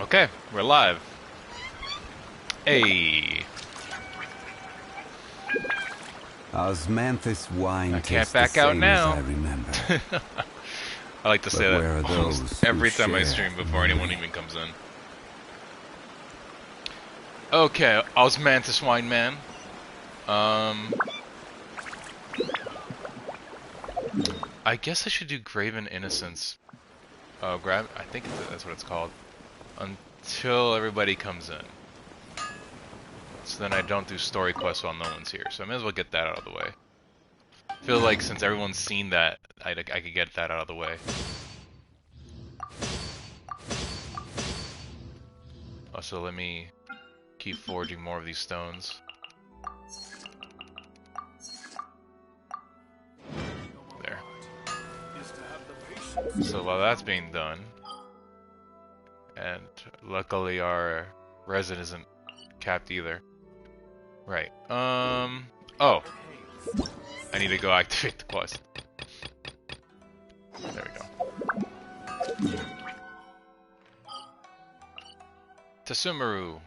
Okay, we're live. Hey. Osmanthus wine I can't tastes back the out same now. as I remember. I like to say But that where are almost those every who time I share stream the before anyone memory? even comes in. Okay, Osmanthus Wine Man. I guess I should do Graven Innocence. I think that's what it's called. Until everybody comes in. So then I don't do story quests while no one's here. So I may as well get that out of the way. I feel like since everyone's seen that, I could get that out of the way. Also, let me keep forging more of these stones. There. So while that's being done, and luckily our resin isn't capped either. Right. Oh. I need to go activate the quest. There we go. Tsumaru.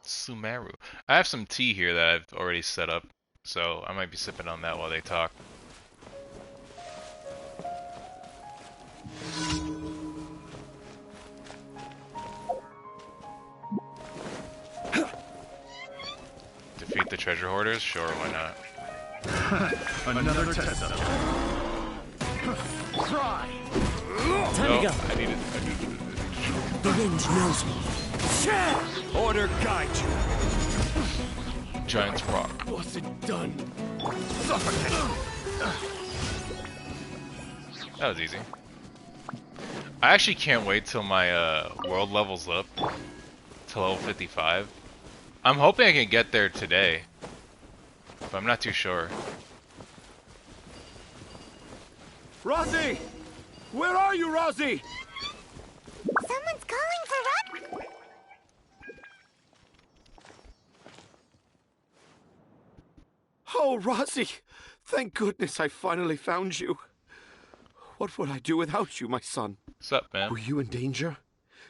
Sumaru. I have some tea here that I've already set up, so I might be sipping on that while they talk. Defeat the treasure hoarders? Sure, why not? Another test up. Try. Time to go. I need it. The wind knows me. Order guide you. Giant's rock. What's it done? Suffocate. That was easy. I actually can't wait till my world levels up to level 55. I'm hoping I can get there today, but I'm not too sure. Rosie! Where are you, Rosie? Someone's calling for Rosie. Oh, Rosie! Thank goodness I finally found you. What would I do without you, my son? What's up, man? Were you in danger?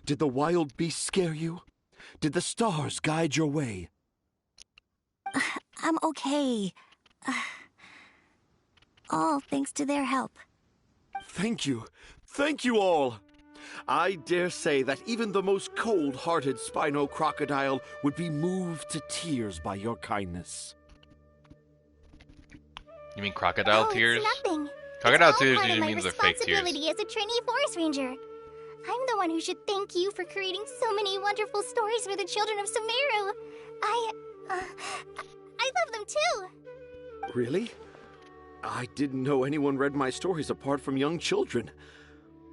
Did the wild beasts scare you? Did the stars guide your way? I'm okay. All thanks to their help. Thank you. Thank you all. I dare say that even the most cold-hearted Spino crocodile would be moved to tears by your kindness. You mean crocodile tears? It's nothing. Crocodile It's all tears part of usually my means they're fake tears. responsibility as a trainee forest ranger. I'm the one who should thank you for creating so many wonderful stories for the children of Sumeru. I love them too. Really? I didn't know anyone read my stories apart from young children.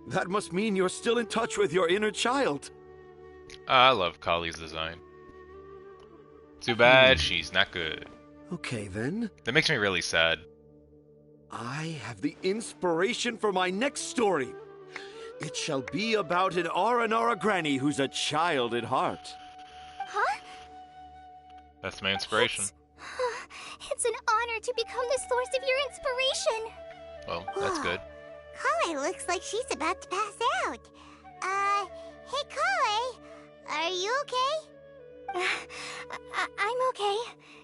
That must mean you're still in touch with your inner child. I love Collie's design. Too bad she's not good. Okay, then. That makes me really sad. I have the inspiration for my next story. It shall be about an Aranara granny who's a child at heart. Huh? That's my inspiration. It's an honor to become the source of your inspiration. Well, that's good. Collei looks like she's about to pass out. Hey Collei, are you okay? I'm okay.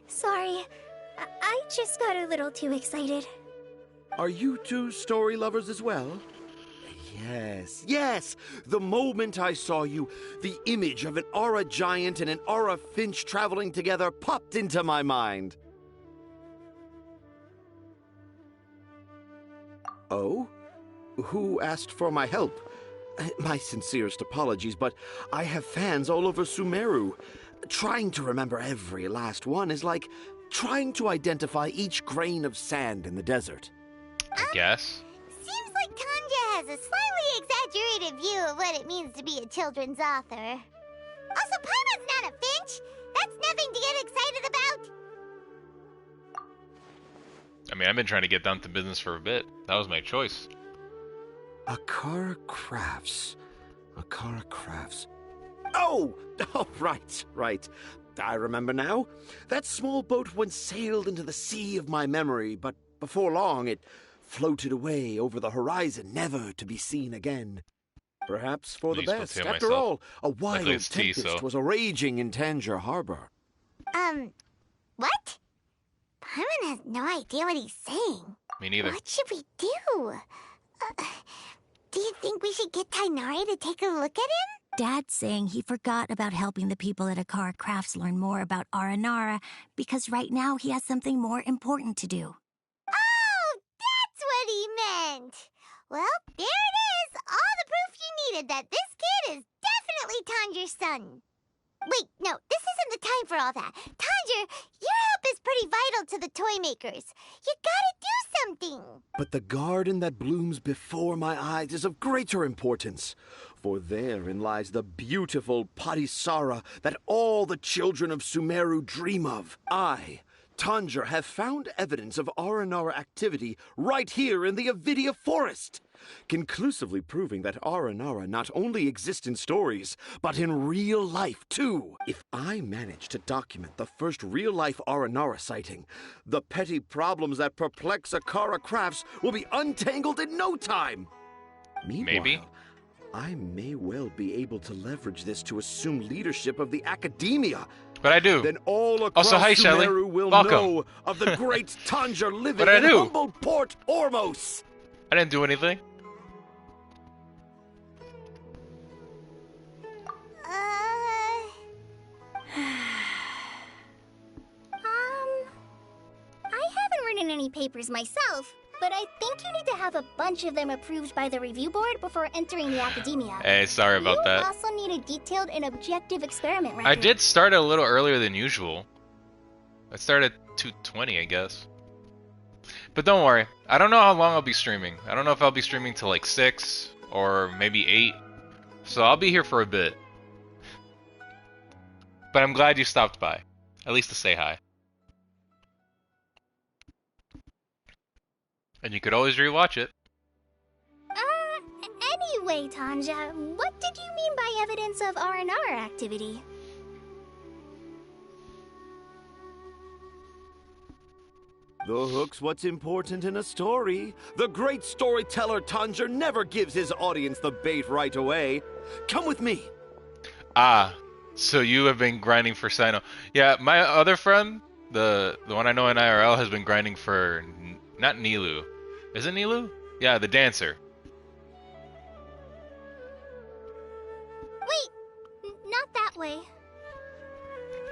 Sorry. I just got a little too excited. Are you two story lovers as well? Yes. The moment I saw you, the image of an aura giant and an aura finch traveling together popped into my mind. Oh? Who asked for my help? My sincerest apologies, but I have fans all over Sumeru. Trying to remember every last one is like trying to identify each grain of sand in the desert. I guess. Seems like Tanja has a slightly exaggerated view of what it means to be a children's author. Also, Paimon's not a finch. That's nothing to get excited about. I mean, I've been trying to get down to business for a bit. That was my choice. Akara Crafts. Oh, right. I remember now. That small boat once sailed into the sea of my memory, but before long it floated away over the horizon, never to be seen again. Perhaps for the Useful best. to After myself. all, a wild it's tea, tempest so. was a raging in Tangier Harbor. What? Paimon has no idea what he's saying. Me neither. What should we do? Do you think we should get Tainari to take a look at him? Dad's saying he forgot about helping the people at Akara Crafts learn more about Aranara because right now he has something more important to do. Oh, that's what he meant! Well, there it is! All the proof you needed that this kid is definitely Tanjir's son. Wait, no, this isn't the time for all that. Tanjir, your help is pretty vital to the toy makers. You gotta do something. But the garden that blooms before my eyes is of greater importance, for therein lies the beautiful Padisara that all the children of Sumeru dream of. I, Tanjir, have found evidence of Aranara activity right here in the Avidia forest, conclusively proving that Aranara not only exists in stories, but in real life too. If I manage to document the first real-life Aranara sighting, the petty problems that perplex Akara Crafts will be untangled in no time. Meanwhile, Maybe. I may well be able to leverage this to assume leadership of the academia. But I do. Then all across Also, hi, Xiangling. Sumeru will Welcome. know of the great Tanjir living What'd I in do? humble Port Ormos. I didn't do anything. I haven't written any papers myself, but I think you need to have a bunch of them approved by the review board before entering the academia. Hey, sorry about You that. also need a detailed and objective experiment record. I did start a little earlier than usual. I started at 2:20, I guess. But don't worry. I don't know how long I'll be streaming. I don't know if I'll be streaming till like 6 or maybe 8. So I'll be here for a bit. But I'm glad you stopped by. At least to say hi. And you could always rewatch it. Anyway, Tanja, what did you mean by evidence of R&R activity? The hook's what's important in a story. The great storyteller Tanjir never gives his audience the bait right away. Come with me. Ah, so you have been grinding for Sino. Yeah, my other friend, the one I know in IRL, has been grinding for not Nilu. Is it Nilu? Yeah, the dancer. Wait, not that way.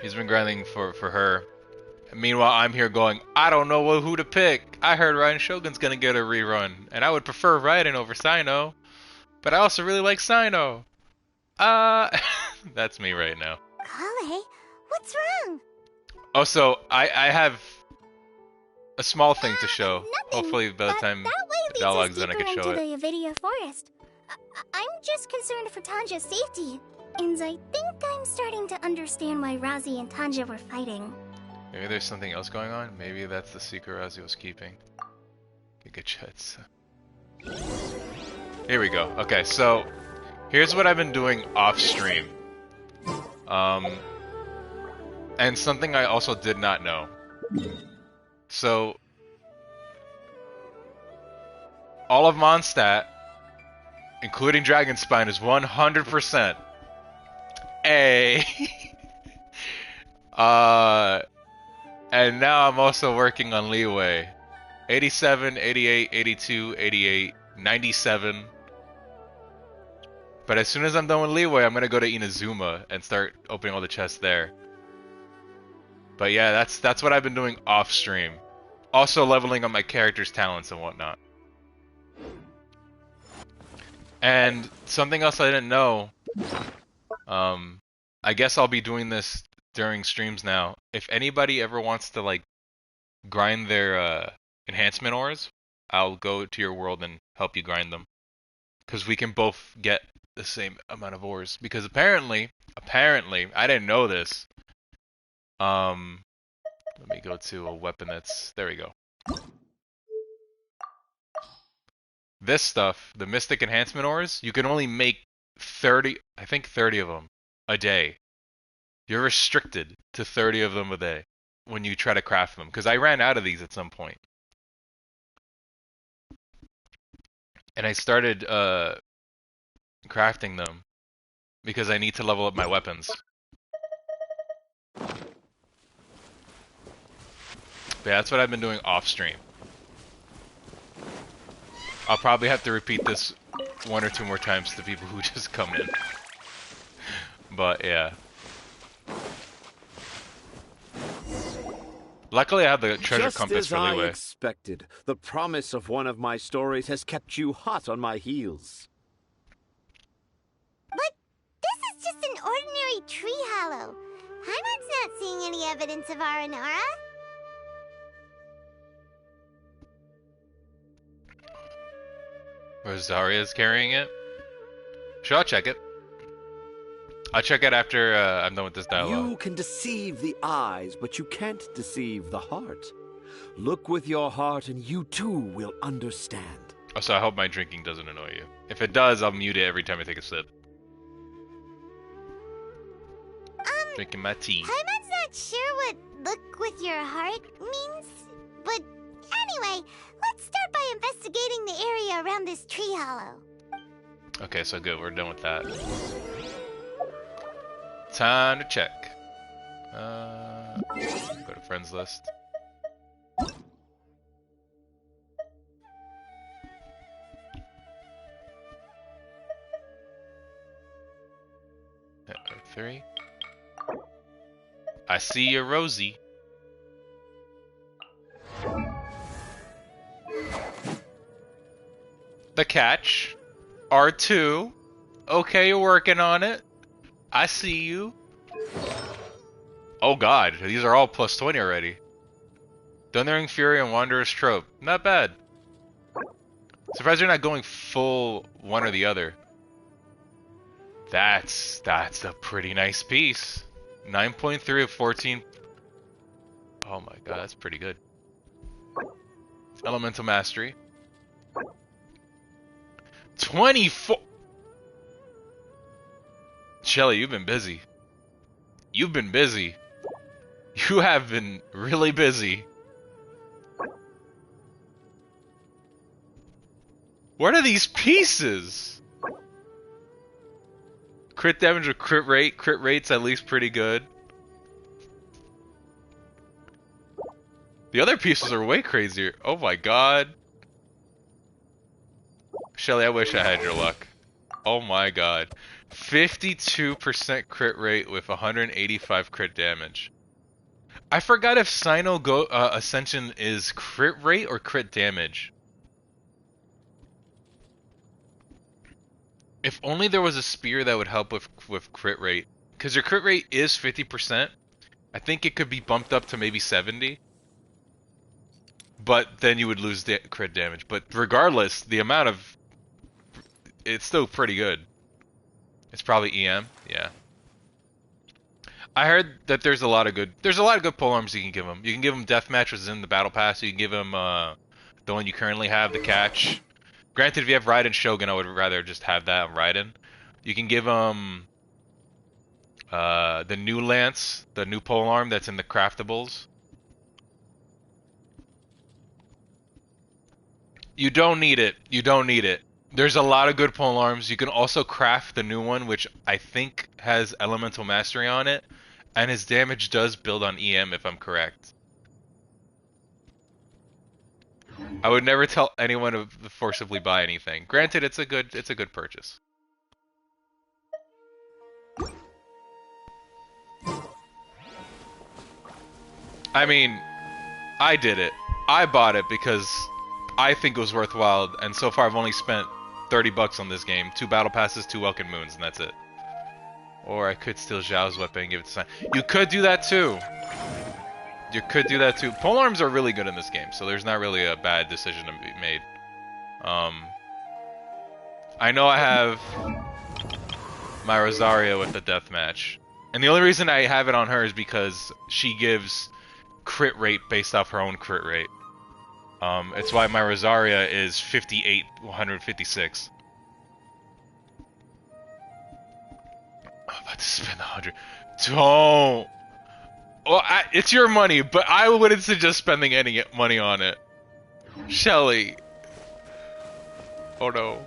He's been grinding for her. Meanwhile, I'm here going, I don't know who to pick. I heard Raiden Shogun's gonna get a rerun, and I would prefer Raiden over Sino. But I also really like Sino. That's me right now. Collei, what's wrong? Also, I have a small thing to show. Nothing. Hopefully by the time that way the leads dialogue's us done, I deeper can show into it. the Avidia forest. I'm just concerned for Tanja's safety, and I think I'm starting to understand why Razi and Tanja were fighting. Maybe there's something else going on. Maybe that's the secret Razi was keeping. Giga Jets. Here we go. Okay, so here's what I've been doing off stream. And something I also did not know. So all of Mondstadt, including Dragonspine, is 100% A. And now I'm also working on Liyue. 87, 88, 82, 88, 97. But as soon as I'm done with Liyue, I'm gonna go to Inazuma and start opening all the chests there. But yeah, that's what I've been doing off stream. Also leveling up my character's talents and whatnot. And something else I didn't know. I guess I'll be doing this during streams now. If anybody ever wants to like grind their enhancement ores, I'll go to your world and help you grind them. Because we can both get the same amount of ores. Because apparently, I didn't know this. Let me go to a weapon that's, there we go. This stuff, the Mystic Enhancement Ores, you can only make 30, I think 30 of them a day. You're restricted to 30 of them a day when you try to craft them. Because I ran out of these at some point. and I started crafting them because I need to level up my weapons. But yeah, that's what I've been doing off stream. I'll probably have to repeat this 1 or 2 more times to the people who just come in. But yeah. Luckily I have the treasure compass for Liyue. Just as I expected, the promise of one of my stories has kept you hot on my heels. But this is just an ordinary tree hollow. Haimon's not seeing any evidence of Aranara. Rosaria's carrying it? Sure, I'll check it. I'll check it after I'm done with this dialogue. You can deceive the eyes, but you can't deceive the heart. Look with your heart and you too will understand. Also, I hope my drinking doesn't annoy you. If it does, I'll mute it every time I take a sip. Drinking my tea. Haimon's not sure what look with your heart means, but anyway, let's start by investigating the area around this tree hollow. Okay, so good, we're done with that. Time to check. Go to friends list. Yeah, 3. I see you, Rosie. The catch. R2. Okay, you're working on it. I see you. Oh god, these are all plus 20 already. Thundering Fury and Wanderer's Trope. Not bad. Surprised they're not going full one or the other. That's a pretty nice piece. 9.3 of 14. Oh my god, that's pretty good. Elemental Mastery. 24. Shelly, you've been busy. You've been busy. You have been really busy. What are these pieces? Crit damage or crit rate? Crit rate's at least pretty good. The other pieces are way crazier. Oh my god. Shelly, I wish I had your luck. Oh my god. 52% crit rate with 185 crit damage. I forgot if Sino Ascension is crit rate or crit damage. If only there was a spear that would help with crit rate. Because your crit rate is 50%. I think it could be bumped up to maybe 70. But then you would lose crit damage. But regardless, the amount of... It's still pretty good. It's probably EM, yeah. I heard that there's a lot of good polearms you can give him. You can give him Deathmatch, which is in the Battle Pass. You can give him the one you currently have, the Catch. Granted, if you have Raiden Shogun, I would rather just have that on Raiden. You can give him the new Lance, the new polearm that's in the craftables. You don't need it. You don't need it. There's a lot of good polearms. You can also craft the new one, which I think has Elemental Mastery on it. And his damage does build on EM, if I'm correct. I would never tell anyone to forcibly buy anything. Granted, it's a good purchase. I mean, I did it. I bought it because I think it was worthwhile, and so far I've only spent 30 bucks on this game. 2 battle passes, 2 Welkin Moons, and that's it. Or I could steal Xiao's weapon and give it to Sign. You could do that too. You could do that too. Polearms are really good in this game, so there's not really a bad decision to be made. I know I have my Rosaria with the deathmatch, and the only reason I have it on her is because she gives crit rate based off her own crit rate. It's why my Rosaria is 58, 156. I'm about to spend 100. Don't. Well, it's your money, but I wouldn't suggest spending any money on it. Shelly. Oh no.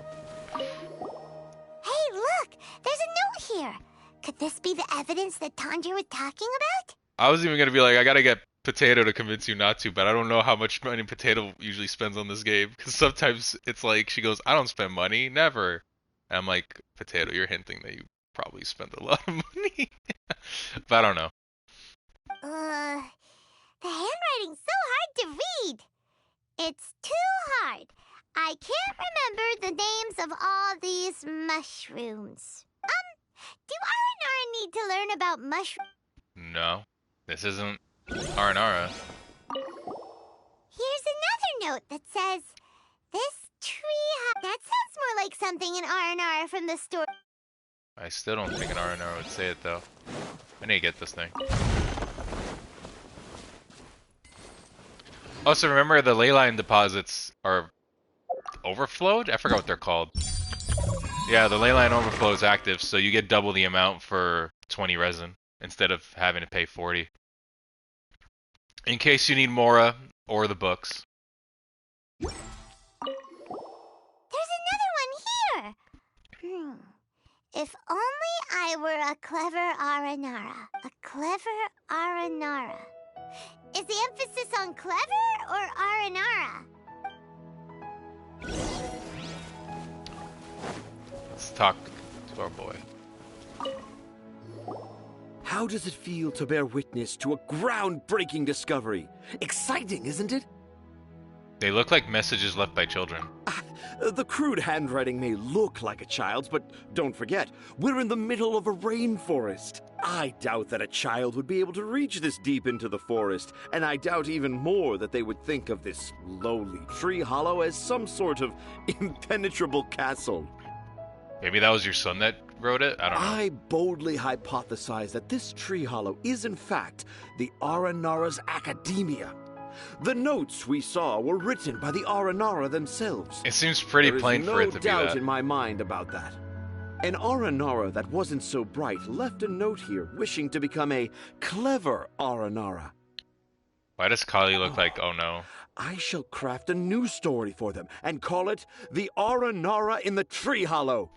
Hey, look! There's a note here! Could this be the evidence that Tanja was talking about? I was even gonna be like, I gotta get Potato to convince you not to, but I don't know how much money Potato usually spends on this game. Because sometimes it's like, she goes, I don't spend money, never. And I'm like, Potato, you're hinting that you probably spend a lot of money. But I don't know. The handwriting's so hard to read. It's too hard. I can't remember the names of all these mushrooms. Do Aranara need to learn about mushrooms? No, this isn't Aranara. Here's another note that says, this tree... That sounds more like something in Aranara from the story. I still don't think an Aranara would say it though. I need to get this thing. Also, remember the ley line deposits are overflowed? I forgot what they're called. Yeah, the ley line overflow is active, so you get double the amount for 20 resin instead of having to pay 40. In case you need Mora or the books. There's another one here! If only I were a clever Aranara. A clever Aranara. Is the emphasis on clever or Aranara? Let's talk to our boy. How does it feel to bear witness to a groundbreaking discovery? Exciting, isn't it? They look like messages left by children. The crude handwriting may look like a child's, but don't forget, we're in the middle of a rainforest. I doubt that a child would be able to reach this deep into the forest, and I doubt even more that they would think of this lowly tree hollow as some sort of impenetrable castle. Maybe that was your son that wrote it? I don't know. I boldly hypothesize that this tree hollow is in fact the Aranara's academia. The notes we saw were written by the Aranara themselves. It seems pretty plain for it to be that. There is no doubt in my mind about that. An Aranara that wasn't so bright left a note here wishing to become a clever Aranara. Why does Klee look like, oh no? I shall craft a new story for them and call it The Aranara in the Tree Hollow.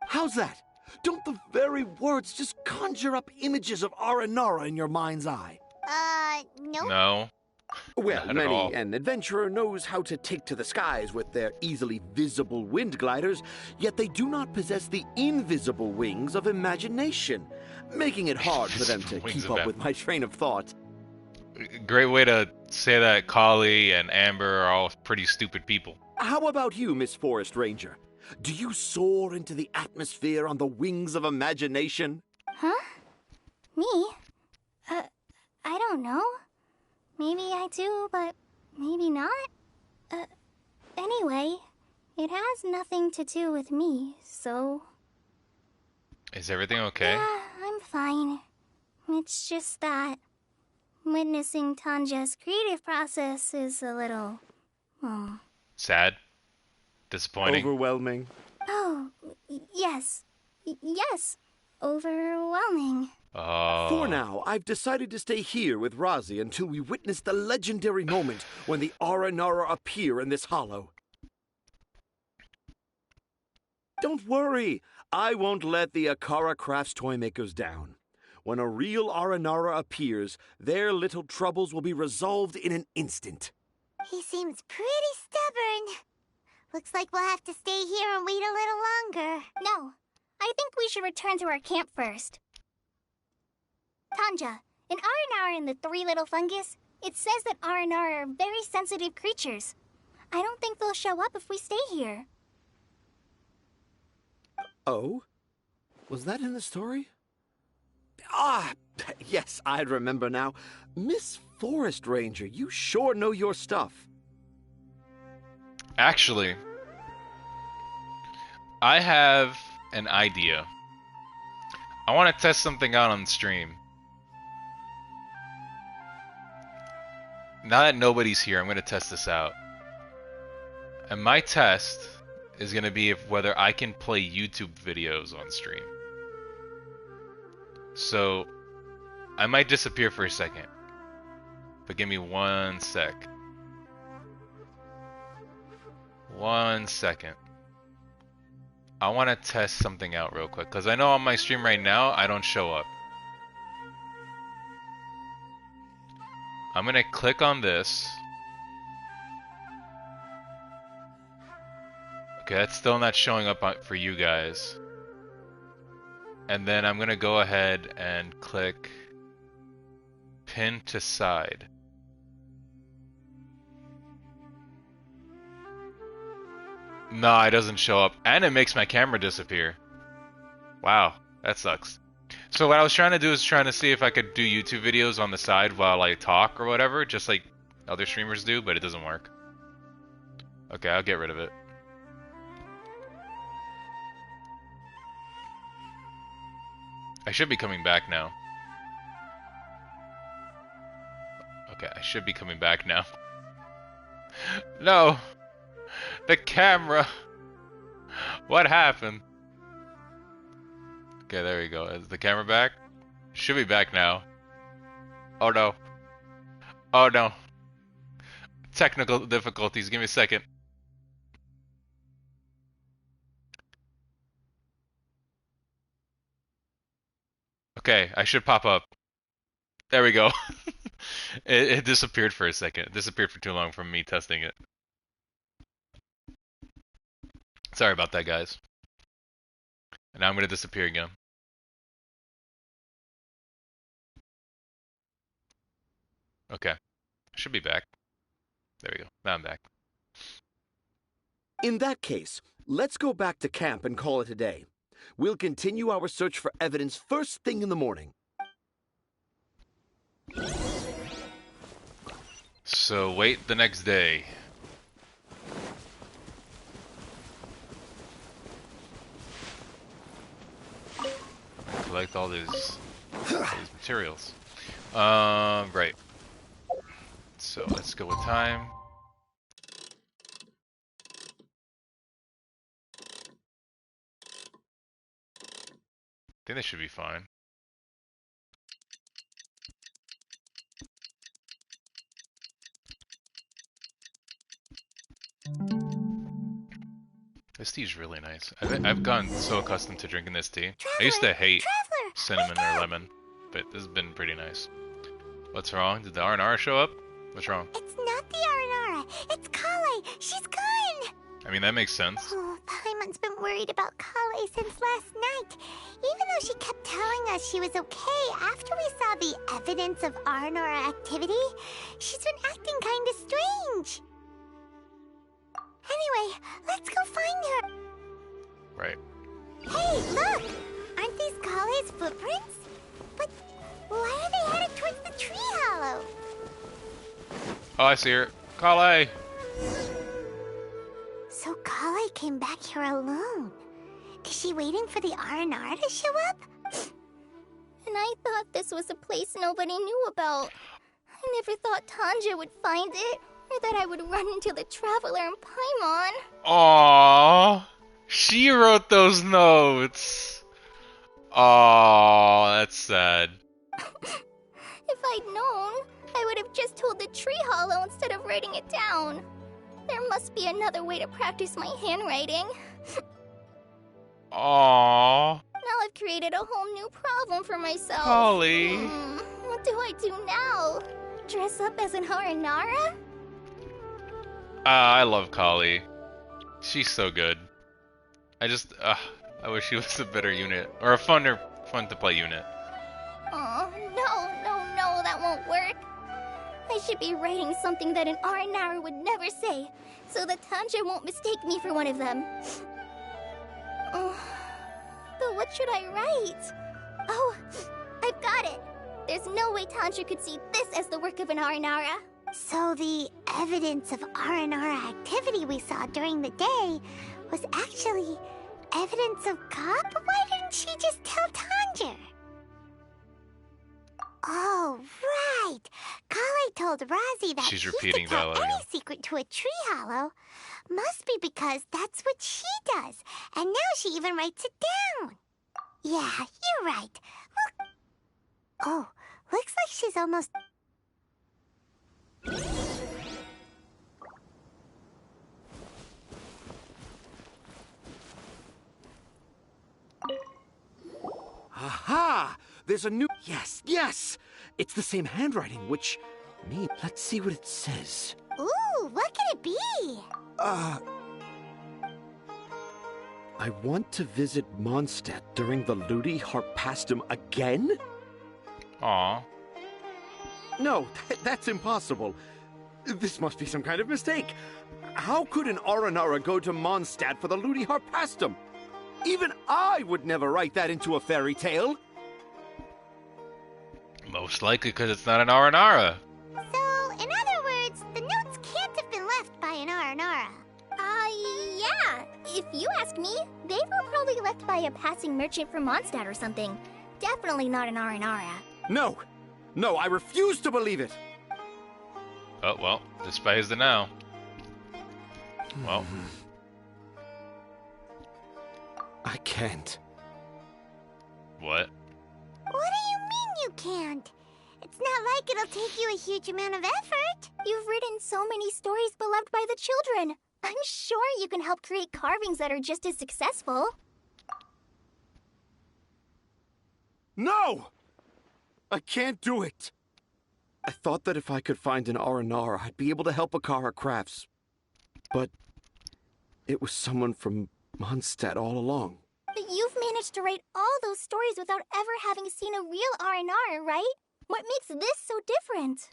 How's that? Don't the very words just conjure up images of Aranara in your mind's eye? No. No. Well, Not at many all. an adventurer knows how to take to the skies with their easily visible wind gliders, yet they do not possess the invisible wings of imagination, making it hard for them to Wings keep of up with my train of thought. Great way to say that Collei and Amber are all pretty stupid people. How about you, Miss Forest Ranger? Do you soar into the atmosphere on the wings of imagination? Huh? Me? I don't know. Maybe I do, but maybe not. Anyway, it has nothing to do with me, so... Is everything okay? Yeah, I'm fine. It's just that witnessing Tanja's creative process is a little... Sad? Disappointing? Overwhelming. Oh, yes. Yes. Overwhelming. Oh. For now, I've decided to stay here with Razi until we witness the legendary moment when the Aranara appear in this hollow. Don't worry, I won't let the Akara Crafts toymakers down. When a real Aranara appears, their little troubles will be resolved in an instant. He seems pretty stubborn. Looks like we'll have to stay here and wait a little longer. No, I think we should return to our camp first. Tanja, in Aranara and the Three Little Fungus, it says that Aranara are very sensitive creatures. I don't think they'll show up if we stay here. Oh? Was that in the story? Ah, yes, I remember now. Miss Forest Ranger, you sure know your stuff. Actually, I have an idea. I want to test something out on stream. Now that nobody's here, I'm going to test this out. And my test is going to be whether I can play YouTube videos on stream. So, I might disappear for a second. But give me one sec. 1 second. I want to test something out real quick, because I know on my stream right now, I don't show up. I'm going to click on this. Okay, that's still not showing up for you guys. And then I'm going to go ahead and click pin to side. No, it doesn't show up. And it makes my camera disappear. Wow, that sucks. So what I was trying to do is trying to see if I could do YouTube videos on the side while I talk or whatever, just like other streamers do, but it doesn't work. Okay, I'll get rid of it. I should be coming back now. Okay, I should be coming back now. No! The camera! What happened? Okay, there we go. Is the camera back? Should be back now. Oh no. Oh no. Technical difficulties. Give me a second. Okay, I should pop up. There we go. It disappeared for a second. It disappeared for too long from me testing it. Sorry about that, guys. And now I'm going to disappear again. Okay. Should be back. There we go. Now I'm back. In that case, let's go back to camp and call it a day. We'll continue our search for evidence first thing in the morning. So wait the next day. Collect all these materials. Right. So let's go with time. I think this should be fine. This tea is really nice. I've gotten so accustomed to drinking this tea. I used to hate cinnamon or lemon, but this has been pretty nice. What's wrong? Did the R&R show up? What's wrong? It's not the R&R. It's Collei. She's gone. I mean, that makes sense. Oh, Paimon's been worried about Collei since last night. Even though she kept telling us she was okay after we saw the evidence of R&R activity, she's been acting kind of strange. Anyway, let's go find her. Right. Hey, look! Aren't these Collei's footprints? But why are they headed towards the tree hollow? Oh, I see her. Collei! So Collei came back here alone. Is she waiting for the R&R to show up? And I thought this was a place nobody knew about. I never thought Tanja would find it, or that I would run into the Traveler and Paimon. Aww, she wrote those notes. Aww, that's sad. If I'd known, I would have just told the tree hollow instead of writing it down. There must be another way to practice my handwriting. Aww. Now I've created a whole new problem for myself. Collei. What do I do now? Dress up as an Harinara? I love Collei. She's so good. I wish she was a better unit. Or a fun to play unit. Oh, no, that won't work. I should be writing something that an Aranara would never say, so that Tanja won't mistake me for one of them. But what should I write? Oh, I've got it. There's no way Tanja could see this as the work of an Aranara. So the evidence of Aranara activity we saw during the day was actually evidence of Ka? But why didn't she just tell Tanja? Oh, right. Collei told Razi that She's he repeating could tell dialogue any again. secret to a tree hollow. Must be because that's what she does. And now she even writes it down. Yeah, you're right. Look. Oh, looks like she's almost... there's a new... Yes, yes! It's the same handwriting, which... Let's see what it says. Ooh, what could it be? I want to visit Mondstadt during the Ludi Harpastum again? Aw. No, that's impossible. This must be some kind of mistake. How could an Aranara go to Mondstadt for the Ludi Harpastum? Even I would never write that into a fairy tale. Most likely because it's not an Aranara. So, in other words, the notes can't have been left by an Aranara. Yeah. If you ask me, they were probably left by a passing merchant from Mondstadt or something. Definitely not an Aranara. No, I refuse to believe it. Oh, well, despise the now. Well. I can't. What? What do you mean you can't? It's not like it'll take you a huge amount of effort. You've written so many stories beloved by the children. I'm sure you can help create carvings that are just as successful. No! I can't do it. I thought that if I could find an Aranara, I'd be able to help Akara Crafts. But it was someone from Mondstadt all along. But you've managed to write all those stories without ever having seen a real Aranara, right? What makes this so different?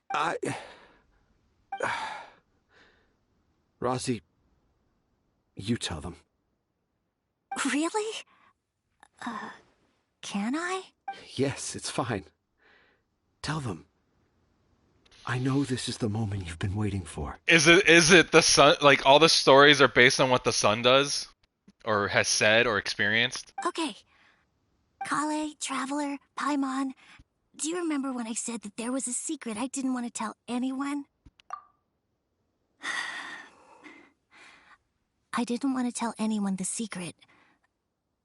Rosie, you tell them. Really? Can I? Yes, it's fine. Tell them. I know this is the moment you've been waiting for. Is it the sun? Like, all the stories are based on what the sun does? Or has said or experienced? Okay. Collei, Traveler, Paimon, do you remember when I said that there was a secret I didn't want to tell anyone? I didn't want to tell anyone the secret,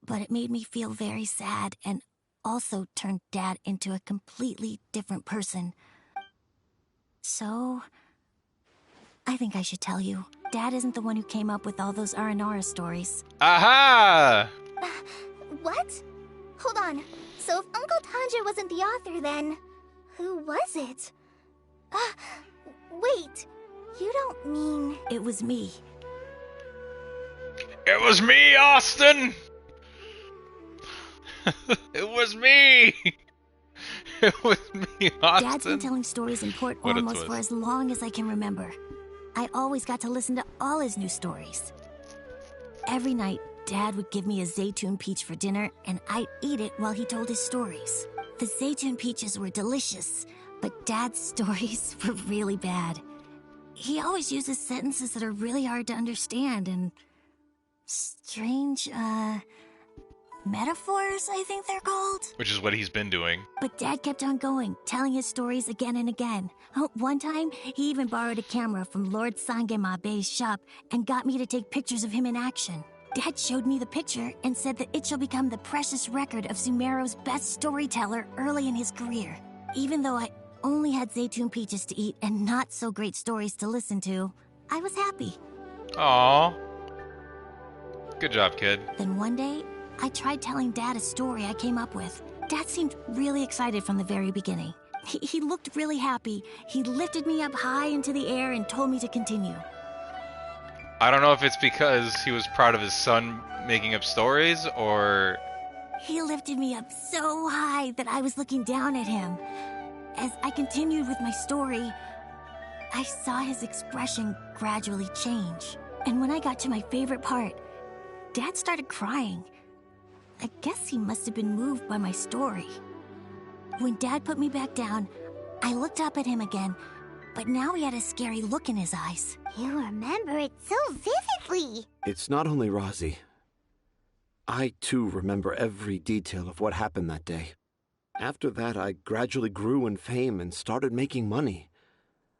but it made me feel very sad and also turned Dad into a completely different person. So, I think I should tell you. Dad isn't the one who came up with all those Aranara stories. Aha! What? Hold on. So if Uncle Tanja wasn't the author, then who was it? Wait. You don't mean... It was me. It was me, Austin! It was me! It was me, Austin. Dad's been telling stories in Port Ormos for as long as I can remember. I always got to listen to all his new stories. Every night, Dad would give me a Zaytun peach for dinner, and I'd eat it while he told his stories. The Zaytun peaches were delicious, but Dad's stories were really bad. He always uses sentences that are really hard to understand, and strange, metaphors, I think they're called. Which is what he's been doing. But Dad kept on going, telling his stories again and again. One time, he even borrowed a camera from Lord Sangemabe's shop and got me to take pictures of him in action. Dad showed me the picture and said that it shall become the precious record of Sumeru's best storyteller early in his career. Even though I only had Zaytun peaches to eat and not so great stories to listen to, I was happy. Aww. Good job, kid. Then one day, I tried telling Dad a story I came up with. Dad seemed really excited from the very beginning. He looked really happy. He lifted me up high into the air and told me to continue. I don't know if it's because he was proud of his son making up stories, or... He lifted me up so high that I was looking down at him. As I continued with my story, I saw his expression gradually change. And when I got to my favorite part, Dad started crying. I guess he must have been moved by my story. When Dad put me back down, I looked up at him again, but now he had a scary look in his eyes. You remember it so vividly. It's not only Rosie. I, too, remember every detail of what happened that day. After that, I gradually grew in fame and started making money.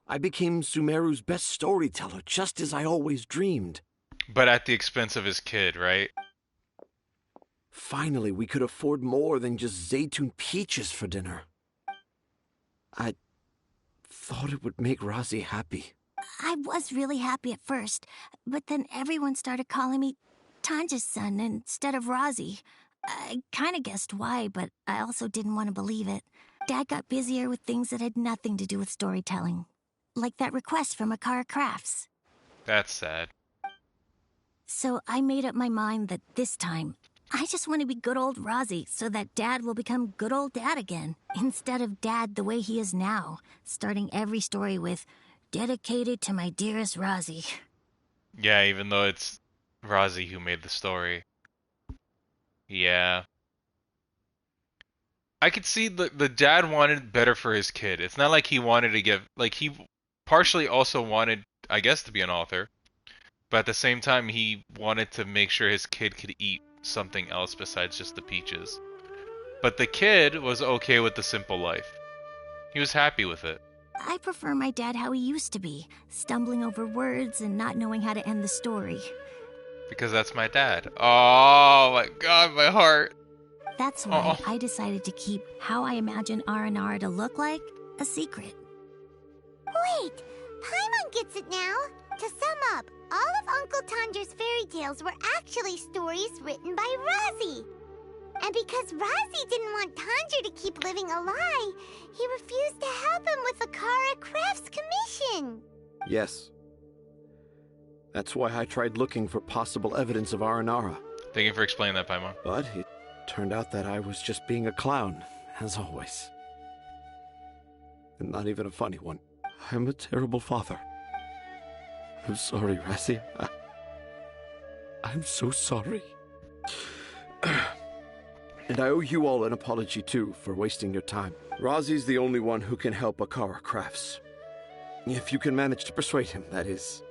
I became Sumeru's best storyteller, just as I always dreamed. But at the expense of his kid, right? Finally, we could afford more than just Zaytun peaches for dinner. I thought it would make Rosie happy. I was really happy at first, but then everyone started calling me Tanja's son instead of Rosie. I kind of guessed why, but I also didn't want to believe it. Dad got busier with things that had nothing to do with storytelling. Like that request from Akara Crafts. That's sad. So I made up my mind that this time, I just want to be good old Rozzy so that Dad will become good old Dad again. Instead of Dad the way he is now, starting every story with, dedicated to my dearest Rozzy. Yeah, even though it's Rozzy who made the story. Yeah. I could see the dad wanted better for his kid. It's not like he wanted to give, like he partially also wanted, I guess, to be an author. But at the same time, he wanted to make sure his kid could eat something else besides just the peaches. But the kid was okay with the simple life. He was happy with it. I prefer my dad how he used to be, stumbling over words and not knowing how to end the story. Because that's my dad. Oh my god, my heart. That's why I decided to keep how I imagine R&R to look like a secret. Wait, Paimon gets it now. To sum up, all of Uncle Tandra's fairy tales were actually stories written by Rozzy. And because Rozzy didn't want Tandra to keep living a lie, he refused to help him with the Akara Crafts commission. Yes. That's why I tried looking for possible evidence of Aranara. Thank you for explaining that, Paimon. But it turned out that I was just being a clown, as always. And not even a funny one. I'm a terrible father. I'm sorry, Razzie. I'm so sorry. And I owe you all an apology, too, for wasting your time. Rozzie's the only one who can help Akara Crafts. If you can manage to persuade him, that is.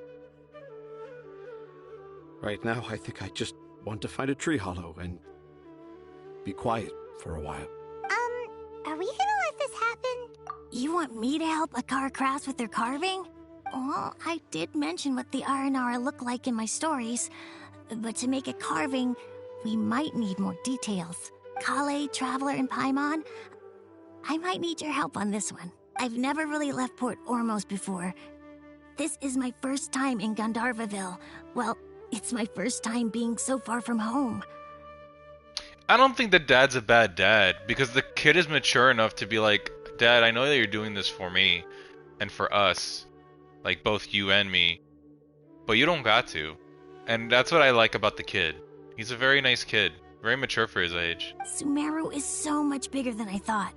Right now, I think I just want to find a tree hollow and be quiet for a while. Are we gonna let this happen? You want me to help Akara Crafts with their carving? Well, I did mention what the Aranara look like in my stories, but to make a carving, we might need more details. Collei, Traveler, and Paimon, I might need your help on this one. I've never really left Port Ormos before. This is my first time in Gandharvaville. Well, it's my first time being so far from home. I don't think that dad's a bad dad, because the kid is mature enough to be like, Dad, I know that you're doing this for me and for us, like both you and me, but you don't got to. And that's what I like about the kid. He's a very nice kid, very mature for his age. Sumeru is so much bigger than I thought.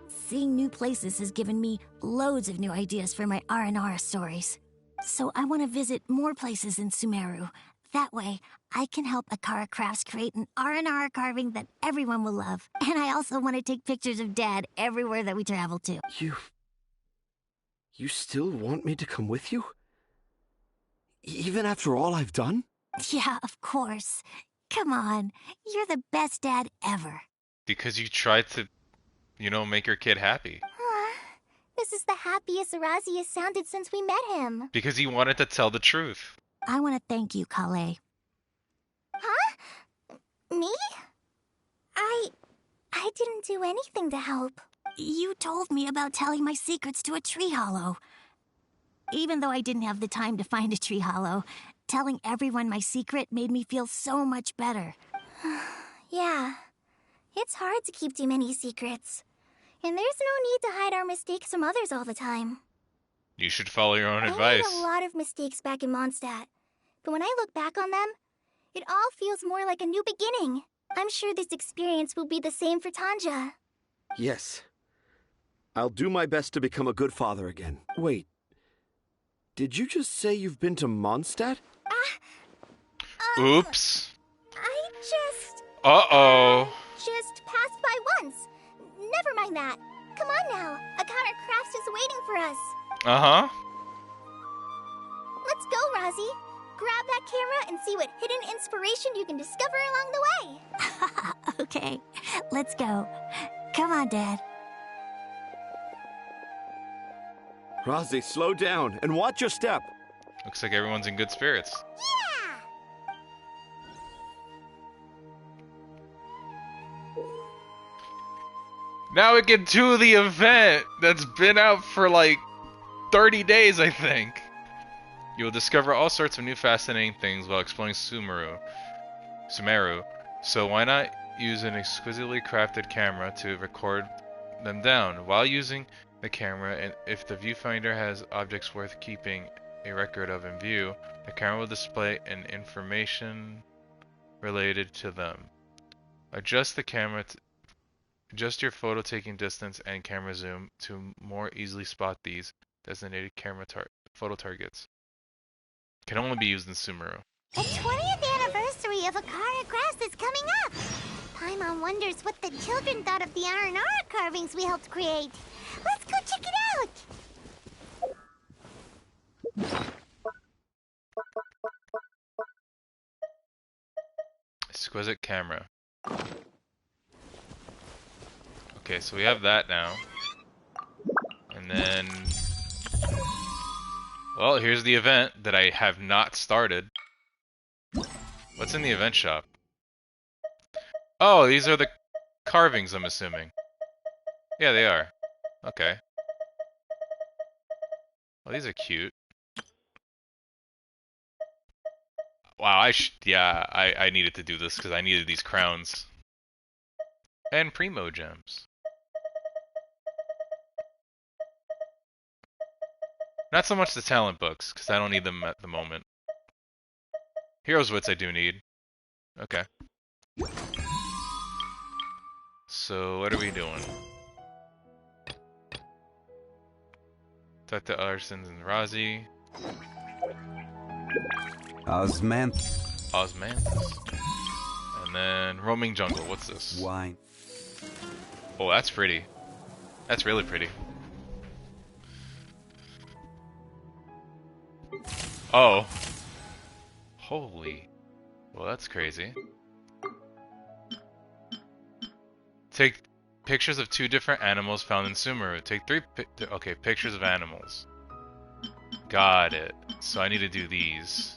Seeing new places has given me loads of new ideas for my R&R stories. So I want to visit more places in Sumeru. That way, I can help Akara Crafts create an R&R carving that everyone will love. And I also want to take pictures of Dad everywhere that we travel to. You still want me to come with you? Even after all I've done? Yeah, of course. Come on, you're the best dad ever. Because you tried to, make your kid happy. This is the happiest Rozzy has sounded since we met him. Because he wanted to tell the truth. I want to thank you, Collei. Huh? Me? I didn't do anything to help. You told me about telling my secrets to a tree hollow. Even though I didn't have the time to find a tree hollow, telling everyone my secret made me feel so much better. Yeah. It's hard to keep too many secrets. And there's no need to hide our mistakes from others all the time. You should follow your own I advice. made a lot of mistakes back in Mondstadt. But when I look back on them, it all feels more like a new beginning. I'm sure this experience will be the same for Tanja. Yes. I'll do my best to become a good father again. Wait. Did you just say you've been to Mondstadt? Oops. I just... Uh-oh. Just passed by once. Never mind that. Come on now. Akara Crafts is waiting for us. Uh-huh. Let's go, Rozzy. Grab that camera and see what hidden inspiration you can discover along the way. Okay, let's go. Come on, Dad. Rozzy, slow down and watch your step. Looks like everyone's in good spirits. Yeah! Now we get to the event that's been out for like 30 days, I think. You will discover all sorts of new fascinating things while exploring Sumeru. So why not use an exquisitely crafted camera to record them down. While using the camera, and if the viewfinder has objects worth keeping a record of in view, the camera will display an information related to them. Adjust the camera, adjust your photo taking distance and camera zoom to more easily spot these designated camera photo targets. Can only be used in Sumeru. The 20th anniversary of Akara Crafts is coming up! Paimon wonders what the children thought of the Aranara carvings we helped create. Let's go check it out! Exquisite camera. Okay, so we have that now. And then... well, here's the event that I have not started. What's in the event shop? Oh, these are the carvings, I'm assuming. Yeah, they are. Okay. Well, these are cute. Wow, I needed to do this because I needed these crowns. And Primo gems. Not so much the talent books, because I don't need them at the moment. Hero's Wits I do need. Okay. So, what are we doing? Talk to Arsons and Razi. Osmanthus. And then Roaming Jungle, what's this? Wine. Oh, that's pretty. That's really pretty. Oh. Holy. Well, that's crazy. Take pictures of 2 different animals found in Sumeru. Take 3 okay, pictures of animals. Got it. So I need to do these.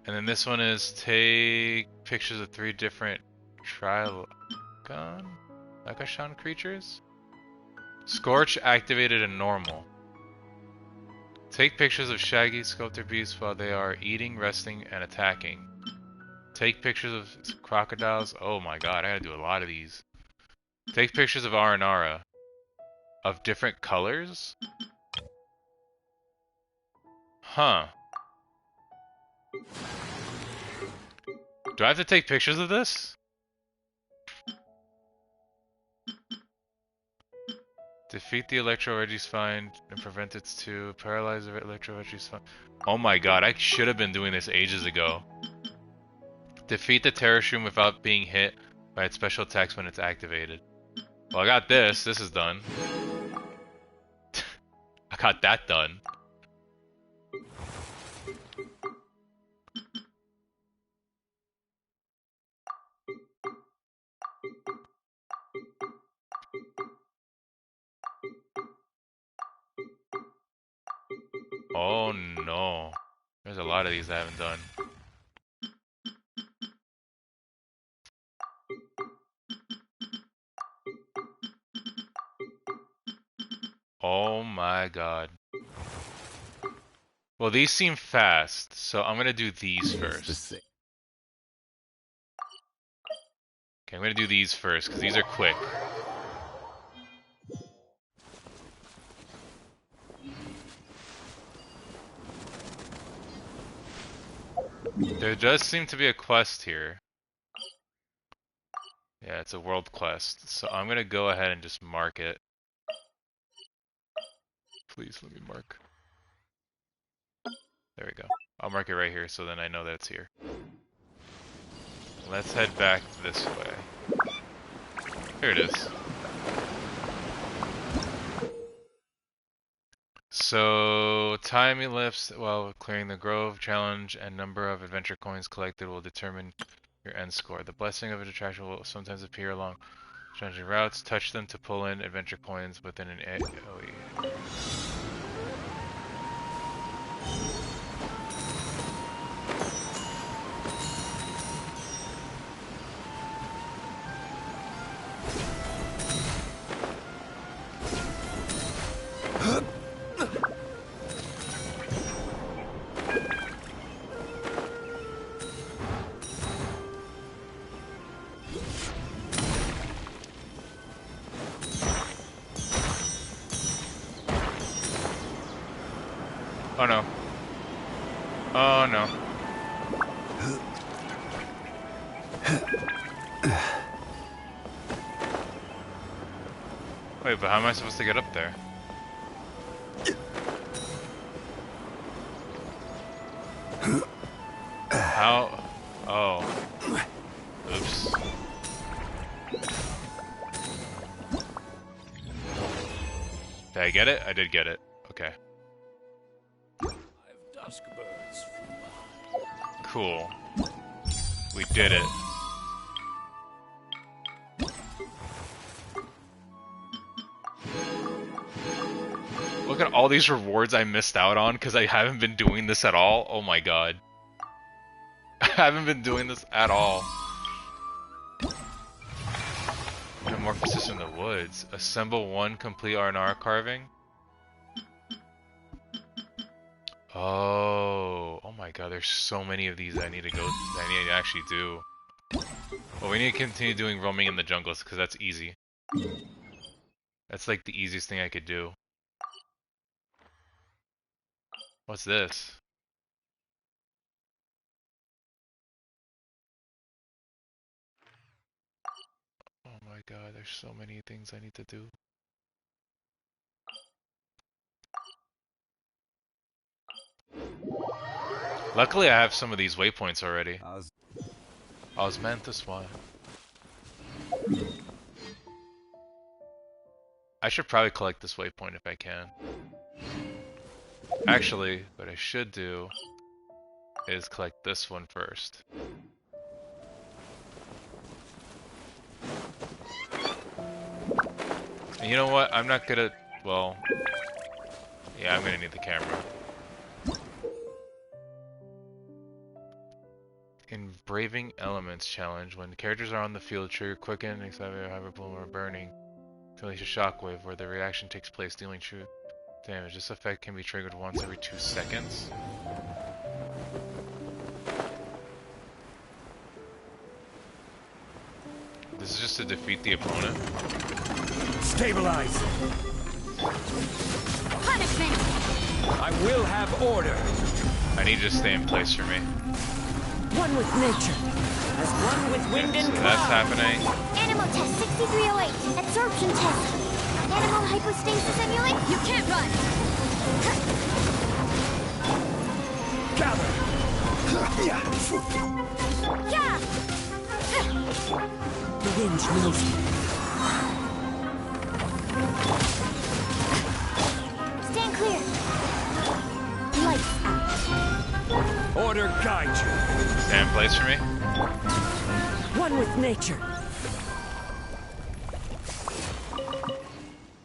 And then this one is take pictures of 3 different Lakashan creatures? Scorch activated and normal. Take pictures of shaggy sculpted beasts while they are eating, resting, and attacking. Take pictures of crocodiles. Oh my god, I gotta do a lot of these. Take pictures of Aranara. Of different colors? Huh. Do I have to take pictures of this? Defeat the Electro Regispine and prevent its to paralyze the Electro Regispine. Oh my god, I should have been doing this ages ago. Defeat the Terror Shroom without being hit by its special attacks when it's activated. Well, I got this. This is done. I got that done. Oh no. There's a lot of these I haven't done. Oh my god. Well, these seem fast, so I'm gonna do these first. Okay, I'm gonna do these first, because these are quick. There does seem to be a quest here. Yeah, it's a world quest, so I'm gonna go ahead and just mark it. Please let me mark. There we go. I'll mark it right here so then I know that it's here. Let's head back this way. Here it is. So, time elapsed while clearing the grove, challenge, and number of adventure coins collected will determine your end score. The blessing of a attraction will sometimes appear along challenging routes. Touch them to pull in adventure coins within an AoE. Oh no. Oh no. Wait, but how am I supposed to get up there? How? Oh. Oops. Did I get it? I did get it. Okay. Cool. We did it. Look at all these rewards I missed out on because I haven't been doing this at all. Oh my god. I haven't been doing this at all. Metamorphosis in the woods. Assemble one complete R&R carving. Oh my god, there's so many of these that I need to actually do. Well, we need to continue doing roaming in the jungles because that's easy. That's like the easiest thing I could do. What's this? Oh my god, there's so many things I need to do. Luckily, I have some of these waypoints already. Osmanthus one. I should probably collect this waypoint if I can. Actually, what I should do is collect this one first. And you know what? I'm not gonna... Well... Yeah, I'm gonna need the camera. In Braving Elements challenge, when characters are on the field, trigger quicken, accelerate, hyperbloom, or burning to unleash a shockwave where the reaction takes place, dealing true damage. This effect can be triggered once every 2 seconds. This is just to defeat the opponent. Stabilize! Punishment! I will have order! I need to stay in place for me. One with nature, as one with wind and So cloud. that's happening. Animal test 6308. Absorption test. Animal hypostasis emulate. You can't run! Gather! Yeah! The wind knows me. Stand clear. Lights out. Order guide you! Stay in place for me. One with nature.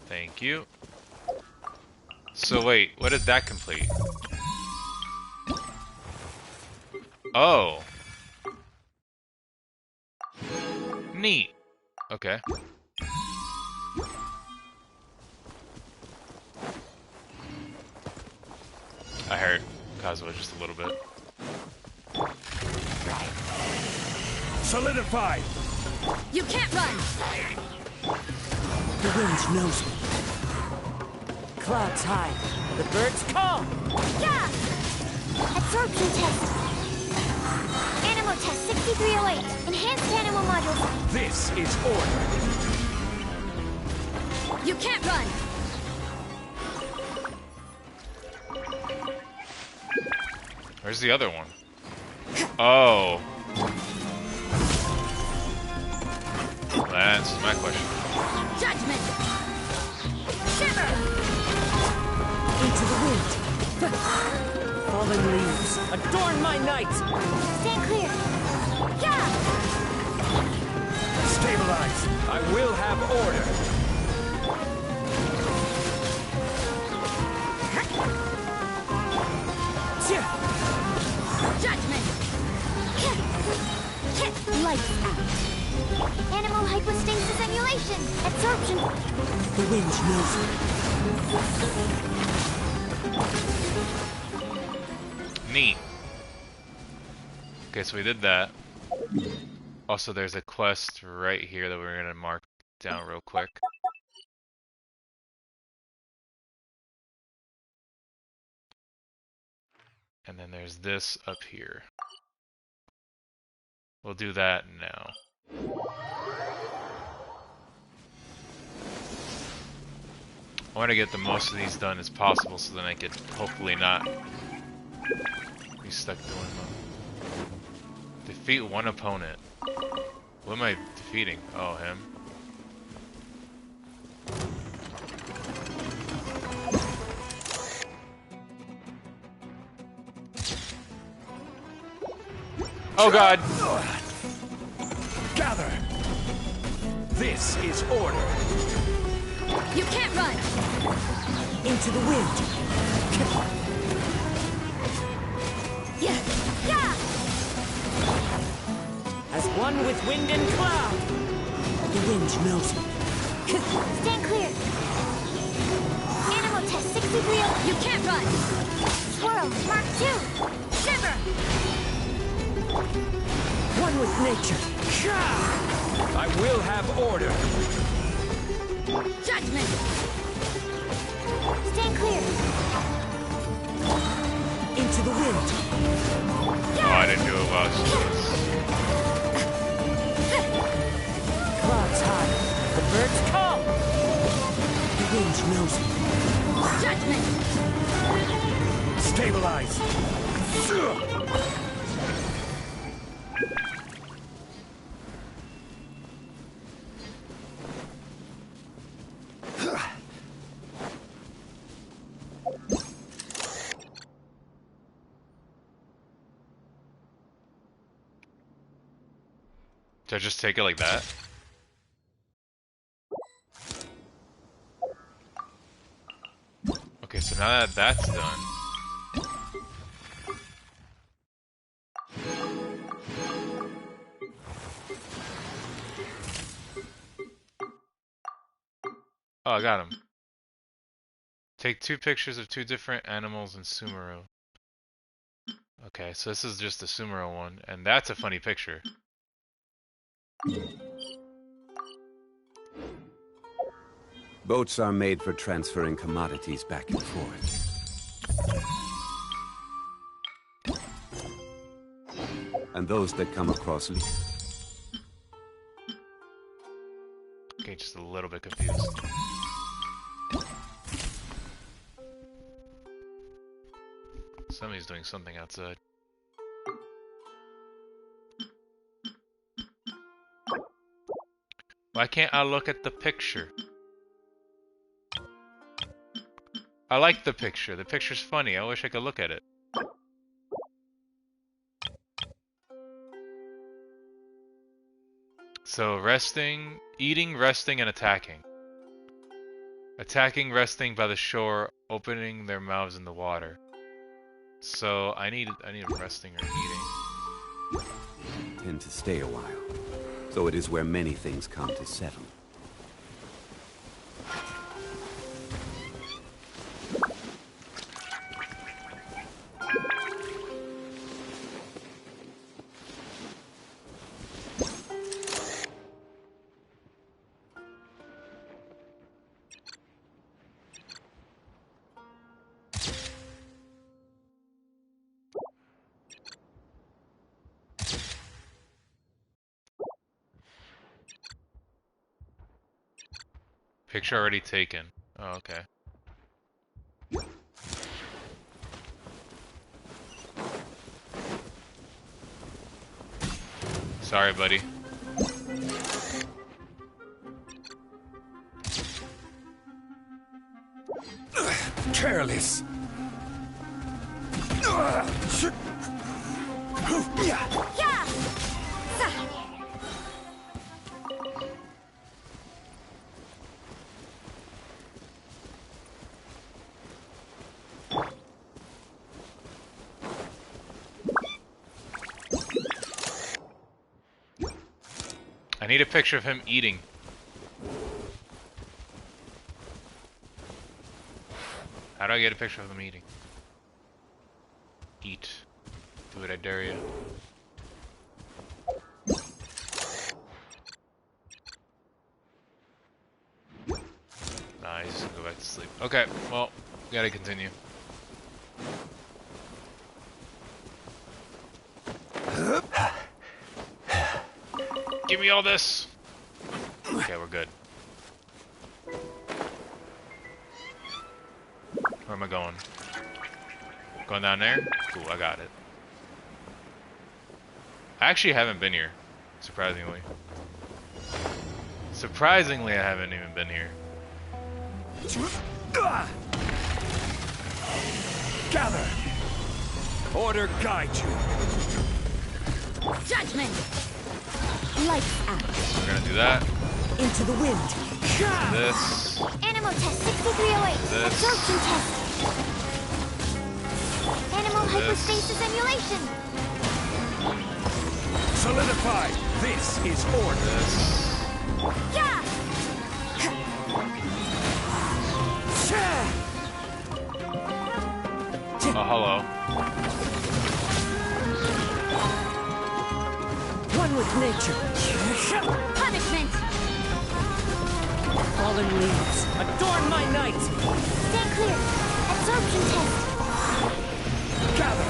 Thank you. So wait, what did that complete? Oh. Neat. Okay. I hurt Kazuha just a little bit. Solidify! You can't run! The wind knows me. Clouds high, the birds call. Yeah! Absorption test. Animal test 6308. Enhanced animal modules. This is order! You can't run! Where's the other one? Oh. That answers my question. Judgment! Shiver! Into the wind. Fallen leaves, adorn my night. Stand clear. Yeah! Stabilize! I will have order! Judgment! Lights out. Animal hypostasis emulation. Absorption. The wind knows me. Neat. Okay, so we did that. Also, there's a quest right here that we're gonna mark down real quick. And then there's this up here. We'll do that now. I want to get the most of these done as possible so then I could hopefully not be stuck doing them. Defeat one opponent. Who am I defeating? Oh, him. Oh god! Gather! This is order! You can't run! Into the wind. Yeah! Yeah! As one with wind and cloud. The wind knows me. Stand clear. Animal test 63. You can't run! Swirl, Mark 2. Shiver! One with nature. I will have order! Judgment! Stand clear. Into the wind. Oh, I didn't do it well. Clouds high. The birds come. The wind knows me. Judgment! Stabilize! Did I just take it like that? Okay, so now that that's done. Oh, I got him. Take 2 pictures of 2 different animals in Sumeru. Okay, so this is just the Sumeru one, and that's a funny picture. Boats are made for transferring commodities back and forth. And those that come across... Okay, just a little bit confused. Somebody's doing something outside. Why can't I look at the picture? I like the picture. The picture's funny. I wish I could look at it. So resting, eating, resting, and attacking. Attacking, resting by the shore, opening their mouths in the water. So I need resting or eating. tend to stay a while. So it is where many things come to settle. Picture already taken. Oh, okay. Sorry, buddy. Careless. I need a picture of him eating. How do I get a picture of him eating? Eat. Do it, I dare you. Nah, he's just gonna go back to sleep. Okay, well, gotta continue. Give me all this. Okay, we're good. Where am I going? Going down there? Cool, I got it. I actually haven't been here, surprisingly. Surprisingly, I haven't even been here. Gather! Order guide you. Judgment! Lights out. We're gonna do that. Into the wind. This. Animal test 6308. This. Absorption test. Animal hypostasis emulation. Solidified. This is order. This. Yeah! Oh, hello. One with nature. Punishment. Fallen leaves. Adorn my night. Stand clear. Absorption test. Gather.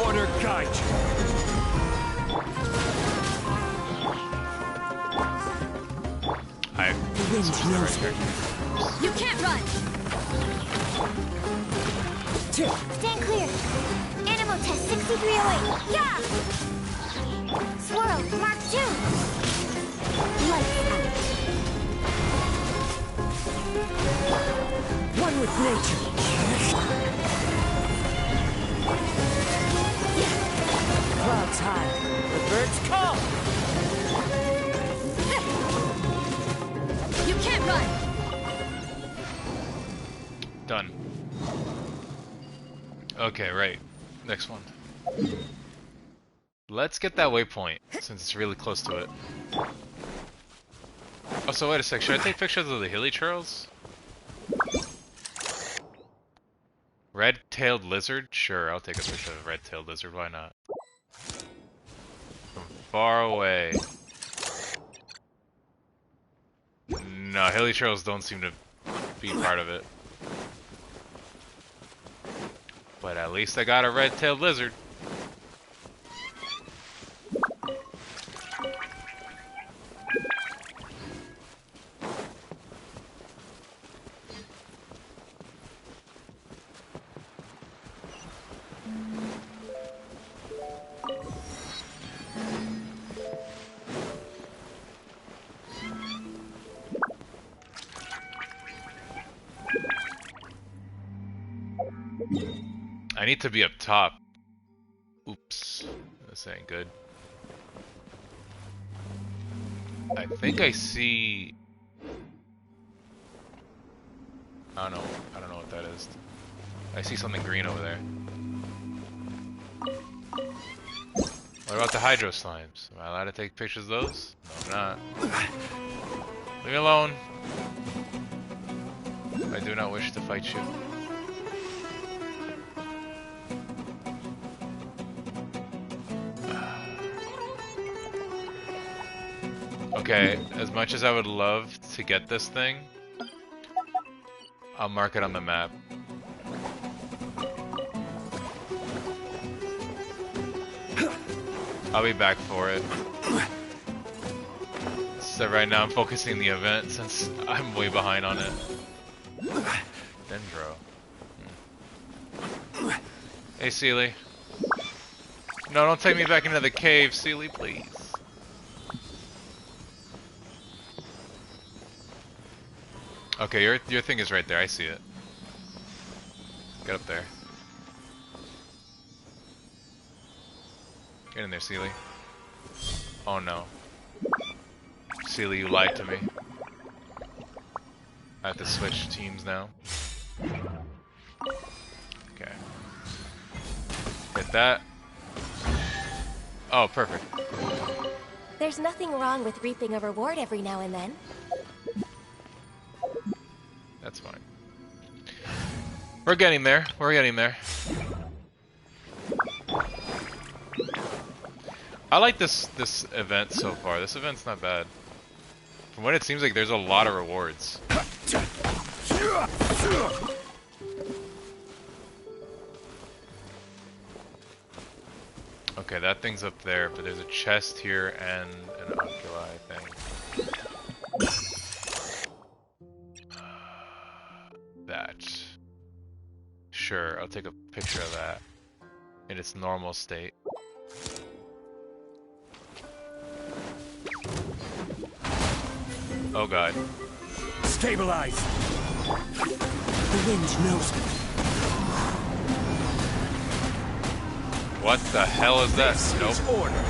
Order guide you. The wind knows me. You can't run. Stand clear. Animal test 6308. Yeah! Swirl, Mark 2. Lights out. One with nature. Clouds high. The birds call. You can't run. Done. Okay, right. Next one. Let's get that waypoint, since it's really close to it. Oh, so wait a sec. Should I take pictures of the hilly trails? Red-tailed lizard? Sure, I'll take a picture of a red-tailed lizard. Why not? From far away. No, hilly trails don't seem to be part of it. But at least I got a red-tailed lizard. I need to be up top. Oops. This ain't good. I think I see... I don't know what that is. I see something green over there. What about the hydro slimes? Am I allowed to take pictures of those? No, I'm not. Leave me alone. I do not wish to fight you. Okay, as much as I would love to get this thing, I'll mark it on the map. I'll be back for it. So right now I'm focusing the event since I'm way behind on it. Dendro. Hey Sealy. No, don't take me back into the cave, Sealy, please. Okay, your thing is right there. I see it. Get up there. Get in there, Sealy. Oh no. Sealy, you lied to me. I have to switch teams now. Okay. Hit that. Oh, perfect. There's nothing wrong with reaping a reward every now and then. That's fine. We're getting there. We're getting there. I like this event so far. This event's not bad. From what it seems like, there's a lot of rewards. Okay, that thing's up there, but there's a chest here and an oculi thing. That. Sure, I'll take a picture of that in its normal state. Oh god. Stabilize! The wind knows me. What the hell is that? This Nope. is order.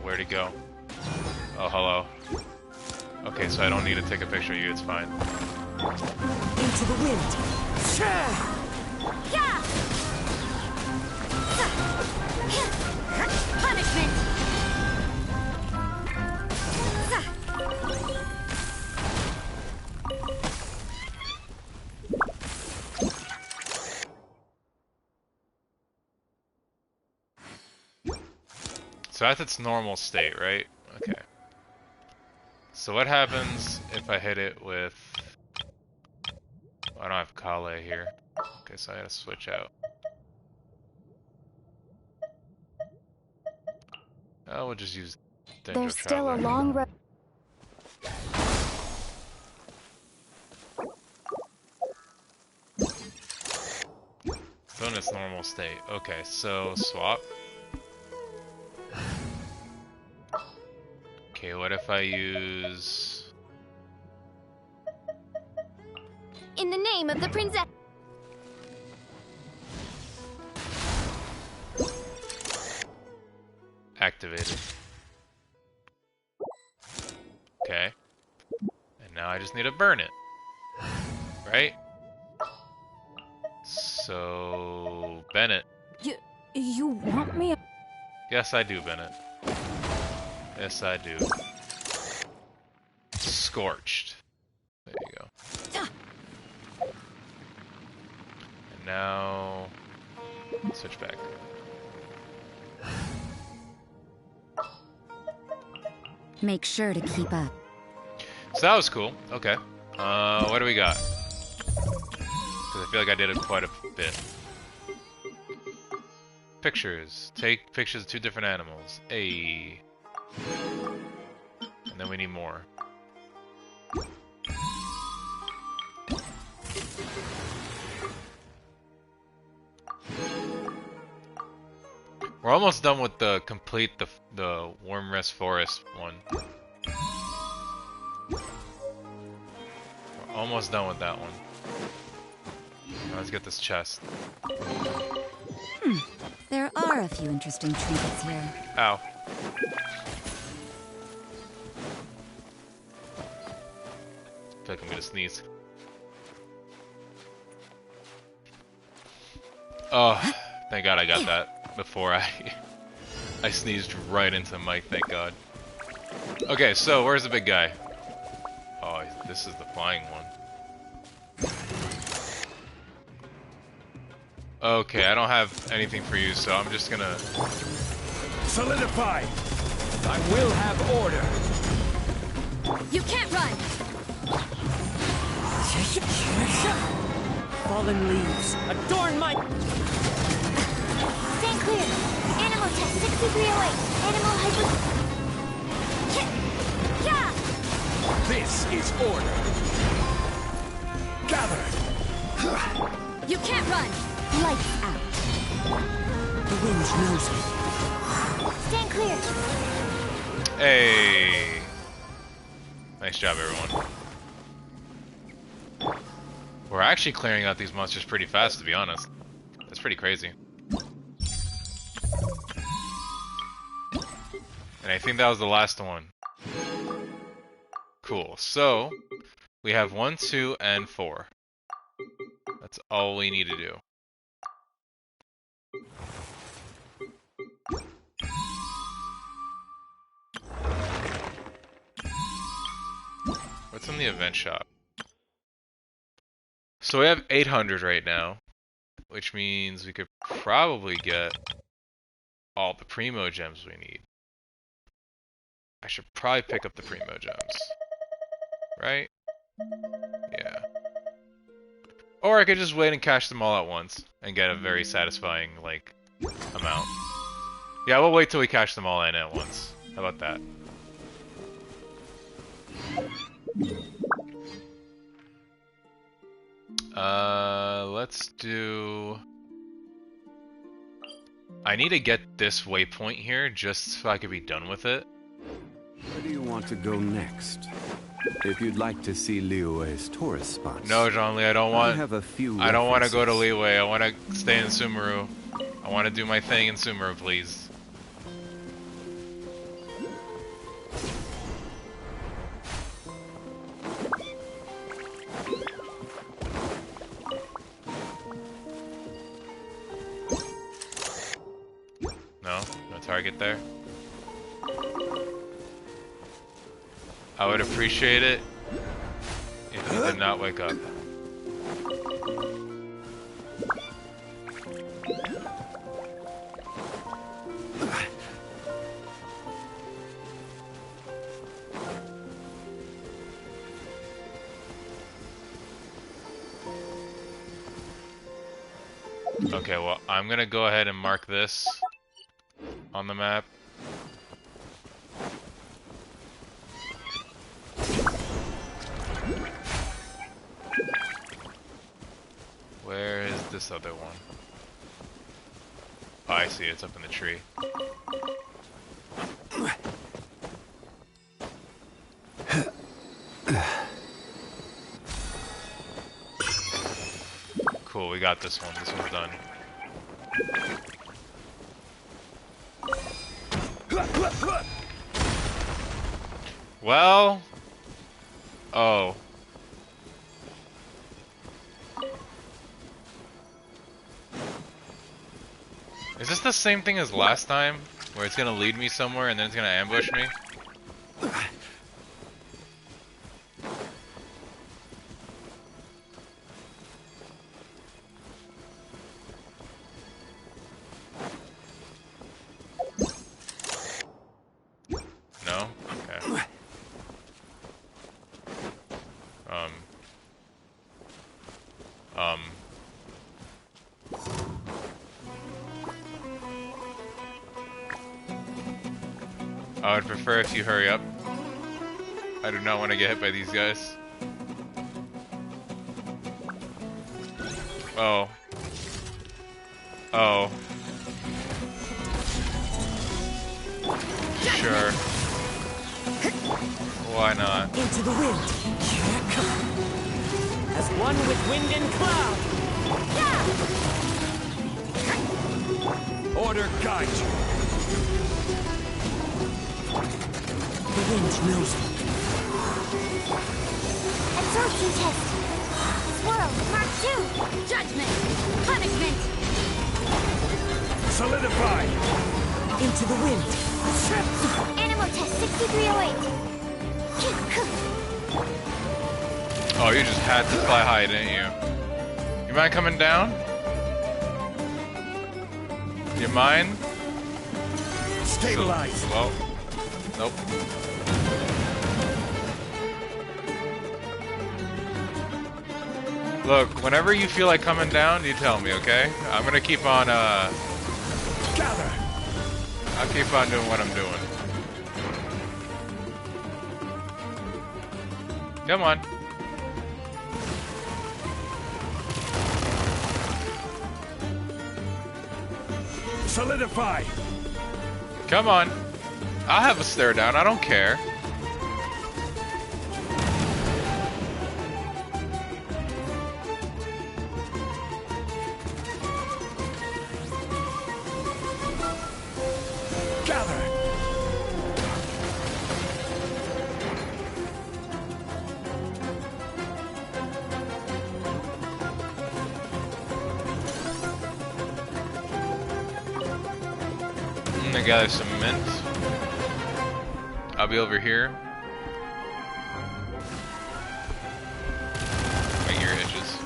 Where'd he go? Oh, hello. Okay, so I don't need to take a picture of you, it's fine. Into the wind. Yeah! Punishment! So that's its normal state, right? Okay. So what happens if I hit it with... I don't have Collei here. Okay, so I gotta switch out. Oh, we'll just use Dendro There's still a Traveler. long road. Still in its normal state. Okay, so swap. Okay, what if I use... In the name of the princess. Activated. Okay. And now I just need to burn it. Right? So... Bennett. You want me? Yes, I do, Bennett. Yes, I do. Scorched. There you go. And now... Switch back. Make sure to keep up. So that was cool. Okay. What do we got? Because I feel like I did it quite a bit. Pictures. Take pictures of 2 different animals. And then we need more. We're almost done with the complete the Warm Rest Forest one. We're almost done with that one. Now let's get this chest. There are a few interesting trinkets here. Ow. I feel like I'm gonna sneeze. Oh, thank God I got that before I sneezed right into the mic, thank God. Okay, so where's the big guy? Oh, this is the flying one. Okay, I don't have anything for you, so I'm just gonna... Solidify! I will have order! You can't run! Fallen leaves, adorn my... Stand clear. Animal test 6308. Animal hyper... Yeah! This is order! Gather! You can't run! Lights out. The wind knows me. Stand clear. Hey! Nice job, everyone. We're actually clearing out these monsters pretty fast, to be honest. That's pretty crazy. And I think that was the last one. Cool. So, we have 1, 2, and 4. That's all we need to do. What's in the event shop? So we have 800 right now, which means we could probably get all the primo gems we need. I should probably pick up the Primo Gems. Right? Yeah. Or I could just wait and cash them all at once and get a very satisfying, like, amount. Yeah, we'll wait till we cash them all in at once. How about that? Let's do... I need to get this waypoint here just so I can be done with it. Where do you want to go next? If you'd like to see Liyue's tourist spots. No, Zhongli, I don't want... I don't want to go to Liyue. I want to stay in Sumeru. I want to do my thing in Sumeru, please. No? No target there? I would appreciate it if you did not wake up. Okay, well, I'm gonna go ahead and mark this on the map. Where is this other one? Oh, I see, it's up in the tree. Cool, we got this one. This one's done. Well... Oh. Is this the same thing as last time? Where it's gonna lead me somewhere and then it's gonna ambush me? No? Okay. I would prefer if you hurry up. I do not want to get hit by these guys. Oh. Oh. Sure. Why not? Into the wind. As one with wind and cloud. Order guide you. The wind knows me. Absorption test. Swirl, Mark 2. Judgment. Punishment. Solidify. Into the wind. Animal test 6308. Oh, you just had to fly high, didn't you? You mind coming down? You mind? Stabilize. Well, nope. Look, whenever you feel like coming down, you tell me, okay? I'm gonna keep on, Gather. I'll keep on doing what I'm doing. Come on. Solidify. Come on. I'll have a stare down, I don't care. I gather some mint. I'll be over here. My ear itches.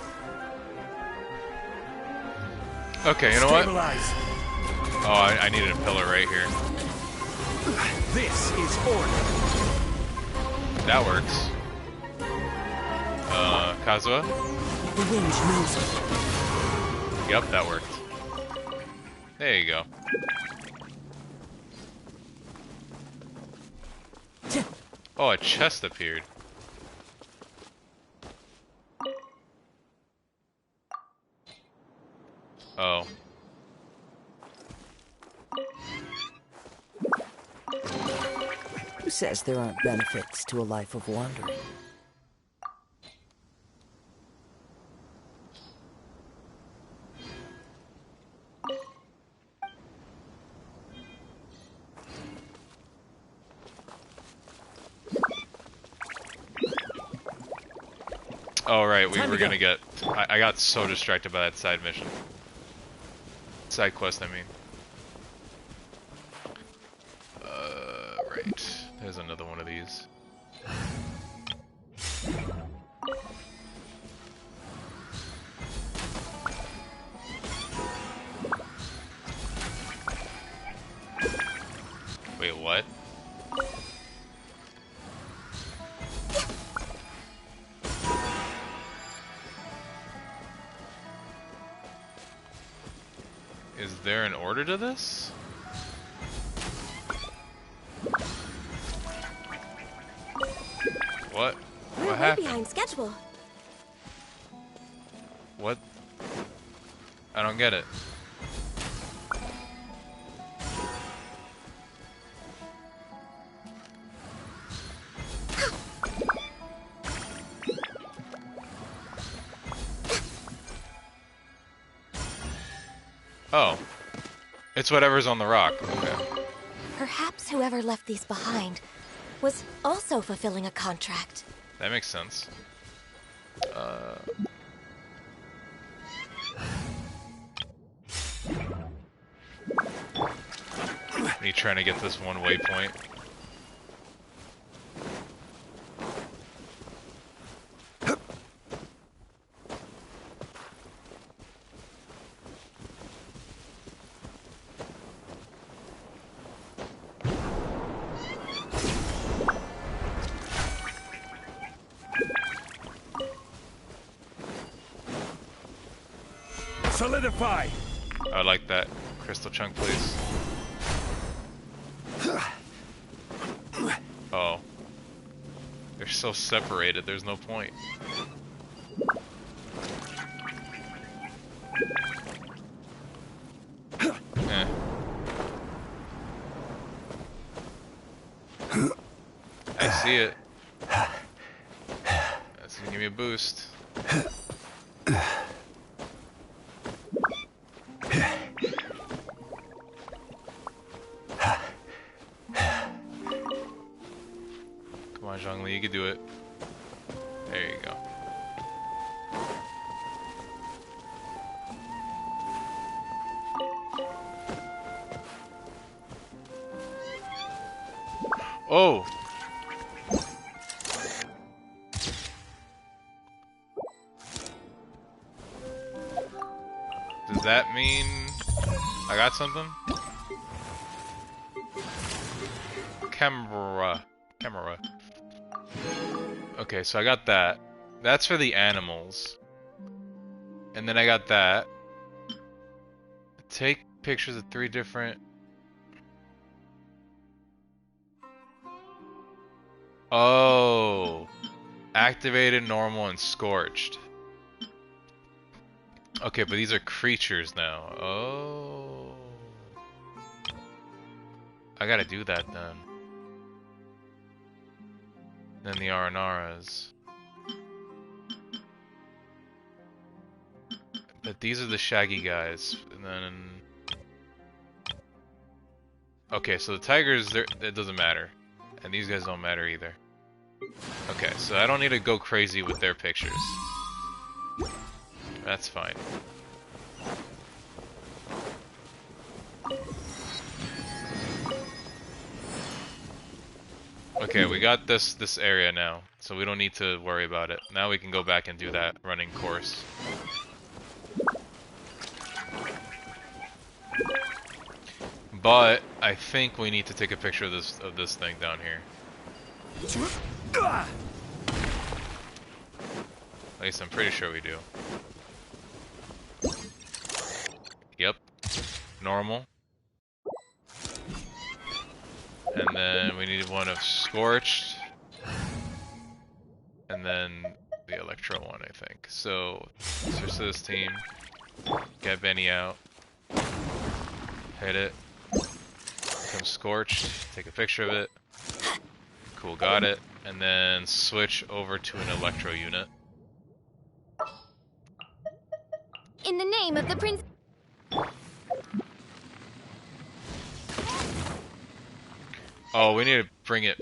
Okay, you know what? Stabilize. Oh, I needed a pillar right here. This is order. That works. Kazuha? The wind knows it. Yep, that worked. There you go. Oh, a chest appeared. Oh. Who says there aren't benefits to a life of wandering? Oh, right, we were gonna get... I got so distracted by that side mission. Side quest, I mean. Right. There's another one of these. Wait, what? Is there an order to this? What? We're What way happened? behind schedule. What? I don't get it. Oh. It's whatever's on the rock. Okay. Perhaps whoever left these behind was also fulfilling a contract. That makes sense. Me trying to get this one waypoint. Solidify. I would like that crystal chunk, please. Oh. They're so separated, there's no point. Eh. I see it. That's gonna give me a boost. Come on, Zhongli, you can do it. There you go. Oh! Does that mean I got something? Camera. Okay, so I got that. That's for the animals. And then I got that. Take pictures of 3 different... Oh! Activated, normal, and scorched. Okay, but these are creatures now. Oh. I gotta do that then. Then the Aranaras. But these are the shaggy guys. And then... Okay, so the tigers, it doesn't matter. And these guys don't matter either. Okay, so I don't need to go crazy with their pictures. That's fine. Okay, we got this area now, so we don't need to worry about it. Now we can go back and do that running course. But I think we need to take a picture of this thing down here. At least I'm pretty sure we do. Yep. Normal. And then we need one of Scorched. And then the Electro one, I think. So, switch to this team. Get Benny out. Hit it. Become Scorched. Take a picture of it. Cool, got it. And then switch over to an Electro unit. In the name of the prince. Oh, we need to bring it.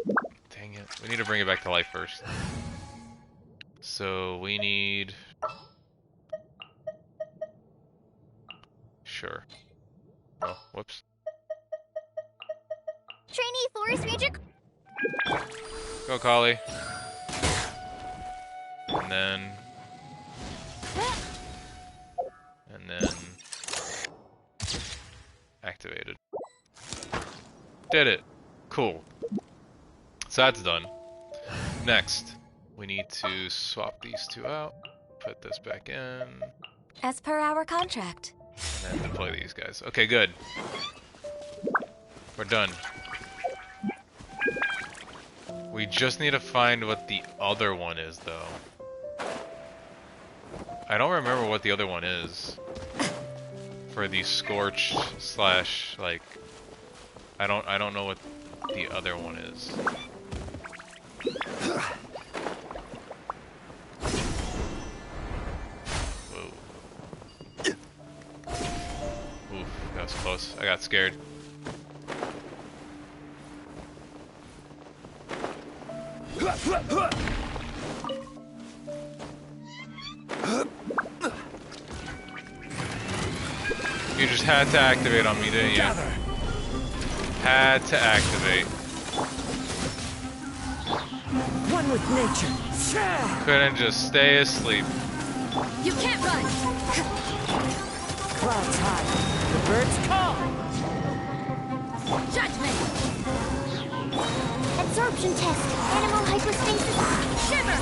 Dang it. We need to bring it back to life first. So we need. Sure. Oh, whoops. Trainee Forest Ranger. Go, Collei. And then. Activated. Did it. Cool. So that's done. Next, we need to swap these two out. Put this back in. As per our contract. And then deploy these guys. Okay, good. We're done. We just need to find what the other one is, though. I don't remember what the other one is. For the Scorch slash, like... I don't know what the other one is. Whoa. Oof, that was close. I got scared. You just had to activate on me, didn't you? Had to activate. One with nature. Couldn't just stay asleep. You can't run. Clouds high. The birds come. Judgment. Absorption test. Animal hypostasis. Shiver.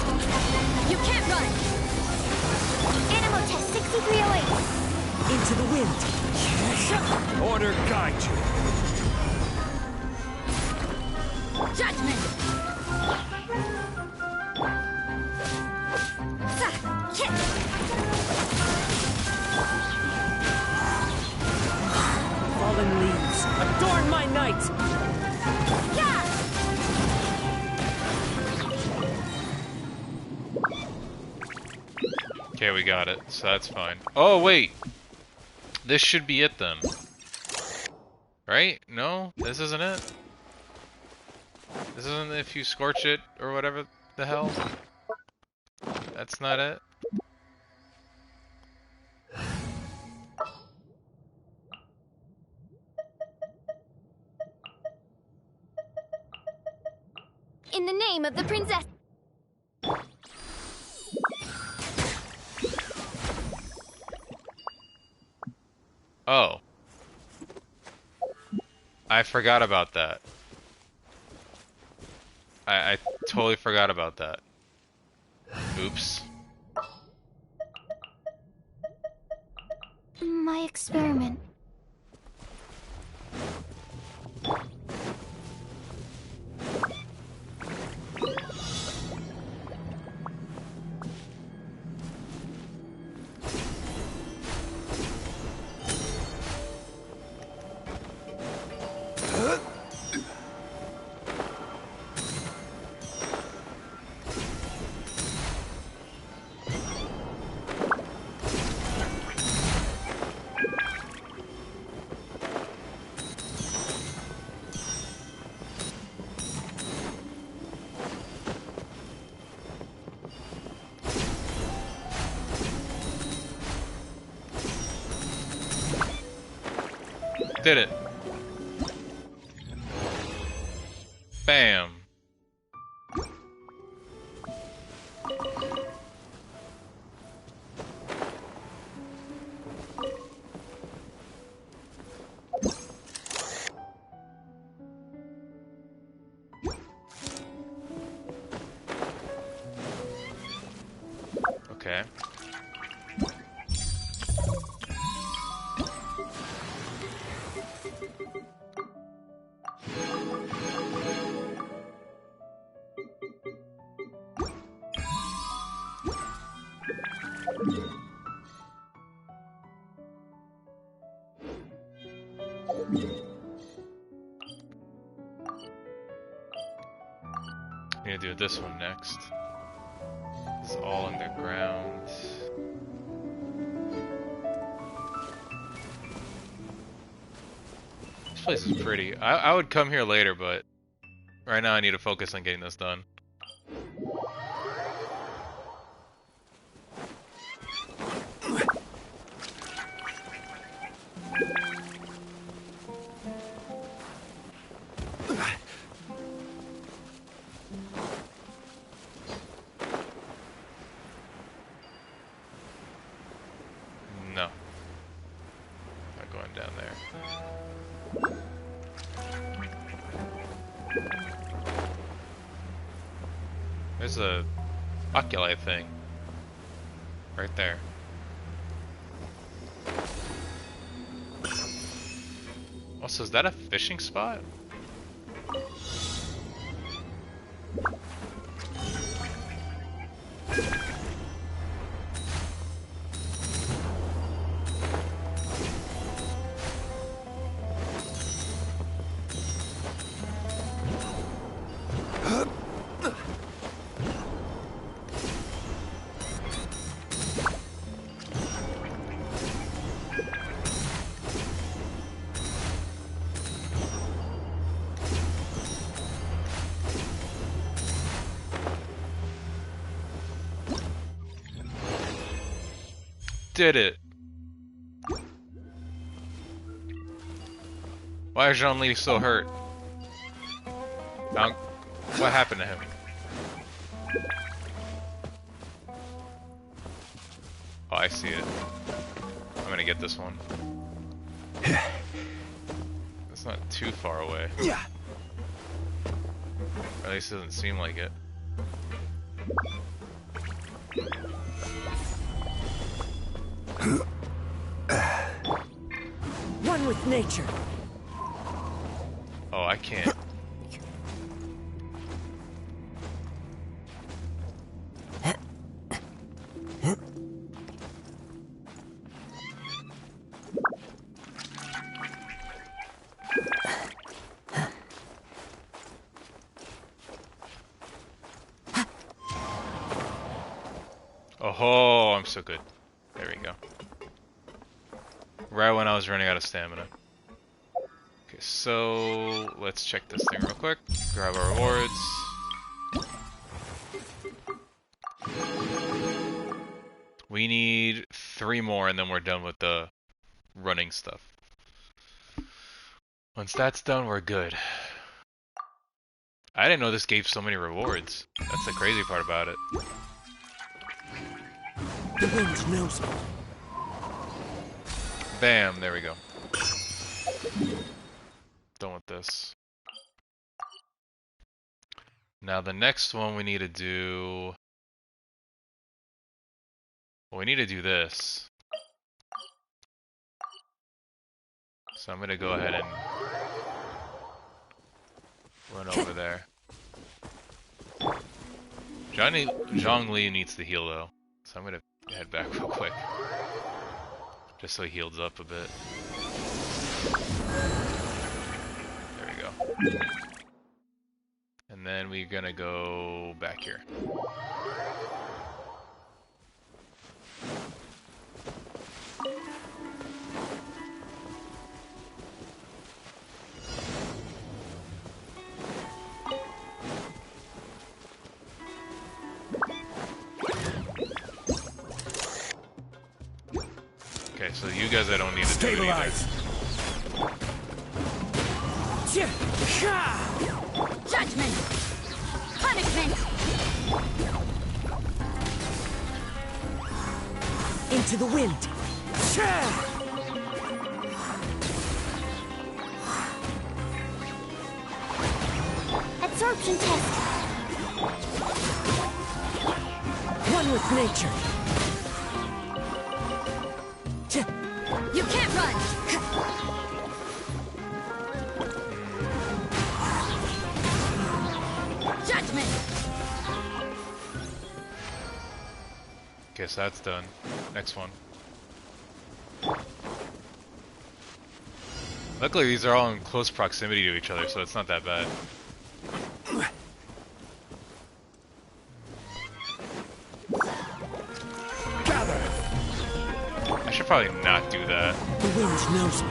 You can't run. Animal test 6308. Into the wind. Order guide you. Judgment. Fallen leaves. Adorn my night. Okay, we got it, so that's fine. Oh, wait! This should be it then. Right? No? This isn't it? This isn't if you scorch it or whatever the hell? That's not it? In the name of the princess. Oh. I forgot about that. I totally forgot about that. Oops. My experiment. Did it. Bam. Okay. I'm gonna do this one next. It's all underground. This place is pretty. I would come here later, but right now I need to focus on getting this done. No. Not going down there. There's a oculi thing. Right there. Also, is that a fishing spot? Did it. Why is Zhongli so hurt? What happened to him? Oh, I see it. I'm gonna get this one. It's not too far away. Yeah. Or at least it doesn't seem like it. One with nature. Oh, I can't. Oh, I'm so good. There we go. Right when I was running out of stamina. Okay, so let's check this thing real quick. Grab our rewards. We need 3 more and then we're done with the running stuff. Once that's done, we're good. I didn't know this gave so many rewards. That's the crazy part about it. The wind knows me. Bam, there we go. Done with this. Now the next one we need to do... Well, we need to do this. So I'm gonna go ahead and run over there. Zhongli needs to heal though, so I'm gonna head back real quick, just so he heals up a bit. There we go. And then we're gonna go back here. Okay, so you guys I don't need to do it either. Judgment! Punishment! Into the wind. Absorption test. One with nature. You can't run! Judgment! Guess that's done. Next one. Luckily, these are all in close proximity to each other, so it's not that bad. I should probably not do that. The wind knows me.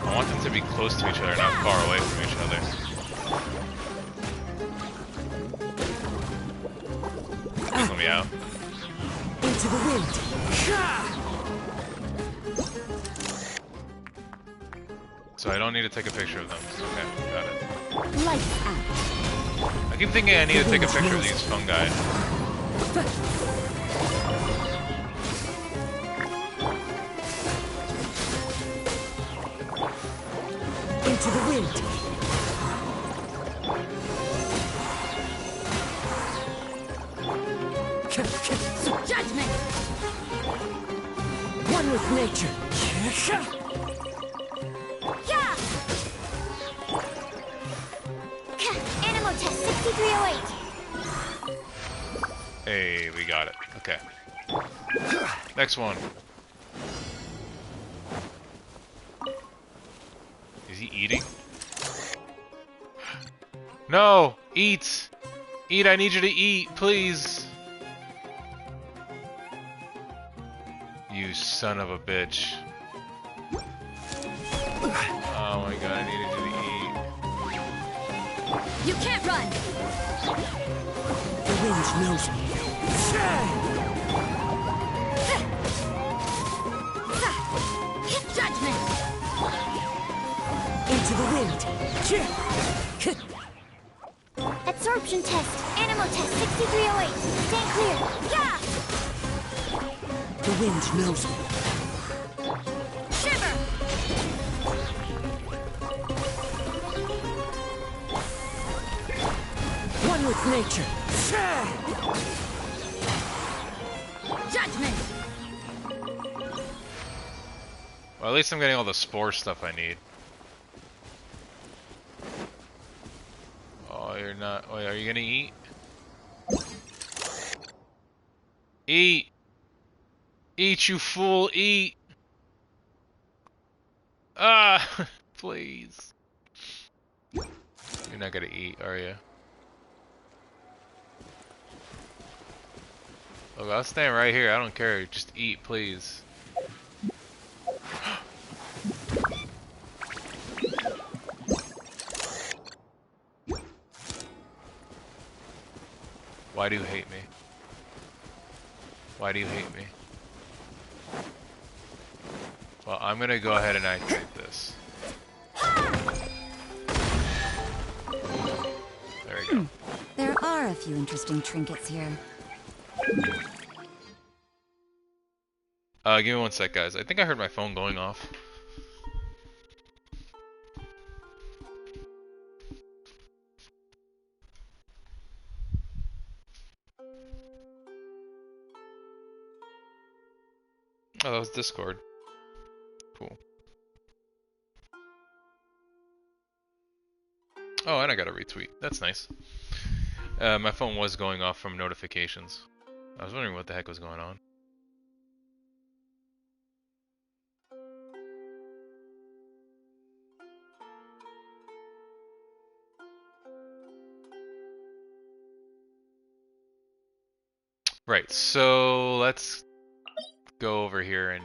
I want them to be close to each other, not far away from each other. Let me out. Into the wind. So I don't need to take a picture of them. Okay, got it. Lights out. I keep thinking I need to take a picture of these fungi. Into the wind. Judgment! One with nature. Yeah! Animal test 6308. Hey, we got it. Okay. Next one. Is he eating? No! Eat! Eat, I need you to eat, please! You son of a bitch. Oh my god, I needed you to eat. You can't run! The wind knows me. Judgment! Into the wind. Absorption test. Animal test 6308. Stand clear. Yeah! The wind knows me. Shiver! One with nature. Judgment! Well, at least I'm getting all the spore stuff I need. Oh, you're not... Wait, are you gonna eat? Eat! Eat, you fool, eat! Ah! Please. You're not gonna eat, are you? Look, I'll stand right here, I don't care. Just eat, please. Why do you hate me? Why do you hate me? Well, I'm gonna go ahead and activate this. There we go. There are a few interesting trinkets here. Give me one sec, guys. I think I heard my phone going off. Oh, that was Discord. Cool. Oh, and I got a retweet. That's nice. My phone was going off from notifications. I was wondering what the heck was going on. Right, so let's go over here and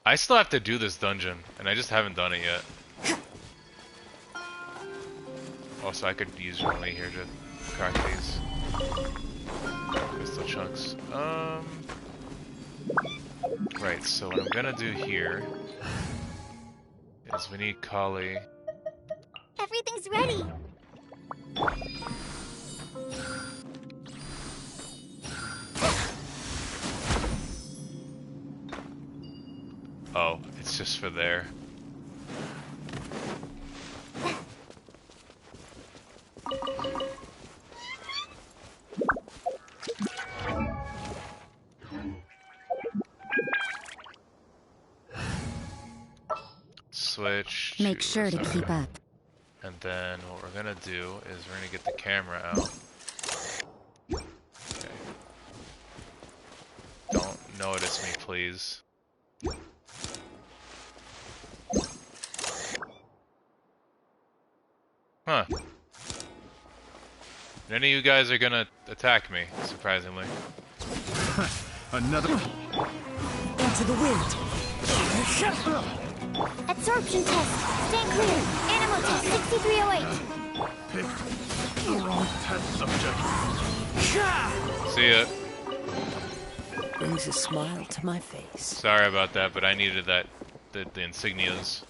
I still have to do this dungeon, and I just haven't done it yet. Also, I could use Zhongli here to crack these crystal chunks. Right, so what I'm gonna do here is we need Collei. Everything's ready. Oh, it's just for there. make sure to keep up. And then what we're gonna do is we're gonna get the camera out. Okay. Don't notice me, please. Huh. None of you guys are gonna attack me, surprisingly. Another. Into the wind. Absorption test. Stand clear. Animal test 6308. Picked the wrong test subject. See ya. Brings a smile to my face. Sorry about that, but I needed that, the insignias.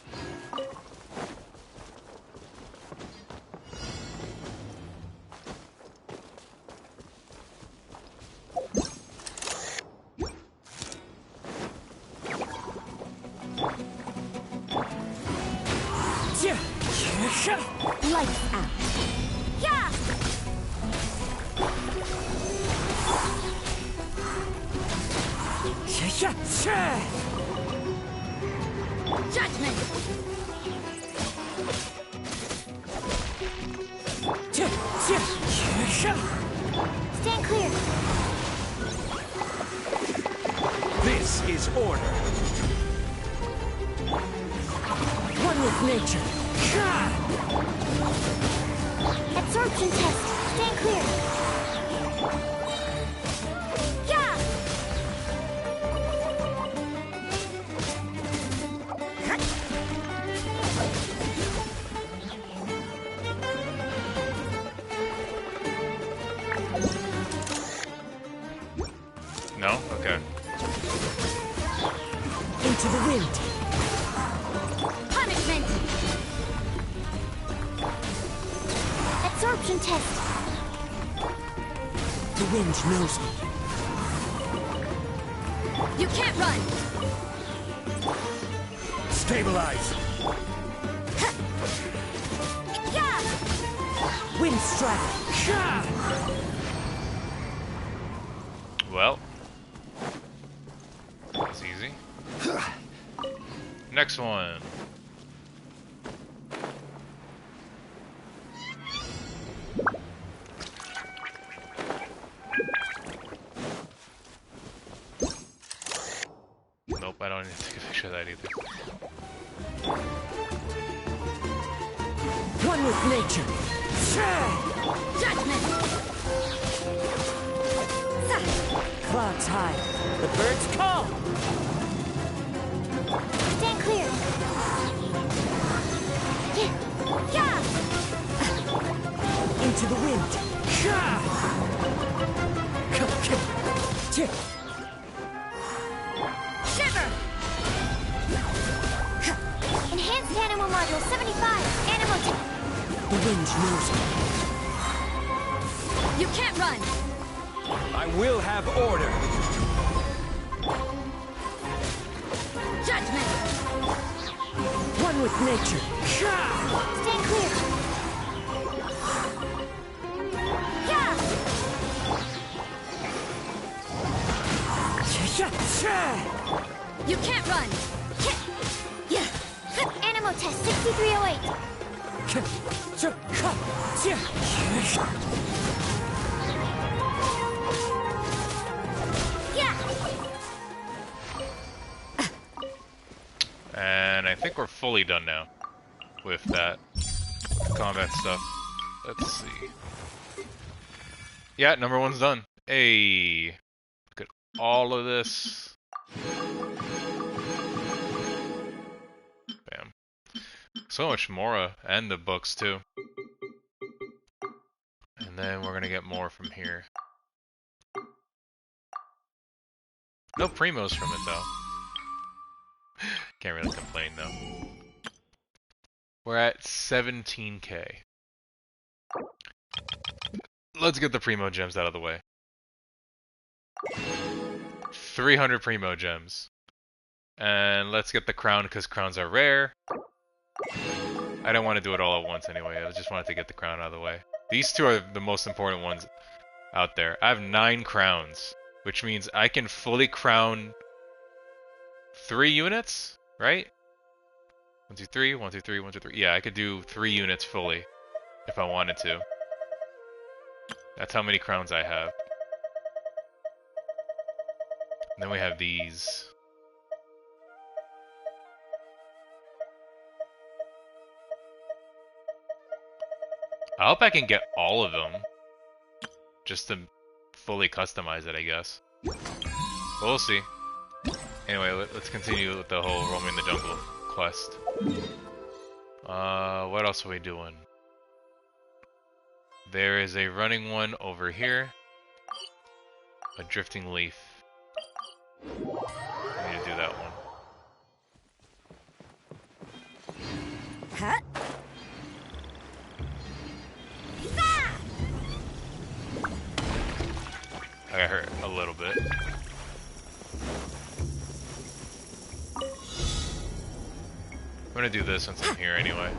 Lights out. Yeah! Judgment. Stand clear. This is order. One with nature. Absorption test. Stand clear. Yeah! No? Okay. Into the wind. Punishment. Absorption test. The wind knows me. You can't run. Stabilize. Yeah! Wind strike. Well. That's easy. Next one. Nope, I don't need to take a picture of that either. One with nature. Judgment. Clouds high. The birds call. Stand clear. Yeah! Into the wind. Shiver. Enhanced animal module 75. Animal test. The wind knows me. You can't run. I will have order. Judgment. One with nature. Stand clear. Yeah! You can't run. Yeah! Animal test 6308. Yeah! And I think we're fully done now with that combat stuff. Let's see. Yeah, number one's done. Hey, look at all of this. Bam. So much Mora and the books too. And then we're gonna get more from here. No primos from it though. Can't really complain though. We're at 17k. Let's get the primo gems out of the way. 300 primo gems. And let's get the crown because crowns are rare. I don't want to do it all at once anyway. I just wanted to get the crown out of the way. These two are the most important ones out there. I have 9 crowns, which means I can fully crown 3 units, right? 1, 2, 3, 1, 2, 3, 1, 2, 3. Yeah, I could do 3 units fully if I wanted to. That's how many crowns I have. And then we have these. I hope I can get all of them. Just to fully customize it, I guess. But we'll see. Anyway, let's continue with the whole roaming the jungle quest. What else are we doing? There is a running one over here. A drifting leaf. I need to do that one. Huh? I got hurt a little bit. I'm gonna do this since I'm here anyway.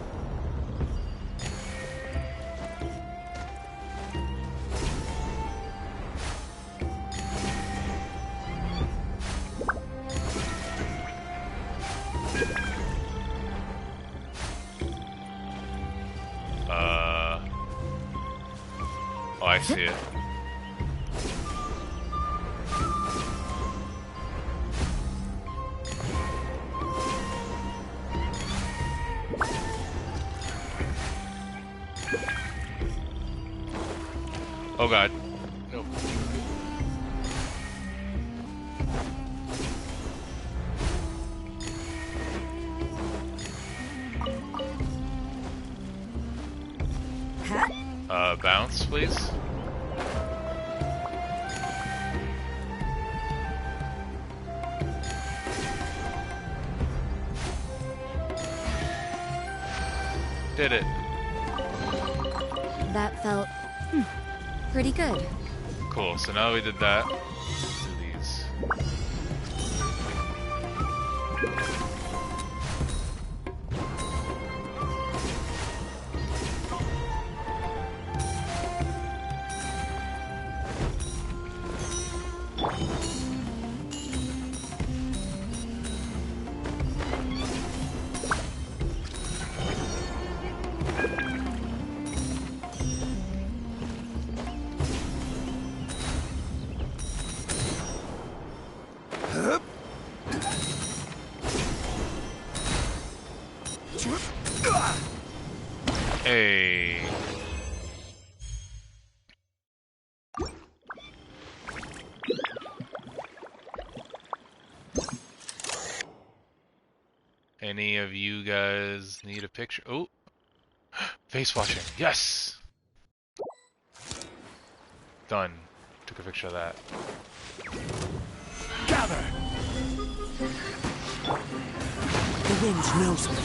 Oh, I see it. Oh god. Nope. Bounce, please. Did it. That felt pretty good. Cool, so now we did that. Let's do these. Hey. Any of you guys need a picture? Oh, face washing. Yes. Done. Took a picture of that. Gather. The wind knows me.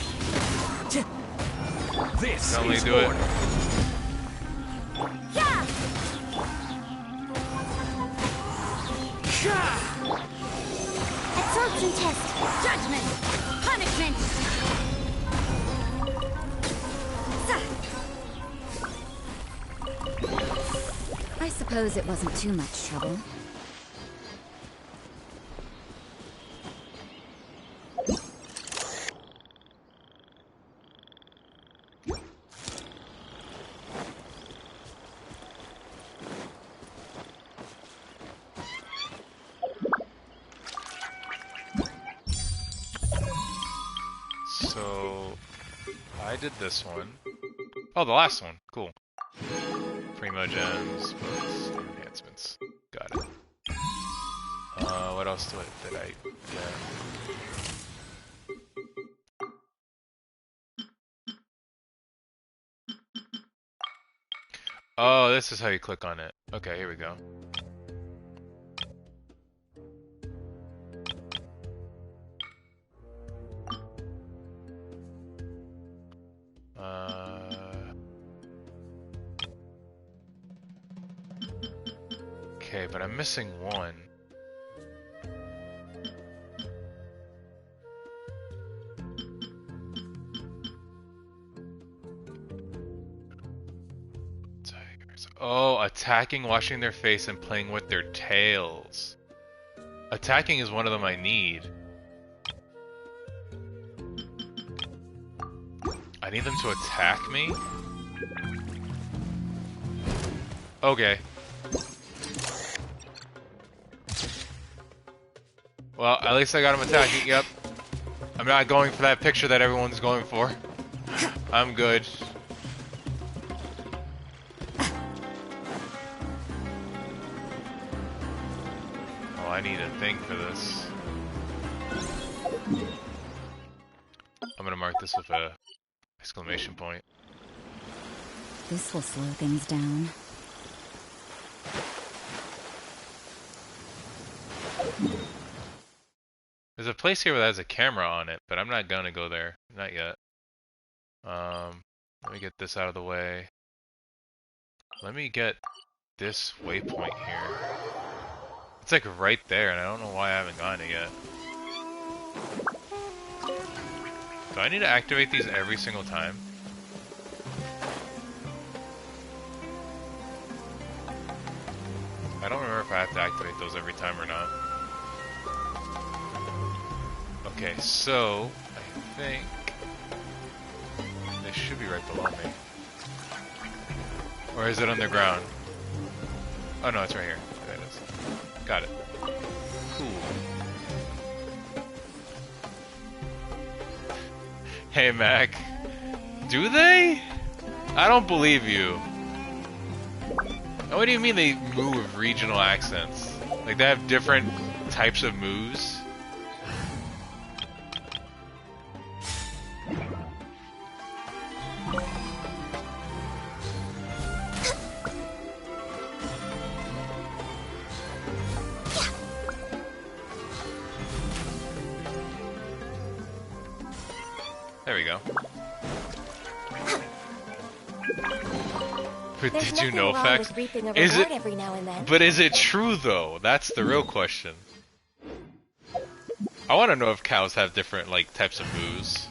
This Only is do it. order. Yeah! Absorption test! Judgment! Punishment! I suppose it wasn't too much trouble. So, I did this one. Oh, the last one. Cool. Primo gems, books, enhancements. Got it. What else did I get? Oh, this is how you click on it. Okay, here we go. Okay, but I'm missing one. Tigers. Oh, attacking, washing their face, and playing with their tails. Attacking is one of them I need. need them to attack me? Okay. Well, at least I got him attacking. Yep. I'm not going for that picture that everyone's going for. I'm good. Oh, I need a thing for this. I'm gonna mark this with a exclamation point. This will slow things down. There's a place here that has a camera on it, but I'm not gonna go there. Not yet. Let me get this out of the way. Let me get this waypoint here. It's like right there, and I don't know why I haven't gotten it yet. Do I need to activate these every single time? I don't remember if I have to activate those every time or not. Okay, so I think they should be right below me. Or is it underground? Oh no, it's right here. There it is. Got it. Cool. Hey Mac. Do they? I don't believe you. What do you mean they move with regional accents? Like they have different types of moves? There we go. But did you know facts? Is it? Every now and then. But is it true though? That's the real question. I want to know if cows have different like types of moves.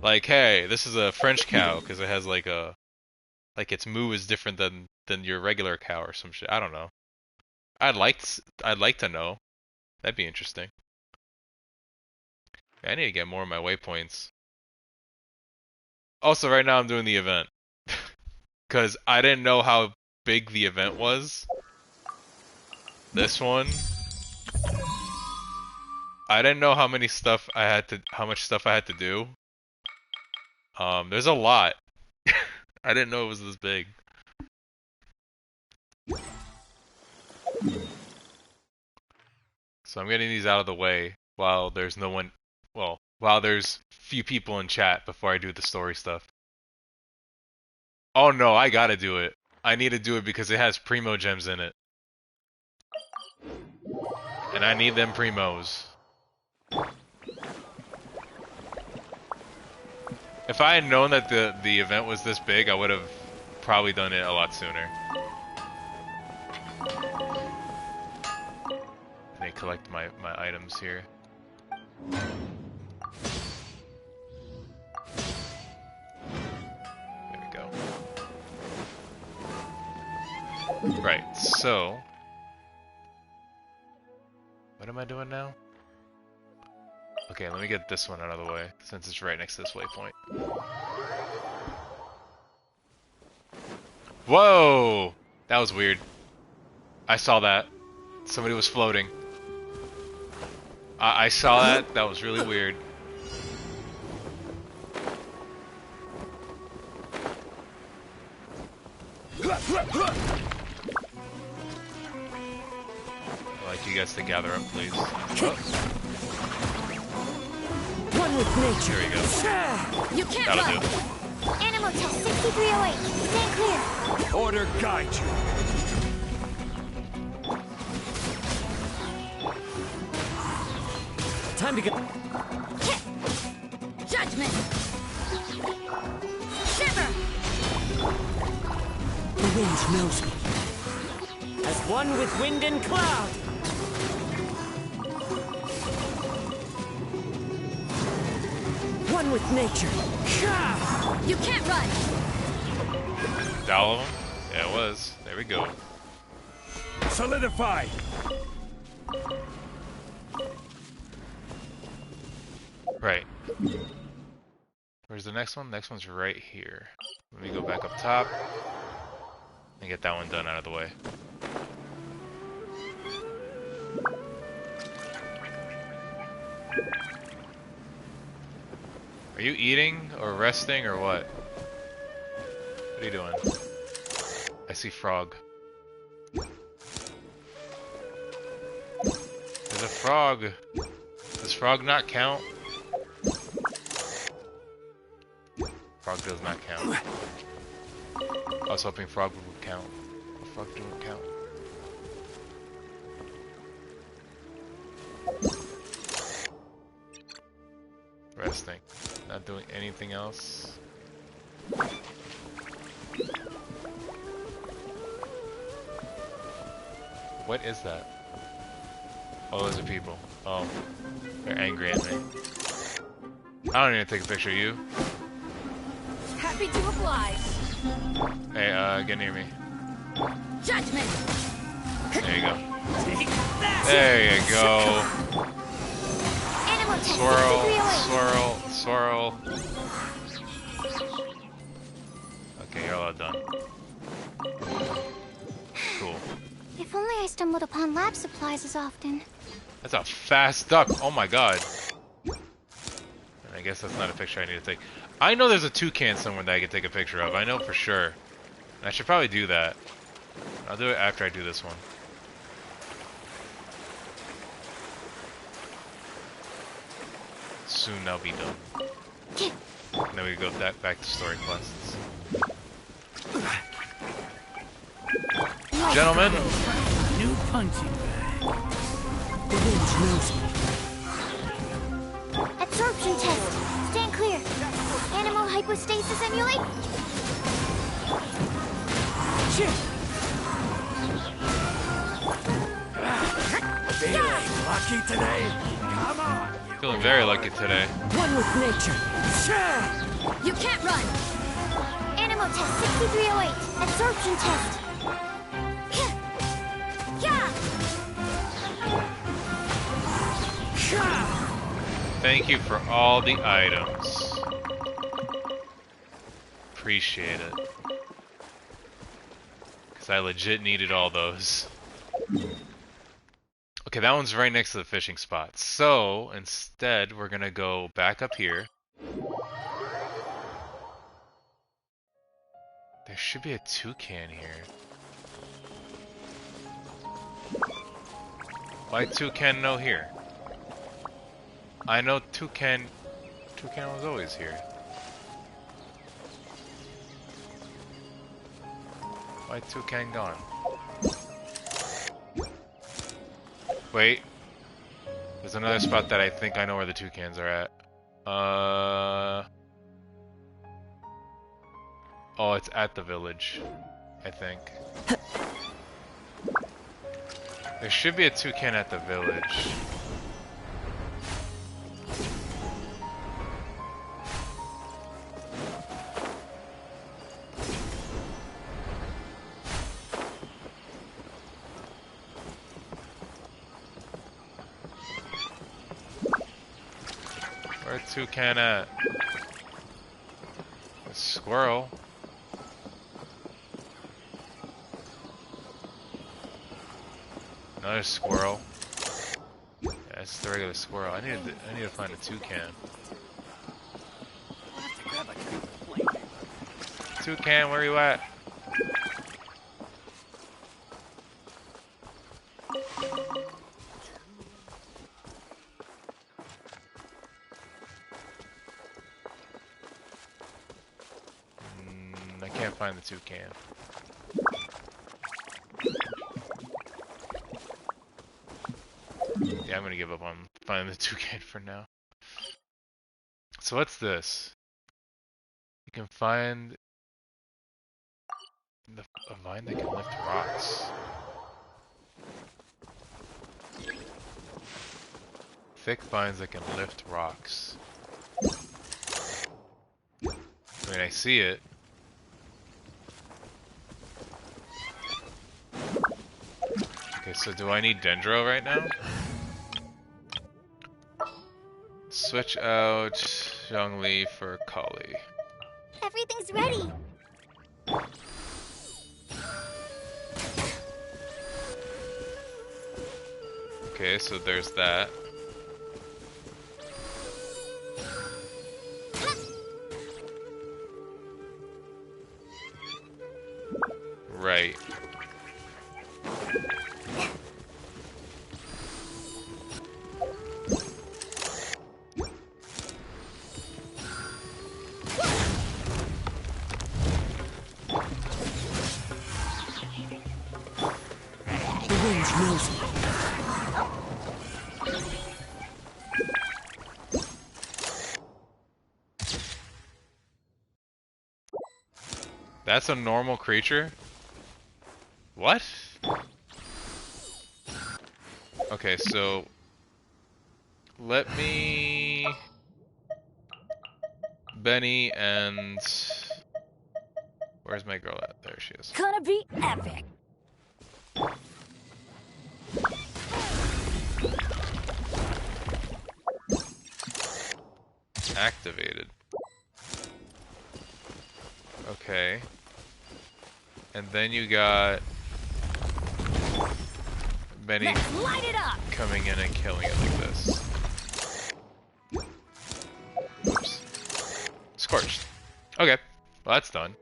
Like, hey, this is a French cow because it has like a its moo is different than your regular cow or some shit. I don't know. I'd like to know. That'd be interesting. I need to get more of my waypoints. Also, right now I'm doing the event. Because I didn't know how big the event was. This one. I didn't know how much stuff I had to do. There's a lot. I didn't know it was this big. So I'm getting these out of the way while there's no one. Well, while there's few people in chat before I do the story stuff. Oh no, I gotta do it. I need to do it because it has Primo gems in it. And I need them Primos. If I had known that the event was this big, I would have probably done it a lot sooner. Let me collect my items here. Right, so what am I doing now? Okay, let me get this one out of the way since it's right next to this waypoint. Whoa! That was weird. I saw that. Somebody was floating. I saw that. That was really weird. I'd like you guys to gather up, please. One with nature. There we go. You can't That'll run. do. Animal test 6308. Stand clear. Order guide you. Time to get. Judgment. Shiver. The wind knows me. As one with wind and cloud. One with nature. You can't run. Is that all of them? Yeah, it was. There we go. Solidify. Right. Where's the next one? Next one's right here. Let me go back up top and get that one done out of the way. Are you eating or resting or what? What are you doing? I see frog. There's a frog. Does frog not count? Frog does not count. I was hoping frog would count. Frog doesn't count. Resting. Not doing anything else. What is that? Oh, those are people. Oh, they're angry at me. I don't need to take a picture of you. Happy to oblige. Hey, get near me. Judgment. There you go. There you go. Animal test Swirl, 6308. swirl, swirl. Okay, you're all done. Cool. If only I stumbled upon lab supplies as often. That's a fast duck. Oh my god. I guess that's not a picture I need to take. I know there's a toucan somewhere that I could take a picture of. I know for sure. And I should probably do that. I'll do it after I do this one. Soon I'll be done. And then we go back to story quests. Gentlemen! New punching bag. The wind knows me. Absorption test. Stand clear. Animal hypostasis emulate. Feeling lucky today? Come on. Feeling very lucky today. One with nature. You can't run! Animal test 6308. Absorption test. Thank you for all the items. Appreciate it. Because I legit needed all those. Okay, that one's right next to the fishing spot. So, instead, we're gonna go back up here. There should be a toucan here. Why toucan no here? I know toucan was always here. Why toucan gone? Wait. There's another spot that I think I know where the toucans are at. Oh, it's at the village, I think. There should be a toucan at the village. Where's toucan at? A squirrel. Another squirrel. Yeah, it's the regular squirrel. I need to find a toucan. Toucan, where you at? I can't find the toucan. Yeah, I'm gonna give up on finding the toucan for now. So what's this? You can find a vine that can lift rocks. Thick vines that can lift rocks. I mean, I see it. Okay, so do I need Dendro right now? Switch out Zhongli for Collei. Everything's ready. Okay, so there's that. Right. The wind knows me. That's a normal creature? What? Okay, so let me Benny and where's my girl at? There she is. Gonna be epic. Activated. Okay. And then you got Benny Light it up. coming in and killing it like this. Oops. Scorched. Okay. Well, that's done.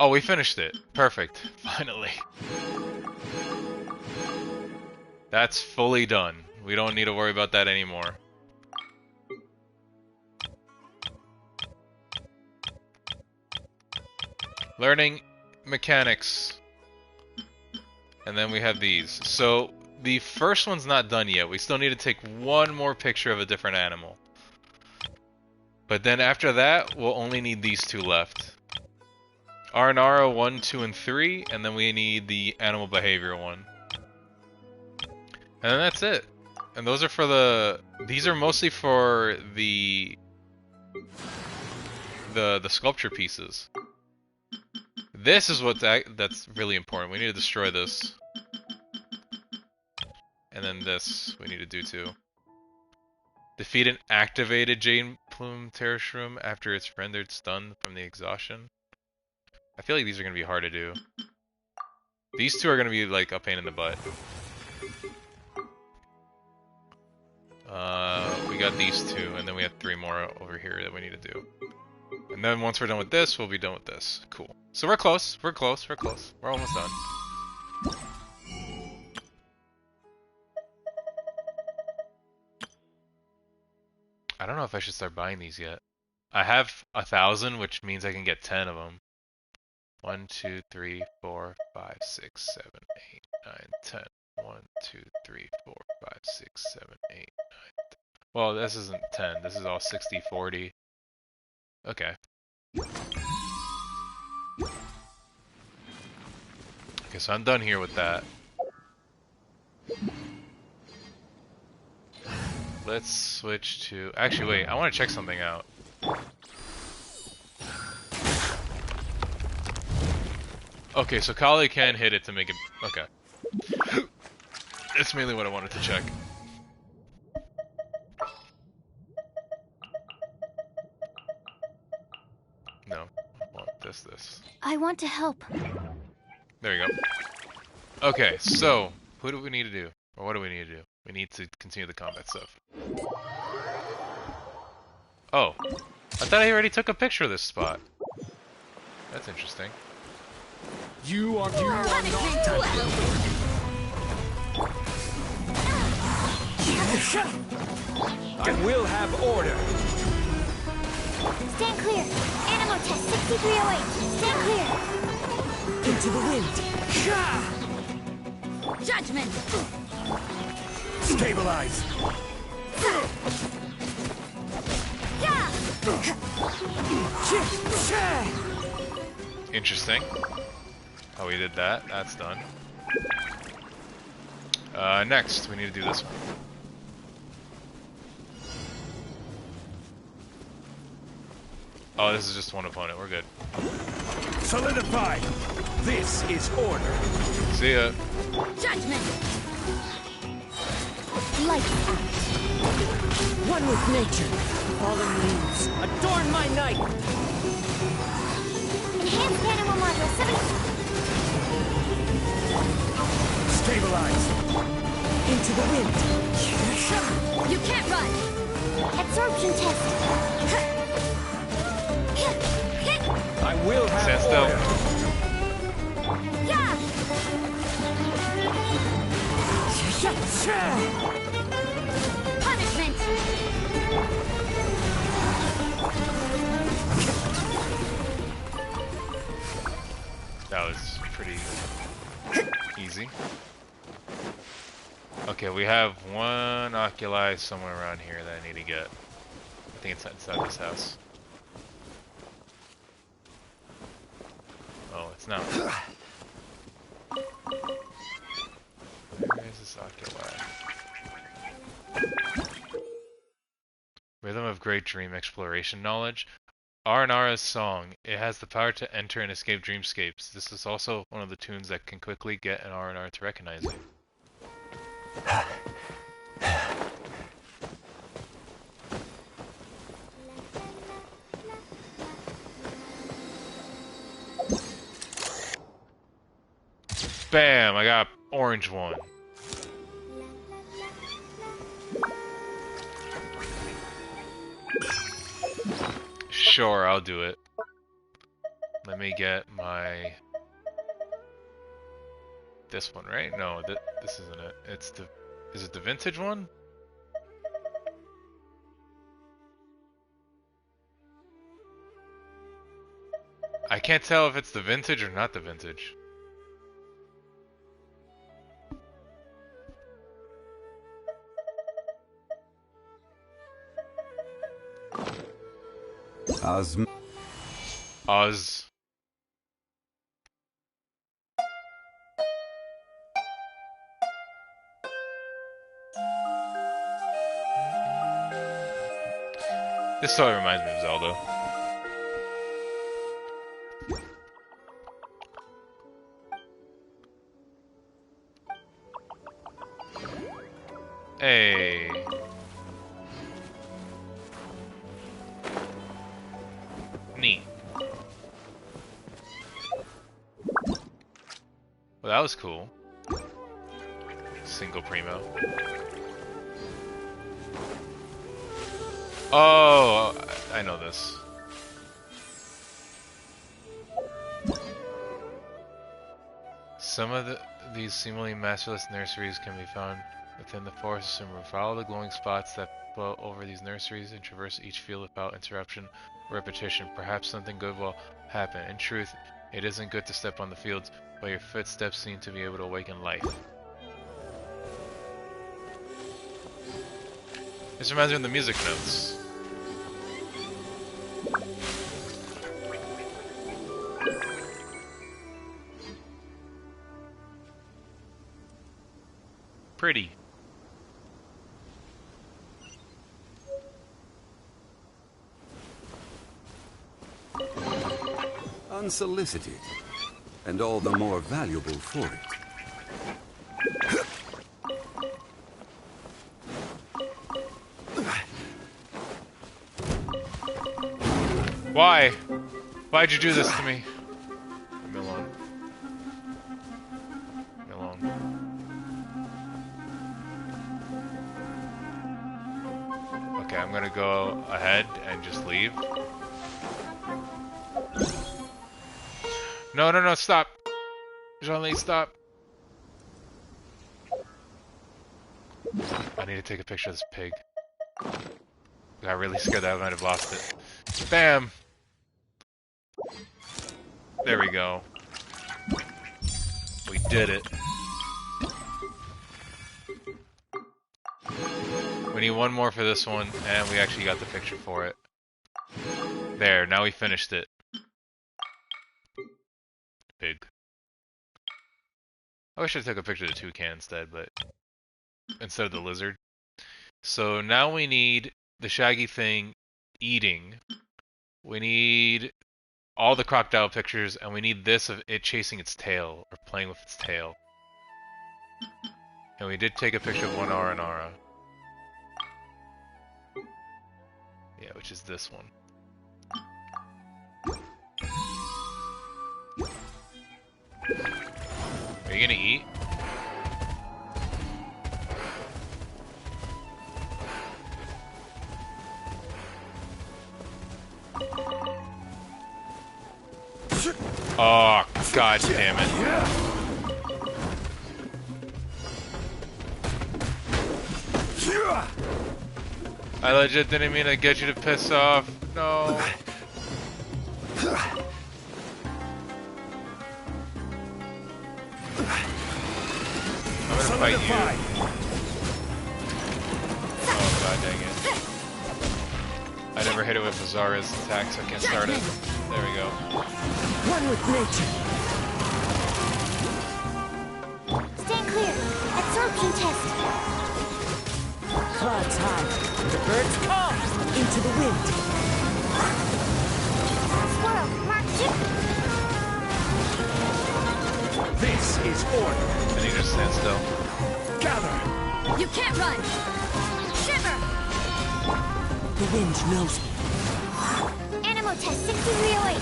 Oh, we finished it. Perfect. Finally. That's fully done. We don't need to worry about that anymore. Learning mechanics. And then we have these. So, the first one's not done yet. We still need to take one more picture of a different animal. But then after that, we'll only need these two left. Aranara 1, 2, and 3, and then we need the animal behavior one. And then that's it. And those are for the... These are mostly for the sculpture pieces. This is that's really important. We need to destroy this. And then this we need to do too. Defeat an activated Jade Plume Terror Shroom after it's rendered stunned from the exhaustion. I feel like these are going to be hard to do. These two are going to be like a pain in the butt. We got these two, and then we have 3 more over here that we need to do. And then once we're done with this, we'll be done with this. Cool. So we're close. We're close. We're close. We're almost done. I don't know if I should start buying these yet. I have 1,000, which means I can get 10 of them. 1, 2, 3, 4, 5, 6, 7, 8, 9, 10. 1, 2, 3, 4, 5, 6, 7, 8, 9, 10. Well, this isn't 10. This is all 60, 40. Okay. Okay, so I'm done here with that. Let's switch to... Actually, wait. I want to check something out. Okay, so Collei can hit it to make it... Okay. That's mainly what I wanted to check. No. Well, this. I want to help. There you go. Okay, so... Who do we need to do? Or what do we need to do? We need to continue the combat stuff. Oh. I thought I already took a picture of this spot. That's interesting. You are not I will have order. Stand clear. Animal test 6308. Stand clear. Into the wind. Judgment. Stabilize. Interesting. Oh, we did that. That's done. Next, we need to do this one. Oh, this is just one opponent. We're good. Solidify. This is order. See ya. Judgment! Light out. One with nature. Fallen leaves. Adorn my night! Enhanced animal module 7. Stabilize. Into the wind. You can't run! Absorption test. I will have Stand still. order. Yeah! Punishment! That was pretty easy. Okay, we have one oculi somewhere around here that I need to get. I think it's inside this house. Oh, it's not. Where is this oculi? Rhythm of Great Dream Exploration Knowledge. Aranara's song. It has the power to enter and escape dreamscapes. This is also one of the tunes that can quickly get an Aranar to recognize you. Bam! I got orange one. Sure, I'll do it. Let me get my... This one, right? No, this isn't it. It's the... Is it the vintage one? I can't tell if it's the vintage or not the vintage. Oz. This totally reminds me of Zelda. Hey. Neat. Well, that was cool. Single primo. Oh, I know this. Some of these seemingly masterless nurseries can be found within the forest of Sumeru. Follow the glowing spots that flow over these nurseries and traverse each field without interruption or repetition. Perhaps something good will happen. In truth, it isn't good to step on the fields, but your footsteps seem to be able to awaken life. This reminds me of the music notes. Pretty. Unsolicited, and all the more valuable for it. Why? Why'd you do this to me? Leave me alone. Leave me alone. Okay, I'm gonna go ahead and just leave. No, no, no, stop! Zhongli, stop! I need to take a picture of this pig. I got really scared that I might have lost it. Bam! There we go. We did it. We need one more for this one, and we actually got the picture for it. There, now we finished it. Pig. I wish I took a picture of the toucan instead, but instead of the lizard. So now we need the shaggy thing eating We need all the crocodile pictures, and we need this of it chasing its tail, or playing with its tail. And we did take a picture of one Aranara. Yeah, which is this one. Are you gonna eat? Oh, god damn it. I legit didn't mean to get you to piss off. No. I'm gonna fight you. Oh god dang it. I never hit it with Azara's attack, so I can't start it. There we go. One with nature. Stand clear. Absorption test. Clouds high. The birds come into the wind. Squirrel, mark chip. This is order. I need to stand still. Gather. You can't run! Shiver! The wind knows me. Animal test 6308.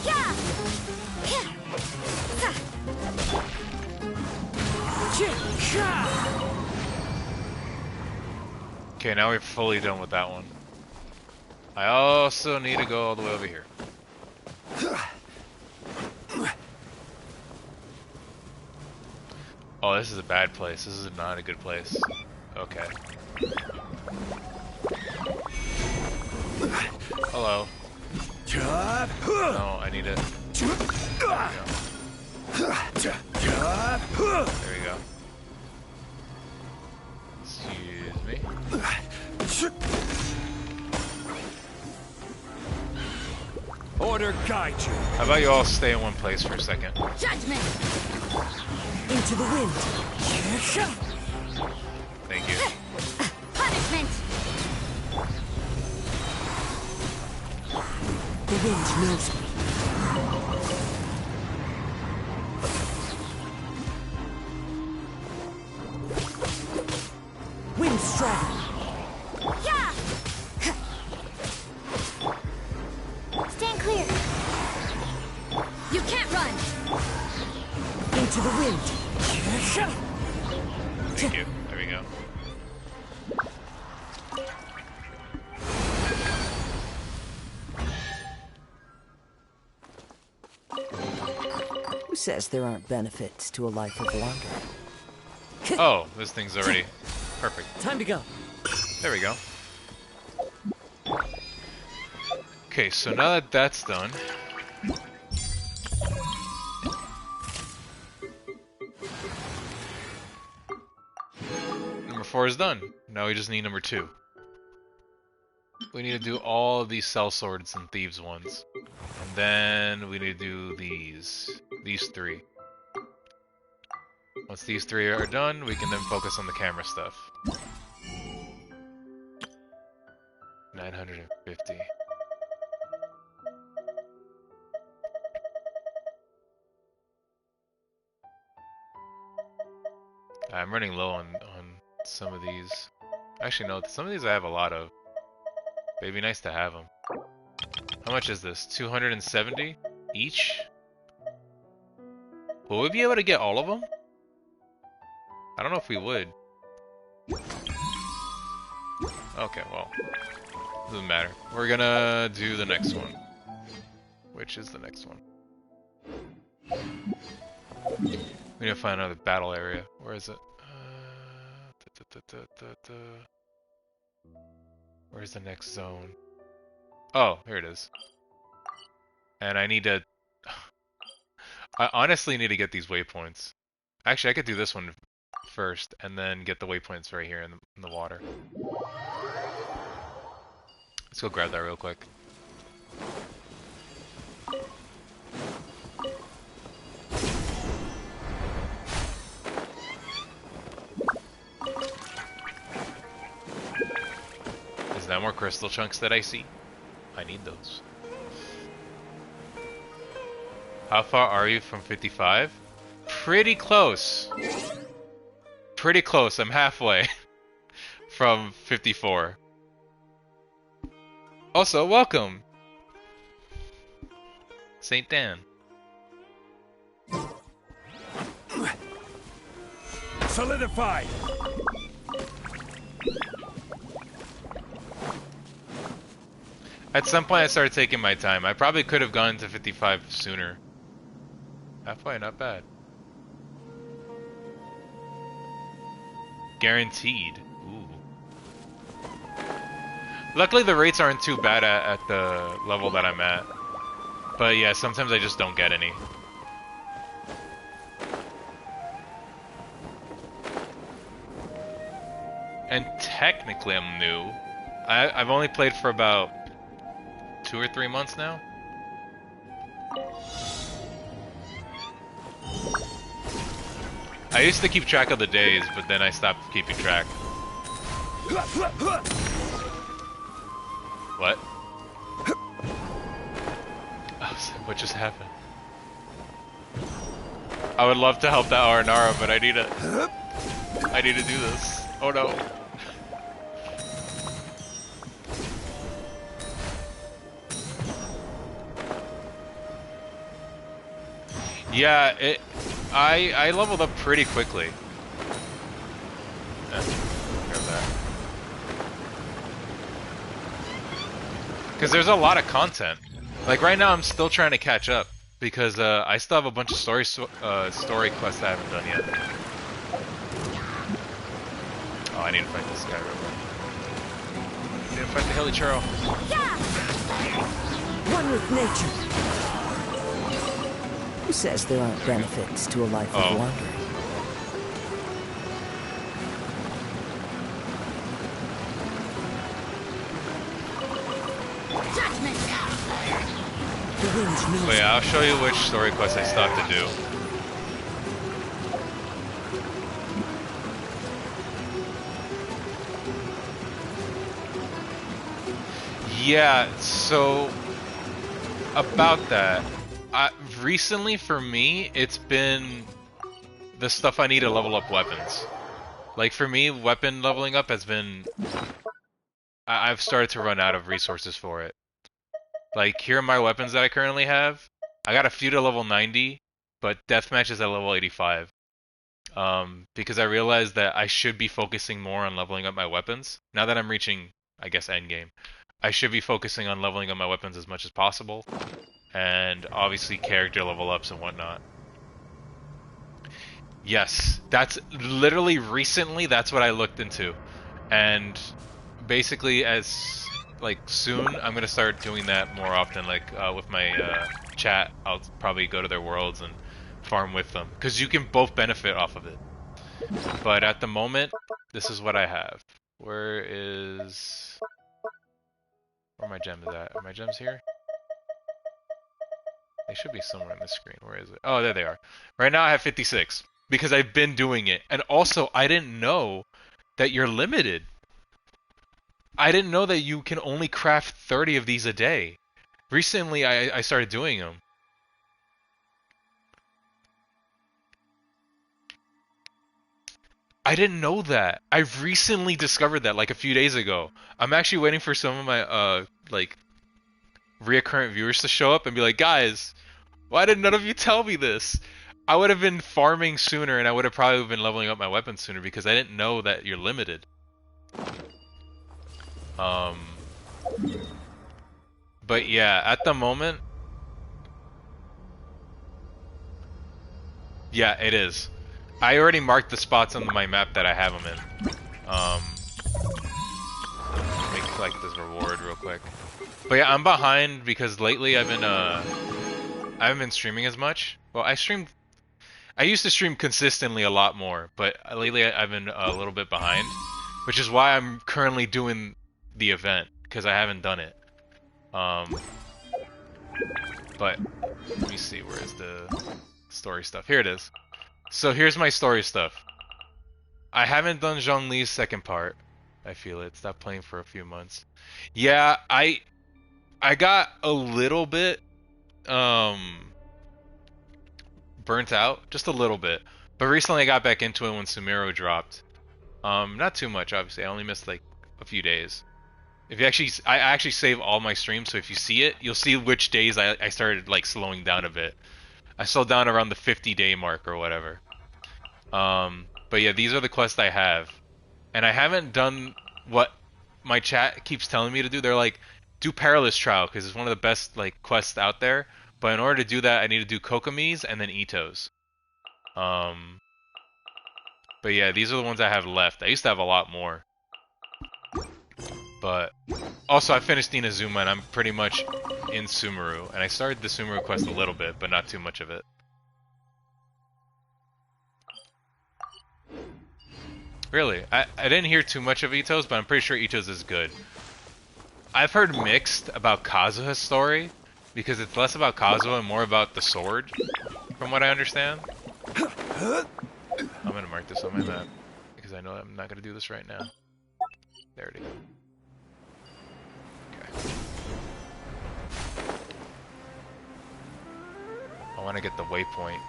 Yeah. Okay, now we're fully done with that one. I also need to go all the way over here. Oh, this is a bad place. This is not a good place. Okay. Hello. No, I need it. There we go. Excuse me. Order guide you. How about you all stay in one place for a second? Judgment! Into the wind. Thank you. Punishment! The wind knows me. Wind strike. Yeah. Stand clear. You can't run! Into the wind. Thank you. There we go. Who says there aren't benefits to a life of wonder? Oh, this thing's already perfect. Time to go. There we go. Okay, so now that that's done, number 4 is done. Now we just need number 2. We need to do all of these cell swords and thieves ones. And then we need to do these 3. Once these 3 are done, we can then focus on the camera stuff. 950. I'm running low on some of these. Actually, no, some of these I have a lot of. But it'd be nice to have them. How much is this? 270 each? Will we be able to get all of them? I don't know if we would. Okay, well, doesn't matter. We're gonna do the next one. Which is the next one? We need to find another battle area. Where is it? Where's the next zone? Oh, here it is. And I need to... I honestly need to get these waypoints. Actually, I could do this one first, and then get the waypoints right here in the water. Let's go grab that real quick. Is that more crystal chunks that I see? I need those. How far are you from 55? Pretty close. Pretty close. I'm halfway from 54. Also, welcome, St. Dan. Solidify! At some point I started taking my time. I probably could have gone to 55 sooner. Halfway, not bad. Guaranteed. Ooh. Luckily the rates aren't too bad at the level that I'm at. But yeah, sometimes I just don't get any. And technically I'm new. I've only played for about 2 or 3 months now. I used to keep track of the days, but then I stopped keeping track. What? What just happened? I would love to help that Aranara, but I need to do this. Oh no. Yeah, I leveled up pretty quickly. Grab that. Because there's a lot of content. Like right now I'm still trying to catch up. Because I still have a bunch of story quests I haven't done yet. Oh, I need to fight this guy real quick. I need to fight the Hilly Churro. One with nature. Who says there aren't benefits to a life of wandering? Wait, I'll show you which story quest I still have to do. Yeah, so about that, recently for me, it's been the stuff I need to level up weapons. Like for me, weapon leveling up has been... I've started to run out of resources for it. Like, here are my weapons that I currently have. I got a few to level 90, but deathmatch is at level 85. Because I realized that I should be focusing more on leveling up my weapons. Now that I'm reaching, I guess, endgame. I should be focusing on leveling up my weapons as much as possible. And obviously character level ups and whatnot. Yes, that's literally recently, that's what I looked into. And basically as... like soon, I'm gonna start doing that more often. Like with my chat, I'll probably go to their worlds and farm with them because you can both benefit off of it. But at the moment, this is what I have. Where my gems at? Are my gems here? They should be somewhere on the screen. Where is it? Oh, there they are. Right now I have 56 because I've been doing it, and also I didn't know that you're limited. I didn't know that you can only craft 30 of these a day. Recently, I started doing them. I didn't know that. I recently discovered that like a few days ago. I'm actually waiting for some of my like reoccurrent viewers to show up and be like, guys, why did none of you tell me this? I would have been farming sooner and I would have probably been leveling up my weapons sooner because I didn't know that you're limited. But yeah, at the moment, yeah, it is. I already marked the spots on my map that I have them in. Let me collect this reward real quick. But yeah, I'm behind because lately I haven't been streaming as much. Well, I used to stream consistently a lot more, but lately I've been a little bit behind, which is why I'm currently doing the event, because I haven't done it. But let me see, where is the story stuff? Here it is. So here's my story stuff. I haven't done Zhongli's second part. I feel it. Stopped playing for a few months. Yeah, I got a little bit burnt out, just a little bit. But recently I got back into it when Sumeru dropped. Not too much, obviously. I only missed like a few days. If you actually, I actually save all my streams, so if you see it, you'll see which days I started like slowing down a bit. I slowed down around the 50-day mark or whatever. But yeah, these are the quests I have, and I haven't done what my chat keeps telling me to do. They're like, do Perilous Trial because it's one of the best like quests out there. But in order to do that, I need to do Kokomis and then Itos. But yeah, these are the ones I have left. I used to have a lot more. But also, I finished Inazuma and I'm pretty much in Sumeru. And I started the Sumeru quest a little bit, but not too much of it. Really, I didn't hear too much of Itos, but I'm pretty sure Itos is good. I've heard mixed about Kazuha's story, because it's less about Kazuha and more about the sword, from what I understand. I'm gonna mark this on my map, because I know I'm not gonna do this right now. There it is. Okay. I want to get the waypoint.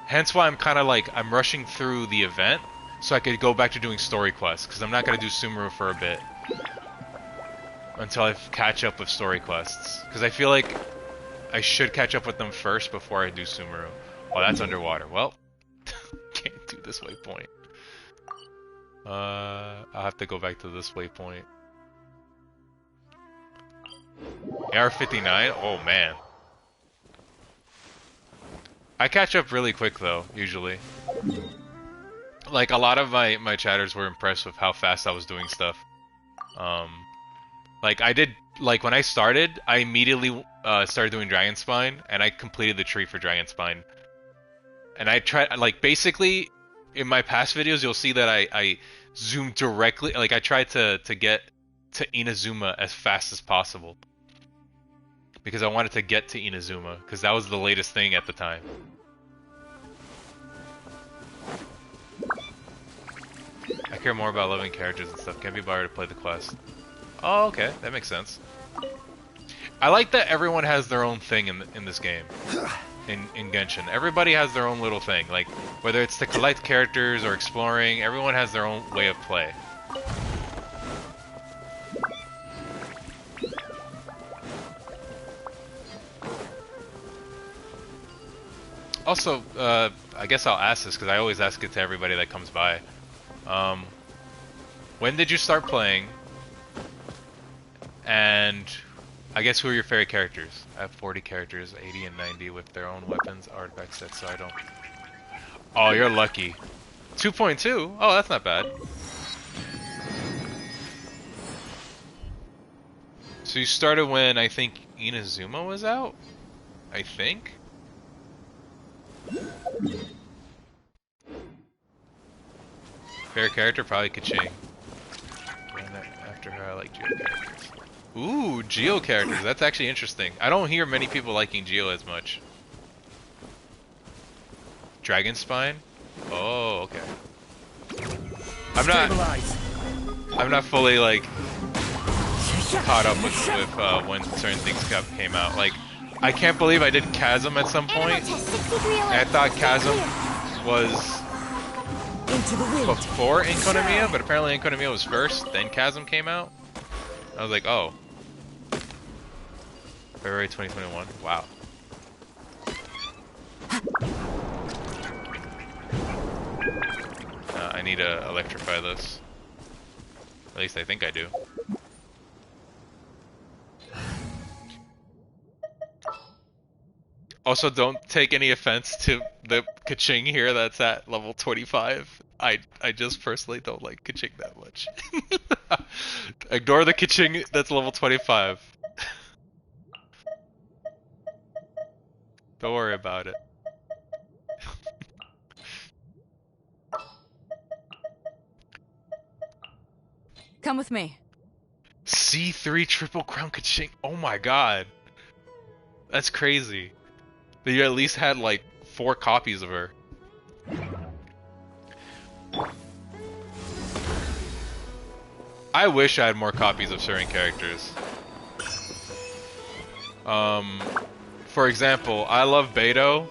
Hence why I'm kind of like, I'm rushing through the event, so I could go back to doing story quests, because I'm not gonna do Sumeru for a bit. Until I catch up with story quests. Because I feel like I should catch up with them first before I do Sumeru. Oh, that's underwater. Well, can't do this waypoint. I'll have to go back to this waypoint. AR-59? Oh, man. I catch up really quick, though, usually. Like, a lot of my chatters were impressed with how fast I was doing stuff. Like, I did, like, when I started, I immediately started doing Dragon Spine, and I completed the tree for Dragon Spine. And I tried, like, basically, in my past videos, you'll see that I zoomed directly, like, I tried to get to Inazuma as fast as possible. Because I wanted to get to Inazuma, because that was the latest thing at the time. I care more about loving characters and stuff. Can't be bothered to play the quest. Oh, okay, that makes sense. I like that everyone has their own thing in this game. In Genshin, everybody has their own little thing. Like whether it's to collect characters or exploring, everyone has their own way of play. Also, I guess I'll ask this because I always ask it to everybody that comes by. When did you start playing? And I guess who are your favorite characters? I have 40 characters, 80 and 90 with their own weapons, artifact sets, so I don't... Oh, you're lucky. 2.2? Oh, that's not bad. So you started when I think Inazuma was out? I think? Favorite character? Probably Keqing. And after her, I like Geo characters. Ooh, Geo characters. That's actually interesting. I don't hear many people liking Geo as much. Dragon Spine? Oh, okay. I'm not fully like caught up with when certain things came out. Like, I can't believe I did Chasm at some point. And I thought Chasm was before Enkonomiya, but apparently Enkonomiya was first, then Chasm came out. I was like, oh. February 2021. Wow. I need to electrify this. At least I think I do. Also, don't take any offense to the Keqing here that's at level 25. I just personally don't like Keqing that much. Ignore the Keqing that's level 25. Don't worry about it. Come with me. C3 Triple Crown Keqing. Oh my god. That's crazy. That you at least had like 4 copies of her. I wish I had more copies of certain characters. For example, I love Beidou,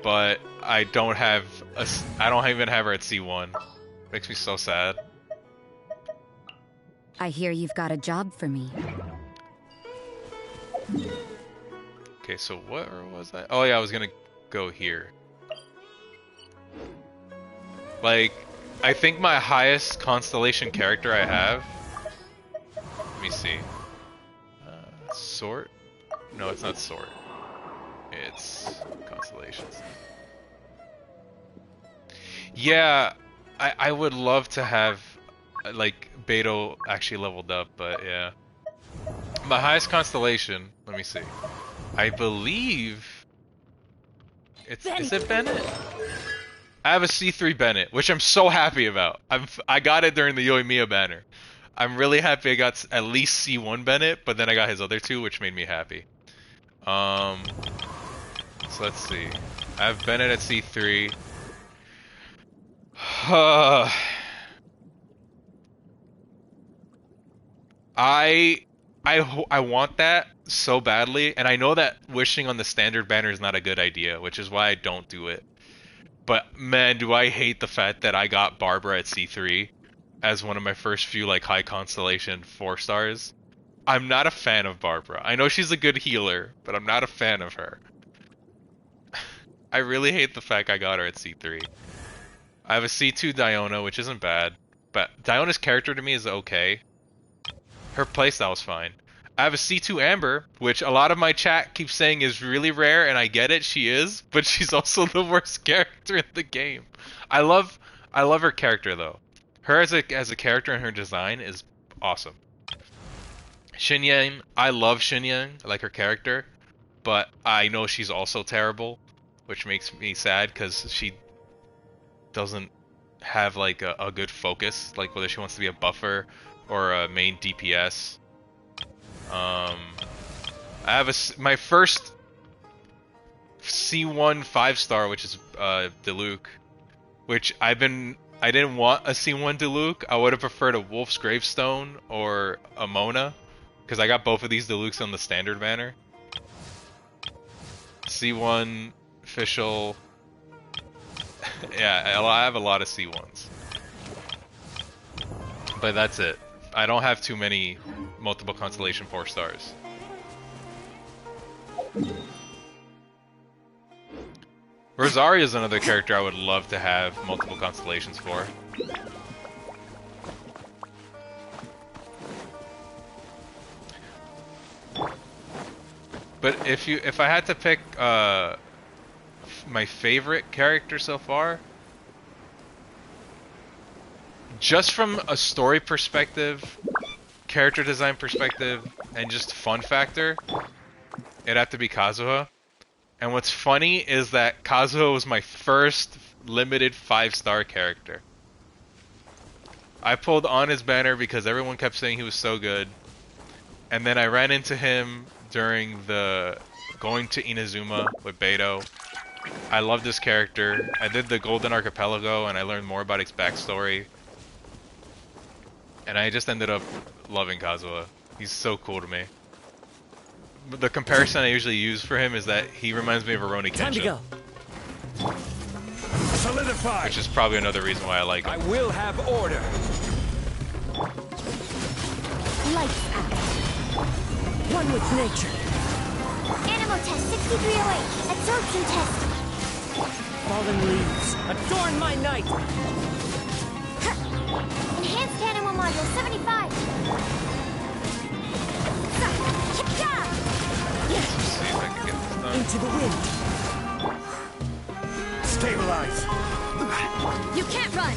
but I don't even have her at C1. Makes me so sad. I hear you've got a job for me. Okay, so where was I? Oh yeah, I was gonna go here. Like, I think my highest constellation character I have... Let me see. Sort? No, it's not Sort. It's constellations. Yeah, I would love to have, like, Beidou actually leveled up, but yeah. My highest constellation, let me see. I believe... Is it Bennett? I have a C3 Bennett, which I'm so happy about. I got it during the Yoimiya banner. I'm really happy I got at least C1 Bennett, but then I got his other two, which made me happy. So let's see. I have Bennett at C3. I want that so badly, and I know that wishing on the standard banner is not a good idea, which is why I don't do it. But man, do I hate the fact that I got Barbara at C3 as one of my first few like high constellation 4 stars. I'm not a fan of Barbara. I know she's a good healer, but I'm not a fan of her. I really hate the fact I got her at C3. I have a C2 Diona, which isn't bad, but Diona's character to me is okay. Her playstyle is fine. I have a C2 Amber, which a lot of my chat keeps saying is really rare, and I get it, she is, but she's also the worst character in the game. I love her character though. Her as a character and her design is awesome. Xiangling, I love Xiangling, I like her character, but I know she's also terrible, which makes me sad because she doesn't have like a good focus, like whether she wants to be a buffer or a main DPS. I have my first C1 5-star, which is Diluc, which I didn't want a C1 Diluc. I would have preferred a Wolf's Gravestone or a Mona, because I got both of these Dilucs on the standard banner. C1 official. Yeah, I have a lot of C1s, but that's it. I don't have too many multiple constellation 4 stars. Rosaria is another character I would love to have multiple constellations for. But if I had to pick my favorite character so far, just from a story perspective, character design perspective, and just fun factor, it'd have to be Kazuha. And what's funny is that Kazuha was my first limited 5-star character. I pulled on his banner because everyone kept saying he was so good. And then I ran into him during the going to Inazuma with Beidou. I loved this character. I did the Golden Archipelago and I learned more about his backstory. And I just ended up loving Kazuha. He's so cool to me. But the comparison I usually use for him is that he reminds me of Rurouni Kenshin. Time to go. Solidify. Which is probably another reason why I like him. I will have order. Lights out. One with nature. Animal test 6308. Absorption test. Fallen leaves. Adorn my night. Enhanced animal module 75. Let's see if I can get this done. Into the wind. Stabilize. You can't run.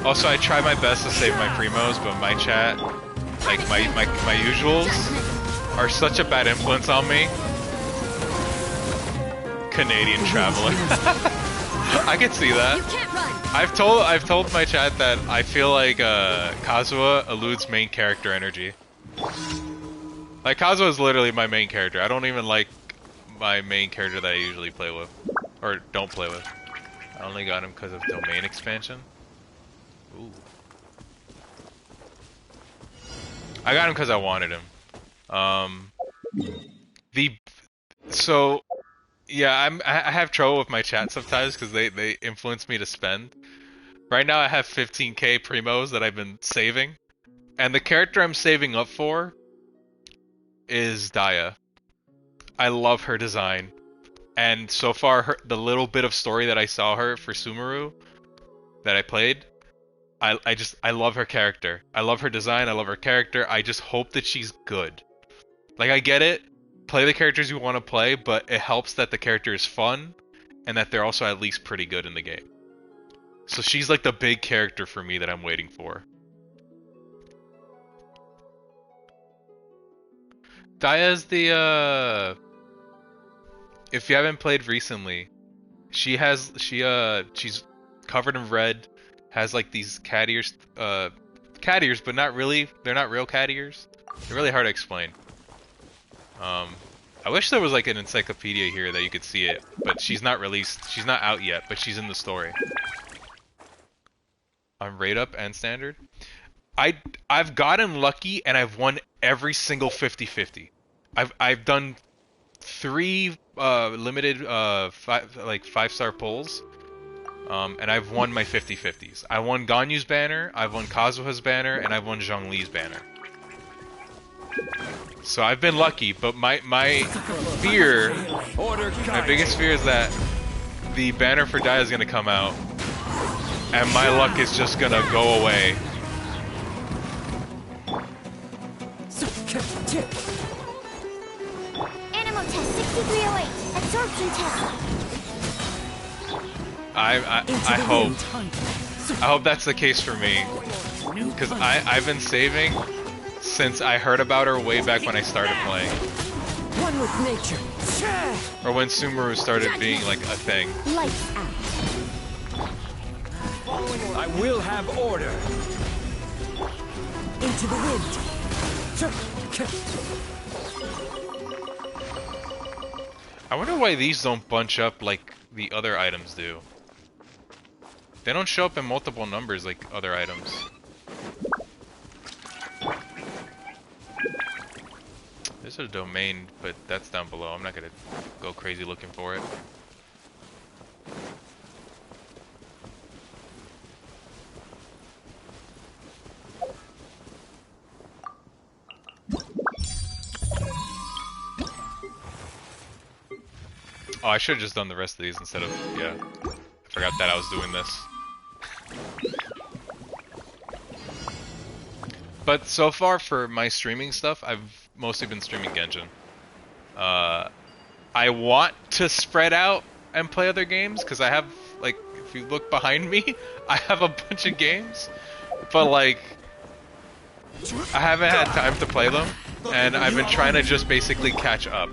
Also, I try my best to save my primos, but my chat, like my usuals, are such a bad influence on me. Canadian traveler. I can see that. You can't run. I've told my chat that I feel like Kazuha eludes main character energy. Like Kazuha is literally my main character. I don't even like my main character that I usually play with, or don't play with. I only got him because of domain expansion. Ooh. I got him because I wanted him. So yeah, I have trouble with my chat sometimes because they influence me to spend. Right now I have 15k primos that I've been saving, and the character I'm saving up for is Daiya. I love her design, and so far the little bit of story that I saw her for Sumeru that I played, I love her character. I love her design, I love her character. I just hope that she's good. Like, I get it, play the characters you want to play, but it helps that the character is fun and that they're also at least pretty good in the game. So she's like the big character for me that I'm waiting for. Daiya's the if you haven't played recently, she's covered in red, has like these cat ears, but not really. They're not real cat ears. They're really hard to explain. I wish there was like an encyclopedia here that you could see it, but she's not released. She's not out yet, but she's in the story. On rate up and standard, I've gotten lucky and I've won every single 50-50. I've done 3 limited 5-star pulls, and I've won my 50-50s. I won Ganyu's banner, I've won Kazuha's banner, and I've won Zhongli's banner. So I've been lucky, but my fear, my biggest fear is that the banner for Daiya is gonna come out, and my luck is just gonna go away. Animal test 6308. Absorption test. I hope that's the case for me, because I've been saving since I heard about her way back when I started playing. One with nature. Or when Sumeru started being like a thing. Lights out. I will have order. Into the wind. I wonder why these don't bunch up like the other items do. They don't show up in multiple numbers like other items. There's a domain, but that's down below. I'm not gonna go crazy looking for it. Oh, I should have just done the rest of these instead of, yeah. I forgot that I was doing this. But so far for my streaming stuff, I've mostly been streaming Genshin. I want to spread out and play other games, because I have, like, if you look behind me, I have a bunch of games. But, like, I haven't had time to play them, and I've been trying to just basically catch up.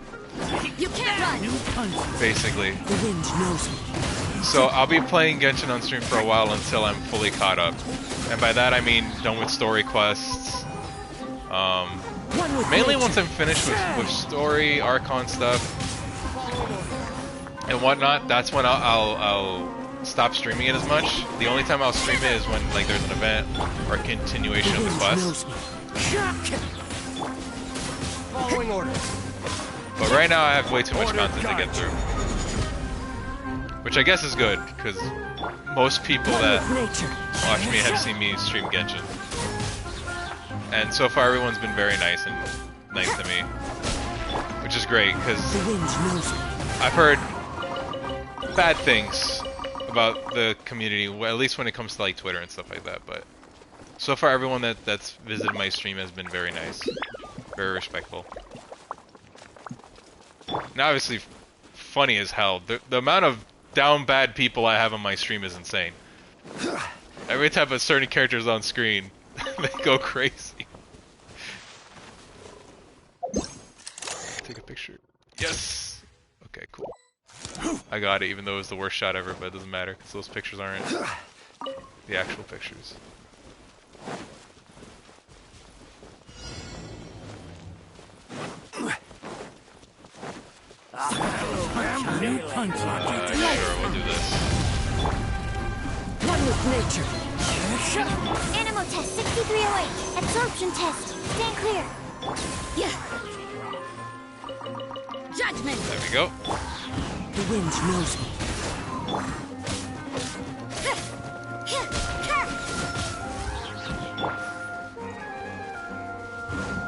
You can't run. Basically. The wind knows me. So I'll be playing Genshin on stream for a while until I'm fully caught up. And by that I mean done with story quests. Mainly once I'm finished with story, Archon stuff, and whatnot, that's when I'll stop streaming it as much. The only time I'll stream it is when like there's an event or a continuation of the quest. Following orders. But right now I have way too much content to get through. Which I guess is good, because most people that watch me have seen me stream Genshin. And so far everyone's been very nice to me. Which is great, because I've heard bad things about the community, at least when it comes to like Twitter and stuff like that, but so far everyone that's visited my stream has been very nice. Very respectful. And obviously funny as hell. The amount of down bad people I have on my stream is insane. Every time a certain character is on screen, they go crazy. Take a picture. Yes! Okay, cool. I got it, even though it was the worst shot ever, but it doesn't matter, because those pictures aren't the actual pictures. New punch. Sure, we'll do this. One with nature. Animal test 6308. Absorption test. Stand clear. Yeah. Judgment. There we go. The wind knows me.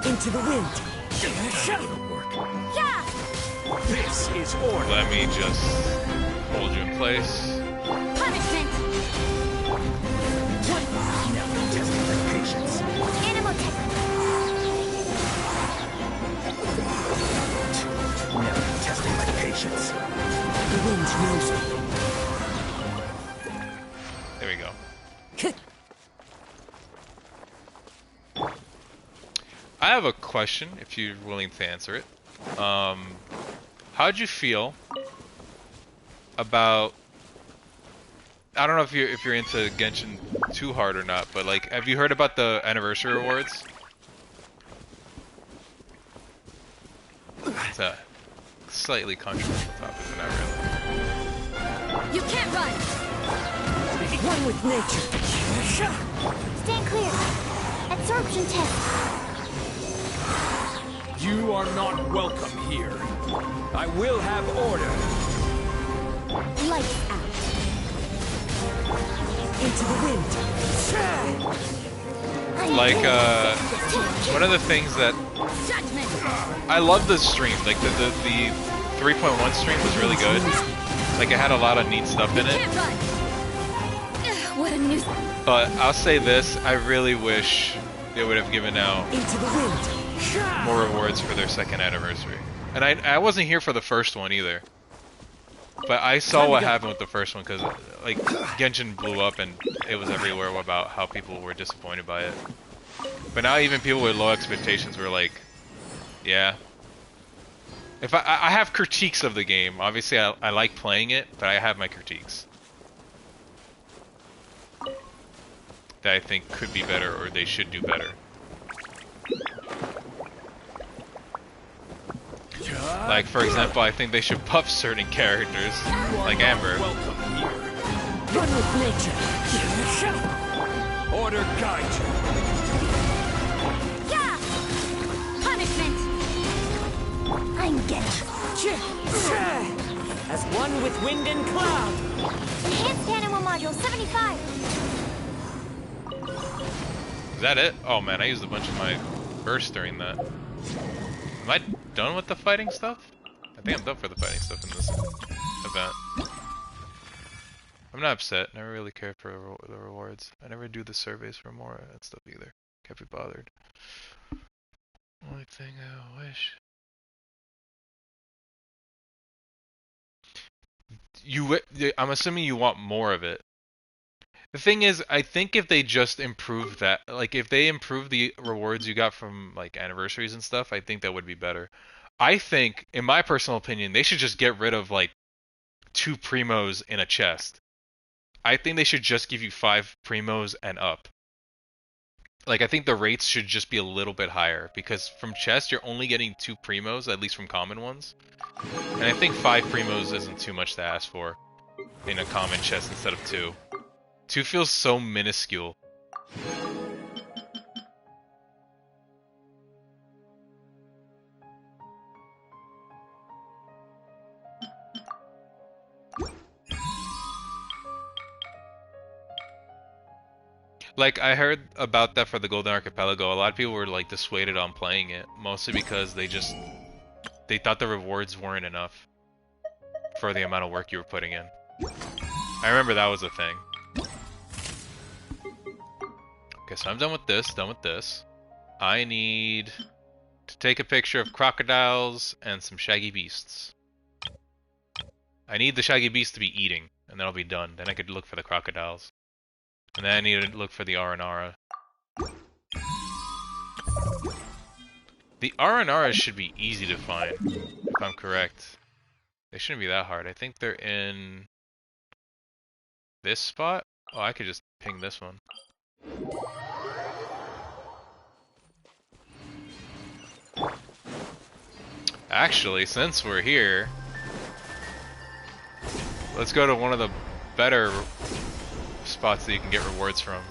Into the wind. Yeah. This is order. Let me just hold you in place. Punishment. Never testing my patience. Animal test. Never testing my patience. The wind knows me. There we go. I have a question, if you're willing to answer it. How'd you feel about... I don't know if you're into Genshin too hard or not, but like, have you heard about the anniversary rewards? It's a slightly controversial topic, but not really. You can't run. One with nature. Stand clear. Absorption test. You are not welcome here. I will have order. Lights out. Into the wind. Like, one of the things that... Judgment. I love the stream, like the 3.1 stream was really good. Like it had a lot of neat stuff in it. Can't run. What a nuisance. But I'll say this, I really wish they would have given out Into the wind. more rewards for their second anniversary. And I wasn't here for the first one either. But I saw what happened with the first one because like Genshin blew up and it was everywhere about how people were disappointed by it. But now even people with low expectations were like, yeah. If I have critiques of the game. Obviously I like playing it, but I have my critiques. That I think could be better or they should do better. Like for example, I think they should buff certain characters, like Amber. Run with nature. Order guide you. Yeah. Punishment. I'm getting. As one with wind and cloud. Enhanced animal module 75. Is that it? Oh man, I used a bunch of my burst during that. Am I done with the fighting stuff? I think I'm done for the fighting stuff in this event. I'm not upset. Never really cared for the rewards. I never do the surveys for more and stuff either. Can't be bothered. Only thing I wish. I'm assuming you want more of it. The thing is, I think if they just improve that, like if they improve the rewards you got from like anniversaries and stuff, I think that would be better. I think, in my personal opinion, they should just get rid of like 2 primos in a chest. I think they should just give you 5 primos and up. Like I think the rates should just be a little bit higher because from chest you're only getting 2 primos, at least from common ones. And I think 5 primos isn't too much to ask for in a common chest instead of 2. 2 feels so minuscule. Like, I heard about that for the Golden Archipelago. A lot of people were, like, dissuaded on playing it. Mostly because they thought the rewards weren't enough for the amount of work you were putting in. I remember that was a thing. Okay, so I'm done with this, I need to take a picture of crocodiles and some shaggy beasts. I need the shaggy beasts to be eating, and then I'll be done. Then I could look for the crocodiles. And then I need to look for the Aranara. The Aranara should be easy to find, if I'm correct. They shouldn't be that hard. I think they're in this spot. Oh, I could just ping this one. Actually, since we're here, let's go to one of the better spots that you can get rewards from.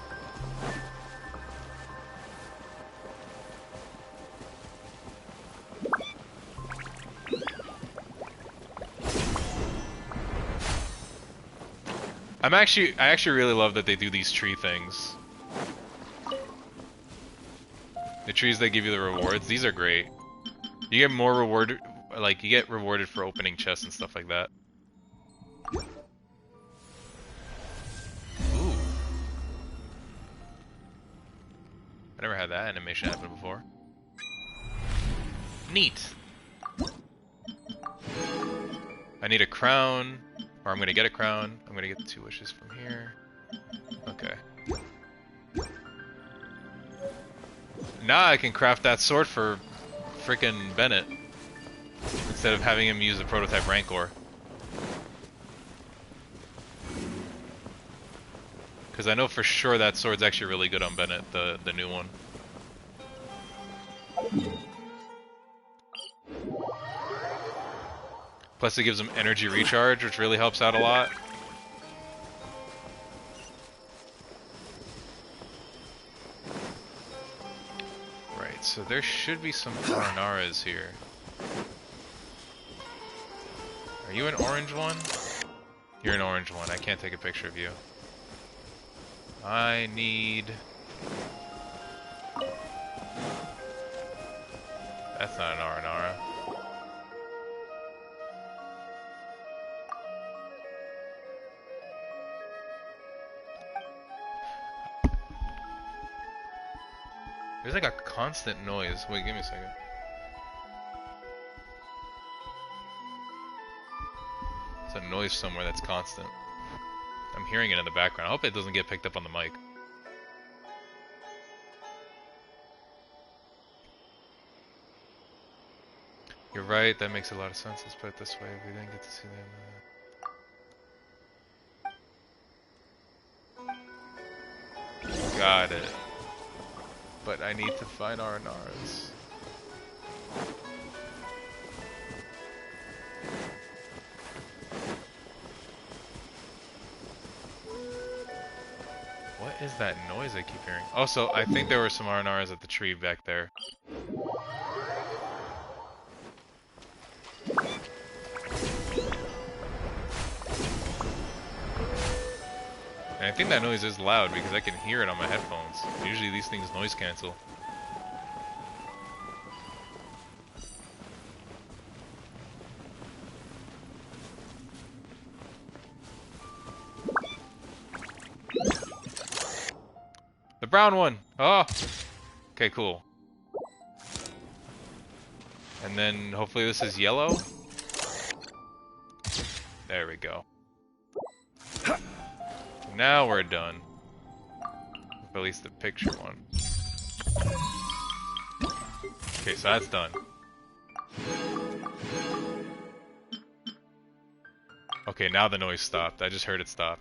I actually really love that they do these tree things. The trees that give you the rewards, these are great. You get more reward, like you get rewarded for opening chests and stuff like that. Ooh. I never had that animation happen before. Neat. I need a crown, or I'm gonna get a crown. I'm gonna get 2 wishes from here. Okay. Now I can craft that sword for frickin' Bennett instead of having him use a prototype Rancor. Because I know for sure that sword's actually really good on Bennett, the new one. Plus it gives him energy recharge, which really helps out a lot. Right, so there should be some Aranaras here. Are you an orange one? You're an orange one. I can't take a picture of you. I need... That's not an Aranara. There's like a constant noise. Wait, give me a second. There's a noise somewhere that's constant. I'm hearing it in the background. I hope it doesn't get picked up on the mic. You're right, that makes a lot of sense. Let's put it this way. We didn't get to see them. Got it. But I need to find Aranaras. What is that noise I keep hearing? Also, I think there were some Aranaras at the tree back there. And I think that noise is loud because I can hear it on my headphones. Usually these things noise cancel. The brown one! Oh! Okay, cool. And then hopefully this is yellow. There we go. Now we're done. Or at least the picture one. Okay, so that's done. Okay, now the noise stopped. I just heard it stop.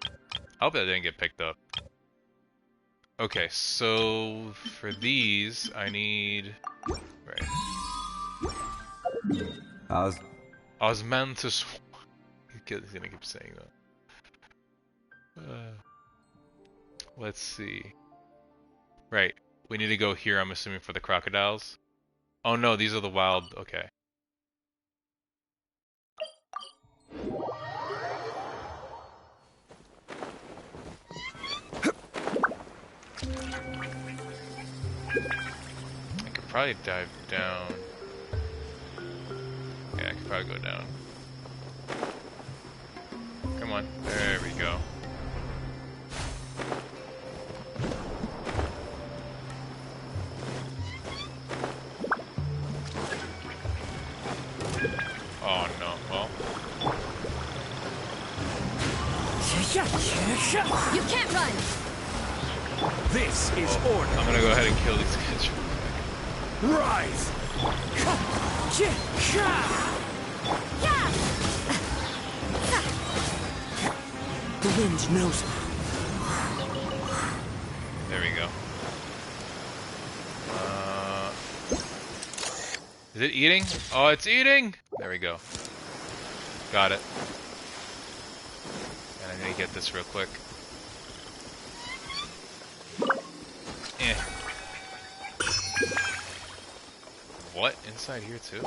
I hope that didn't get picked up. Okay, so for these, I need... Right. Osmanthus... He's gonna keep saying that. Let's see. Right, we need to go here, I'm assuming, for the crocodiles. Oh no, these are the wild... Okay. I could probably dive down. Yeah, I could probably go down. Come on, there we go. Oh no, well. You can't run! This is order. I'm gonna go ahead and kill these guys. Rise! The wind knows me. There we go. Is it eating? Oh, it's eating! There we go. Got it. And I need to get this real quick. Eh. What? Inside here too?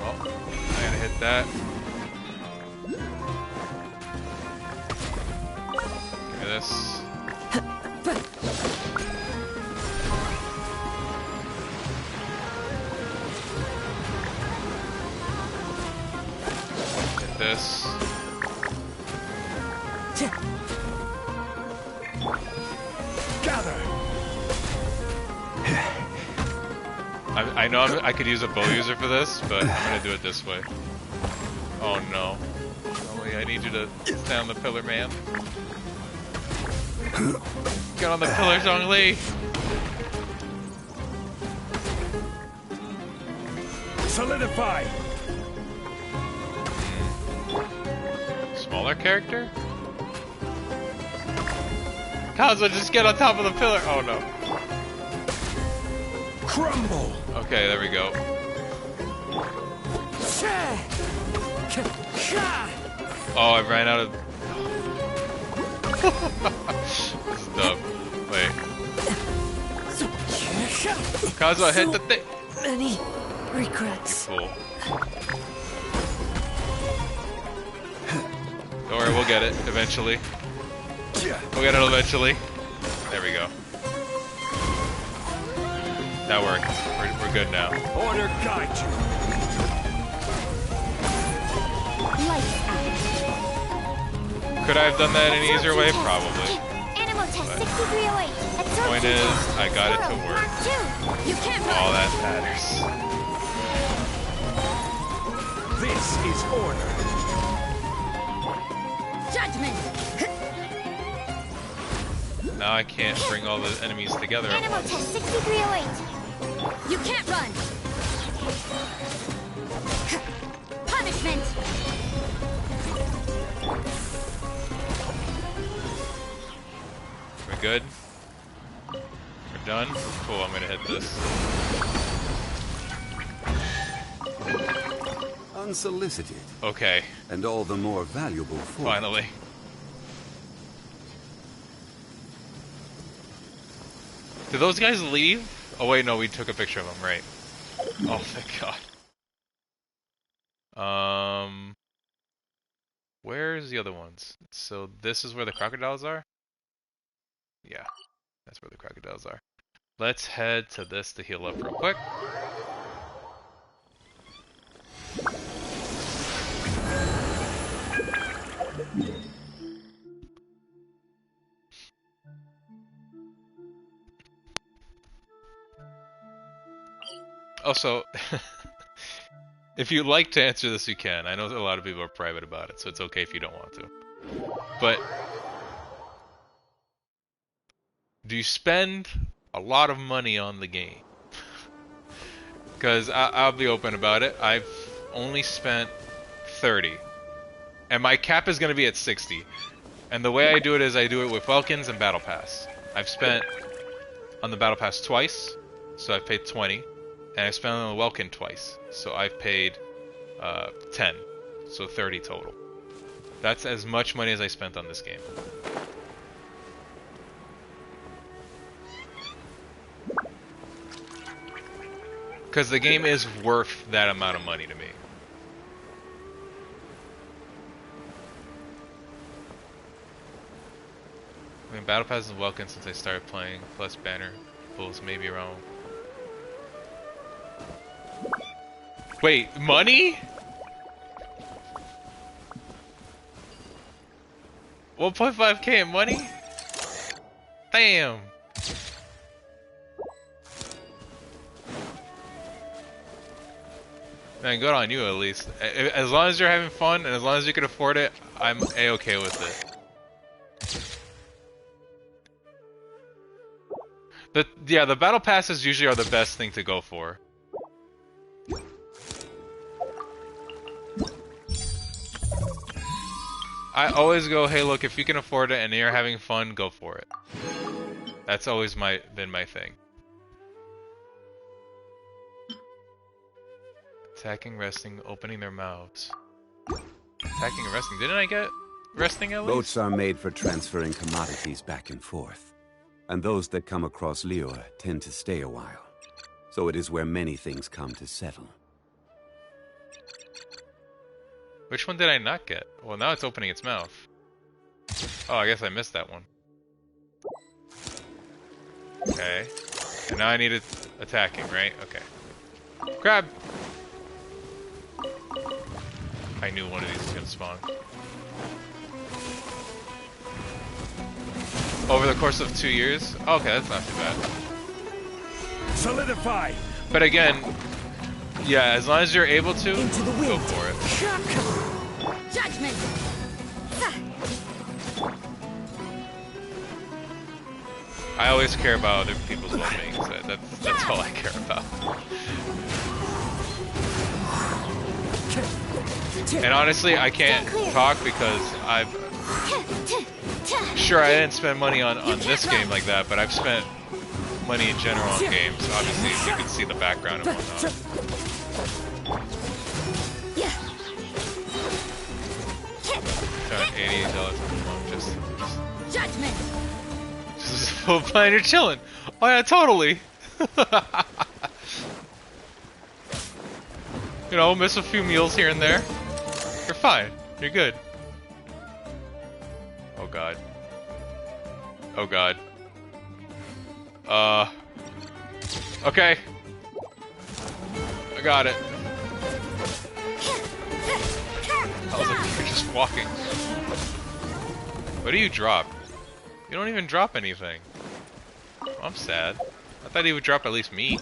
Well, I gotta hit that. this. Get this. Gather. I know I could use a bow user for this, but I'm gonna do it this way. Oh no. Zhongli, I need you to stay on the pillar, man. Get on the pillar, Zhongli! Solidify! Smaller character? Kazuha, just get on top of the pillar! Oh no. Crumble! Okay, there we go. Oh, I ran out of... This is dumb. Wait. Kazuha, hit the thing! Many regrets. Cool. Don't worry, we'll get it eventually. We'll get it eventually. There we go. That worked. We're good now. Order guide you. Could I have done that in an easier way? Probably. Animal test 6308. Point is, I got it to work. You can't All run. that matters. This is order. Judgment. Now I can't bring all the enemies together at Animal once. test 6308. You can't run. Punishment. We're good? We're done? Cool, I'm gonna hit this. Unsolicited. Okay. And all the more valuable for it. Finally. Did those guys leave? Oh wait, no, we took a picture of them, right. Oh, thank God. Where's the other ones? So this is where the crocodiles are? Yeah, that's where the crocodiles are. Let's head to this to heal up real quick. Also, if you'd like to answer this, you can. I know a lot of people are private about it, so it's okay if you don't want to. But do you spend a lot of money on the game? Because I'll be open about it. I've only spent 30. And my cap is going to be at 60. And the way I do it is I do it with Welkins and Battle Pass. I've spent on the Battle Pass twice, so I've paid 20. And I spent on the Welkin twice, so I've paid 10. So 30 total. That's as much money as I spent on this game. Because the game is worth that amount of money to me. I mean, Battle Pass is welcome since I started playing, plus banner pulls maybe around. Wait, money? 1.5k in money? Damn. Man, good on you at least. As long as you're having fun and as long as you can afford it, I'm a-okay with it. Yeah, the battle passes usually are the best thing to go for. I always go, hey look, if you can afford it and you're having fun, go for it. That's always been my thing. Attacking, resting, opening their mouths. Attacking and resting. Didn't I get resting at least? Boats are made for transferring commodities back and forth. And those that come across Liyue tend to stay a while. So it is where many things come to settle. Which one did I not get? Well, now it's opening its mouth. Oh, I guess I missed that one. Okay. And now I need it attacking, right? Okay. Grab! I knew one of these was gonna spawn. Over the course of 2 years? Okay, that's not too bad. Solidify! But again, yeah, as long as you're able to, go for it. Judgment! I always care about other people's well-being, so that's all I care about. And honestly, I can't talk because Sure, I didn't spend money on this game like that, but I've spent money in general on games. Obviously, you can see the background and whatnot. $88 a month, just playing. You're chilling. Oh yeah, totally. You know, miss a few meals here and there. You're fine. You're good. Oh god. Oh god. Okay. I got it. I was like, you're just walking. What do you drop? You don't even drop anything. I'm sad. I thought he would drop at least meat.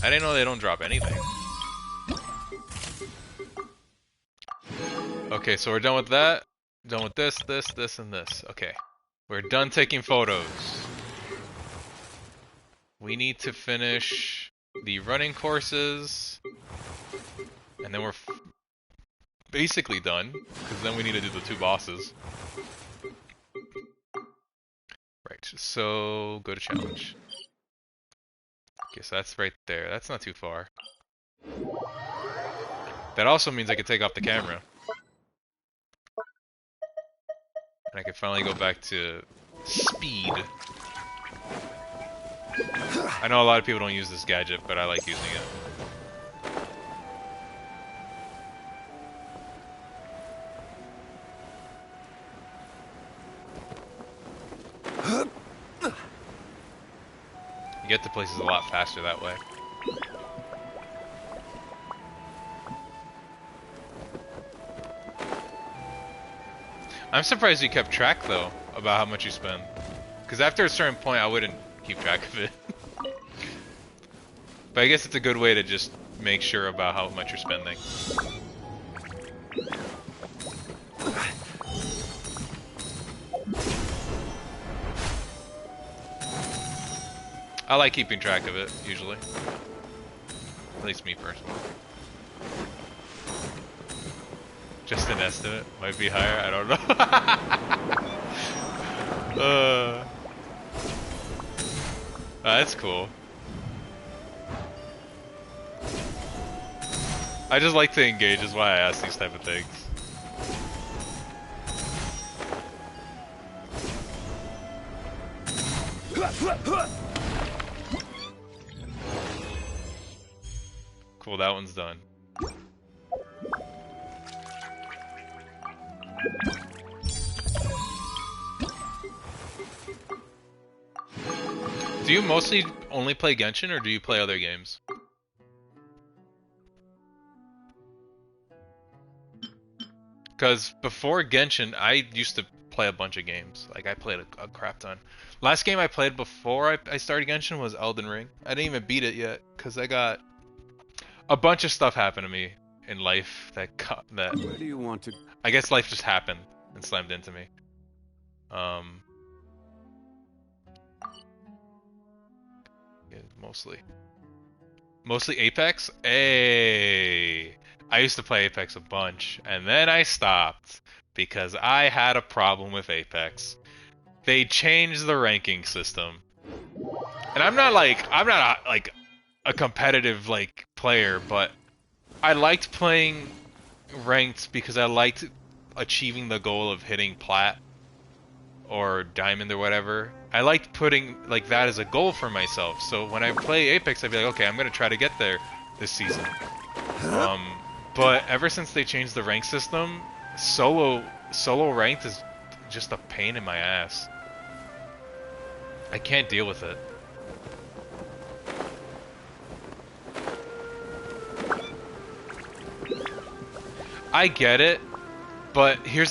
I didn't know they don't drop anything. Okay, so we're done with that. Done with this, and this. Okay. We're done taking photos. We need to finish the running courses. And then we're basically done. Because then we need to do the 2 bosses. Right, so go to challenge. Okay, so that's right there. That's not too far. That also means I can take off the camera. And I can finally go back to speed. I know a lot of people don't use this gadget, but I like using it. You get to places a lot faster that way. I'm surprised you kept track, though, about how much you spend. Because after a certain point, I wouldn't keep track of it. But I guess it's a good way to just make sure about how much you're spending. I like keeping track of it, usually. At least me personally. Just an estimate. Might be higher, I don't know. That's cool. I just like to engage, is why I ask these type of things. Cool, that one's done. Do you mostly only play Genshin, or do you play other games? Because before Genshin, I used to play a bunch of games. Like, I played a crap ton. Last game I played before I started Genshin was Elden Ring. I didn't even beat it yet, because I got... a bunch of stuff happened to me in life that Where do you want to... I guess life just happened and slammed into me. Yeah, mostly Apex. Hey, I used to play Apex a bunch, and then I stopped because I had a problem with Apex. They changed the ranking system, and I'm not a competitive player, but I liked playing ranked because I liked achieving the goal of hitting plat or diamond or whatever. I liked putting that as a goal for myself. So when I play Apex, I'd be like, okay, I'm gonna try to get there this season. But ever since they changed the rank system, solo ranked is just a pain in my ass. I can't deal with it. I get it, but here's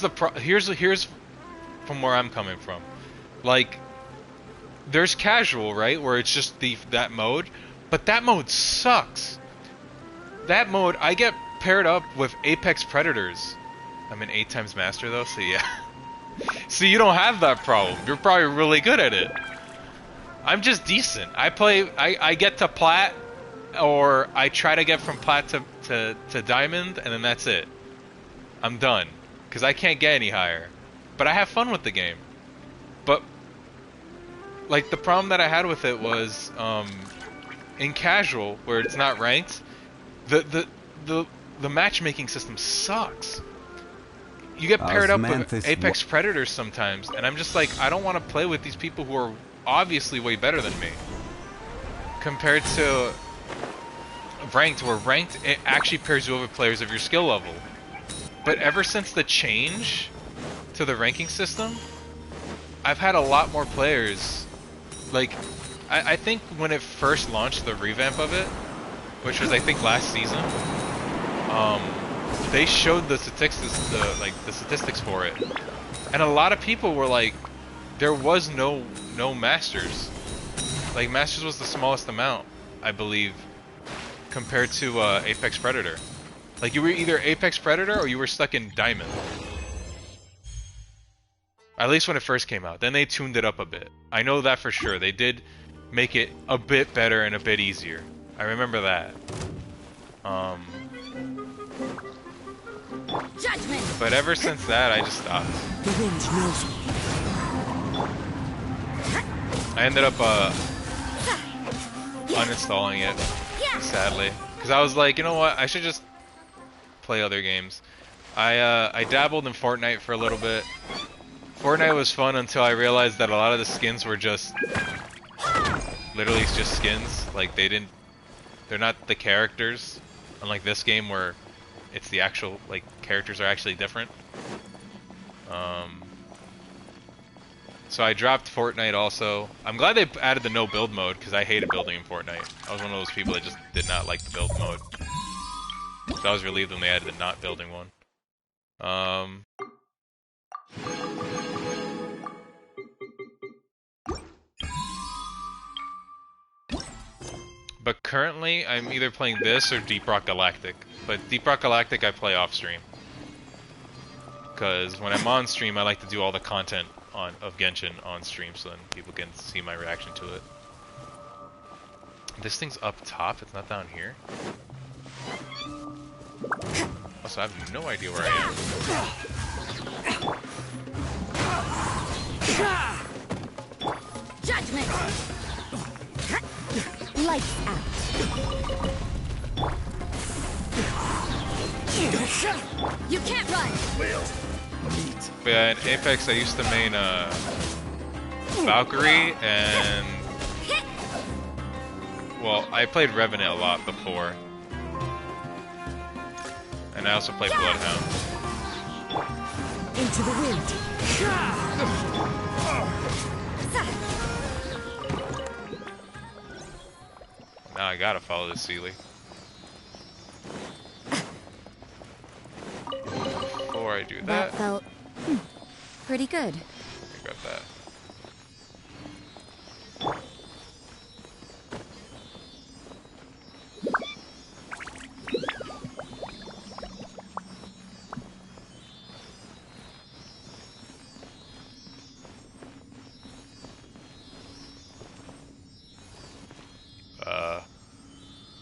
from where I'm coming from. Like, there's casual, right, where it's just that mode, but that mode sucks. That mode, I get paired up with Apex Predators. I'm an 8 times master though, so yeah. So you don't have that problem. You're probably really good at it. I'm just decent. I get to plat, or I try to get from plat to diamond, and then that's it. I'm done. Because I can't get any higher. But I have fun with the game. But, like, the problem that I had with it was, in casual, where it's not ranked, the matchmaking system sucks. You get paired up with Apex Predators sometimes, and I'm just like, I don't want to play with these people who are obviously way better than me. Compared to ranked, where ranked, it actually pairs you with players of your skill level. But ever since the change to the ranking system, I've had a lot more players. Like, I think when it first launched, the revamp of it, which was I think last season, they showed the statistics for it, and a lot of people were like, there was no masters. Like, masters was the smallest amount, I believe, compared to Apex Predator. Like, you were either Apex Predator or you were stuck in Diamond. At least when it first came out. Then they tuned it up a bit. I know that for sure. They did make it a bit better and a bit easier. I remember that. Judgment. But ever since that, I just stopped. The wind knows me. I ended up uninstalling it, sadly. Because I was like, you know what, I should just play other games. I dabbled in Fortnite for a little bit. Fortnite was fun until I realized that a lot of the skins were just literally just skins. Like, they're not the characters, unlike this game where it's the actual, like, characters are actually different. So I dropped Fortnite also. I'm glad they added the no build mode, because I hated building in Fortnite. I was one of those people that just did not like the build mode. So I was relieved when they added the not building one. But currently, I'm either playing this or Deep Rock Galactic. But Deep Rock Galactic I play off stream. Because when I'm on stream, I like to do all the content of Genshin on stream, so then people can see my reaction to it. This thing's up top, it's not down here. Also, I have no idea where I am. Judgment. Lights out. You can't run. But yeah, in Apex I used to main Valkyrie and, well, I played Revenant a lot before. And I also played Bloodhound. Into the wind. Now I gotta follow this Sealy. Before I do that, That felt pretty good. grab that.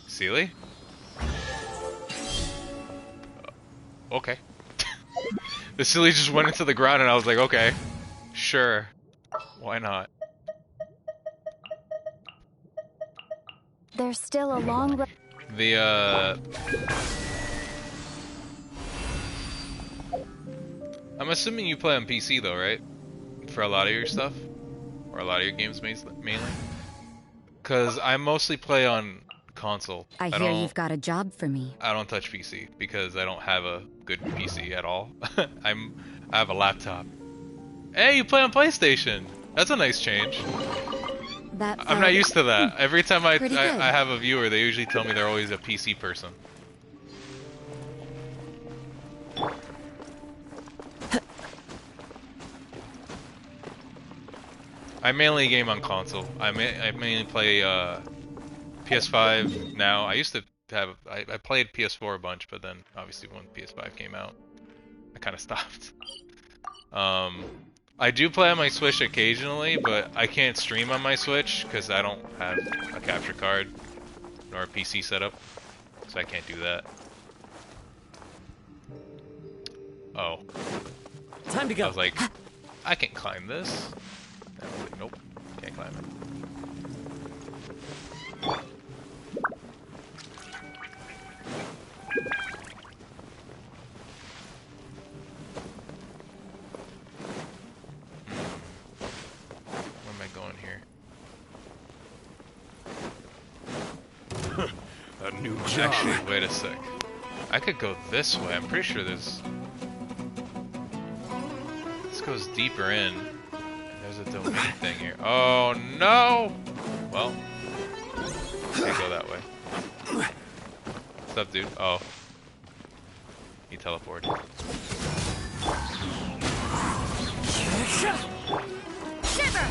Sealy? Okay. The Sealy just went into the ground and I was like, okay, sure, why not? There's still a long road. I'm assuming you play on PC though, right? For a lot of your stuff? Or a lot of your games mainly? Because I mostly play on console. I hear you've got a job for me. I don't touch PC because I don't have a good PC at all. I have a laptop. Hey, you play on PlayStation! That's a nice change. I'm not used to that. Every time I have a viewer, they usually tell me they're always a PC person. I mainly game on console. I mainly play PS5 now. I used to have I played PS4 a bunch, but then obviously when PS5 came out, I kind of stopped. I do play on my Switch occasionally, but I can't stream on my Switch because I don't have a capture card nor a PC setup, so I can't do that. Oh. Time to go. I was like, I can climb this. I was like, nope, can't climb it. Where am I going here? A new job. Actually, wait a sec. I could go this way. I'm pretty sure there's... This goes deeper in. There's a domain thing here. Oh no! Well, can't go that way. What's up, dude? Oh, he teleported. Shiver!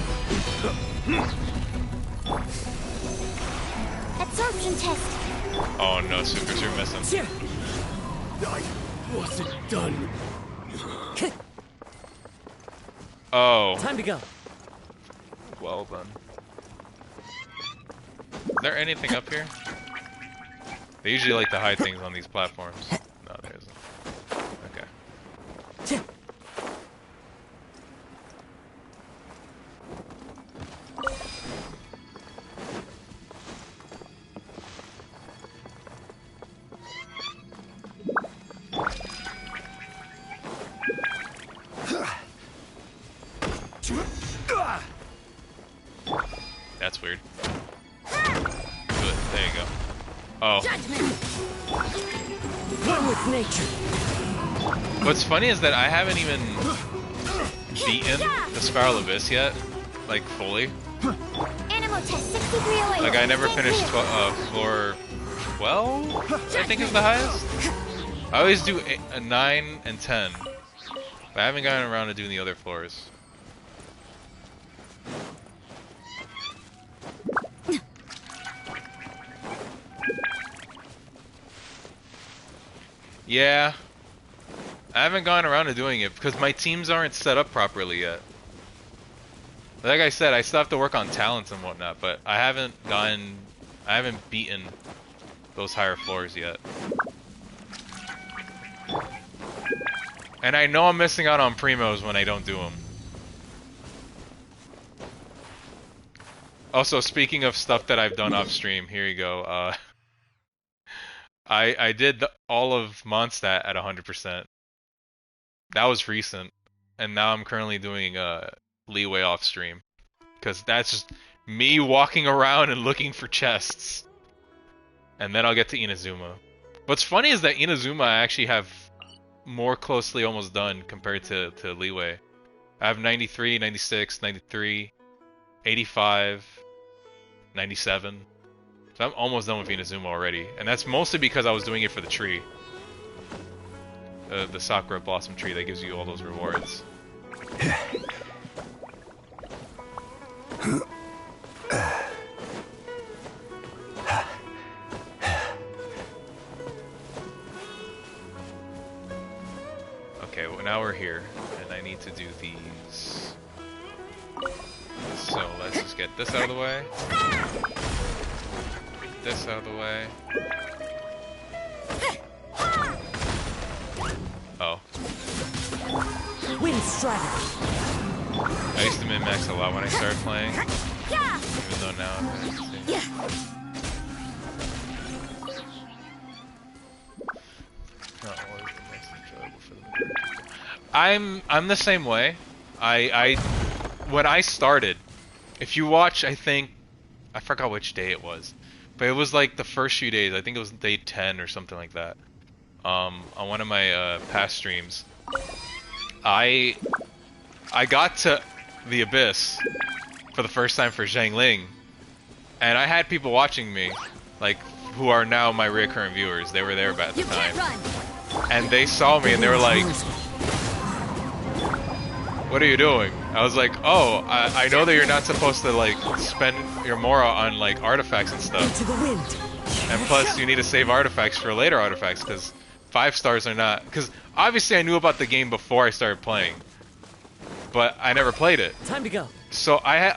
Absorption test. Oh no, Sucrose, you're missing. I wasn't done. Oh. Time to go. Well done. Is there anything up here? They usually like to hide things on these platforms. No, there isn't. Okay. That's weird. Good, there you go. Oh. One with nature. What's funny is that I haven't even beaten the Spiral Abyss yet, like fully. Animal test 6308. Like I never finished floor 12, I think is the highest. I always do 9 and 10, but I haven't gotten around to doing the other floors. Yeah, I haven't gone around to doing it because my teams aren't set up properly yet. Like I said, I still have to work on talents and whatnot, but I haven't beaten those higher floors yet. And I know I'm missing out on primos when I don't do them. Also, speaking of stuff that I've done off stream, here you go. I did all of Mondstadt at 100%. That was recent, and now I'm currently doing Liyue off stream, because that's just me walking around and looking for chests, and then I'll get to Inazuma. What's funny is that Inazuma I actually have more closely almost done compared to Liyue. I have 93, 96, 93, 85, 97. So I'm almost done with Inazuma already, and that's mostly because I was doing it for the tree. The Sakura Blossom tree that gives you all those rewards. Okay, well now we're here, and I need to do these. So let's just get this out of the way. This out of the way. Oh. Wind Strider. I used to min-max a lot when I started playing. Even though now I'm not always the most enjoyable for the majority. I'm the same way. When I started, if you watch, I forgot which day it was, but it was like the first few days. I think it was day 10 or something like that. On one of my past streams, I got to the Abyss for the first time for Xiangling, and I had people watching me, like who are now my recurrent viewers. They were there at the time, and they saw me and they were like, what are you doing? I was like, oh, I know that you're not supposed to like spend your mora on like artifacts and stuff. To the wind. And plus, you need to save artifacts for later artifacts because 5 stars are not. Because obviously, I knew about the game before I started playing, but I never played it. Time to go. So I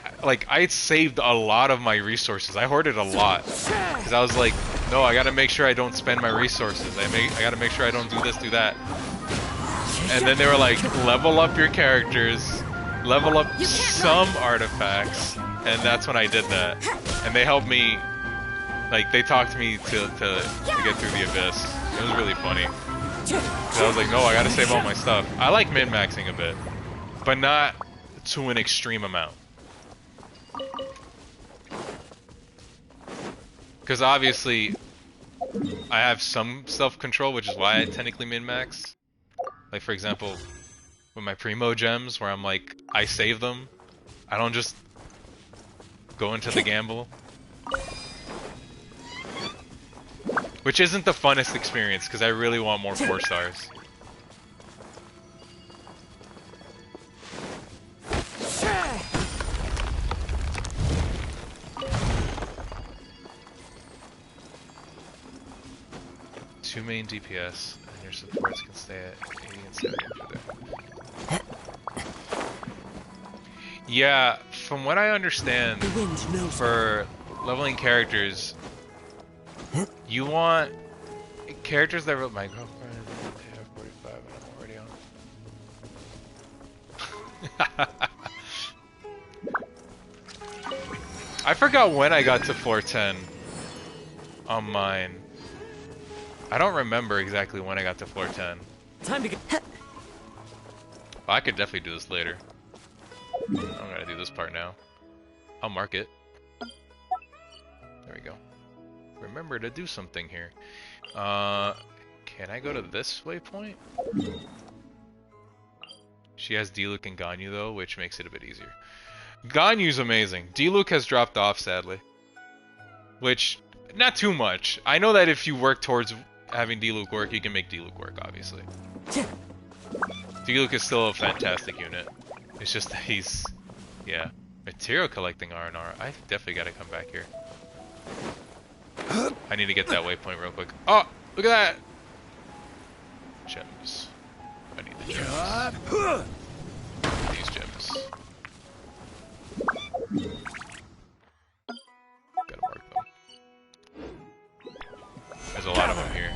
had saved a lot of my resources. I hoarded a lot because I was like, no, I gotta make sure I don't spend my resources. I gotta make sure I don't do this, do that. And then they were like, level up your characters, level up some artifacts, and that's when I did that. And they helped me, like they talked me to get through the abyss. It was really funny. I was like, no, I gotta save all my stuff. I like min-maxing a bit, but not to an extreme amount. Because obviously, I have some self-control, which is why I technically min-max. Like, for example, with my Primo gems, where I'm like, I save them. I don't just go into the gamble. Which isn't the funnest experience, because I really want more 4 stars. Two main DPS, and your supports can stay at 80 and 70 after that. Yeah, from what I understand, for leveling characters, you want characters that wrote my girlfriend have 45 and I'm already on. I forgot when I got to 410 on mine. I don't remember exactly when I got to 410. Time to get. I could definitely do this later. I'm gonna do this part now. I'll mark it. There we go. Remember to do something here. Can I go to this waypoint? She has Diluc and Ganyu though, which makes it a bit easier. Ganyu's amazing. Diluc has dropped off sadly. Which, not too much. I know that if you work towards having Diluc work, you can make Diluc work, obviously. Diluc is still a fantastic unit. It's just that he's... yeah. Material collecting R&R. I definitely gotta come back here. I need to get that waypoint real quick. Oh! Look at that! Gems. I need the gems. These gems. Gotta mark them. There's a lot of them here.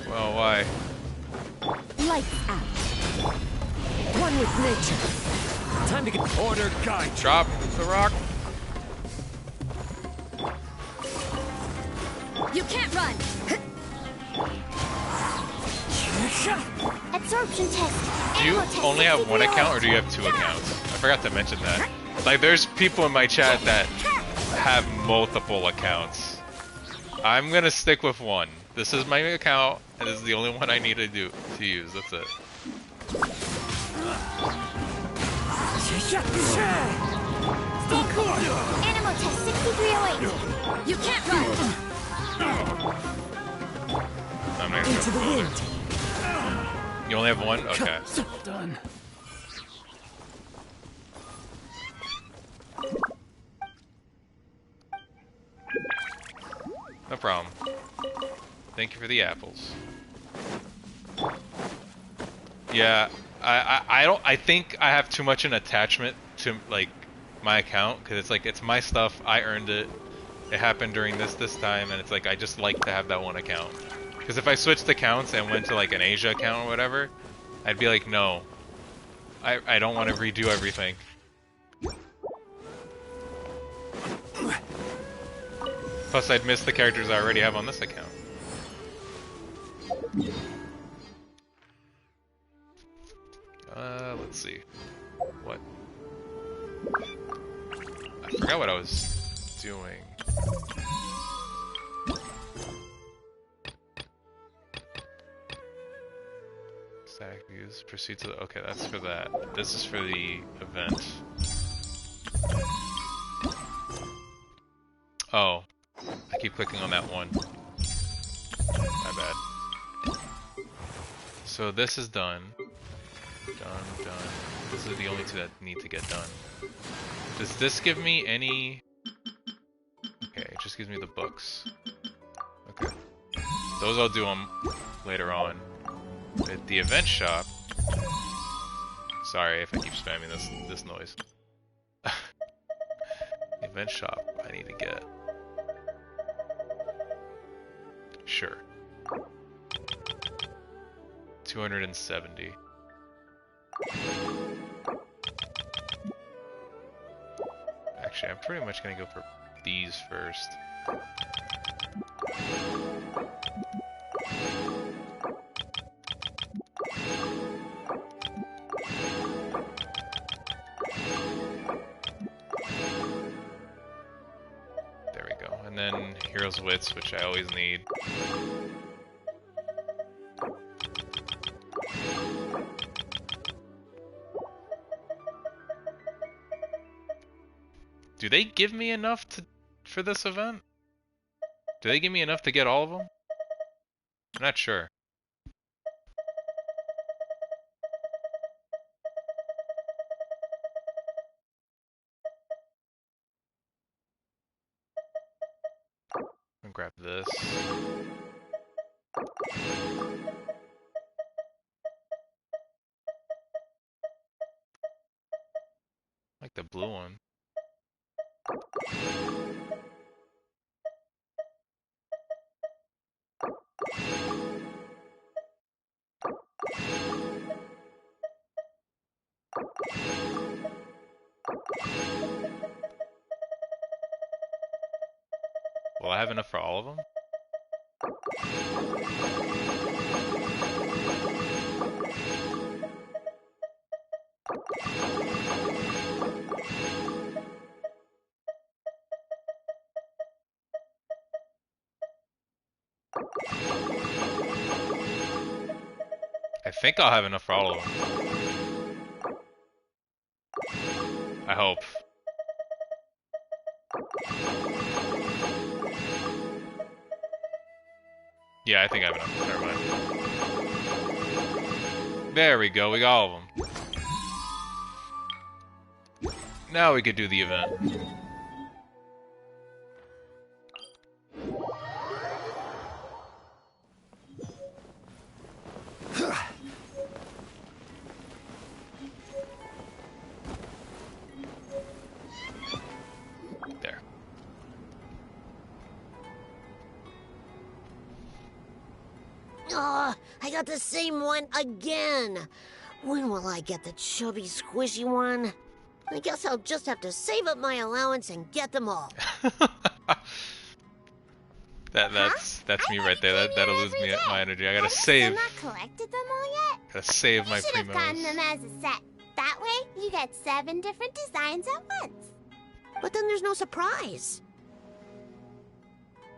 Well, why? Lights out. One with nature. Time to get order guide. Drop the rock. You can't run. Absorption test. Do you only have one account or do you have 2 accounts? I forgot to mention that. Like, there's people in my chat that have multiple accounts. I'm gonna stick with one. This is my account, and this is the only one I need to use. That's it. Animal test 6308. You can't run. I'm not gonna into the wind. You only have one? Okay. Done. No problem. Thank you for the apples. Yeah, I think I have too much an attachment to like my account because it's like it's my stuff. I earned it. It happened during this time, and it's like I just like to have that one account. Because if I switched accounts and went to like an Asia account or whatever, I'd be like, no, I don't want to redo everything. Plus, I'd miss the characters I already have on this account. Let's see. What? I forgot what I was doing. Static views. Proceed to the... okay, that's for that. This is for the event. Oh. I keep clicking on that one. My bad. So this is done. Done. This is the only two that need to get done. Does this give me any... Okay, it just gives me the books. Okay. Those I'll do later on. At the event shop... Sorry if I keep spamming this noise. The event shop I need to get. Sure. 270. Actually, I'm pretty much gonna go for these first. There we go. And then Hero's Wits, which I always need. Do they give me enough for this event? Do they give me enough to get all of them? I'm not sure. I'll grab this. I like the blue one. Will I have enough for all of them? I think I'll have enough for all of them. I hope. Yeah, I think I have enough. Never mind. There we go, we got all of them. Now we could do the event. I got the same one again. When will I get the chubby, squishy one? I guess I'll just have to save up my allowance and get them all. That's me right there. That'll lose me my energy. I gotta save. Not collected them all yet? Gotta save my You should have primos. gotten them as a set. That way, you get 7 different designs at once. But then there's no surprise.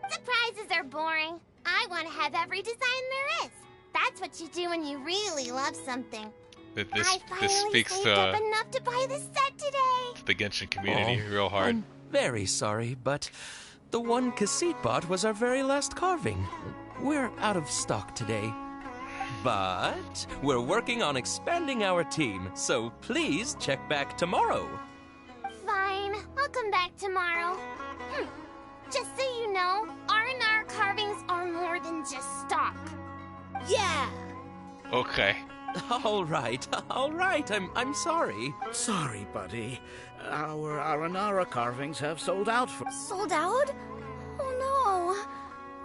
Surprises are boring. I want to have every design there is. That's what you do when you really love something. This speaks saved to up enough to buy this set today. the Genshin community real hard. I'm very sorry, but the one Cassette bought was our very last carving. We're out of stock today. But we're working on expanding our team, so please check back tomorrow. Fine, I'll come back tomorrow. Just so you know, R&R carvings are more than just stock. Yeah! Okay. All right. I'm sorry. Sorry, buddy. Our Aranara carvings have sold out for... Sold out? Oh no.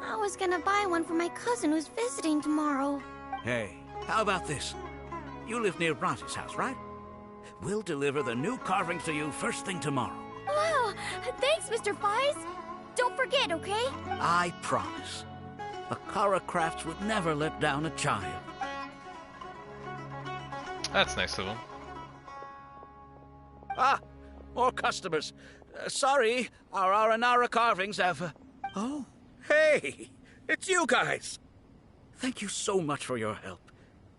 I was gonna buy one for my cousin who's visiting tomorrow. Hey, how about this? You live near Bronte's house, right? We'll deliver the new carvings to you first thing tomorrow. Wow, thanks, Mr. Fies. Don't forget, okay? I promise. Akara Crafts would never let down a child. That's nice of him. Ah, more customers. Sorry, our Aranara carvings have... Oh, hey, it's you guys. Thank you so much for your help.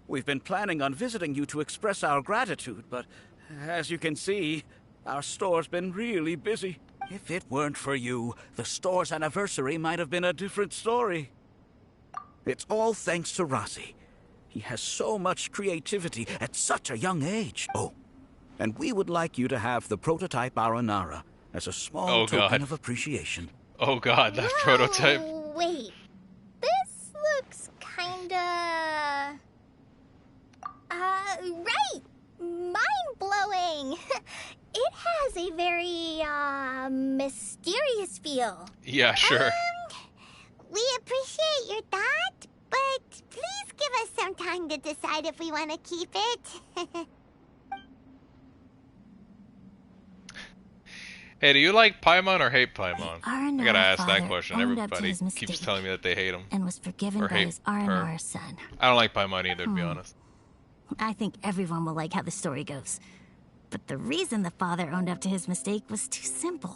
We've been planning on visiting you to express our gratitude, but as you can see, our store's been really busy. If it weren't for you, the store's anniversary might have been a different story. It's all thanks to Rossi. He has so much creativity at such a young age. Oh, and we would like you to have the prototype Aranara as a small token of appreciation. Oh god, that prototype. Wait. This looks kinda... right! Mind-blowing! It has a very, mysterious feel. Yeah, sure. We appreciate your thought, but please give us some time to decide if we want to keep it. Hey, do you like Paimon or hate Paimon? I gotta ask that father question. owned up to Everybody his keeps mistake telling me that they hate him. and was forgiven Or by hate his her. Aranara son. I don't like Paimon either, to be honest. I think everyone will like how the story goes. But the reason the father owned up to his mistake was too simple.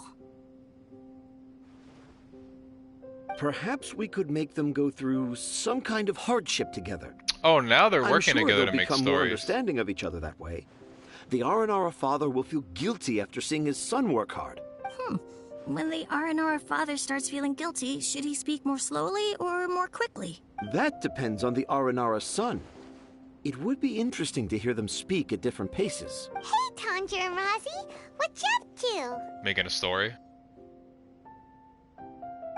Perhaps we could make them go through some kind of hardship together. Oh, now they're I'm working sure together they'll to make become more stories. understanding of each other that way. The Aranara father will feel guilty after seeing his son work hard. When the Aranara father starts feeling guilty, should he speak more slowly or more quickly? That depends on the Aranara son. It would be interesting to hear them speak at different paces. Hey, Tanja and Rosie, what you up to? Making a story?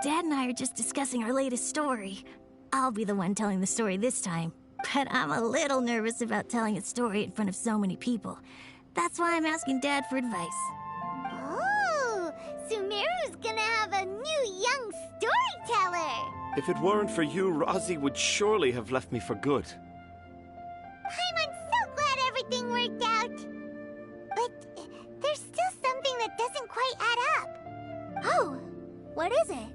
Dad and I are just discussing our latest story. I'll be the one telling the story this time, but I'm a little nervous about telling a story in front of so many people. That's why I'm asking Dad for advice. Oh, Sumeru's gonna have a new young storyteller. If it weren't for you, Rosie would surely have left me for good. I'm so glad everything worked out. But there's still something that doesn't quite add up. Oh, what is it?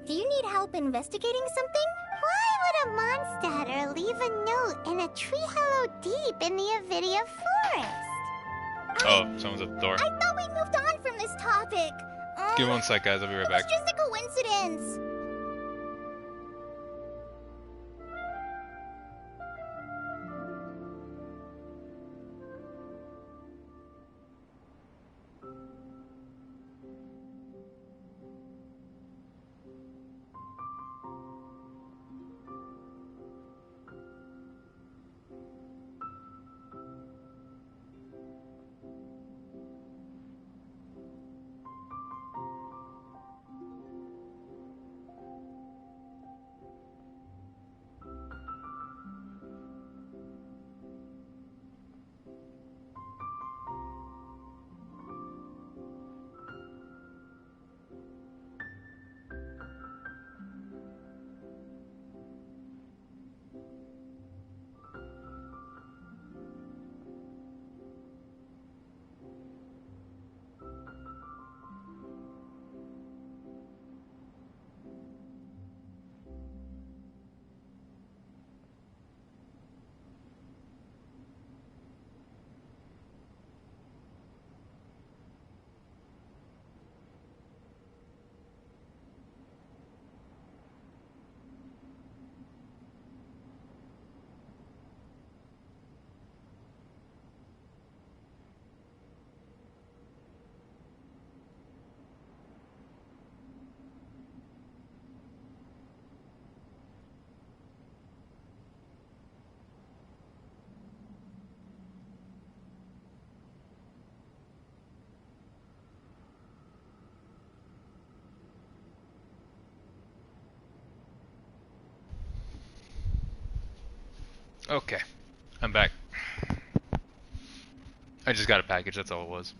Do you need help investigating something? Why would a monster leave a note in a tree hollow deep in the Avidia forest? Oh, someone's at the door. I thought we moved on from this topic. Give me one sec, guys. I'll be right back. It's just a coincidence. Okay, I'm back. I just got a package, that's all it was.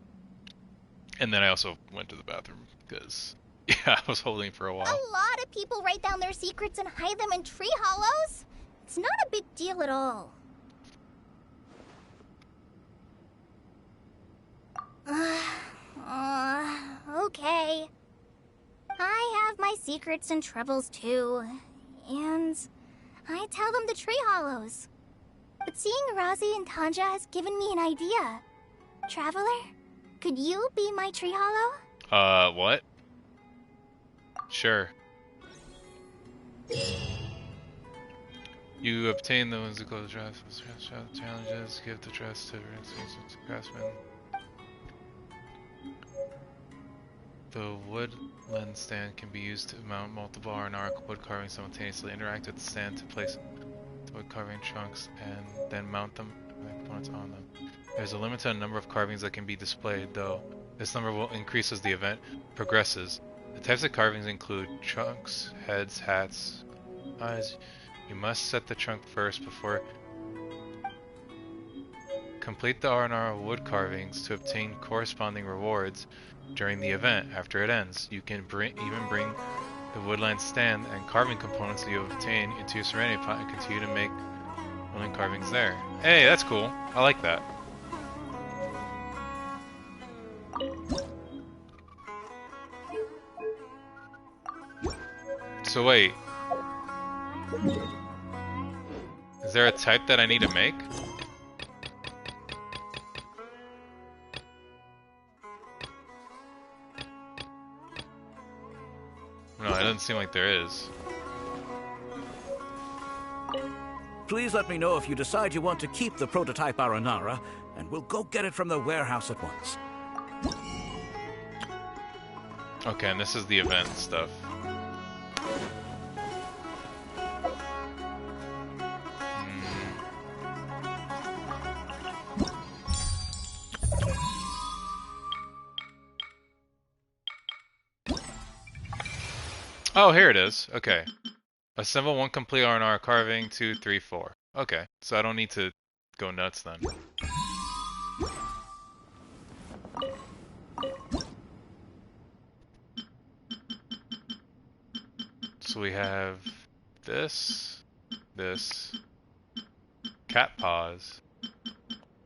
And then I also went to the bathroom, because, yeah, I was holding for a while. A lot of people write down their secrets and hide them in tree hollows. It's not a big deal at all. Okay. I have my secrets and troubles too. And I tell them to tree hollows. But seeing Rosie and Tanja has given me an idea. Traveler, could you be my tree hollow? What? Sure. You obtain the ones who close challenges, give the dress to craftsmen. The woodland stand can be used to mount multiple Aranara wood carvings simultaneously. Interact with the stand to place wood carving chunks and then mount them with components on them. There's a limited number of carvings that can be displayed, though this number will increase as the event progresses. The types of carvings include trunks, heads, hats, eyes. You must set the trunk first before complete the R&R wood carvings to obtain corresponding rewards during the event. After it ends, you can even bring the woodland stand and carving components that you have obtained into your Serenity Pot and continue to make woodland carvings there. Hey, that's cool. I like that. So wait. Is there a type that I need to make? No, it doesn't seem like there is. Please let me know if you decide you want to keep the prototype Aranara, and we'll go get it from the warehouse at once. Okay, and this is the event stuff. Oh, here it is. Okay. Assemble one complete R&R carving, 2, 3, 4. Okay, so I don't need to go nuts then. So we have this, cat paws, and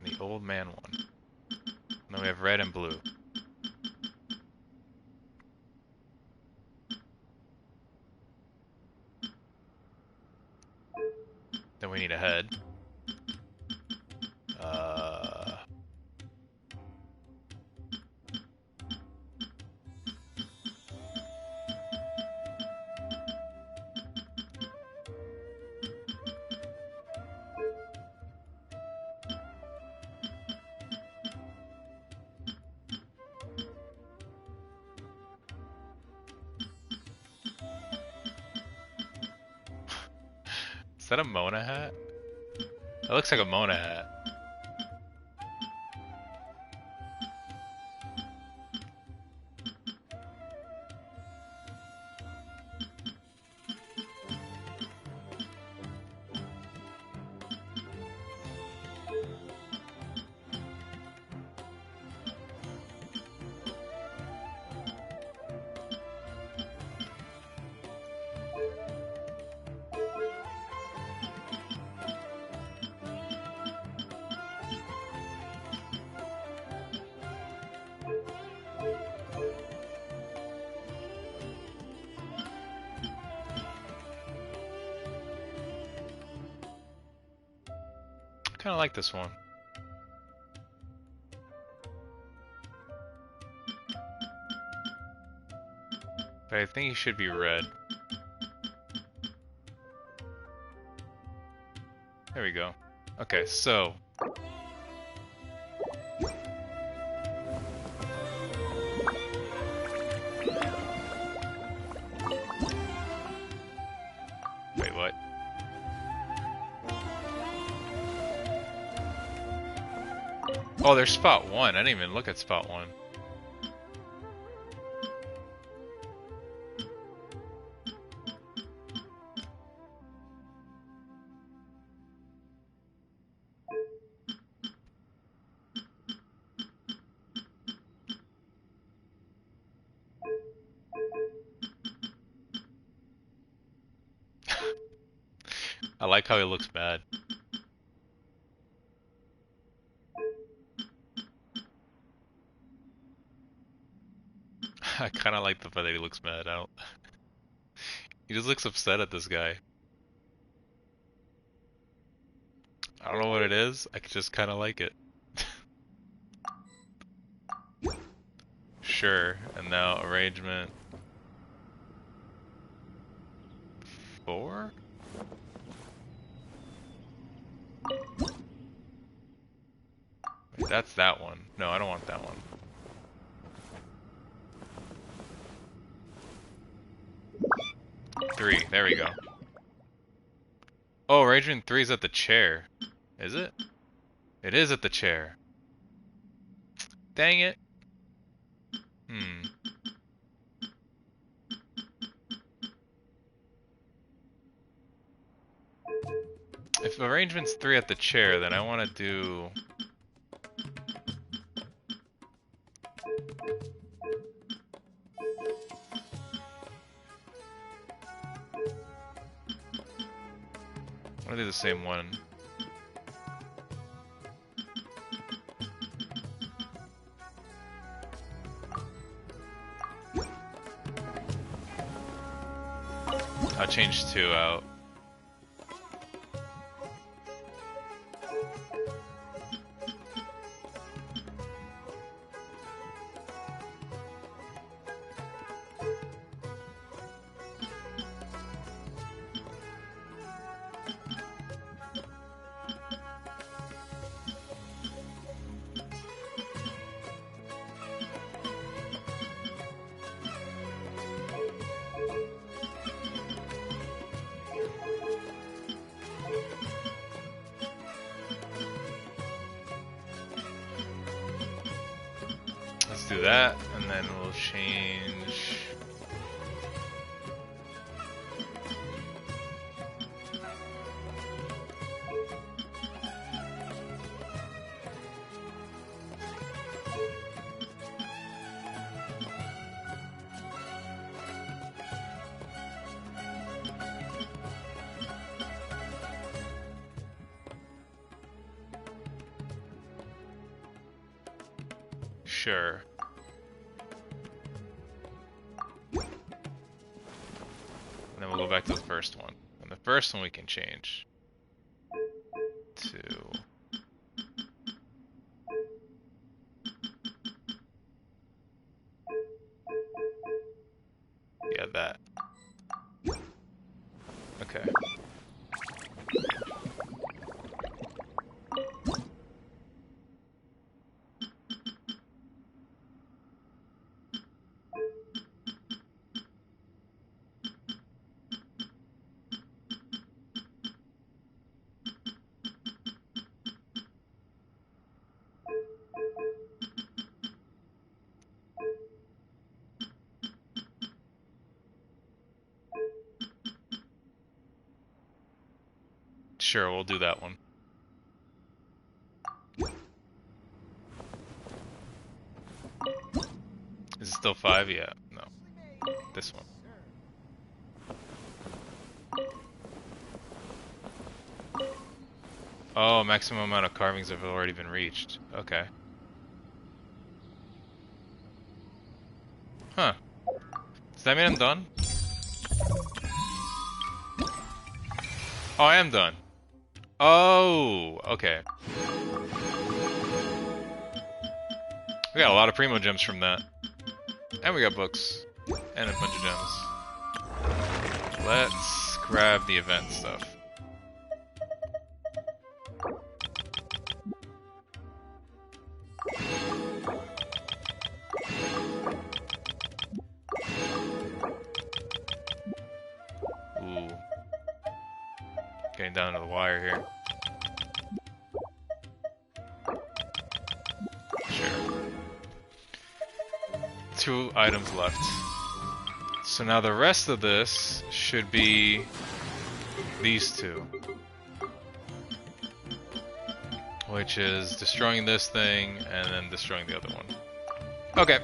the old man one. And then we have red and blue. Then we need a head. Is that a Mona hat? That looks like a Mona hat. I like this one. But I think he should be red. There we go. Okay, so wait, what? Oh, there's spot 1. I didn't even look at spot 1. I like how he looks bad. I kind of like the fact that he looks mad. I don't. He just looks upset at this guy. I don't know what it is. I just kind of like it. Sure. And now arrangement 4. Wait, that's that one. No, I don't want that one. Three. There we go. Oh, arrangement 3 is at the chair. Is it? It is at the chair. Dang it. If arrangement's 3 at the chair, then I want to do... I want to do the same one. I'll change 2 out. Do that, and then we'll change. Sure. And then we'll go back to the first one. And the first one we can change to... yeah, that. Okay. Sure, we'll do that one. Is it still 5? Yeah, no. This one. Oh, maximum amount of carvings have already been reached. Okay. Huh. Does that mean I'm done? Oh, I am done. Oh, okay. We got a lot of Primo gems from that. And we got books. And a bunch of gems. Let's grab the event stuff. Ooh. Getting down to the wire here. Sure. 2 items left. So now the rest of this should be these 2. Which is destroying this thing and then destroying the other one. Okay.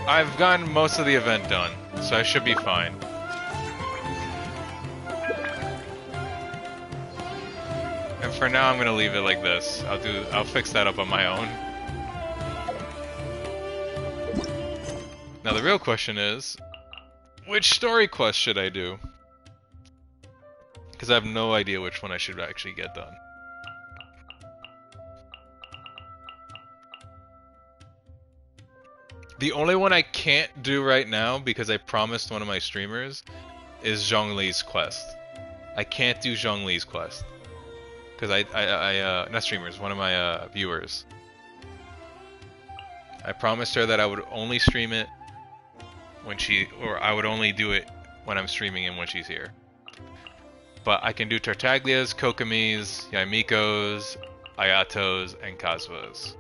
I've gotten most of the event done, so I should be fine. And for now I'm gonna leave it like this. I'll fix that up on my own. Now the real question is, which story quest should I do? Because I have no idea which one I should actually get done. The only one I can't do right now, because I promised one of my streamers, is Zhongli's quest. I can't do Zhongli's quest. Because not streamers, one of my viewers. I promised her that I would only stream it when I would only do it when I'm streaming and when she's here. But I can do Tartaglias, Kokomis, Yaemikos, Ayatos, and Kazuhas.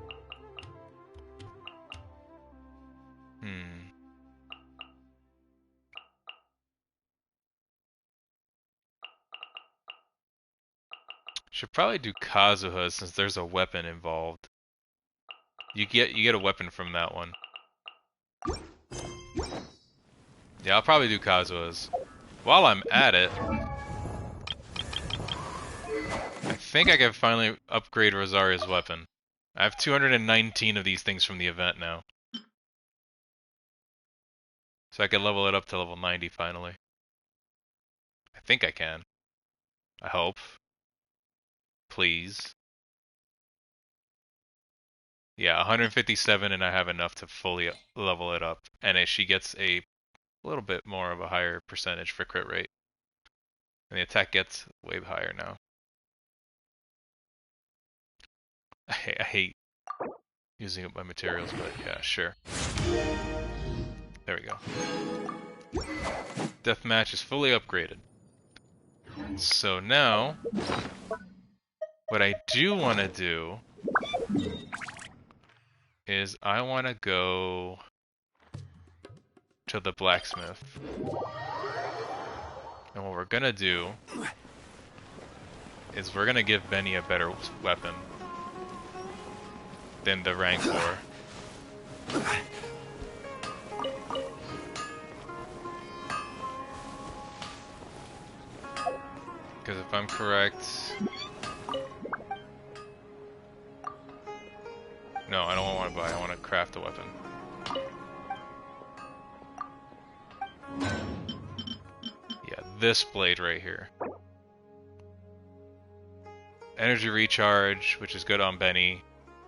Should probably do Kazuha since there's a weapon involved. You get a weapon from that one. Yeah, I'll probably do Kazuha's. While I'm at it, I think I can finally upgrade Rosaria's weapon. I have 219 of these things from the event now. So I can level it up to level 90 finally. I think I can. I hope. Please. Yeah, 157 and I have enough to fully level it up. And she gets a little bit more of a higher percentage for crit rate. And the attack gets way higher now. I hate using up my materials, but yeah, sure. There we go. Deathmatch is fully upgraded. So now, what I do want to do is I want to go to the blacksmith. And what we're gonna do is we're gonna give Benny a better weapon than the Rancor. Because if I'm correct... No, I don't want to buy, I want to craft a weapon. Yeah, this blade right here. Energy recharge, which is good on Benny,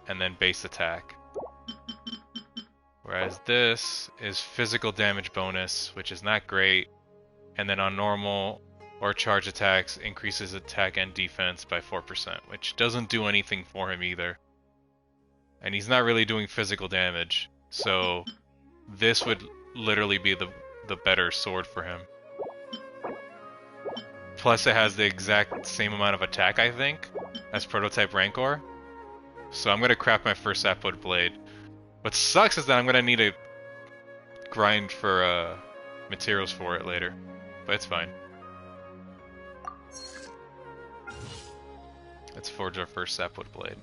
and then base attack. Whereas this is physical damage bonus, which is not great, and then on normal or charge attacks increases attack and defense by 4%, which doesn't do anything for him either. And he's not really doing physical damage, so this would literally be the better sword for him. Plus it has the exact same amount of attack, I think, as Prototype Rancor. So I'm gonna craft my first sapwood blade. What sucks is that I'm gonna need to grind for materials for it later, but it's fine. Let's forge our first sapwood blade.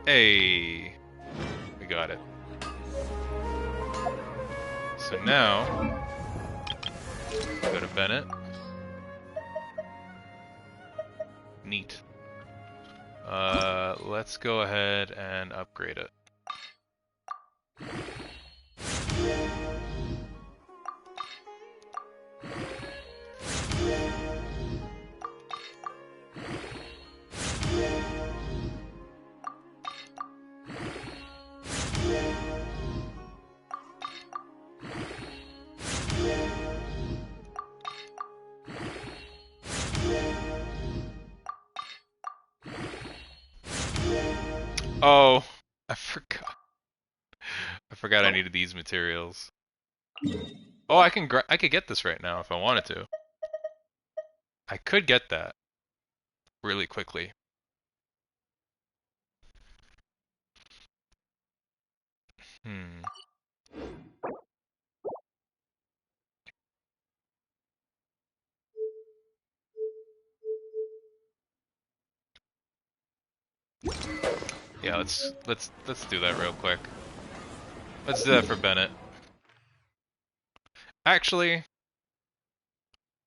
Hey, we got it. So now, go to Bennett. Neat. Let's go ahead and upgrade it. Oh, I forgot. I forgot I needed these materials. Oh, I could get this right now if I wanted to. I could get that really quickly. Yeah, let's do that real quick. Let's do that for Bennett. Actually,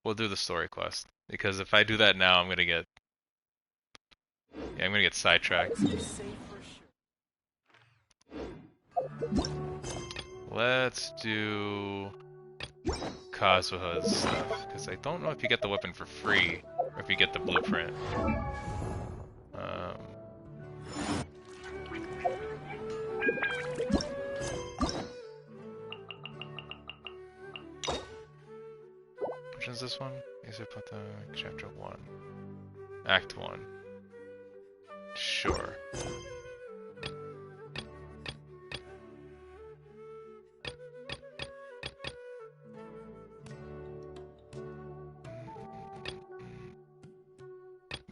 we'll do the story quest because if I do that now, I'm gonna get sidetracked. Let's do Kazuha's stuff because I don't know if you get the weapon for free or if you get the blueprint. Which is this one? Chapter 1. Act 1. Sure.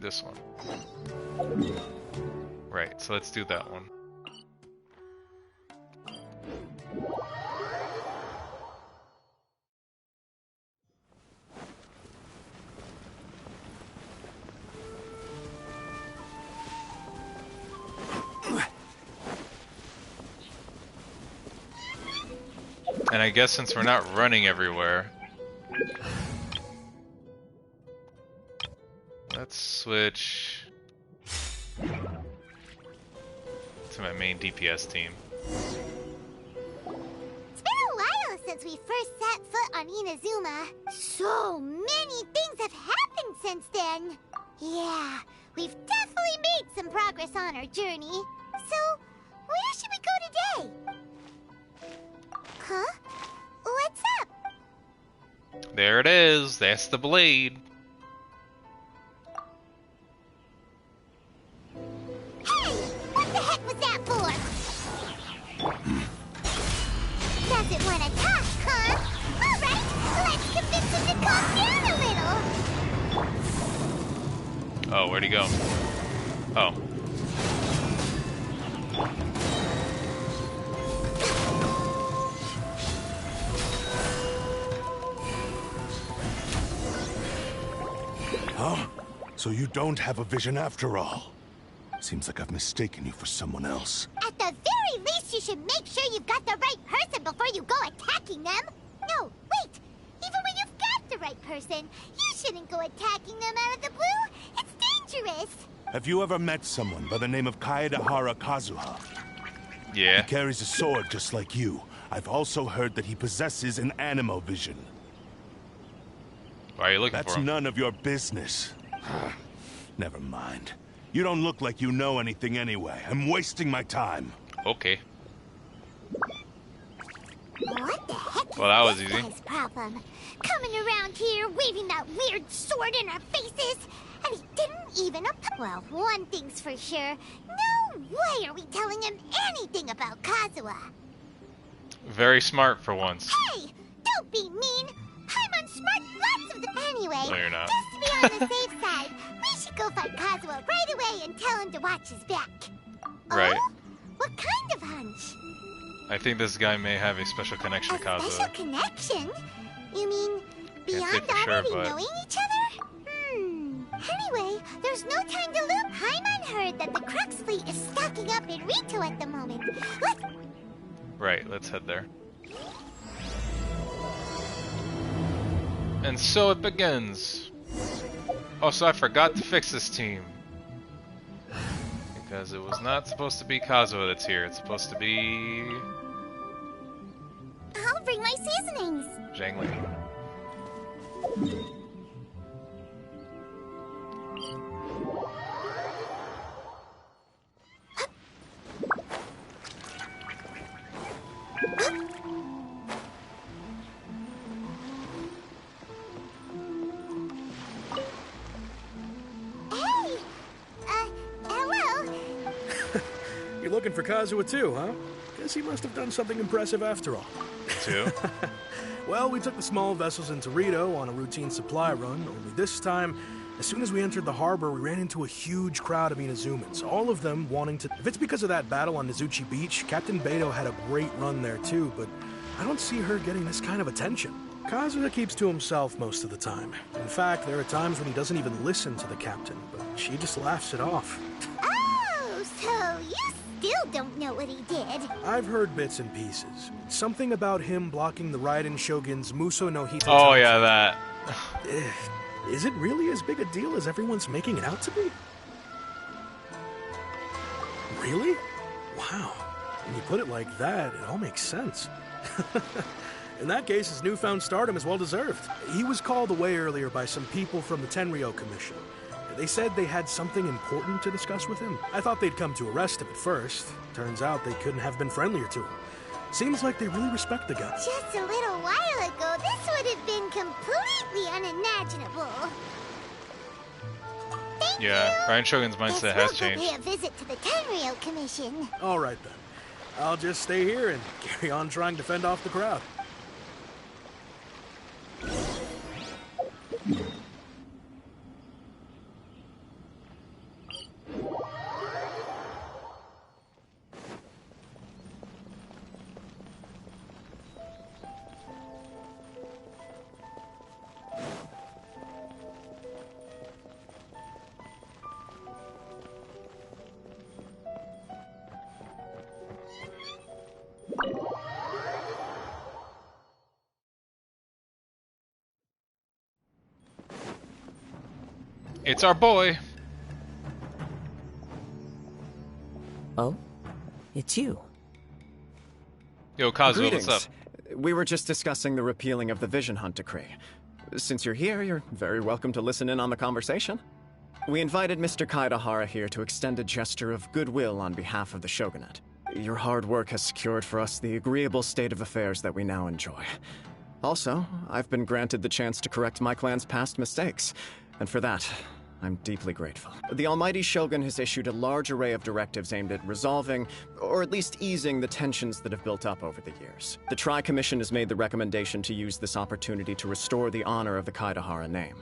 this one. Right, so let's do that one. And I guess since we're not running everywhere, let's switch to my main DPS team. It's been a while since we first set foot on Inazuma. So many things have happened since then. Yeah, we've definitely made some progress on our journey. So, where should we go today? Huh? What's up? There it is. That's the blade. Hey! What the heck was that for? Doesn't want to talk, huh? Alright, let's convince him to calm down a little. Oh, where'd he go? Oh. Huh? So you don't have a vision after all? Seems like I've mistaken you for someone else. At the very least, you should make sure you've got the right person before you go attacking them. No, wait. Even when you've got the right person, you shouldn't go attacking them out of the blue. It's dangerous. Have you ever met someone by the name of Kazuha? Yeah. He carries a sword just like you. I've also heard that he possesses an animo vision. Why are you looking for him? That's none of your business. Never mind. You don't look like you know anything anyway. I'm wasting my time. Okay. What the heck Well, that was is easy. this guy's problem? Coming around here, waving that weird sword in our faces, and he didn't even Well, one thing's for sure. No way are we telling him anything about Kazuha. Very smart for once. Hey! Don't be mean! I'm unsmart lots of the... Anyway, No, you're not. just to be on the safe side, we should go find Kazuha right away and tell him to watch his back. Right. Oh? What kind of hunch? I think this guy may have a special connection to Special Kazuha. connection? You mean beyond for sure, already but- knowing each other? Anyway, there's no time to loop. Paimon heard that the Crux fleet is stocking up in Rito at the moment. Let's... Right, let's head there. And so it begins. Oh, so I forgot to fix this team. Because it was not supposed to be Kazuha that's here. It's supposed to be... I'll bring my seasonings. Xiangling. Hello? You're looking for Kazuha too, huh? Guess he must have done something impressive after all. Too? Well, we took the small vessels into Rito on a routine supply run, only this time, as soon as we entered the harbor, we ran into a huge crowd of Inazumans, all of them wanting to... If it's because of that battle on Nizuchi Beach, Captain Beidou had a great run there too, but I don't see her getting this kind of attention. Kazuha keeps to himself most of the time. In fact, there are times when he doesn't even listen to the captain, but she just laughs it off. Oh, so you still don't know what he did? I've heard bits and pieces. Something about him blocking the Raiden Shogun's Muso no Hito. Oh, yeah, that. Is it really as big a deal as everyone's making it out to be? Really? Wow. When you put it like that, it all makes sense. In that case, his newfound stardom is well deserved. He was called away earlier by some people from the Tenryo Commission. They said they had something important to discuss with him. I thought they'd come to arrest him at first. Turns out they couldn't have been friendlier to him. Seems like they really respect the guy. Just a little while ago, this would have been completely unimaginable. Yeah, Raiden Shogun's mindset has changed. Pay a visit to the Tenryo Commission. All right, then. I'll just stay here and carry on trying to fend off the crowd. It's our boy. Oh? It's you. Yo, Kazuha, Greetings. what's up? We were just discussing the repealing of the Vision Hunt Decree. Since you're here, you're very welcome to listen in on the conversation. We invited Mr. Kaedahara here to extend a gesture of goodwill on behalf of the Shogunate. Your hard work has secured for us the agreeable state of affairs that we now enjoy. Also, I've been granted the chance to correct my clan's past mistakes, and for that, I'm deeply grateful. The Almighty Shogun has issued a large array of directives aimed at resolving, or at least easing, the tensions that have built up over the years. The Tri-Commission has made the recommendation to use this opportunity to restore the honor of the Kaedahara name.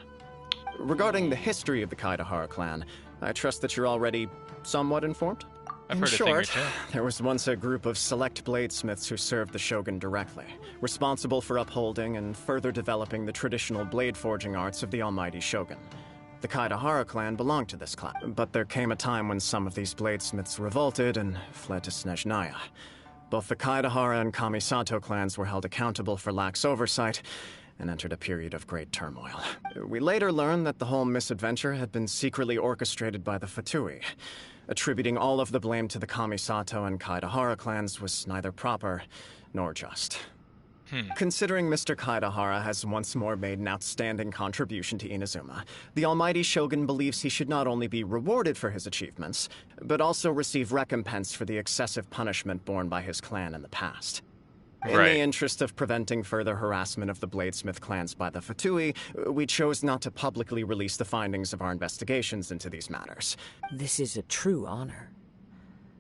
Regarding the history of the Kaedahara clan, I trust that you're already somewhat informed? I've In heard a thing or short, two. there was once a group of select bladesmiths who served the Shogun directly, responsible for upholding and further developing the traditional blade forging arts of the Almighty Shogun. The Kaedahara clan belonged to this clan, but there came a time when some of these bladesmiths revolted and fled to Snezhnaya. Both the Kaedahara and Kamisato clans were held accountable for lax oversight and entered a period of great turmoil. We later learned that the whole misadventure had been secretly orchestrated by the Fatui. Attributing all of the blame to the Kamisato and Kaedahara clans was neither proper nor just. Considering Mr. Kaedahara has once more made an outstanding contribution to Inazuma, the Almighty Shogun believes he should not only be rewarded for his achievements, but also receive recompense for the excessive punishment borne by his clan in the past. In the interest of preventing further harassment of the Bladesmith clans by the Fatui, we chose not to publicly release the findings of our investigations into these matters. This is a true honor.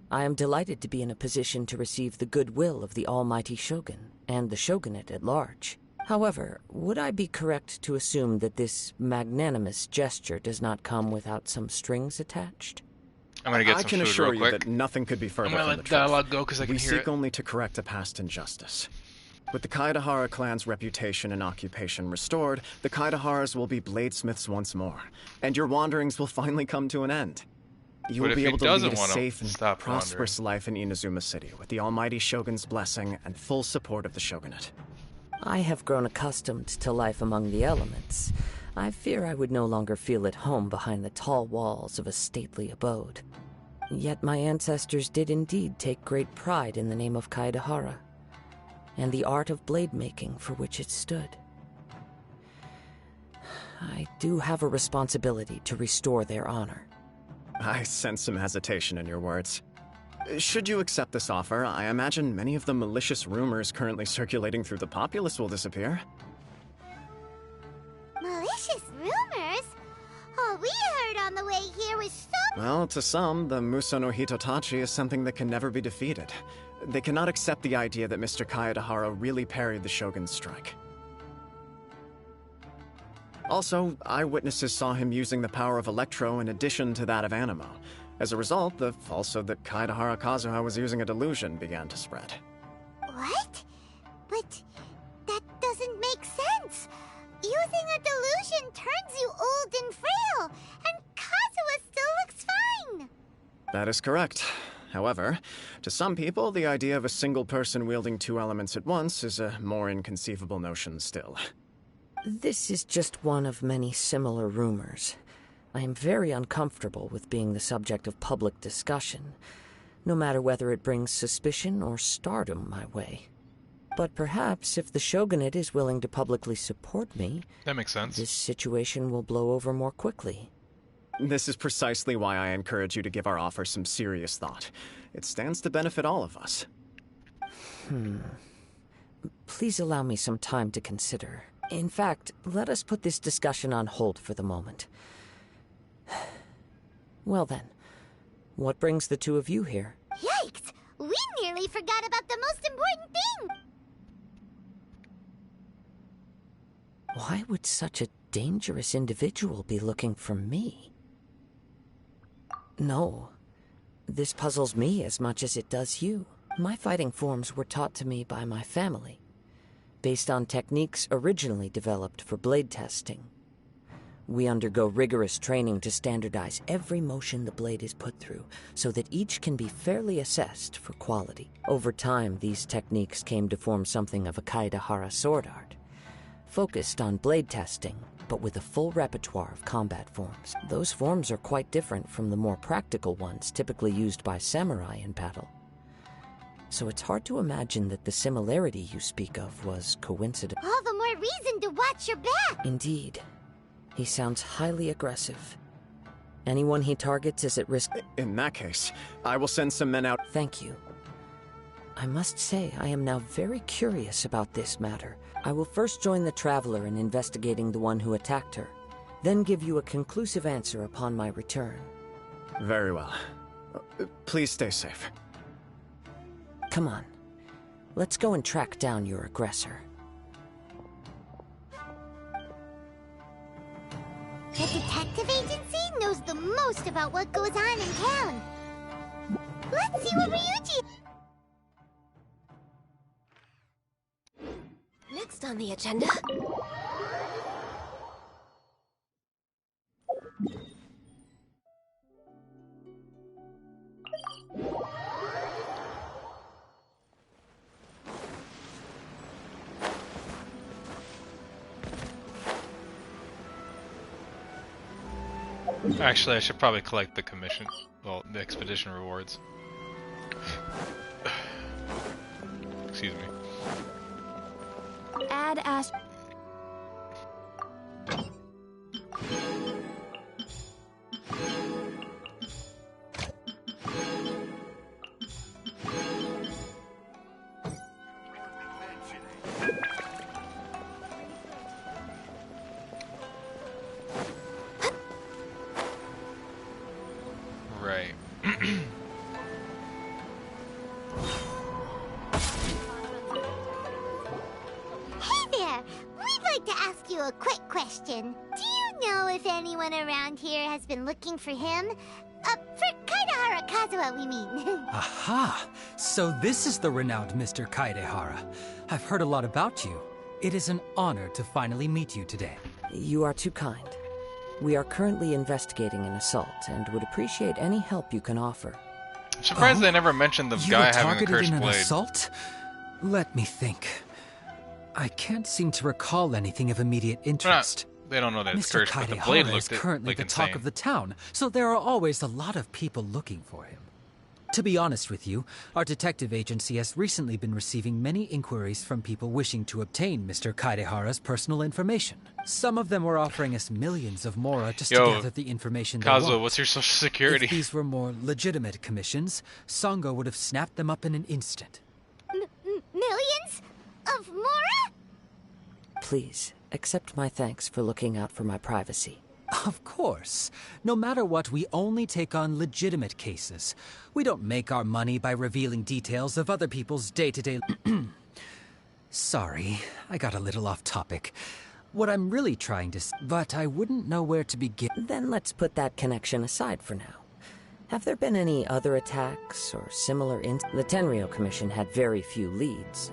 I am delighted to be in a position to receive the goodwill of the Almighty Shogun and the Shogunate at large. However, would I be correct to assume that this magnanimous gesture does not come without some strings attached? I'm gonna get I some can food assure real you quick. that nothing could be further I'm gonna from let the truth. dialogue go because I can We hear seek it. only to correct a past injustice. With the Kaedahara clan's reputation and occupation restored, the Kaedaharas will be bladesmiths once more, and your wanderings will finally come to an end. You But will if be he able to doesn't lead a wanna safe and stop prosperous life in Inazuma City with the Almighty Shogun's blessing and full support of the Shogunate. I have grown accustomed to life among the elements. I fear I would no longer feel at home behind the tall walls of a stately abode. Yet my ancestors did indeed take great pride in the name of Kaedahara, and the art of blade making for which it stood. I do have a responsibility to restore their honor. I sense some hesitation in your words. Should you accept this offer, I imagine many of the malicious rumors currently circulating through the populace will disappear. Malicious rumors? All we heard on the way here was so... Well, to some, the Muso no Hitotachi is something that can never be defeated. They cannot accept the idea that Mr. Kaedahara really parried the Shogun's strike. Also, eyewitnesses saw him using the power of Electro in addition to that of Animo. As a result, the falsehood that Kaedahara Kazuha was using a delusion began to spread. What? But that doesn't make sense. Using a delusion turns you old and frail, and Kazuha still looks fine. That is correct. However, to some people, the idea of a single person wielding two elements at once is a more inconceivable notion still. This is just one of many similar rumors. I am very uncomfortable with being the subject of public discussion, no matter whether it brings suspicion or stardom my way. But perhaps if the Shogunate is willing to publicly support me, that makes sense. This situation will blow over more quickly. This is precisely why I encourage you to give our offer some serious thought. It stands to benefit all of us. Please allow me some time to consider. In fact, let us put this discussion on hold for the moment. Well then, what brings the two of you here? Yikes! We nearly forgot about the most important thing! Why would such a dangerous individual be looking for me? No, this puzzles me as much as it does you. My fighting forms were taught to me by my family, based on techniques originally developed for blade testing. We undergo rigorous training to standardize every motion the blade is put through, so that each can be fairly assessed for quality. Over time, these techniques came to form something of a Kaedahara sword art, focused on blade testing but with a full repertoire of combat forms. Those forms are quite different from the more practical ones typically used by samurai in battle. So it's hard to imagine that the similarity you speak of was coincidental. All the more reason to watch your back! Indeed. He sounds highly aggressive. Anyone he targets is at risk. In that case, I will send some men out. Thank you. I must say, I am now very curious about this matter. I will first join the Traveler in investigating the one who attacked her, then give you a conclusive answer upon my return. Very well. Please stay safe. Come on. Let's go and track down your aggressor. The detective agency knows the most about what goes on in town. Let's see what Ryuji... Next on the agenda... Actually, I should probably collect the commission, well, the expedition rewards. Excuse me. Add Ash. Right. A quick question. Do you know if anyone around here has been looking for him? For Kaedehara Kazuha, we mean. Aha! So this is the renowned Mr. Kaedehara. I've heard a lot about you. It is an honor to finally meet you today. You are too kind. We are currently investigating an assault and would appreciate any help you can offer. I'm surprised they never mentioned the guy having the cursed in an blade. Assault? Let me think. I can't seem to recall anything of immediate interest. They don't know that it's Mr. cursed, but the blade Kaedehara is looked currently like the insane. talk of the town, so there are always a lot of people looking for him. To be honest with you, our detective agency has recently been receiving many inquiries from people wishing to obtain Mr. Kaedehara's personal information. Some of them were offering us millions of mora just to gather the information they Kazuha, want. what's your social security? If these were more legitimate commissions, Sango would have snapped them up in an instant. Millions of mora? Please, accept my thanks for looking out for my privacy. Of course. No matter what, we only take on legitimate cases. We don't make our money by revealing details of other people's day-to-day... Sorry, I got a little off topic. What I'm really trying to... But I wouldn't know where to begin. Then let's put that connection aside for now. Have there been any other attacks or similar The Tenryou Commission had very few leads.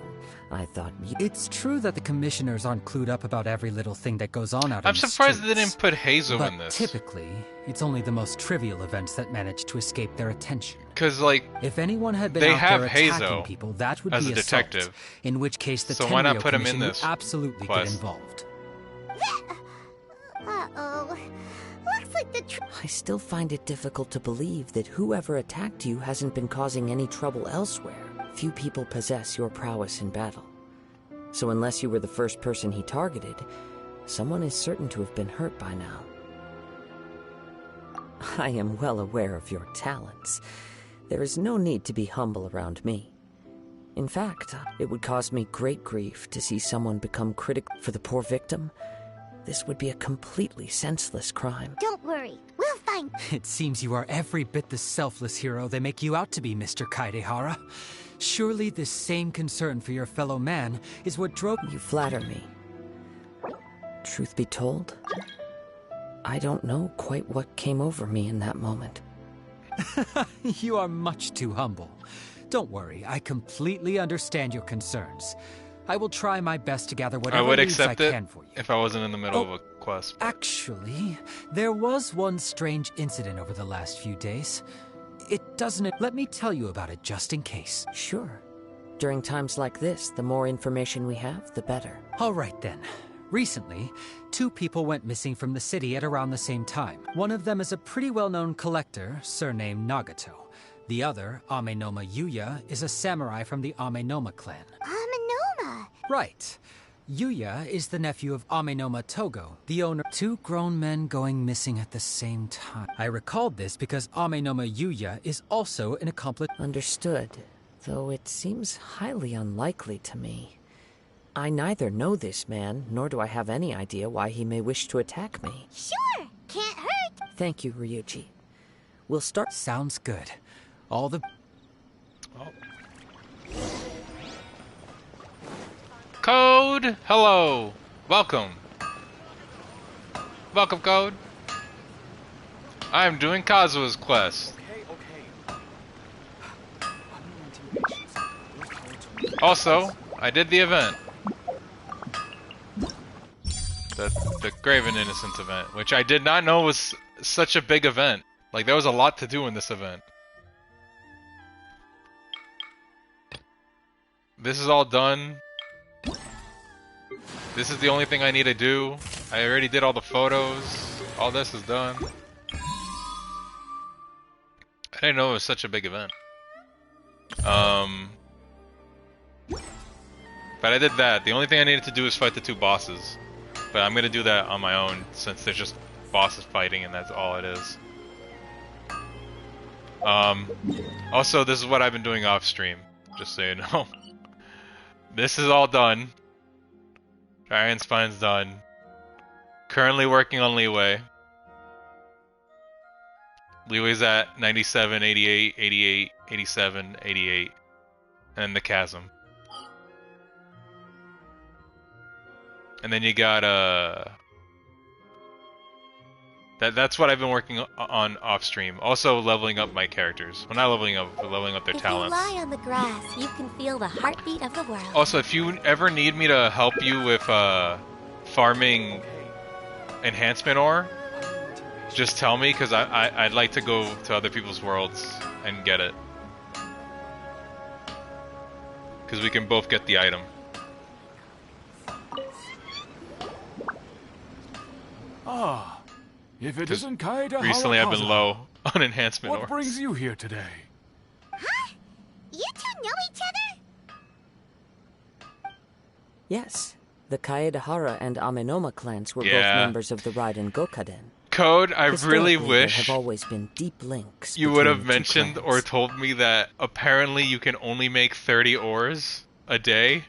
I thought It's true that the commissioners aren't clued up about every little thing that goes on out I'm on the surprised streets. they didn't put Hazel But in this. typically, it's only the most trivial events that manage to escape their attention. Because, like, if anyone had been they out have there attacking Hazel people, that would as be a detective. assault, in which case the So why not Tenryou put him in Commission this would absolutely quest? get involved. Uh-oh. Looks like the I still find it difficult to believe that whoever attacked you hasn't been causing any trouble elsewhere. Few people possess your prowess in battle. So unless you were the first person he targeted, someone is certain to have been hurt by now. I am well aware of your talents. There is no need to be humble around me. In fact, it would cause me great grief to see someone become critical for the poor victim. This would be a completely senseless crime. Don't worry, we'll find... It seems you are every bit the selfless hero they make you out to be, Mr. Kaedehara. Surely this same concern for your fellow man is what drove... You flatter me. Truth be told, I don't know quite what came over me in that moment. You are much too humble. Don't worry, I completely understand your concerns. I will try my best to gather whatever I would leads accept I it can for you. if I wasn't in the middle of a quest. Actually, there was one strange incident over the last few days. It doesn't... Let me tell you about it just in case. Sure. During times like this, the more information we have, the better. All right then. Recently, 2 people went missing from the city at around the same time. One of them is a pretty well-known collector, surnamed Nagato. The other, Amenoma Yuya, is a samurai from the Amenoma clan. Amenoma? Right. Yuya is the nephew of Amenoma Togo, the owner. 2 grown men going missing at the same time. I recalled this because Amenoma Yuya is also an accomplice. Understood, though it seems highly unlikely to me. I neither know this man, nor do I have any idea why he may wish to attack me. Sure, can't hurt. Thank you, Ryuji. We'll start. Sounds good. All the... Oh. Code! Hello! Welcome. Welcome, Code. I'm doing Kazuha's quest. Also, I did the event. The Graven Innocence event, which I did not know was such a big event. Like, there was a lot to do in this event. This is all done. This is the only thing I need to do. I already did all the photos. All this is done. I didn't know it was such a big event. But I did that. The only thing I needed to do is fight the 2 bosses. But I'm gonna do that on my own since there's just bosses fighting and that's all it is. Also, this is what I've been doing off stream, just so you know. This is all done. Dragon Spine's done. Currently working on Liyue. Liyue's at 97, 88, 88, 87, 88. And the Chasm. And then you got that's what I've been working on off stream. Also leveling up my characters. Well, not leveling up, but leveling up their talents. If you lie on the grass, you can feel the heartbeat of the world. Also, if you ever need me to help you with farming enhancement ore, just tell me, because I'd like to go to other people's worlds and get it. Because we can both get the item. Ah, if it isn't Kaeya, recently I've been low on enhancement What ores. brings you here today? Huh? You 2 know each other? Yes. The Kaedahara and Amenoma clans were both members of the Raiden Gokaden. Code, I really Historically, wish there have always been deep links you would between have the 2 mentioned clans. or told me that apparently you can only make 30 ores a day.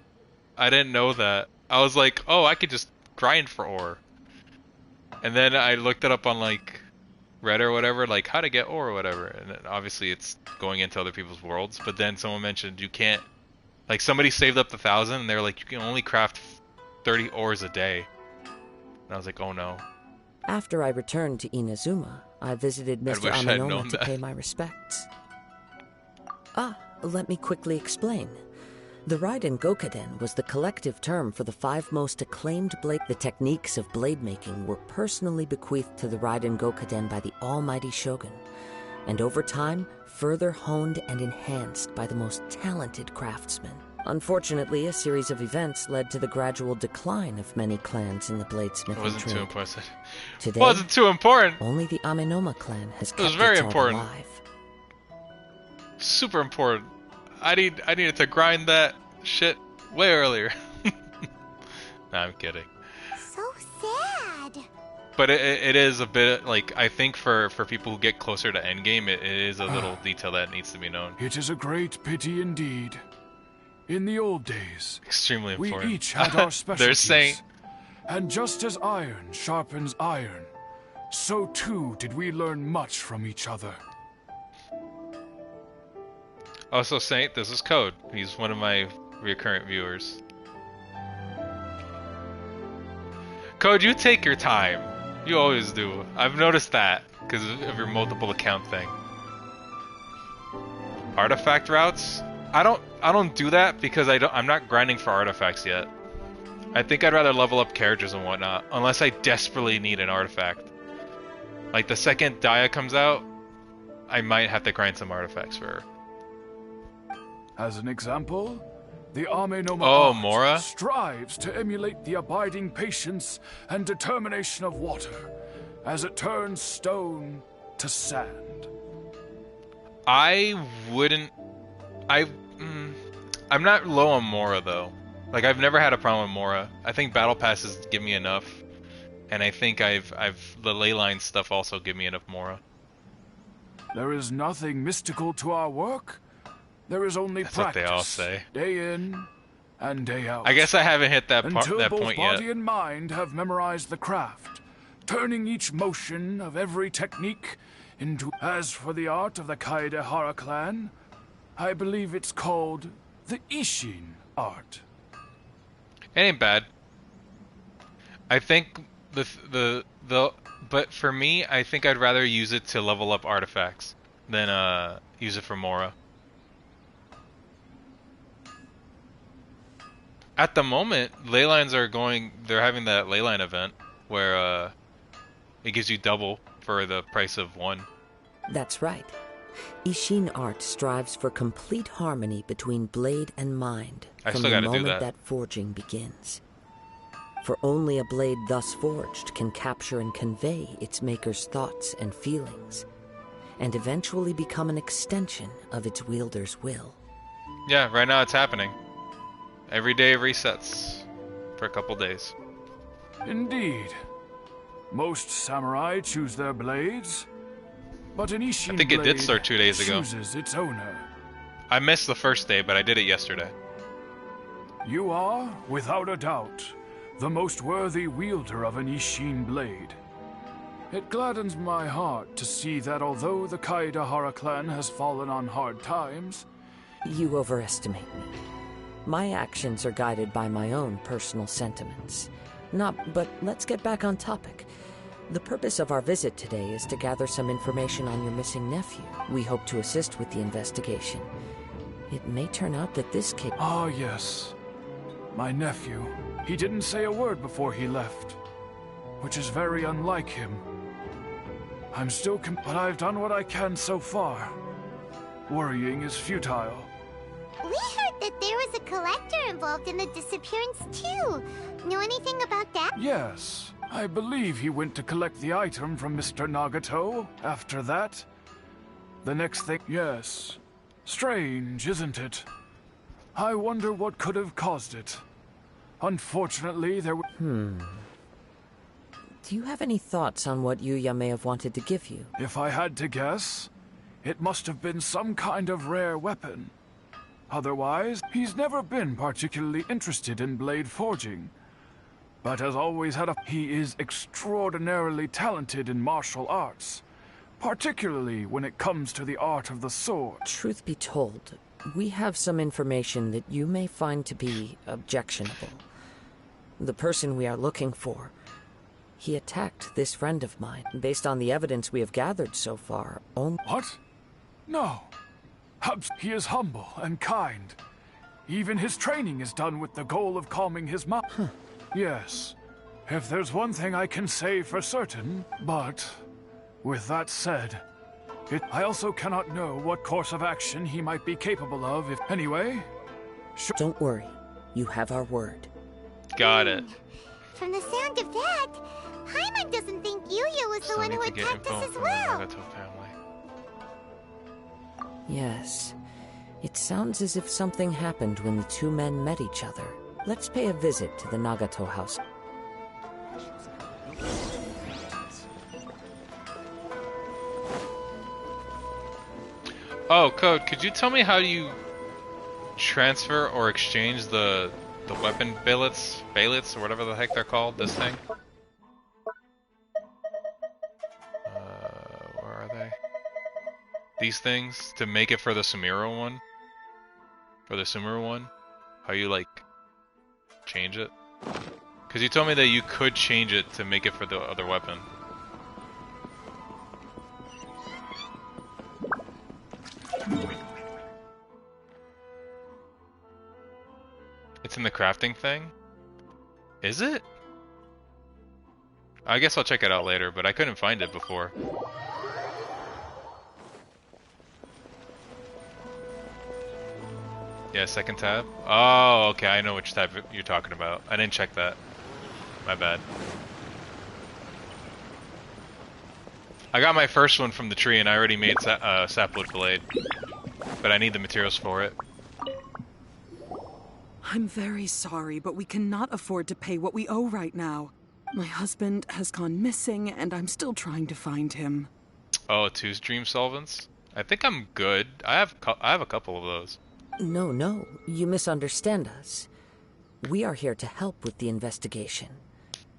I didn't know that. I was like, oh, I could just grind for ore. And then I looked it up on like Reddit or whatever, like how to get ore or whatever. And then obviously it's going into other people's worlds. But then someone mentioned you can't, like somebody saved up the 1,000 and they're like, you can only craft 30 ores a day. And I was like, oh no. After I returned to Inazuma, I visited Mr. wish I'd known Amenoma to that. pay my respects. Let me quickly explain. The Raiden Gokaden was the collective term for the 5 most acclaimed blade. The techniques of blade making were personally bequeathed to the Raiden Gokaden by the almighty Shogun, and over time, further honed and enhanced by the most talented craftsmen. Unfortunately, a series of events led to the gradual decline of many clans in the bladesmithing It wasn't trade. too important. Today, wasn't too important. Only the Amenoma clan has It was kept very its art important. alive. Super important. I needed to grind that shit way earlier. Nah, I'm kidding. So sad. But it is a bit like, I think for people who get closer to endgame, it is a little detail that needs to be known. It is a great pity indeed. In the old days, Extremely important. we each had our specialties. They're saying, And just as iron sharpens iron, so too did we learn much from each other. also Saint, this is Code. He's one of my recurrent viewers. Code, you take your time. You always do. I've noticed that because of your multiple account thing. Artifact routes? I don't do that because I'm not grinding for artifacts yet. I think I'd rather level up characters and whatnot, unless I desperately need an artifact. Like the second Daya comes out, I might have to grind some artifacts for her. As an example, The Amenoma Oh, art Mora? strives to emulate the abiding patience and determination of water as it turns stone to sand. I wouldn't. I'm not low on Mora though. Like I've never had a problem with Mora. I think battle passes give me enough, and I think I've the leyline stuff also give me enough Mora. There is nothing mystical to our work. There is only That's practice. what they all say. Day in and day out. I guess I haven't hit that Until that both point yet. body and mind have memorized the craft, turning each motion of every technique into. As for the art of the Kaeya clan, I believe it's called the Ishin art. It ain't bad. I think but for me, I think I'd rather use it to level up artifacts than use it for Mora. At the moment, leylines they're having that leyline event where it gives you double for the price of one. That's right. Ishin art strives for complete harmony between blade and mind I from still the gotta do moment that. forging begins. For only a blade thus forged can capture and convey its maker's thoughts and feelings, and eventually become an extension of its wielder's will. Yeah, right now it's happening. Every day it resets for a couple days. Indeed. Most samurai choose their blades, but an Ishin I think it did blade start 2 days ago. chooses its owner. I missed the first day, but I did it yesterday. You are, without a doubt, the most worthy wielder of an Ishin blade. It gladdens my heart to see that although the Kaeya clan has fallen on hard times... You overestimate me. My actions are guided by my own personal sentiments. But let's get back on topic. The purpose of our visit today is to gather some information on your missing nephew. We hope to assist with the investigation. It may turn out that this case... Ah, yes. My nephew. He didn't say a word before he left, which is very unlike him. I'm still but I've done what I can so far. Worrying is futile. We heard that there was a collector involved in the disappearance too. Know anything about that? Yes. I believe he went to collect the item from Mr. Nagato. After that, the next thing... Yes. Strange, isn't it? I wonder what could have caused it. Unfortunately, there Do you have any thoughts on what Yuya may have wanted to give you? If I had to guess, it must have been some kind of rare weapon. Otherwise, he's never been particularly interested in blade forging. But has always had He is extraordinarily talented in martial arts, particularly when it comes to the art of the sword. Truth be told, we have some information that you may find to be objectionable. The person we are looking for, he attacked this friend of mine. Based on the evidence we have gathered so far, only... What? No. He is humble and kind. Even his training is done with the goal of calming his mind. Yes. If there's one thing I can say for certain, but... With that said, I also cannot know what course of action he might be capable of if... Anyway... Don't worry. You have our word. Got it. From the sound of that, Paimon doesn't think Yuya was the one who attacked us as well. Yes. It sounds as if something happened when the two men met each other. Let's pay a visit to the Nagato house. Oh, Code, could you tell me how you transfer or exchange the weapon billets, or whatever the heck they're called, this thing? Where are they? These things, to make it for the Sumeru one? For the Sumeru one? How you, like, change it? Because you told me that you could change it to make it for the other weapon. It's in the crafting thing? Is it? I guess I'll check it out later, but I couldn't find it before. Yeah, second tab. Oh, okay, I know which tab you're talking about. I didn't check that. My bad. I got my first one from the tree, and I already made sapwood blade. But I need the materials for it. I'm very sorry, but we cannot afford to pay what we owe right now. My husband has gone missing, and I'm still trying to find him. Oh, 2's dream solvents? I think I'm good. I have a couple of those. No, you misunderstand us. We are here to help with the investigation.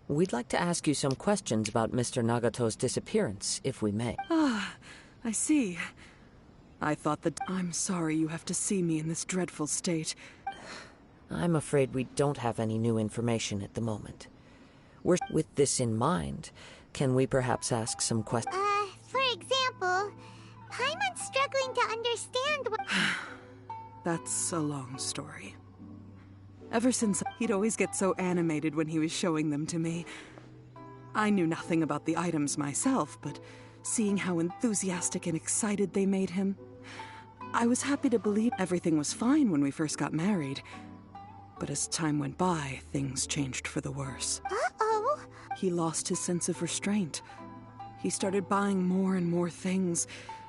We'd like to ask you some questions about Mr. Nagato's disappearance, if we may. Ah, I see. I thought that... I'm sorry you have to see me in this dreadful state. I'm afraid we don't have any new information at the moment. With this in mind, can we perhaps ask some questions? For example, Paimon's struggling to understand what... That's a long story. Ever since he'd always get so animated when he was showing them to me. I knew nothing about the items myself, but seeing how enthusiastic and excited they made him, I was happy to believe everything was fine when we first got married. But as time went by, things changed for the worse. Uh-oh. He lost his sense of restraint. He started buying more and more things,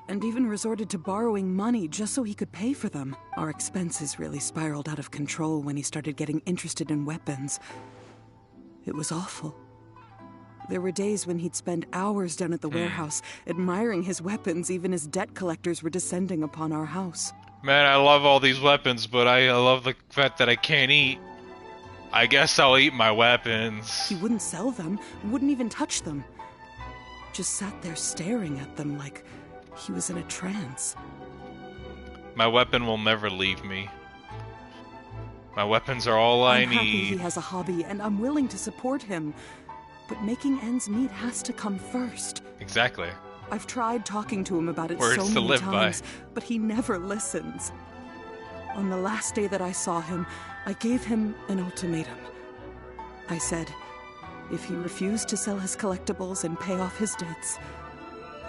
and even resorted to borrowing money just so he could pay for them. Our expenses really spiraled out of control when he started getting interested in weapons. It was awful. There were days when he'd spend hours down at the warehouse, admiring his weapons even as debt collectors were descending upon our house. Man, I love all these weapons, but I love the fact that I can't eat. I guess I'll eat my weapons. He wouldn't sell them, wouldn't even touch them. Just sat there staring at them like he was in a trance. My weapon will never leave me. My weapons are all I I'm happy need. he has a hobby, and I'm willing to support him. But making ends meet has to come first. Exactly. I've tried talking to him about it Words so to many live times, by. but he never listens. On the last day that I saw him, I gave him an ultimatum. I said, if he refused to sell his collectibles and pay off his debts,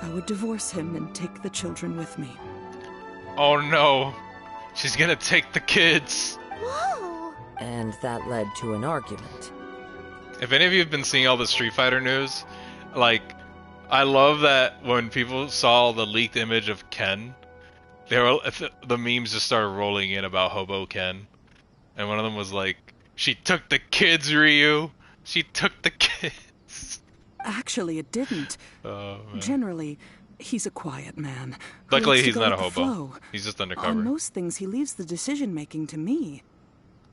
I would divorce him and take the children with me. Oh no! She's gonna take the kids! Whoa! And that led to an argument. If any of you have been seeing all the Street Fighter news, like, I love that when people saw the leaked image of Ken, the memes just started rolling in about Hobo Ken. And one of them was like, she took the kids, Ryu! She took the kids! Actually, it didn't. Oh, man. Generally, he's a quiet man. Luckily, he's not a with the hobo. flow. He's just undercover. On most things, he leaves the decision-making to me.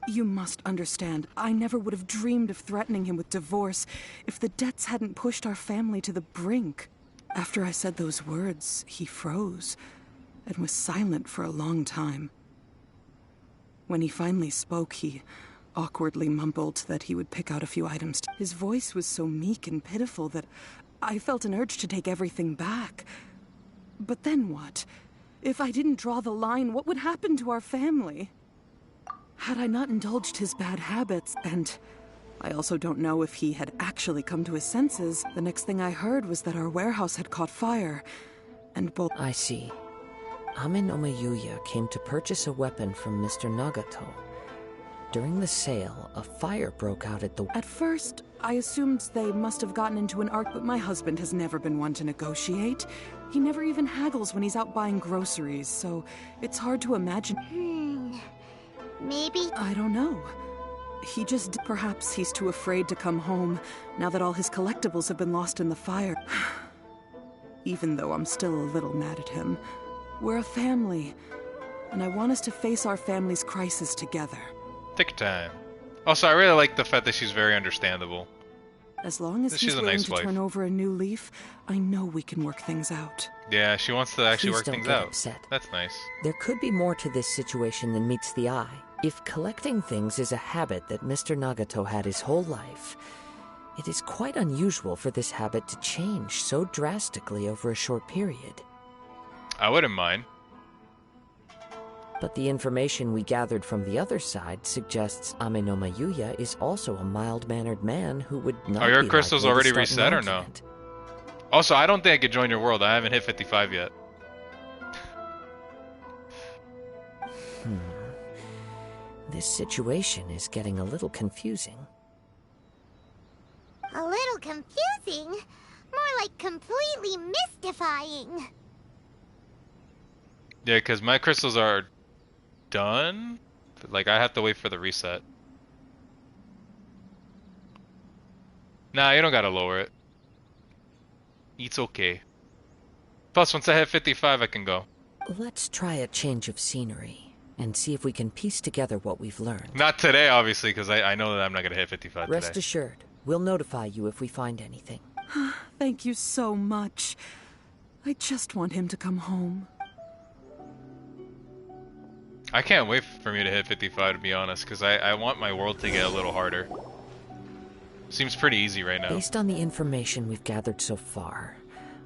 You must understand, I never would have dreamed of threatening him with divorce if the debts hadn't pushed our family to the brink. After I said those words, he froze and was silent for a long time. When he finally spoke, he awkwardly mumbled that he would pick out a few items. His voice was so meek and pitiful that I felt an urge to take everything back. But then what? If I didn't draw the line, what would happen to our family? Had I not indulged his bad habits, and I also don't know if he had actually come to his senses, the next thing I heard was that our warehouse had caught fire, and both... I see. Ame no Yuya came to purchase a weapon from Mr. Nagato. During the sale, a fire broke out at the... At first, I assumed they must have gotten into an arc, but my husband has never been one to negotiate. He never even haggles when he's out buying groceries, so it's hard to imagine... Maybe... I don't know. He just... Perhaps he's too afraid to come home, now that all his collectibles have been lost in the fire. Even though I'm still a little mad at him. We're a family, and I want us to face our family's crisis together. Take your time. Also, I really like the fact that she's very understandable. As long as She's he's a willing nice to wife. turn over a new leaf, I know we can work things out. Yeah, she wants to actually Please work don't things get out. upset. That's nice. There could be more to this situation than meets the eye. If collecting things is a habit that Mr. Nagato had his whole life, it is quite unusual for this habit to change so drastically over a short period. I wouldn't mind. But the information we gathered from the other side suggests Ame no Yuya is also a mild-mannered man who would not Are your be crystals likely to already start an reset or no? argument. Also, I don't think I could join your world. I haven't hit 55 yet. This situation is getting a little confusing. A little confusing? More like completely mystifying. Yeah, because my crystals are done. Like, I have to wait for the reset. Nah, you don't gotta lower it. It's okay. Plus, once I hit 55, I can go. Let's try a change of scenery and see if we can piece together what we've learned. Not today, obviously, because I know that I'm not gonna hit 55 Rest today. assured, we'll notify you if we find anything. Thank you so much. I just want him to come home. I can't wait for me to hit 55, to be honest, because I want my world to get a little harder. Seems pretty easy right now. Based on the information we've gathered so far,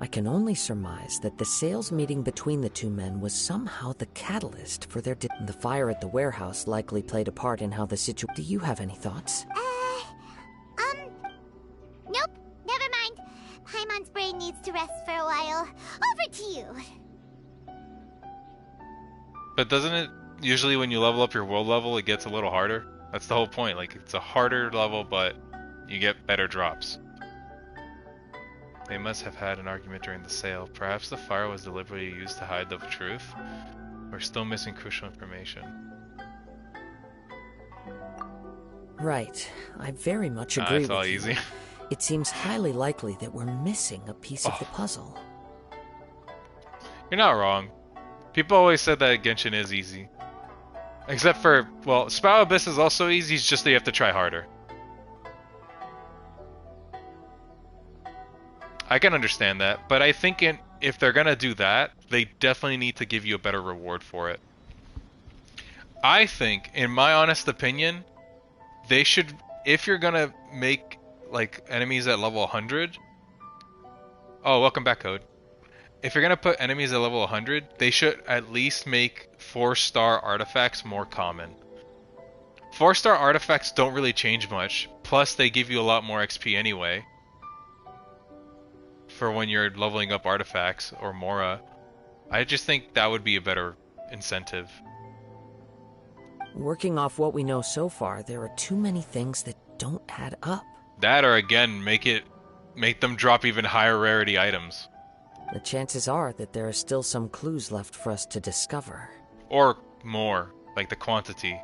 I can only surmise that the sales meeting between the two men was somehow the catalyst for their the fire at the warehouse likely played a part in how the situation... Do you have any thoughts? Nope, never mind. Paimon's brain needs to rest for a while. Over to you. But doesn't it usually when you level up your world level, it gets a little harder? That's the whole point. Like, it's a harder level, but you get better drops. They must have had an argument during the sale. Perhaps the fire was deliberately used to hide the truth. We're still missing crucial information. Right. I very much agree That's with all you. easy. It seems highly likely that we're missing a piece of the puzzle. You're not wrong. People always said that Genshin is easy. Except for, well, Spout Abyss is also easy, it's just that you have to try harder. I can understand that, but I think if they're gonna do that, they definitely need to give you a better reward for it. I think, in my honest opinion, they should, if you're gonna make, like, enemies at level 100... Oh, welcome back, Code. If you're gonna put enemies at level 100, they should at least make 4-star artifacts more common. 4-star artifacts don't really change much, plus they give you a lot more XP anyway. For when you're leveling up artifacts, or Mora. I just think that would be a better incentive. Working off what we know so far, there are too many things that don't add up. That, or again, make them drop even higher rarity items. The chances are that there are still some clues left for us to discover. Or more, like the quantity.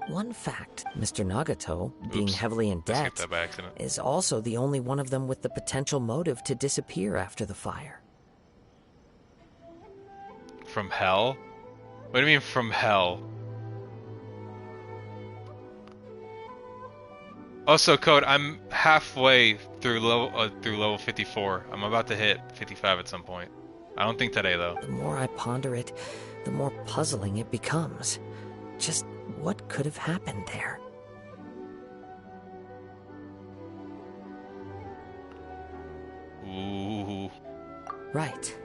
One fact, Mr. Nagato, being heavily in debt, is also the only one of them with the potential motive to disappear after the fire. From hell? What do you mean from hell? Also, Code, I'm halfway through level 54. I'm about to hit 55 at some point. I don't think today, though. The more I ponder it, the more puzzling it becomes. Just what could have happened there? Ooh. Right.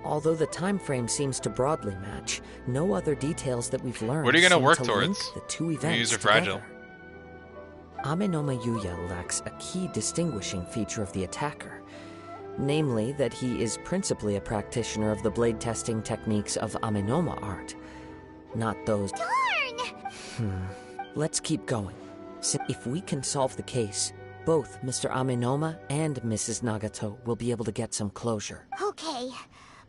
Although the time frame seems to broadly match, no other details that we've learned What are you gonna seem work to towards? link the two events User together. fragile. Amenoma Yuya lacks a key distinguishing feature of the attacker, namely that he is principally a practitioner of the blade testing techniques of Amenoma art, not those... Darn! Let's keep going. If we can solve the case, both Mr. Amenoma and Mrs. Nagato will be able to get some closure. Okay,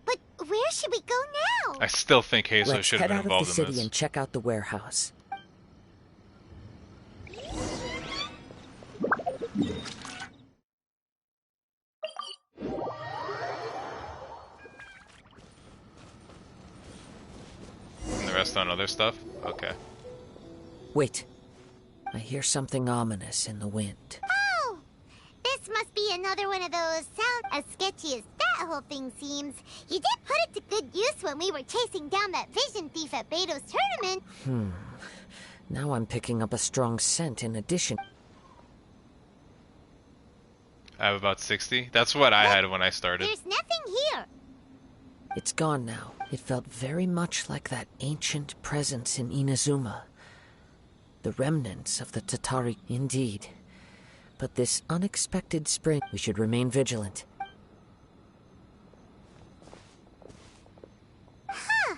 but where should we go now? I still think Hazel Let's should head have been out of the involved in city this. and check out the warehouse. And the rest on other stuff? Okay. Wait. I hear something ominous in the wind. Oh! This must be another one of those sounds as sketchy as that whole thing seems. You did put it to good use when we were chasing down that vision thief at Beidou's tournament. Now I'm picking up a strong scent in addition. I have about 60. That's what I had when I started. There's nothing here. It's gone now. It felt very much like that ancient presence in Inazuma. The remnants of the Tatari, indeed. But this unexpected spring, we should remain vigilant. Huh.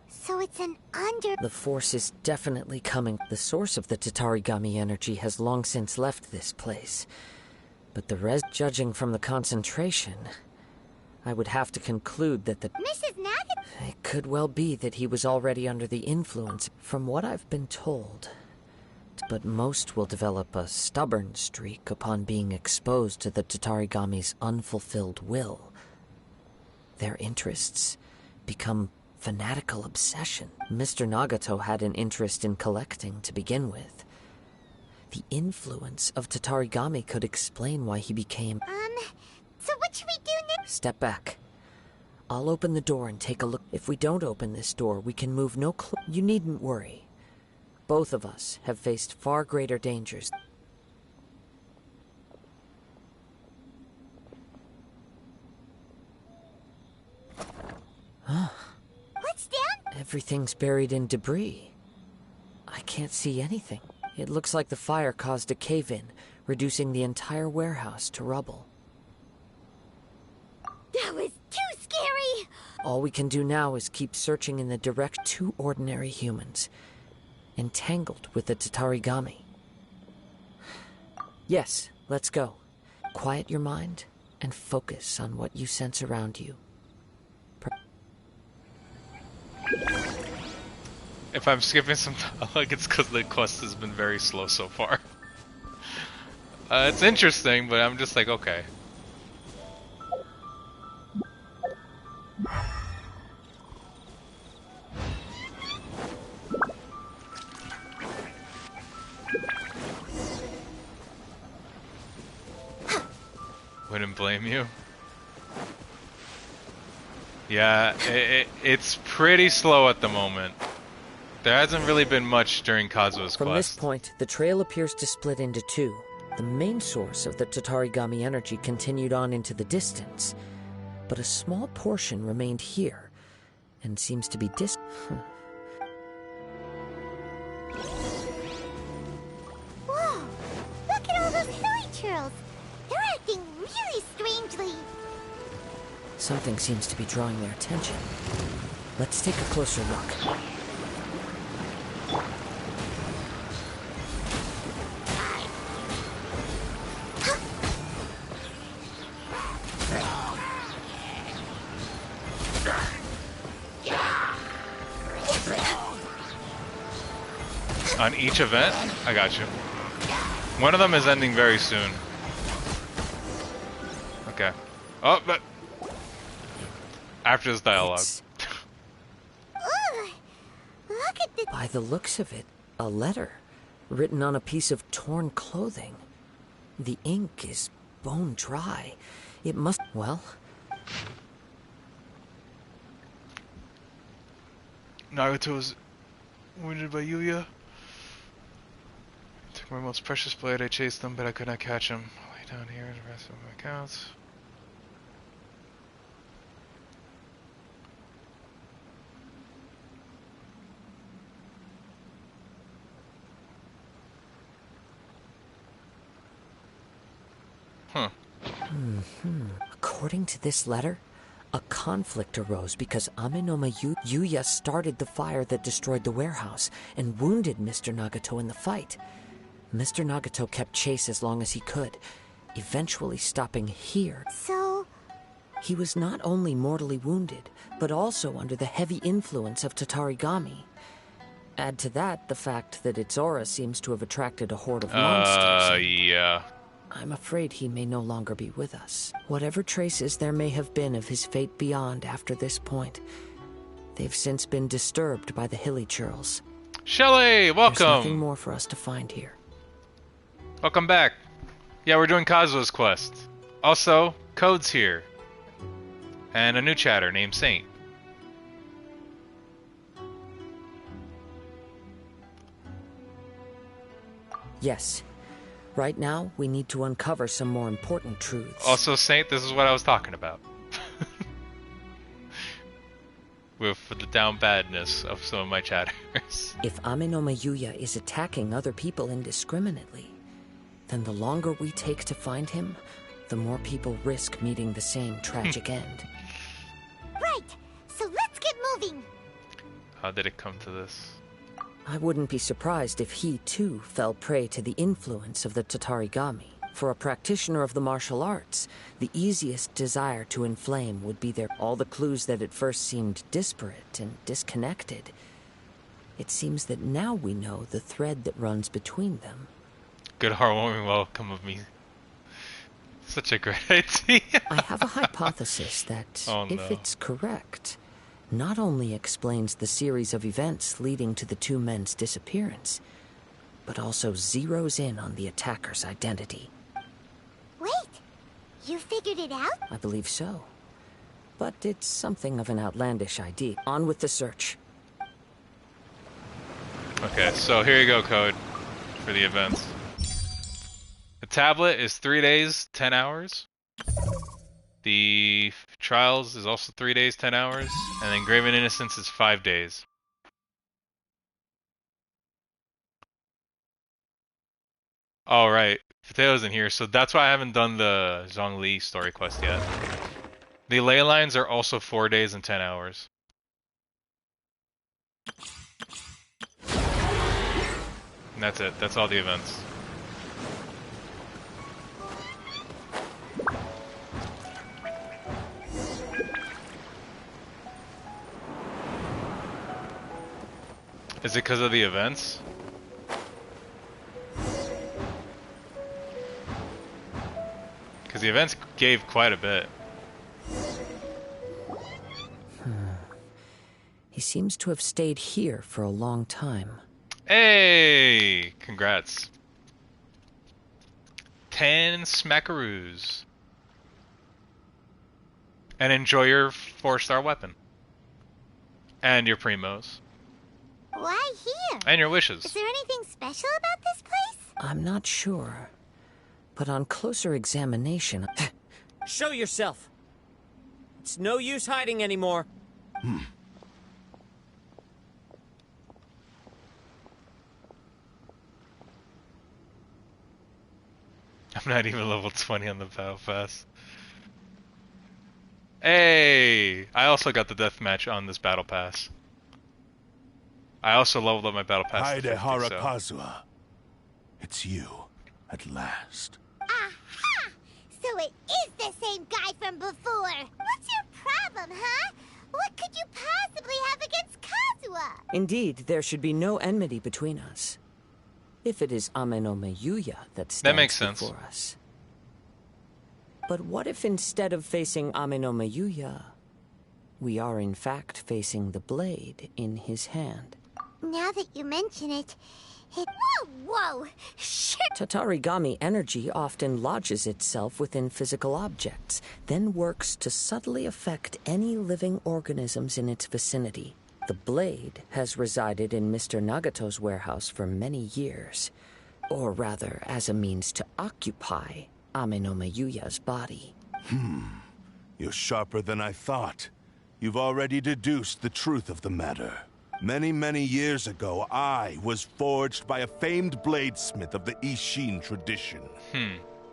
So So it's an under... The force is definitely coming. The source of the Tatarigami energy has long since left this place. But judging from the concentration, I would have to conclude that the... Mrs. Nugget? It could well be that he was already under the influence, from what I've been told. But most will develop a stubborn streak upon being exposed to the Tatarigami's unfulfilled will. Their interests become fanatical obsession. Mr. Nagato had an interest in collecting to begin with. The influence of Tatarigami could explain why he became... So what should we do now? Step back. I'll open the door and take a look. If we don't open this door, we can move no You needn't worry. Both of us have faced far greater dangers. What's down? Everything's buried in debris. I can't see anything. It looks like the fire caused a cave-in, reducing the entire warehouse to rubble. That was too scary! All we can do now is keep searching in the direction of 2 ordinary humans, entangled with the Tatarigami. Yes, let's go. Quiet your mind and focus on what you sense around you. If I'm skipping some dialogue, it's because the quest has been very slow so far. It's interesting, but I'm just like, okay. Wouldn't blame you. Yeah, it's pretty slow at the moment. There hasn't really been much during Kazuha's quest. From this point, the trail appears to split into 2. The main source of the Tatarigami energy continued on into the distance, but a small portion remained here, and seems to be Whoa! Look at all those hilly churls! They're acting really strangely. Something seems to be drawing their attention. Let's take a closer look. On each event? I got you. One of them is ending very soon. Okay. Oh, but... After this dialogue. Ugh. Look at this. By the looks of it, a letter written on a piece of torn clothing. The ink is bone dry. It must... Well... Nagato was wounded by Yuya. Took my most precious blade. I chased him, but I could not catch him. I'll lay down here the rest of my accounts. Huh. According to this letter, a conflict arose because Amenoma Yuya started the fire that destroyed the warehouse and wounded Mr. Nagato in the fight. Mr. Nagato kept chase as long as he could, eventually stopping here. So... He was not only mortally wounded, but also under the heavy influence of Tatarigami. Add to that the fact that its aura seems to have attracted a horde of monsters. Yeah. I'm afraid he may no longer be with us. Whatever traces there may have been of his fate beyond after this point, they've since been disturbed by the hilly churls. Childe, welcome! There's nothing more for us to find here. Welcome back. Yeah, we're doing Kazuha's quest. Also, Code's here. And a new chatter named Saint. Yes. Right now, we need to uncover some more important truths. Also, Saint, this is what I was talking about. With the down badness of some of my chatters. If Amenoma Yuya is attacking other people indiscriminately, then the longer we take to find him, the more people risk meeting the same tragic end. Right! So let's get moving! How did it come to this? I wouldn't be surprised if he, too, fell prey to the influence of the Tatarigami. For a practitioner of the martial arts, the easiest desire to inflame would be all the clues that at first seemed disparate and disconnected. It seems that now we know the thread that runs between them. Good heartwarming welcome of me. Such a great idea. I have a hypothesis that, if it's correct, not only explains the series of events leading to the two men's disappearance, but also zeroes in on the attacker's identity. Wait, you figured it out? I believe so. But it's something of an outlandish idea. On with the search. Okay, so here you go, code for the events. The tablet is 3 days, 10 hours. The trials is also 3 days, 10 hours. And then Graven Innocence is 5 days. All right, Potato's in here, so that's why I haven't done the Zhongli story quest yet. The ley lines are also 4 days and 10 hours. And that's it. That's all the events. Is it because of the events? Because the events gave quite a bit. He seems to have stayed here for a long time. Hey! Congrats. 10 smackaroos. And enjoy your 4-star weapon. And your primos. Why here? And your wishes. Is there anything special about this place? I'm not sure. But on closer examination... Show yourself! It's no use hiding anymore. I'm not even level 20 on the battle pass. Hey! I also got the deathmatch on this battle pass. I also leveled up my battle pass to 50, Kazuha. It's you, at last. Aha! So it is the same guy from before. What's your problem, huh? What could you possibly have against Kazuha? Indeed, there should be no enmity between us. If it is Ame no Miyuya that stands that makes sense. before us. But what if instead of facing Ame no Miyuya, we are in fact facing the blade in his hand? Now that you mention it, Whoa! Shit! Tatarigami energy often lodges itself within physical objects, then works to subtly affect any living organisms in its vicinity. The blade has resided in Mr. Nagato's warehouse for many years. Or rather, as a means to occupy Ame no Miyuya's body. You're sharper than I thought. You've already deduced the truth of the matter. Many, many years ago, I was forged by a famed bladesmith of the Ishin tradition.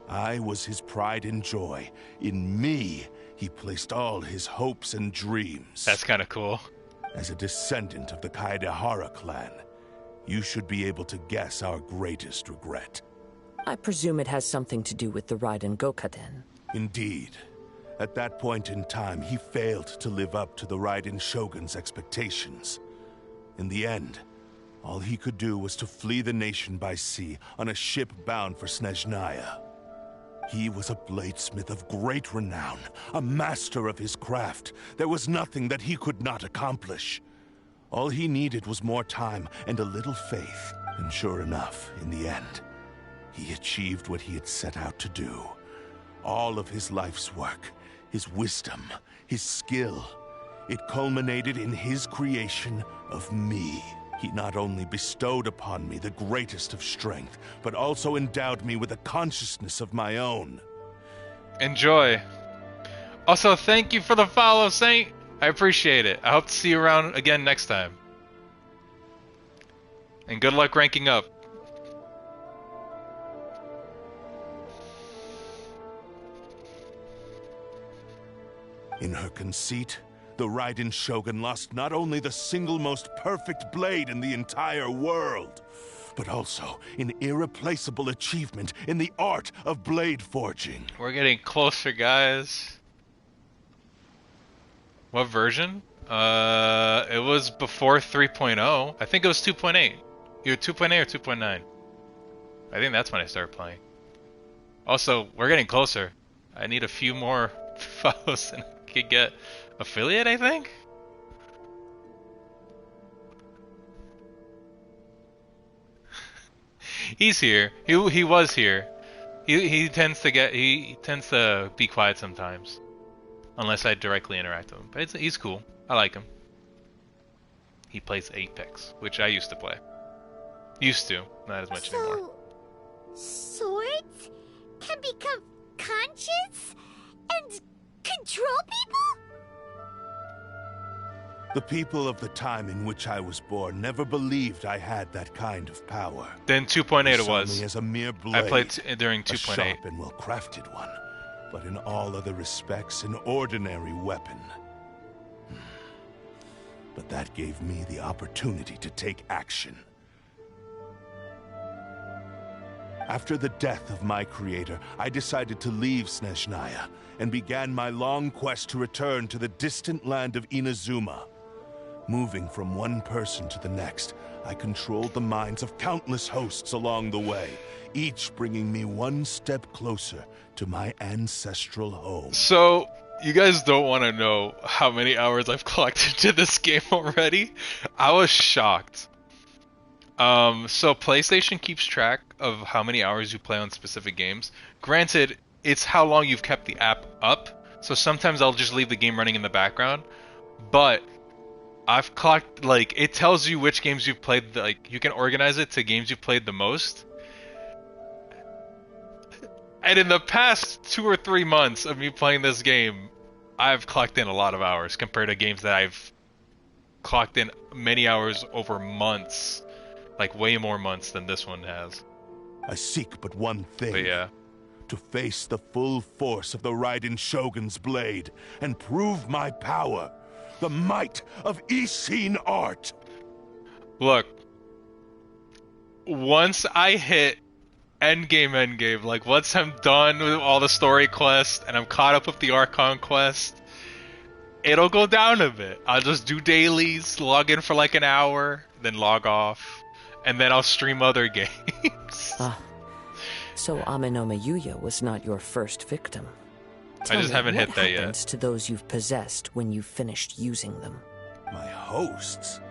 I was his pride and joy. In me, he placed all his hopes and dreams. That's kind of cool. As a descendant of the Kaeya clan, you should be able to guess our greatest regret. I presume it has something to do with the Raiden Gokaden. Indeed. At that point in time, he failed to live up to the Raiden Shogun's expectations. In the end, all he could do was to flee the nation by sea on a ship bound for Snezhnaya. He was a bladesmith of great renown, a master of his craft. There was nothing that he could not accomplish. All he needed was more time and a little faith. And sure enough, in the end, he achieved what he had set out to do. All of his life's work, his wisdom, his skill, it culminated in his creation of me. He not only bestowed upon me the greatest of strength, but also endowed me with a consciousness of my own. Enjoy. Also, thank you for the follow, Saint. I appreciate it. I hope to see you around again next time. And good luck ranking up. In her conceit, the Raiden Shogun lost not only the single most perfect blade in the entire world, but also an irreplaceable achievement in the art of blade forging. We're getting closer, guys. What version? It was before 3.0. I think it was 2.8. Either 2.8 or 2.9. I think that's when I started playing. Also, we're getting closer. I need a few more follows and I could get affiliate, I think? He's here. He was here. He tends to be quiet sometimes, unless I directly interact with him. But he's cool. I like him. He plays Apex, which I used to play. Used to, not as much anymore. Swords can become conscious and control people? The people of the time in which I was born never believed I had that kind of power. Then 2.8 it They saw was. me as a mere blade, I played during a 2.8. sharp and well-crafted one, but in all other respects an ordinary weapon. But that gave me the opportunity to take action. After the death of my creator, I decided to leave Snezhnaya and began my long quest to return to the distant land of Inazuma. Moving from one person to the next, I controlled the minds of countless hosts along the way, each bringing me one step closer to my ancestral home. So, you guys don't want to know how many hours I've clocked into this game already? I was shocked. So PlayStation keeps track of how many hours you play on specific games. Granted, it's how long you've kept the app up, so sometimes I'll just leave the game running in the background, but I've clocked, like, it tells you which games you've played, like, you can organize it to games you've played the most. And in the past 2 or 3 months of me playing this game, I've clocked in a lot of hours compared to games that I've clocked in many hours over months. Like, way more months than this one has. I seek but one thing. But yeah. To face the full force of the Raiden Shogun's blade and prove my power. The might of Ishin art. Look. Once I hit endgame, like once I'm done with all the story quests and I'm caught up with the Archon quest, it'll go down a bit. I'll just do dailies, log in for like an hour, then log off. And then I'll stream other games. So Amenoma Yuya was not your first victim. I just haven't hit that yet. What happens to those you've possessed when you've finished using them? My hosts?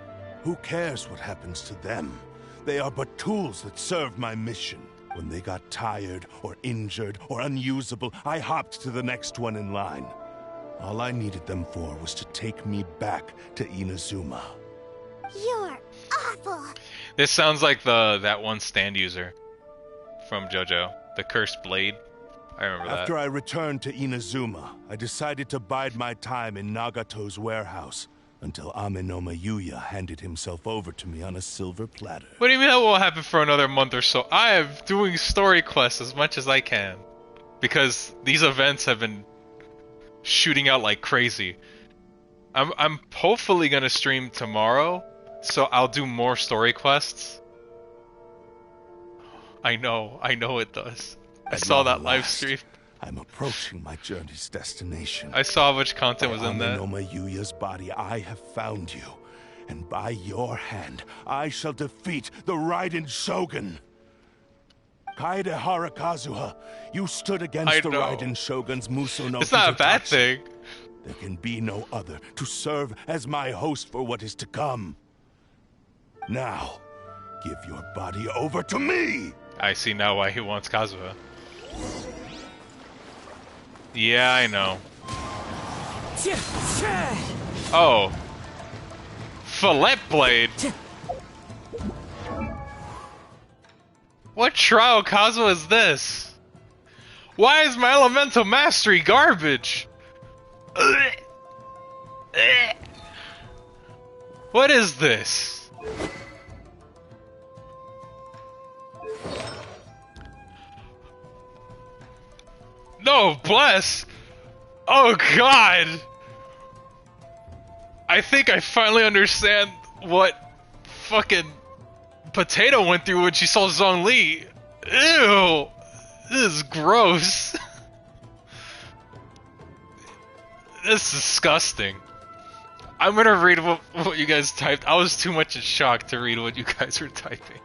Who cares what happens to them? They are but tools that serve my mission. When they got tired, or injured, or unusable, I hopped to the next one in line. All I needed them for was to take me back to Inazuma. You're awful. This sounds like that one stand user from JoJo, the Cursed Blade. I remember that. After I returned to Inazuma, I decided to bide my time in Nagato's warehouse until Amenoma Yuya handed himself over to me on a silver platter. What do you mean that won't happen for another month or so? I am doing story quests as much as I can because these events have been shooting out like crazy. I'm hopefully gonna stream tomorrow. So I'll do more story quests. I know it does. I saw that live stream. I'm approaching my journey's destination. I saw how much content was in that. Amenoma Yuya's body, I have found you. And by your hand, I shall defeat the Raiden Shogun. Kaedehara Kazuha, you stood against the Raiden Shogun's Muso no It's not a bad Kitachi. thing. There can be no other to serve as my host for what is to come. Now, give your body over to me! I see now why he wants Kazuha. Yeah, I know. Oh. Fillet Blade? What trial Kazuha is this? Why is my elemental mastery garbage? What is this? No, bless! Oh god! I think I finally understand what fucking Potato went through when she saw Zhongli. Ew! This is gross. This is disgusting. I'm gonna read what you guys typed. I was too much in shock to read what you guys were typing.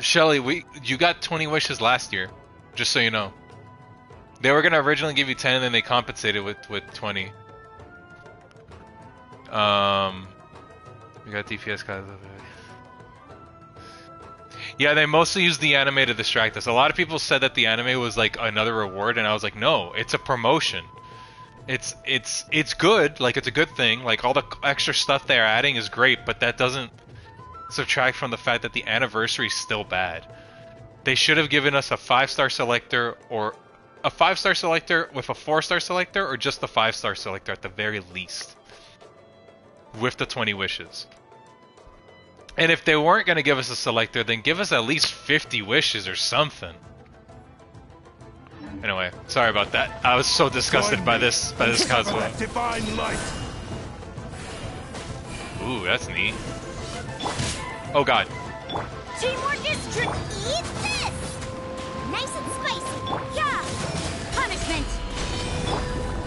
Shelly, you got 20 wishes last year, just so you know. They were gonna originally give you 10 and then they compensated with 20. We got DPS Kazuha. Yeah, they mostly use the anime to distract us. A lot of people said that the anime was like another reward, and I was like, no, it's a promotion. It's good, like it's a good thing. Like all the extra stuff they're adding is great, but that doesn't subtract from the fact that the anniversary is still bad. They should have given us a 5-star selector, or a 5-star selector with a 4-star selector, or just the 5-star selector at the very least, with the 20 wishes. And if they weren't going to give us a selector, then give us at least 50 wishes or something. Anyway, sorry about that. I was so disgusted by this Kazuha. Divine light. Ooh, that's neat. Oh god. Teamwork is trick. Eat this! Nice and spicy. Yeah! Punishment!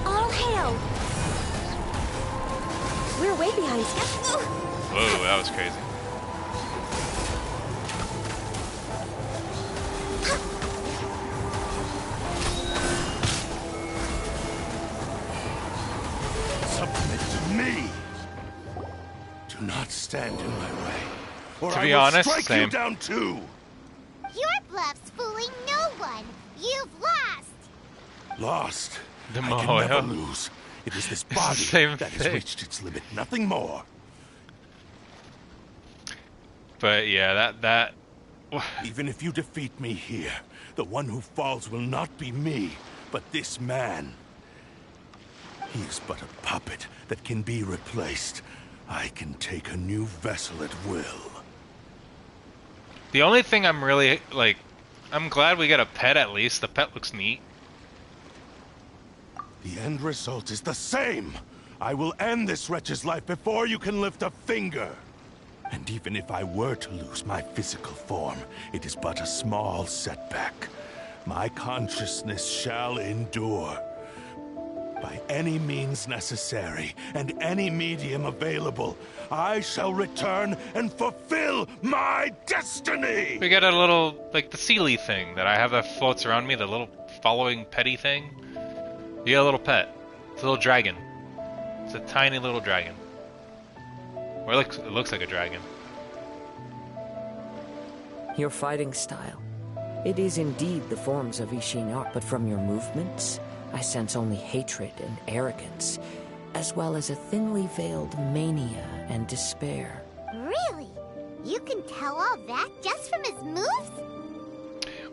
All hail! We're way behind schedule. Whoa, that was crazy. Submit to me. Do not stand in my way, or To be I will honest, strike same. you down too. Your bluff's fooling no one. You've lost. Lost. The I can Mohoyo. never lose. It is this body same that has thing. reached its limit, nothing more. But yeah, that Even if you defeat me here, the one who falls will not be me, but this man. He is but a puppet that can be replaced. I can take a new vessel at will. the only thing I'm really like, I'm glad we got a pet at least. The pet looks neat. The end result is the same. I will end this wretch's life before you can lift a finger. And even if I were to lose my physical form, it is but a small setback. My consciousness shall endure. By any means necessary, and any medium available, I shall return and fulfill my destiny! We got a little, like the Sealy thing that I have that floats around me, the little following petty thing. You got a little pet. It's a little dragon. It's a tiny little dragon. Or it looks like a dragon. Your fighting style. It is indeed the forms of Ishin art, but from your movements, I sense only hatred and arrogance, as well as a thinly veiled mania and despair. Really? You can tell all that just from his moves?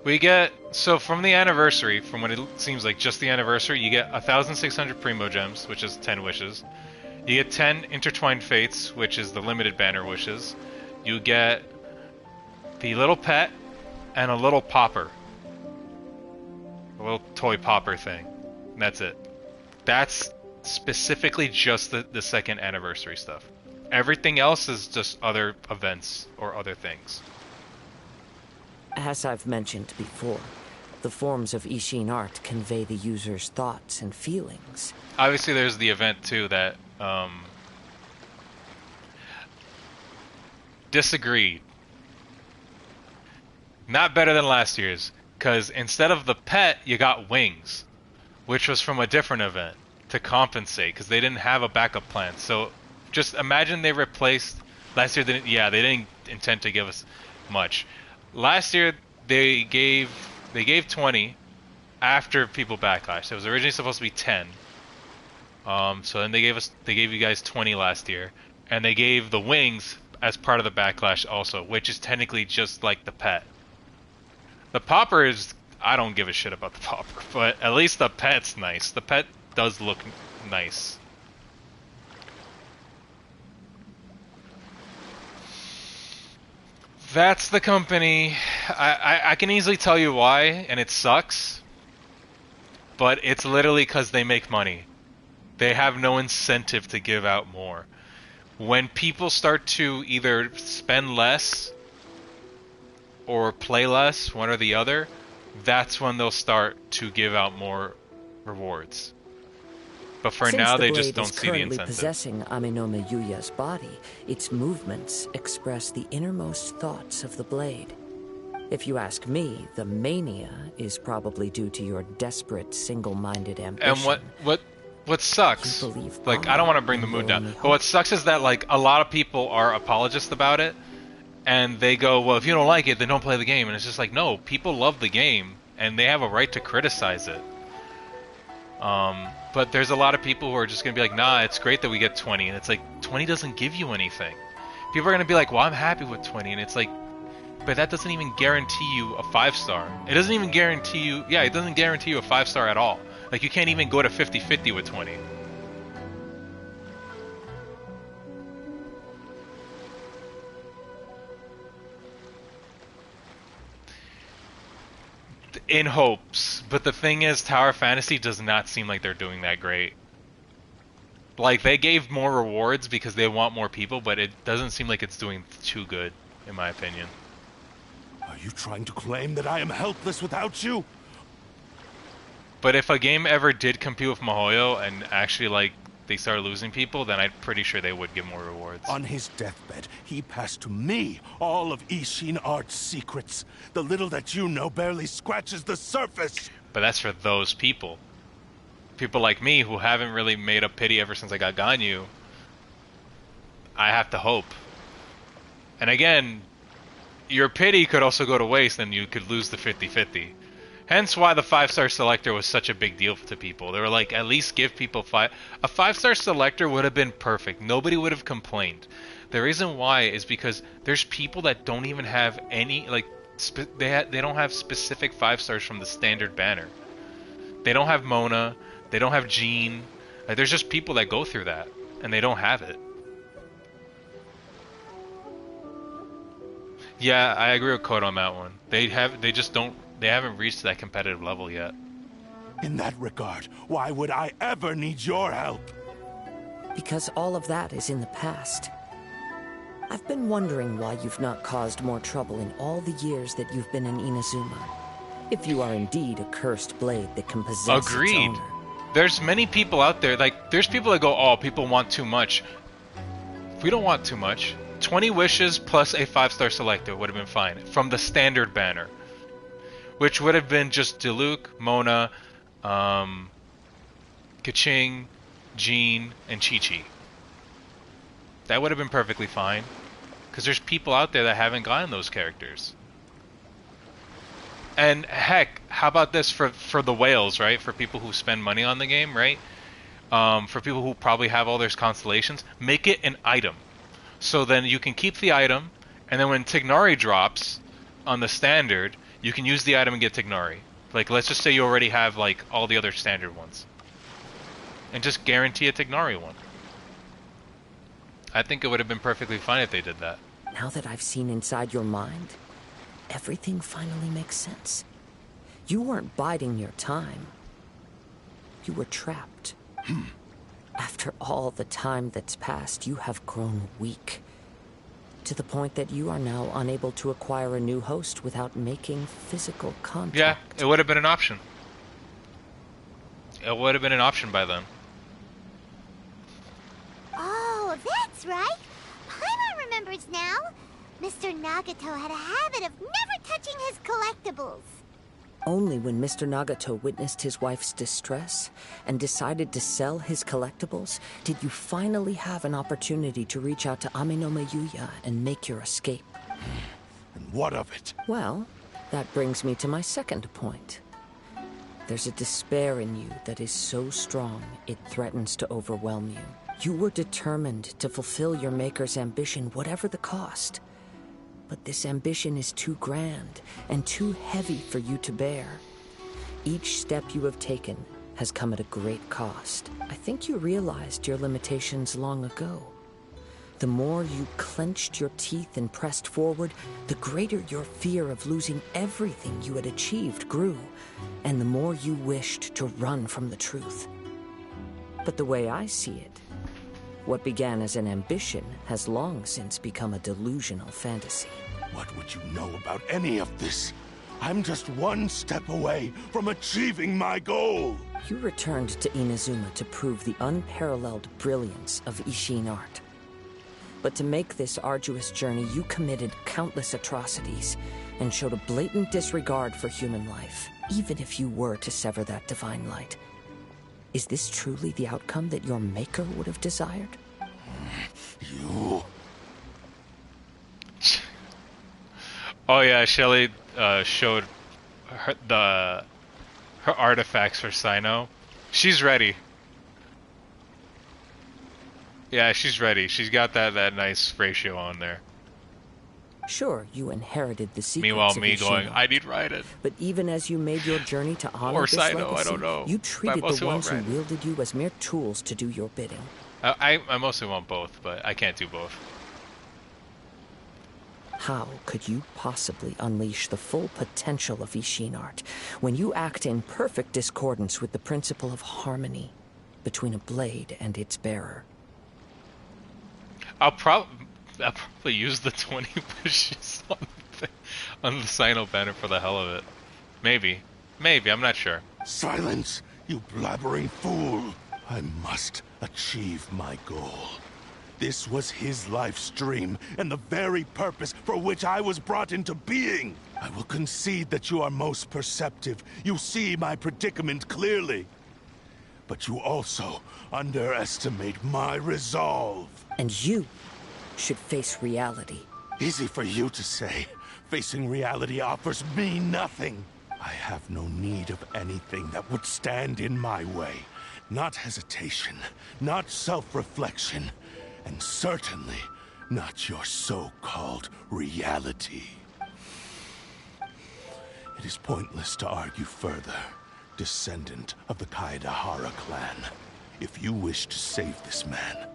We get, so from the anniversary, from what it seems like just the anniversary, you get 1,600 Primo Gems, which is 10 wishes. You get 10 Intertwined Fates, which is the limited banner wishes. You get the little pet and a little popper. A little toy popper thing. And that's it. That's specifically just the second anniversary stuff. Everything else is just other events or other things. As I've mentioned before, the forms of Ishin art convey the user's thoughts and feelings. Obviously there's the event too that disagreed. Not better than last year's, because instead of the pet, you got wings, which was from a different event to compensate, because they didn't have a backup plan. So just imagine they replaced last year. They didn't intend to give us much. Last year they gave 20 after people backlash. It was originally supposed to be 10. So then they gave you guys 20 last year, and they gave the wings as part of the backlash also, which is technically just like the pet. The popper is, I don't give a shit about the popper, but at least the pet's nice. The pet does look nice. That's the company. I can easily tell you why, and it sucks. But it's literally because they make money. They have no incentive to give out more. When people start to either spend less or play less, one or the other, that's when they'll start to give out more rewards. But for now, they just don't see the incentive. Possessing Aminome Yuya's body, its movements express the innermost thoughts of the blade. If you ask me, the mania is probably due to your desperate, single-minded ambition. And what sucks, like, I don't want to bring the mood down, but what sucks is that, like, a lot of people are apologists about it, and they go, well, if you don't like it, then don't play the game. And it's just like, no, people love the game, and they have a right to criticize it. But there's a lot of people who are just going to be like, nah, it's great that we get 20. And it's like, 20 doesn't give you anything. People are going to be like, well, I'm happy with 20. And it's like, but that doesn't even guarantee you a 5-star. It doesn't even guarantee you, yeah, it doesn't guarantee you a 5-star at all. Like, you can't even go to 50-50 with 20. In hopes, but the thing is, Tower Fantasy does not seem like they're doing that great. Like, they gave more rewards because they want more people, but it doesn't seem like it's doing too good, in my opinion. Are you trying to claim that I am helpless without you? But if a game ever did compete with MiHoYo and actually, like, they started losing people, then I'm pretty sure they would give more rewards. On his deathbed, he passed to me all of Ishin Art's secrets. The little that you know barely scratches the surface. But that's for those people. People like me who haven't really made up pity ever since I got Ganyu. I have to hope. And again, your pity could also go to waste and you could lose the 50-50. Hence why the 5-star selector was such a big deal to people. They were like, at least give people a 5-star selector would have been perfect. Nobody would have complained. The reason why is because there's people that don't even have any, like, they don't have specific 5-stars from the standard banner. They don't have Mona. They don't have Jean. Like, there's just people that go through that, and they don't have it. Yeah, I agree with Code on that one. They haven't reached that competitive level yet. In that regard, why would I ever need your help? Because all of that is in the past. I've been wondering why you've not caused more trouble in all the years that you've been in Inazuma. If you are indeed a cursed blade that can possess Agreed. its owner. There's many people out there, like, there's people that go, oh, people want too much. We don't want too much. 20 wishes plus a 5-star selector would have been fine. From the standard banner. Which would have been just Diluc, Mona, Keqing, Jean, and Chichi. That would have been perfectly fine. Because there's people out there that haven't gotten those characters. And heck, how about this for the whales, right? For people who spend money on the game, right? For people who probably have all their constellations, make it an item. So then you can keep the item, and then when Tignari drops on the standard, you can use the item and get Tignari. Like, let's just say you already have, like, all the other standard ones. And just guarantee a Tignari one. I think it would have been perfectly fine if they did that. Now that I've seen inside your mind, everything finally makes sense. You weren't biding your time. You were trapped. After all the time that's passed, you have grown weak. To the point that you are now unable to acquire a new host without making physical contact. Yeah, it would have been an option. It would have been an option by then. Oh, that's right. Paimon remembers now. Mr. Nagato had a habit of never touching his collectibles. Only when Mr. Nagato witnessed his wife's distress and decided to sell his collectibles did you finally have an opportunity to reach out to Aminome Yuya and make your escape. And what of it? Well, that brings me to my second point. There's a despair in you that is so strong it threatens to overwhelm you. You were determined to fulfill your maker's ambition, whatever the cost. But this ambition is too grand and too heavy for you to bear. Each step you have taken has come at a great cost. I think you realized your limitations long ago. The more you clenched your teeth and pressed forward, the greater your fear of losing everything you had achieved grew, and the more you wished to run from the truth. But the way I see it, what began as an ambition has long since become a delusional fantasy. What would you know about any of this? I'm just one step away from achieving my goal! You returned to Inazuma to prove the unparalleled brilliance of Ishin art. But to make this arduous journey, you committed countless atrocities and showed a blatant disregard for human life, even if you were to sever that divine light. Is this truly the outcome that your maker would have desired? You... Oh yeah, Shelly showed her artifacts for Sino. She's ready. Yeah, she's ready. She's got that nice ratio on there. Sure, you inherited the secrets Meanwhile, of me Ishino, going, I need Raiden. But even as you made your journey to honor Or this Sino, legacy, I don't know. you treated I mostly the ones who want Raiden. wielded you as mere tools to do your bidding. I mostly want both, but I can't do both. How could you possibly unleash the full potential of Ishin art when you act in perfect discordance with the principle of harmony between a blade and its bearer? I'll probably use the 20 wishes on the Sino banner for the hell of it. Maybe, I'm not sure. Silence, you blabbering fool! I must achieve my goal. This was his life's dream, and the very purpose for which I was brought into being. I will concede that you are most perceptive. You see my predicament clearly. But you also underestimate my resolve. And you should face reality. Easy for you to say. Facing reality offers me nothing. I have no need of anything that would stand in my way. Not hesitation, not self-reflection, and certainly not your so-called reality. It is pointless to argue further, descendant of the Kaeya clan. If you wish to save this man,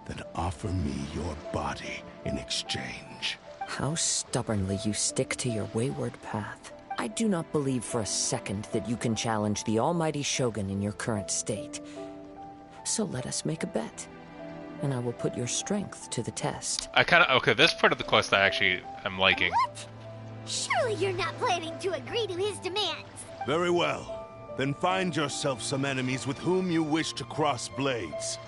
then offer me your body in exchange. How stubbornly you stick to your wayward path. I do not believe for a second that you can challenge the almighty Shogun in your current state. So let us make a bet, and I will put your strength to the test. Okay, this part of the quest I actually am liking. What? Surely you're not planning to agree to his demands. Very well. Then find yourself some enemies with whom you wish to cross blades.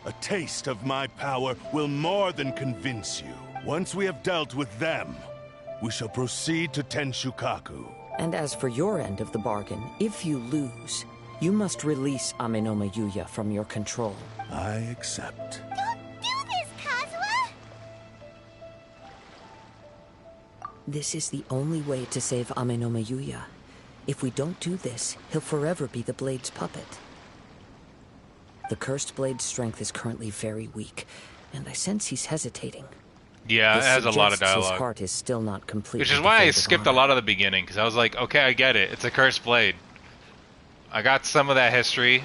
A taste of my power will more than convince you. Once we have dealt with them, we shall proceed to Tenshukaku. And as for your end of the bargain, if you lose, you must release Amenoma Yuya from your control. I accept. Don't do this, Kazuha! This is the only way to save Amenoma Yuya. If we don't do this, he'll forever be the Blade's puppet. The Cursed Blade's strength is currently very weak, and I sense he's hesitating. Yeah, This it has a lot of suggests dialogue. His heart is still not completely Which is why I devoid of skipped a honor. lot of the beginning, because I was like, okay, I get it. It's a cursed blade. I got some of that history.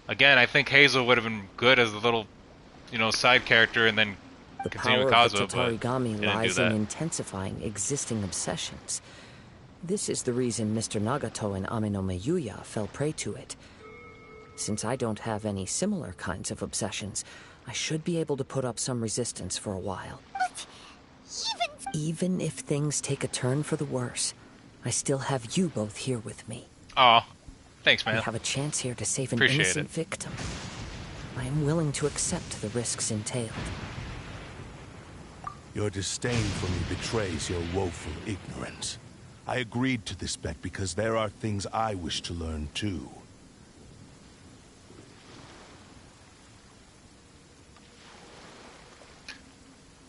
Again, I think Hazel would have been good as a little, side character, and then The continue with power of the Kazuha, but Tatarigami didn't do lies in that. intensifying existing obsessions. This is the reason Mr. Nagato and Amenoma Yuya fell prey to it. Since I don't have any similar kinds of obsessions, I should be able to put up some resistance for a while. But Even if things take a turn for the worse, I still have you both here with me. Aw, thanks, man. We have a chance here to save an Appreciate innocent it. victim. I am willing to accept the risks entailed. Your disdain for me betrays your woeful ignorance. I agreed to this bet because there are things I wish to learn too.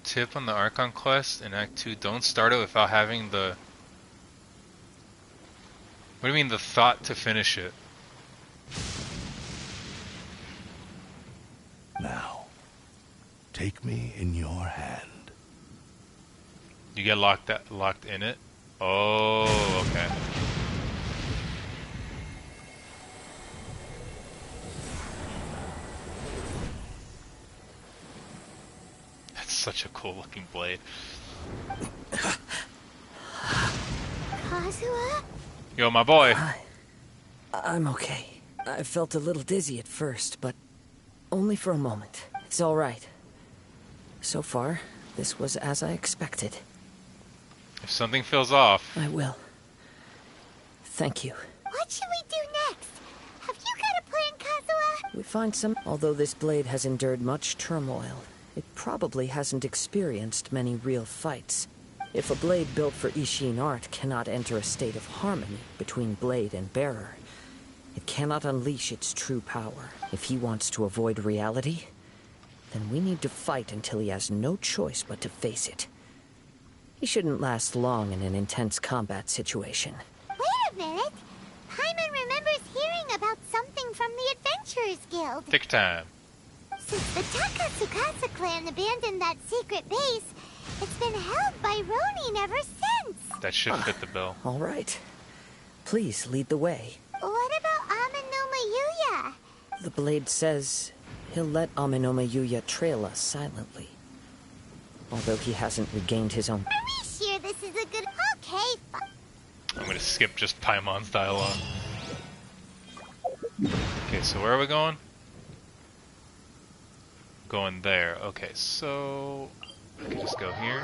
Tip on the Archon quest in Act 2, don't start it without having the... What do you mean, the thought to finish it? Now, take me in your hand. You get locked in it? Oh, okay. That's such a cool looking blade. Kazuha? Yo, my boy. I'm okay. I felt a little dizzy at first, but only for a moment. It's all right. So far, this was as I expected. If something feels off... I will. Thank you. What should we do next? Have you got a plan, Kazuha? We find some... Although this blade has endured much turmoil, it probably hasn't experienced many real fights. If a blade built for Ishin art cannot enter a state of harmony between blade and bearer, it cannot unleash its true power. If he wants to avoid reality, then we need to fight until he has no choice but to face it. He shouldn't last long in an intense combat situation. Wait a minute! Paimon remembers hearing about something from the Adventurers Guild. Tick time. Since the Takatsukasa clan abandoned that secret base, it's been held by Ronin ever since. That should fit the bill. All right. Please lead the way. What about Amenoma Yuya? The blade says he'll let Amenoma Yuya trail us silently. Although he hasn't regained his own... Are we sure this is a good... Okay, fine. I'm gonna skip just Paimon's dialogue. Okay, so where are we going? Going there. Okay, so... I can just go here.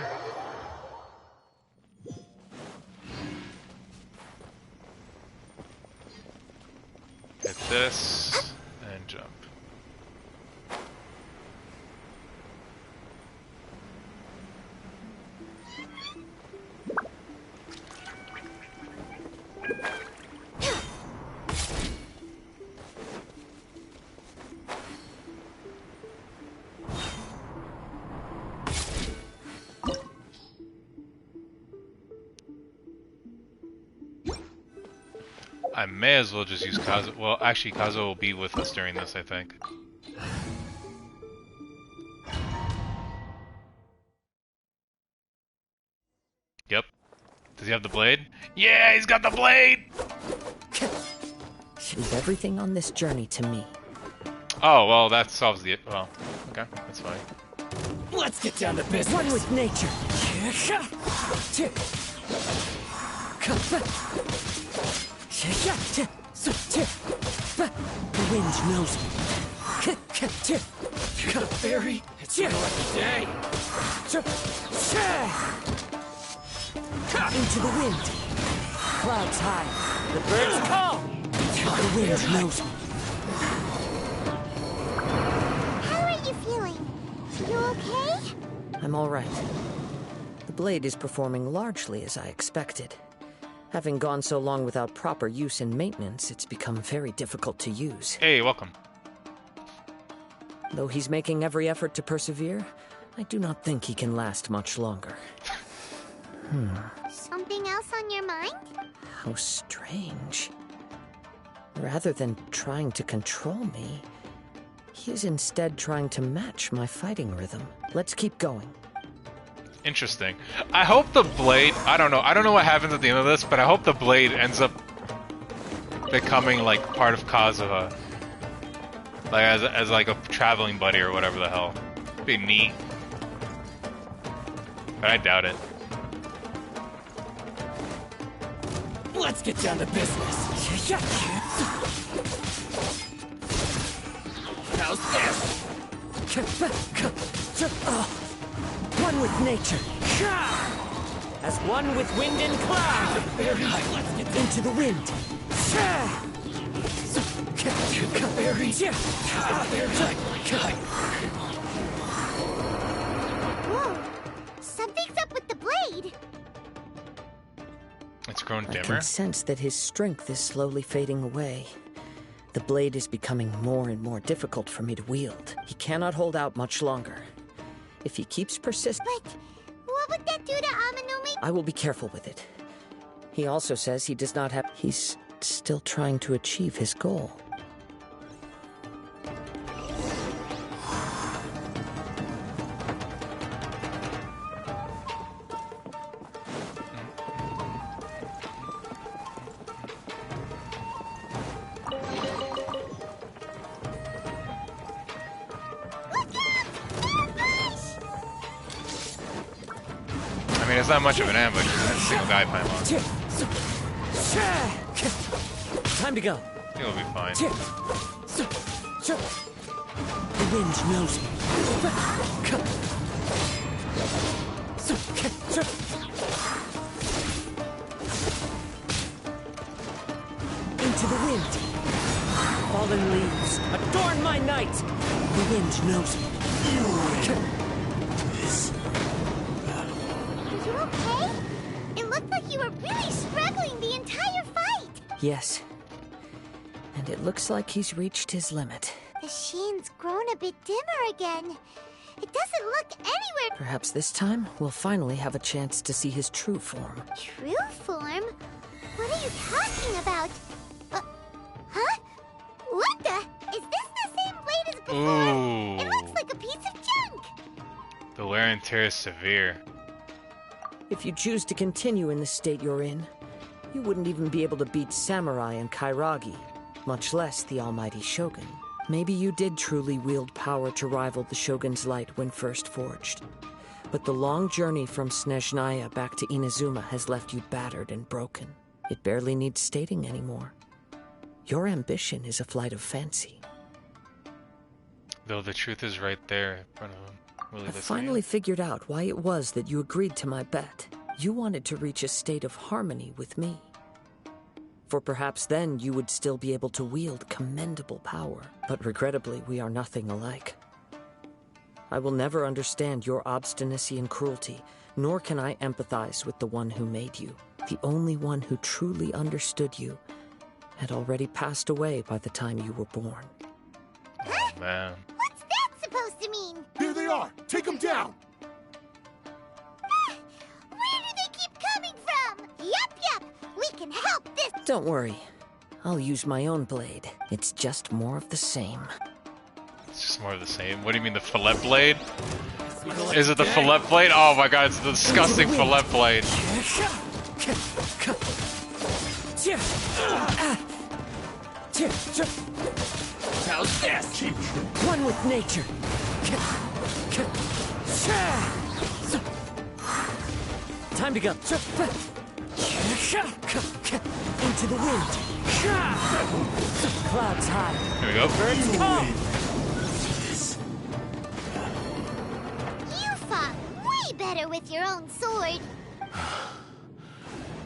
Hit this, and jump. I may as well just use Kazuha. Well, actually, Kazuha will be with us during this, I think. Yep. Does he have the blade? Yeah, he's got the blade! Leave everything on this journey to me. Oh, well, that solves the... Well, okay, that's fine. Let's get down to business. One with nature. The wind knows me. Got a fairy? It's your lucky day. Into the wind. Clouds high. The birds call. The wind knows me. How are you feeling? You okay? I'm all right. The blade is performing largely as I expected. Having gone so long without proper use and maintenance, it's become very difficult to use. Hey, welcome. Though he's making every effort to persevere, I do not think he can last much longer. Something else on your mind? How strange. Rather than trying to control me, he is instead trying to match my fighting rhythm. Let's keep going. Interesting. I hope the blade... I don't know what happens at the end of this, but I hope the blade ends up becoming, like, part of Kazuha. Like, as like, a traveling buddy or whatever the hell. It'd be neat. But I doubt it. Let's get down to business. How's this? One with nature. As one with wind and cloud. Let's get into the wind. Whoa! Something's up with the blade. It's grown dimmer. I can sense that his strength is slowly fading away. The blade is becoming more and more difficult for me to wield. He cannot hold out much longer. If he keeps persisting... But what would that do to Amenoma? I will be careful with it. He also says he does not have... He's still trying to achieve his goal. It's not much of an ambush. That's a single guy Paimon. Time to go. it'll be fine. The wind knows me. Into the wind. Fallen leaves, adorn my night. The wind knows me. Are you okay? It looked like you were really struggling the entire fight. Yes. And it looks like he's reached his limit. The sheen's grown a bit dimmer again. It doesn't look anywhere... Perhaps this time, we'll finally have a chance to see his true form. True form? What are you talking about? Huh? What the? Is this the same blade as before? Ooh. It looks like a piece of junk. The wear and tear is severe. If you choose to continue in the state you're in, you wouldn't even be able to beat Samurai and Kairagi, much less the almighty Shogun. Maybe you did truly wield power to rival the Shogun's light when first forged. But the long journey from Snezhnaya back to Inazuma has left you battered and broken. It barely needs stating anymore. Your ambition is a flight of fancy. Though the truth is right there in front of him. I finally figured out why it was that you agreed to my bet. You wanted to reach a state of harmony with me. For perhaps then you would still be able to wield commendable power. But regrettably, we are nothing alike. I will never understand your obstinacy and cruelty, nor can I empathize with the one who made you. The only one who truly understood you had already passed away by the time you were born. Oh, man. What's that supposed to mean? Here they are! Take them down! Where do they keep coming from? Yup, we can help this. Don't worry. I'll use my own blade. It's just more of the same. It's just more of the same. What do you mean, the fillet blade? Is it the fillet blade? Oh my god, it's the disgusting fillet blade. How's this? One with nature. Time to go. Into the wind. Clouds high. Here we go. Birds come. You fought way better with your own sword.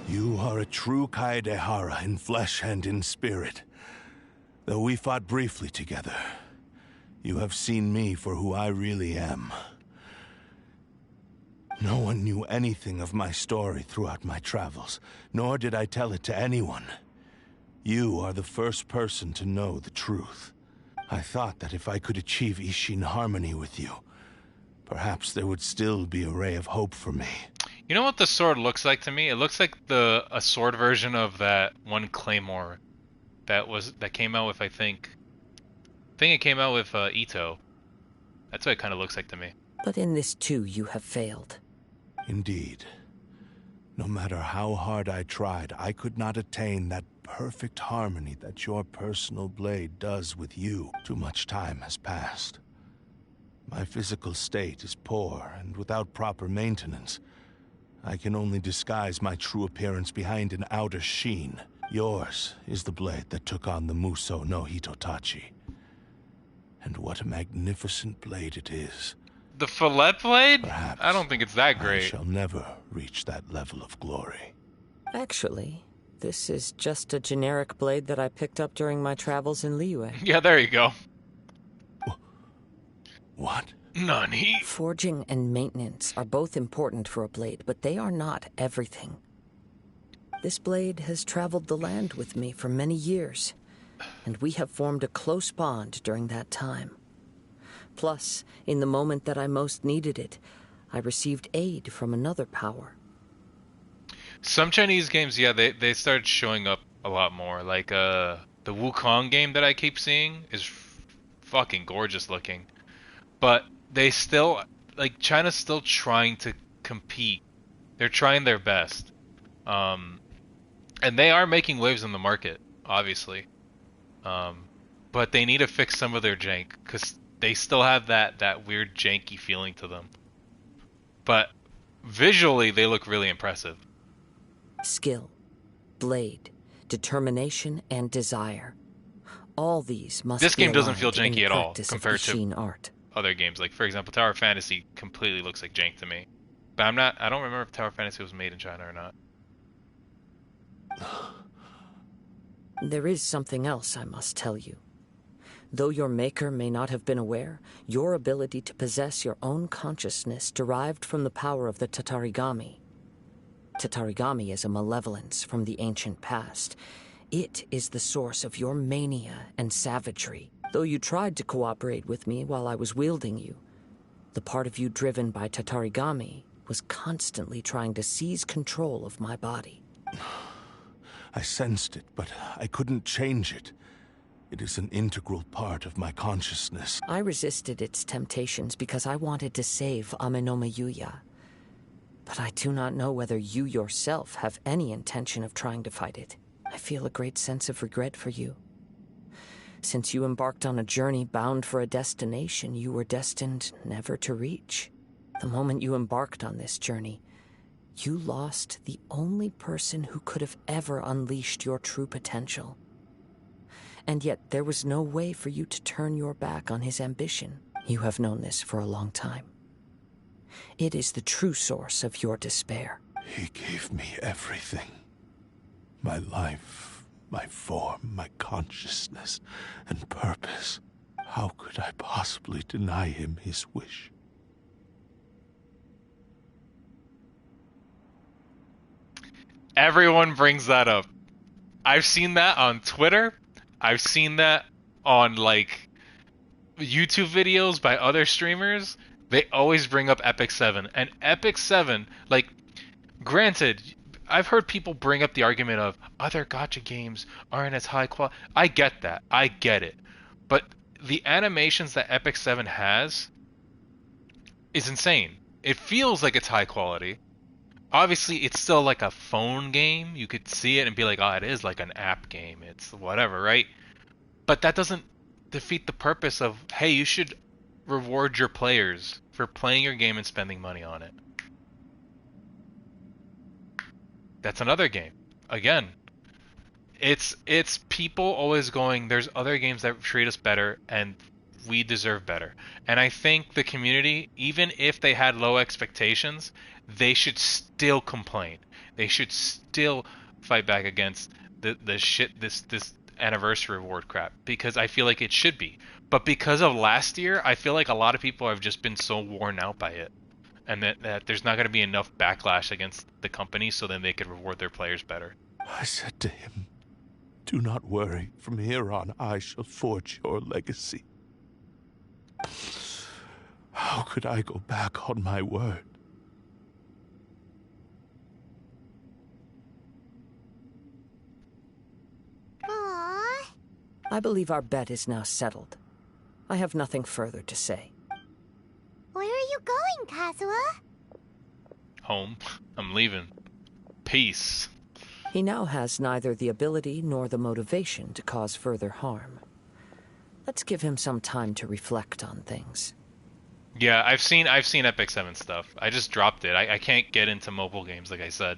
You are a true Kaedehara in flesh and in spirit. Though we fought briefly together, you have seen me for who I really am. No one knew anything of my story throughout my travels, nor did I tell it to anyone. You are the first person to know the truth. I thought that if I could achieve Ishin harmony with you, perhaps there would still be a ray of hope for me. You know what the sword looks like to me? It looks like a sword version of that one claymore that came out with, I think it came out with Ito. That's what it kind of looks like to me. But in this too, you have failed. Indeed. No matter how hard I tried, I could not attain that perfect harmony that your personal blade does with you. Too much time has passed. My physical state is poor, and without proper maintenance, I can only disguise my true appearance behind an outer sheen. Yours is the blade that took on the Muso no Hitotachi. And what a magnificent blade it is. The fillet blade? Perhaps I don't think it's that great. I shall never reach that level of glory. Actually, this is just a generic blade that I picked up during my travels in Liyue. Yeah, there you go. What? Nani? Forging and maintenance are both important for a blade, but they are not everything. This blade has traveled the land with me for many years, and we have formed a close bond during that time. Plus, in the moment that I most needed it, I received aid from another power. Some Chinese games, yeah, they started showing up a lot more. Like, the Wukong game that I keep seeing is fucking gorgeous looking. But they still, like, China's still trying to compete. They're trying their best. And they are making waves in the market, obviously. But they need to fix some of their jank, because they still have that weird janky feeling to them. But visually, they look really impressive. Skill, blade, determination, and desire. All these must This be game doesn't aligned feel in janky the at all practice of compared to Ishin art. other games. Like, for example, Tower of Fantasy completely looks like jank to me. But I don't remember if Tower of Fantasy was made in China or not. There is something else I must tell you. Though your maker may not have been aware, your ability to possess your own consciousness derived from the power of the Tatarigami. Tatarigami is a malevolence from the ancient past. It is the source of your mania and savagery. Though you tried to cooperate with me while I was wielding you, the part of you driven by Tatarigami was constantly trying to seize control of my body. I sensed it, but I couldn't change it. It is an integral part of my consciousness. I resisted its temptations because I wanted to save Amenoma Yuya. But I do not know whether you yourself have any intention of trying to fight it. I feel a great sense of regret for you. Since you embarked on a journey bound for a destination you were destined never to reach. The moment you embarked on this journey, you lost the only person who could have ever unleashed your true potential. And yet there was no way for you to turn your back on his ambition. You have known this for a long time. It is the true source of your despair. He gave me everything. My life, my form, my consciousness, and purpose. How could I possibly deny him his wish? Everyone brings that up. I've seen that on Twitter. I've seen that on, like, YouTube videos by other streamers. They always bring up Epic 7. And Epic 7, like, granted, I've heard people bring up the argument of other gacha games aren't as high quality. I get that. I get it. But the animations that Epic 7 has is insane. It feels like it's high quality. Obviously, it's still like a phone game. You could see it and be like, oh, it is like an app game. It's whatever, right? But that doesn't defeat the purpose of, hey, you should reward your players for playing your game and spending money on it. That's another game. Again, it's people always going, there's other games that treat us better and we deserve better. And I think the community, even if they had low expectations, they should still complain. They should still fight back against the shit, this anniversary reward crap, because I feel like it should be. But because of last year, I feel like a lot of people have just been so worn out by it, and that there's not going to be enough backlash against the company, so then they could reward their players better. I said to him, "Do not worry. From here on, I shall forge your legacy." How could I go back on my word? Aww. I believe our bet is now settled. I have nothing further to say. Where are you going, Kazuha? Home. I'm leaving. Peace. He now has neither the ability nor the motivation to cause further harm. Let's give him some time to reflect on things. Yeah, I've seen Epic 7 stuff. I just dropped it. I can't get into mobile games, like I said.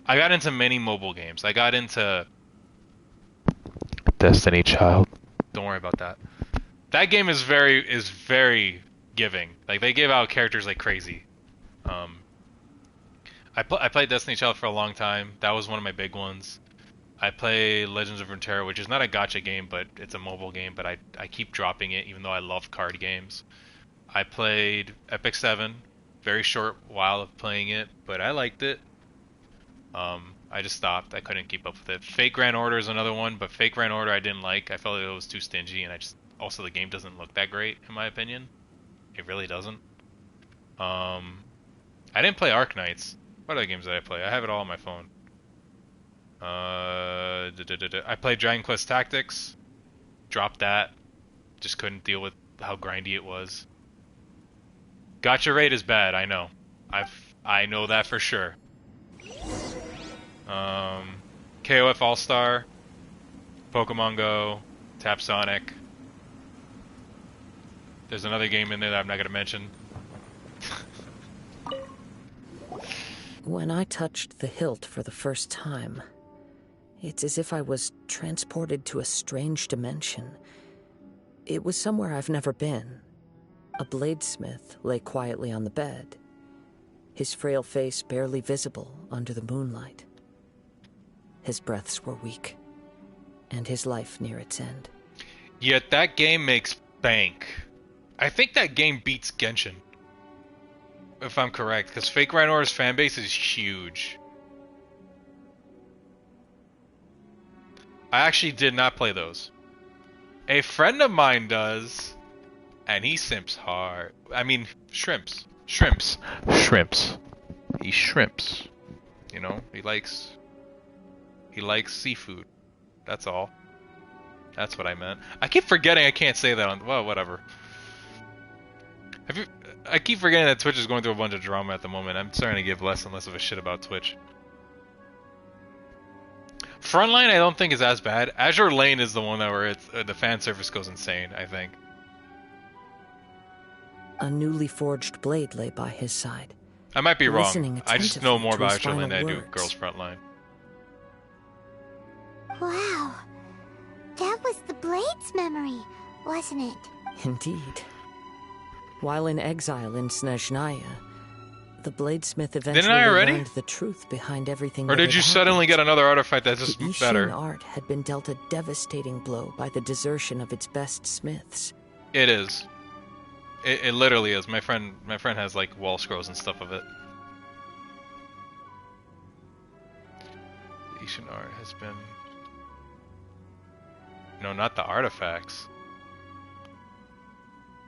I got into many mobile games. I got into Destiny Child. Don't worry about that. That game is very giving. Like, they give out characters like crazy. I played Destiny Child for a long time. That was one of my big ones. I play Legends of Runeterra, which is not a gacha game, but it's a mobile game, but I keep dropping it, even though I love card games. I played Epic 7, very short while of playing it, but I liked it. I just stopped. I couldn't keep up with it. Fate Grand Order is another one, but Fate Grand Order I didn't like. I felt like it was too stingy, and also the game doesn't look that great, in my opinion. It really doesn't. I didn't play Arknights. What other games did I play? I have it all on my phone. I played Dragon Quest Tactics. Dropped that. Just couldn't deal with how grindy it was. Gacha rate is bad, I know. I know that for sure. KOF All-Star, Pokemon Go, Tap Sonic. There's another game in there that I'm not going to mention. When I touched the hilt for the first time, It's as if I was transported to a strange dimension. It was somewhere I've never been. A bladesmith lay quietly on the bed, his frail face barely visible under the moonlight. His breaths were weak, and his life near its end. Yet that game makes bank. I think that game beats Genshin, if I'm correct, because Fake Rhinora's fanbase is huge. I actually did not play those. A friend of mine does, and he simps hard. I mean, shrimps. Shrimps. Shrimps. He shrimps. You know, he likes seafood. That's all. That's what I meant. I keep forgetting I can't say that on... Well, whatever. I keep forgetting that Twitch is going through a bunch of drama at the moment. I'm starting to give less and less of a shit about Twitch. Frontline I don't think is as bad. Azure Lane is the one that where the fan service goes insane, I think. A newly forged blade lay by his side. I might be wrong. I just know more about Azure Lane than I do Girls Frontline. Wow. That was the Blade's memory, wasn't it? Indeed. While in exile in Snezhnaya, the bladesmith eventually learned the truth behind everything. Or did you suddenly get another artifact that's just better? The art had been dealt a devastating blow by the desertion of its best smiths. It is. It literally is. My friend has like wall scrolls and stuff of it. The Ishin art has been... No, not the artifacts.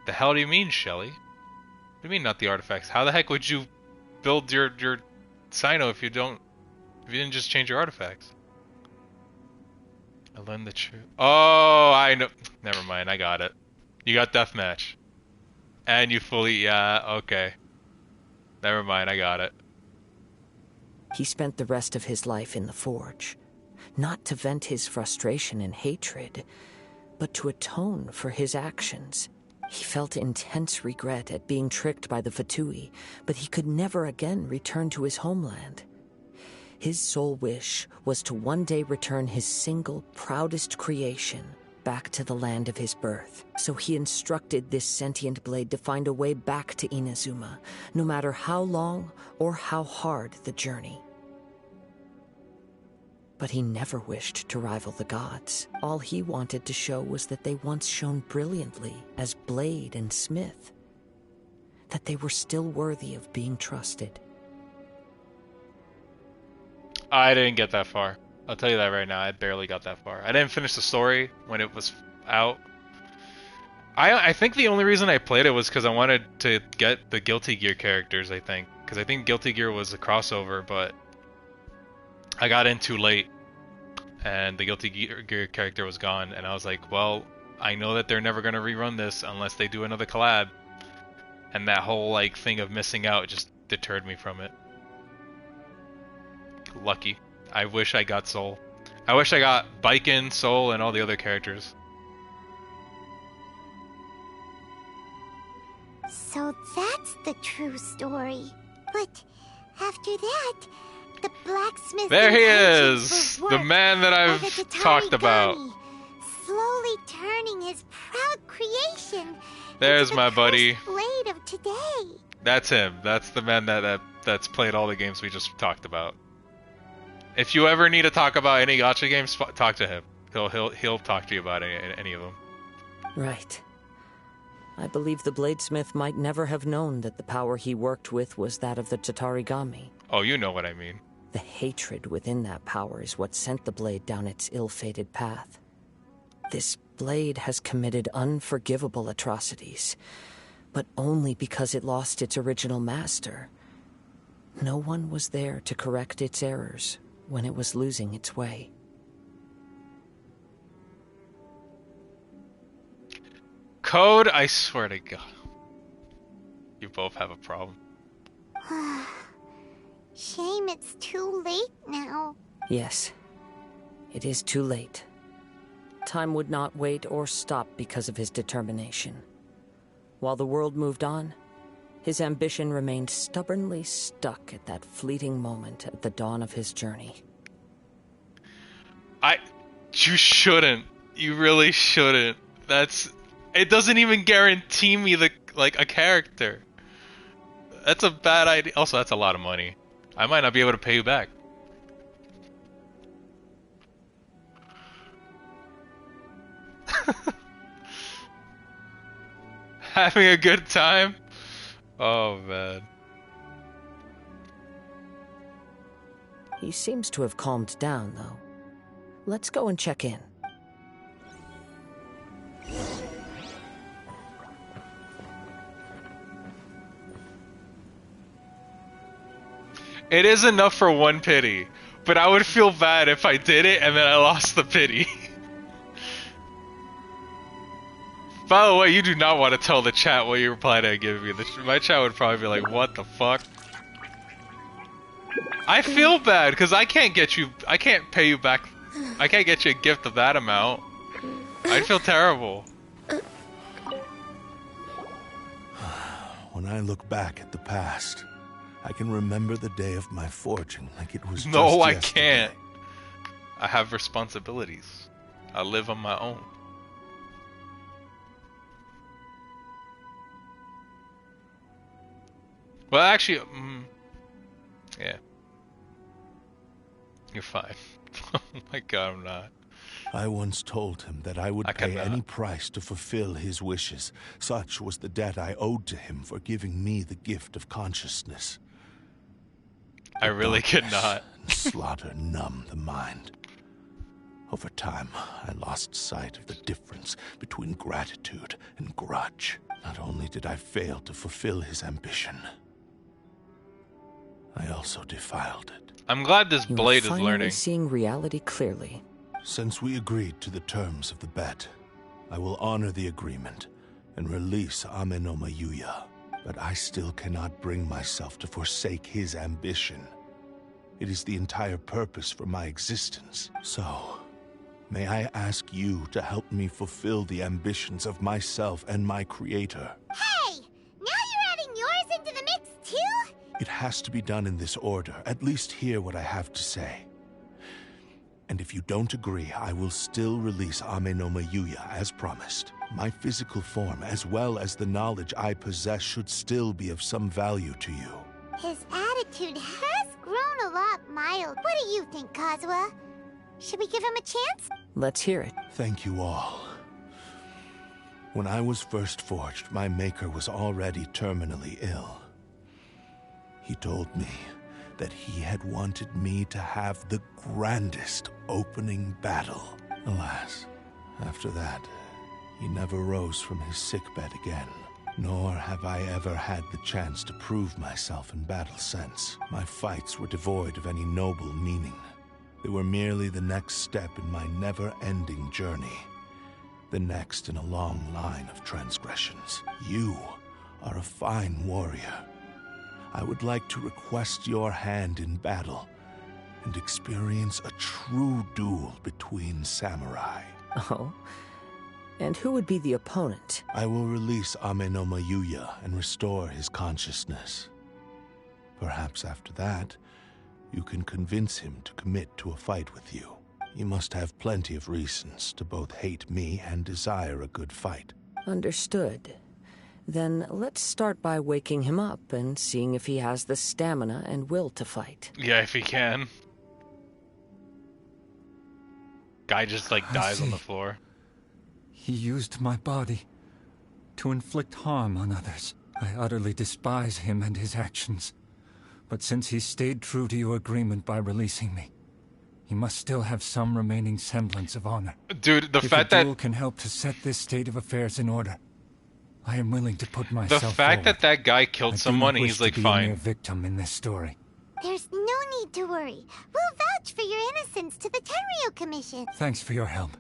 The hell do you mean, Shelly? What do you mean not the artifacts? How the heck would you build your Sino if you didn't just change your artifacts? I learned the truth. Oh, I know. Never mind, I got it. You got deathmatch. And you fully, yeah, okay. Never mind, I got it. He spent the rest of his life in the Forge, not to vent his frustration and hatred, but to atone for his actions. He felt intense regret at being tricked by the Fatui, but he could never again return to his homeland. His sole wish was to one day return his single, proudest creation back to the land of his birth. So he instructed this sentient blade to find a way back to Inazuma, no matter how long or how hard the journey. But he never wished to rival the gods. All he wanted to show was that they once shone brilliantly as blade and smith, that they were still worthy of being trusted. I didn't get that far. I'll tell you that right now. I barely got that far. I didn't finish the story when it was out. I think the only reason I played it was because I wanted to get the Guilty Gear characters, I think. Because I think Guilty Gear was a crossover, but I got in too late. And the Guilty Gear character was gone. And I was like, well, I know that they're never going to rerun this unless they do another collab. And that whole like thing of missing out just deterred me from it. Lucky. I wish I got Soul. I wish I got Baiken, Soul, and all the other characters. So that's the true story. But after that, the blacksmith... There he is! The man that I've talked about. Slowly turning his proud creation There's into my the buddy. blade of today. That's him. That's the man that's played all the games we just talked about. If you ever need to talk about any gacha games, talk to him. He'll talk to you about any of them. Right. I believe the bladesmith might never have known that the power he worked with was that of the Tatarigami. Oh, you know what I mean. The hatred within that power is what sent the blade down its ill-fated path. This blade has committed unforgivable atrocities, but only because it lost its original master. No one was there to correct its errors when it was losing its way. Code, I swear to God. You both have a problem. Shame it's too late now. Yes, it is too late. Time would not wait or stop because of his determination. While the world moved on, his ambition remained stubbornly stuck at that fleeting moment at the dawn of his journey. You shouldn't. You really shouldn't. It doesn't even guarantee me a character. That's a bad idea. Also, that's a lot of money. I might not be able to pay you back. Having a good time? Oh, man. He seems to have calmed down, though. Let's go and check in. It is enough for one pity, but I would feel bad if I did it and then I lost the pity. By the way, you do not want to tell the chat what you reply to give me. My chat would probably be like, what the fuck? I feel bad because I can't pay you back. I can't get you a gift of that amount. I'd feel terrible. When I look back at the past, I can remember the day of my forging like it was just No, I yesterday. can't. I have responsibilities. I live on my own. Well, actually, yeah. You're fine. Oh my god, I'm not. I once told him that I would pay cannot. any price to fulfill his wishes. Such was the debt I owed to him for giving me the gift of consciousness. I really could not. Slaughter numbed the mind. Over time, I lost sight of the difference between gratitude and grudge. Not only did I fail to fulfill his ambition, I also defiled it. I'm glad this blade is finally learning. Seeing reality clearly. Since we agreed to the terms of the bet, I will honor the agreement and release Amenoma Yuya. But I still cannot bring myself to forsake his ambition. It is the entire purpose for my existence. So, may I ask you to help me fulfill the ambitions of myself and my creator? Hey! Now you're adding yours into the mix, too? It has to be done in this order. At least hear what I have to say. And if you don't agree, I will still release Amenoma Yuya as promised. My physical form, as well as the knowledge I possess, should still be of some value to you. His attitude has grown a lot mild. What do you think, Kazuha? Should we give him a chance? Let's hear it. Thank you all. When I was first forged, my maker was already terminally ill. He told me that he had wanted me to have the grandest opening battle. Alas, after that, he never rose from his sickbed again. Nor have I ever had the chance to prove myself in battle since. My fights were devoid of any noble meaning. They were merely the next step in my never-ending journey. The next in a long line of transgressions. You are a fine warrior. I would like to request your hand in battle and experience a true duel between samurai. Oh? And who would be the opponent? I will release Amenoma Yuya and restore his consciousness. Perhaps after that, you can convince him to commit to a fight with you. You must have plenty of reasons to both hate me and desire a good fight. Understood. Then let's start by waking him up and seeing if he has the stamina and will to fight. Yeah, if he can. Guy just dies on the floor. He used my body to inflict harm on others. I utterly despise him and his actions. But since he stayed true to your agreement by releasing me, he must still have some remaining semblance of honor. Dude, the if fact a duel can help to set this state of affairs in order, I am willing to put myself The fact forward. that guy killed someone, I do not he's wish to be a fine. mere victim in this story. There's no need to worry. We'll vouch for your innocence to the Tenryu Commission. Thanks for your help.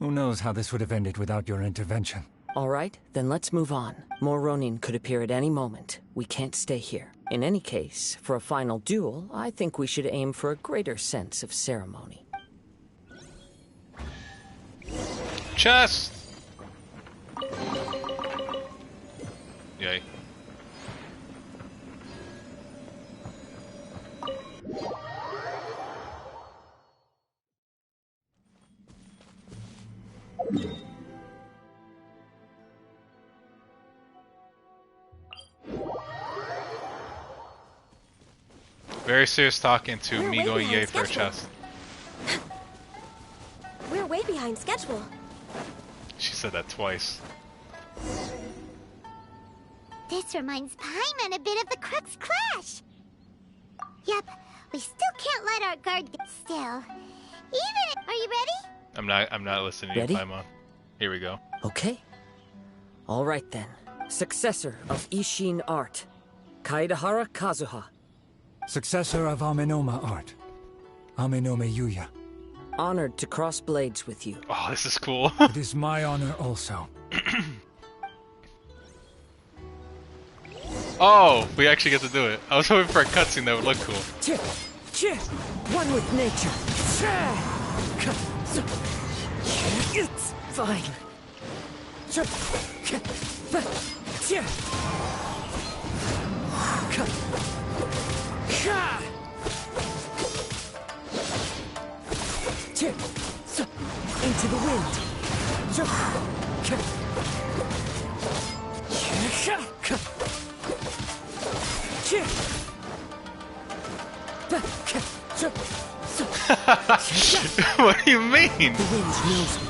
Who knows how this would have ended without your intervention. All right, then let's move on. More Ronin could appear at any moment. We can't stay here. In any case, for a final duel, I think we should aim for a greater sense of ceremony. Chest! Yay. Very serious talk into me going yay for a chest. We're way behind schedule. She said that twice. This reminds Paimon a bit of the Crux Clash. Yep, we still can't let our guard get still. Even, are you ready? I'm not listening Ready? to you, Paimon. Here we go. Okay. All right then. Successor of Ishin art, Kaedahara Kazuha. Successor of Amenoma art, Amenome Yuya. Honored to cross blades with you. Oh, this is cool. It is my honor also. Oh, we actually get to do it. I was hoping for a cutscene that would look cool. One with nature. It's fine. Into the wind. What do you mean? The wind knows me.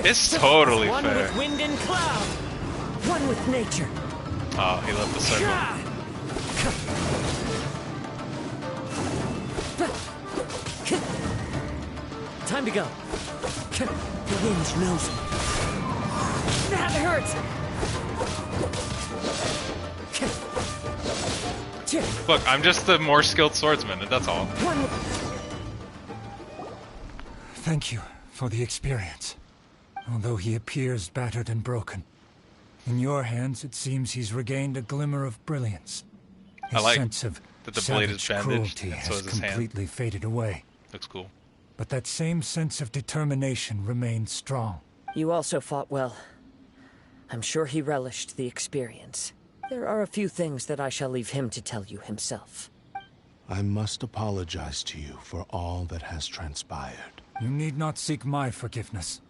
It's totally One fair. with wind and cloud. One with nature. Oh, he left the circle. Time to go. The wind knows me. That hurts. Look, I'm just the more skilled swordsman, that's all. Thank you for the experience. Although he appears battered and broken. In your hands, it seems he's regained a glimmer of brilliance. His I like sense of that the blade is savage bandaged, cruelty and so has is his hand. completely faded away. Looks cool. But that same sense of determination remains strong. You also fought well. I'm sure he relished the experience. There are a few things that I shall leave him to tell you himself. I must apologize to you for all that has transpired. You need not seek my forgiveness.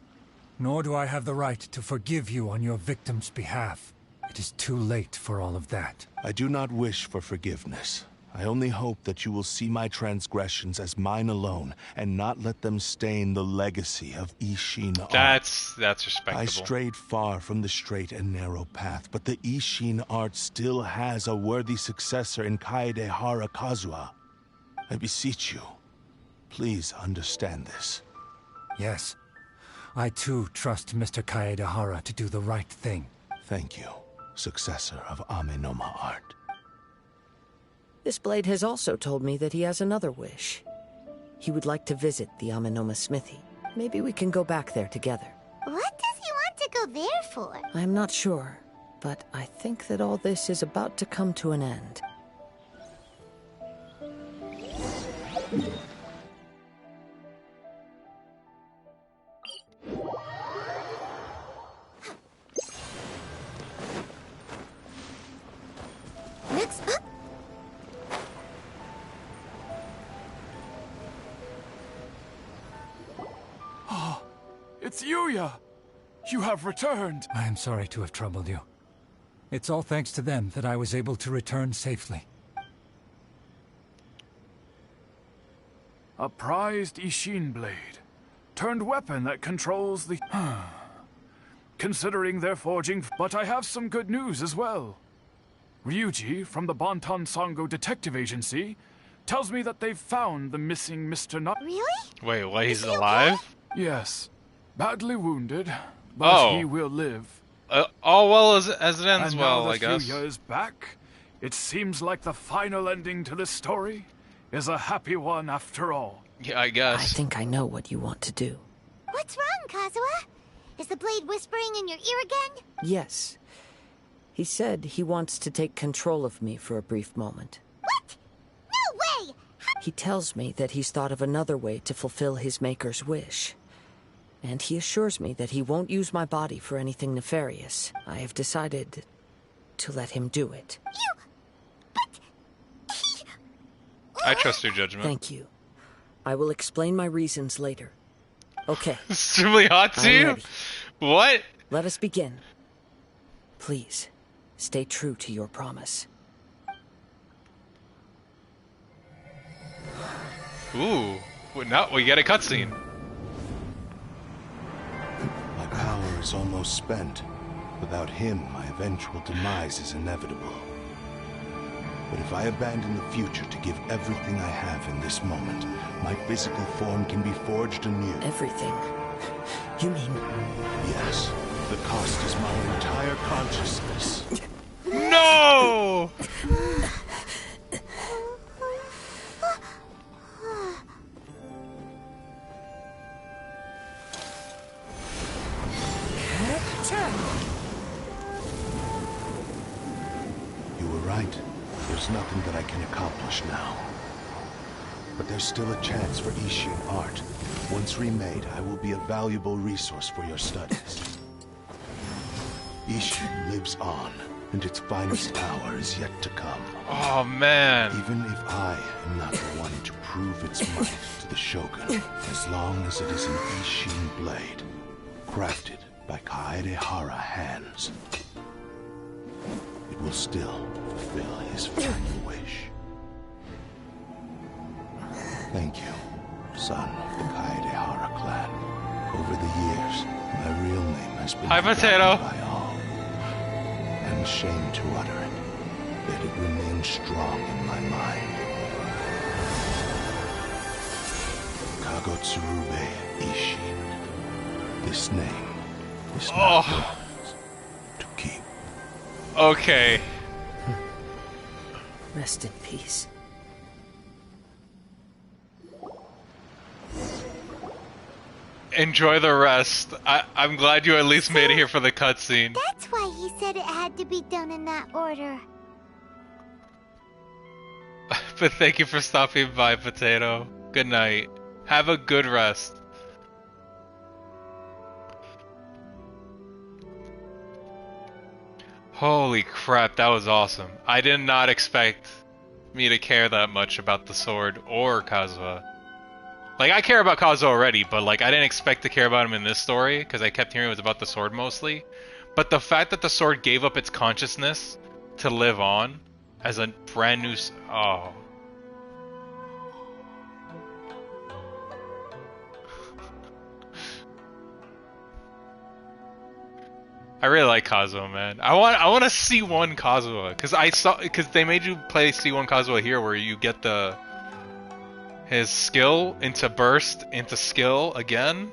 Nor do I have the right to forgive you on your victim's behalf. It is too late for all of that. I do not wish for forgiveness. I only hope that you will see my transgressions as mine alone, and not let them stain the legacy of Ishin art. That's respectable. I strayed far from the straight and narrow path, but the Ishin art still has a worthy successor in Kaedahara Kazuha. I beseech you, please understand this. Yes. I too trust Mr. Kaedahara to do the right thing. Thank you, successor of Amenoma art. This blade has also told me that he has another wish. He would like to visit the Amenoma smithy. Maybe we can go back there together. What does he want to go there for? I'm not sure, but I think that all this is about to come to an end. Next up. Oh, it's Yuya! You have returned! I am sorry to have troubled you. It's all thanks to them that I was able to return safely. A prized Ishin blade. Turned weapon that controls the... Considering their forging... But I have some good news as well. Ryuji, from the Bonton Sango Detective Agency, tells me that they've found the missing Mr. Nut... Really? Wait, what, he's alive? Yes. Badly wounded, but he will live. All well as it ends And well, now I that guess. Yuya is back, it seems like the final ending to this story is a happy one after all. Yeah, I guess. I think I know what you want to do. What's wrong, Kazuha? Is the blade whispering in your ear again? Yes. He said he wants to take control of me for a brief moment. What? No way! He tells me that he's thought of another way to fulfill his maker's wish. And he assures me that he won't use my body for anything nefarious. I have decided to let him do it. I trust your judgment. Thank you. I will explain my reasons later. Okay. Extremely hot to I'm you? ready. What? Let us begin. Please, Stay true to your promise. Ooh, well, now we get a cutscene. My power is almost spent. Without him, my eventual demise is inevitable. But if I abandon the future to give everything I have in this moment, my physical form can be forged anew. Everything? You mean... Yes. The cost is my entire consciousness. No! You were right. There's nothing that I can accomplish now. But there's still a chance for Ishin art. Once remade, I will be a valuable resource for your studies. Ishin lives on, and its finest hour is yet to come. Oh, man. Even if I am not the one to prove its might to the Shogun, as long as it is an Ishin blade, crafted by Kaedehara hands, it will still fulfill his final wish. Thank you, son of the Kaedehara clan. Over the years, my real name has been Hi, Potato. by all. I'm ashamed to utter it, yet it remains strong in my mind. Kagotsurube Ishin. This name is not yours to keep. Okay. Rest in peace. Enjoy the rest. I'm glad you at least made it here for the cutscene. That's why he said it had to be done in that order. But thank you for stopping by, Potato. Good night. Have a good rest. Holy crap, that was awesome. I did not expect me to care that much about the sword or Kazuha. Like, I care about Kazuha already, but like, I didn't expect to care about him in this story, because I kept hearing it was about the sword mostly. But the fact that the sword gave up its consciousness to live on as a brand new... Oh. I really like Kazuha, man. I want a C1 Kazuha, because they made you play C1 Kazuha here, where you get his skill into burst into skill again.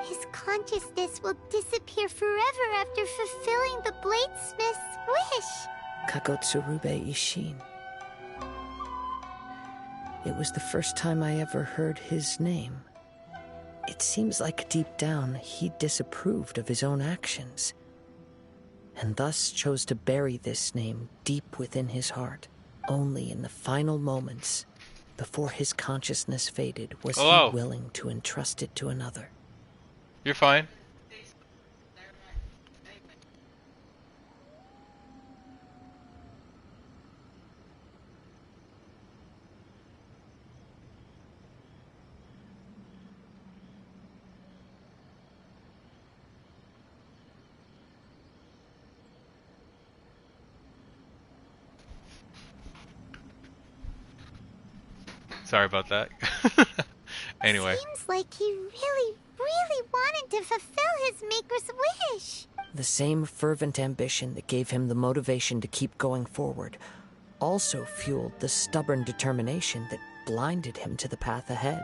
His consciousness will disappear forever after fulfilling the bladesmith's wish. Kagotsurube Ishin. It was the first time I ever heard his name. It seems like deep down he disapproved of his own actions, and thus chose to bury this name deep within his heart. Only in the final moments, before his consciousness faded, was he willing to entrust it to another. You're fine. Sorry about that. Anyway. Seems like he really wanted to fulfill his maker's wish. The same fervent ambition that gave him the motivation to keep going forward also fueled the stubborn determination that blinded him to the path ahead.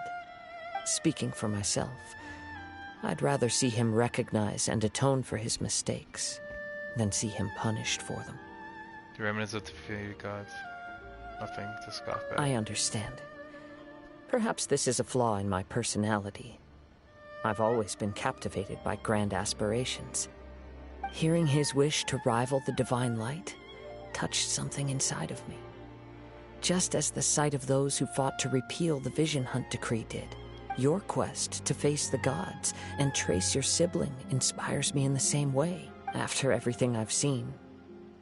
Speaking for myself, I'd rather see him recognize and atone for his mistakes than see him punished for them. The remnants of the defeated gods. Nothing to scoff at. I understand. Perhaps this is a flaw in my personality. I've always been captivated by grand aspirations. Hearing his wish to rival the divine light touched something inside of me. Just as the sight of those who fought to repeal the Vision Hunt decree did. Your quest to face the gods and trace your sibling inspires me in the same way. After everything I've seen,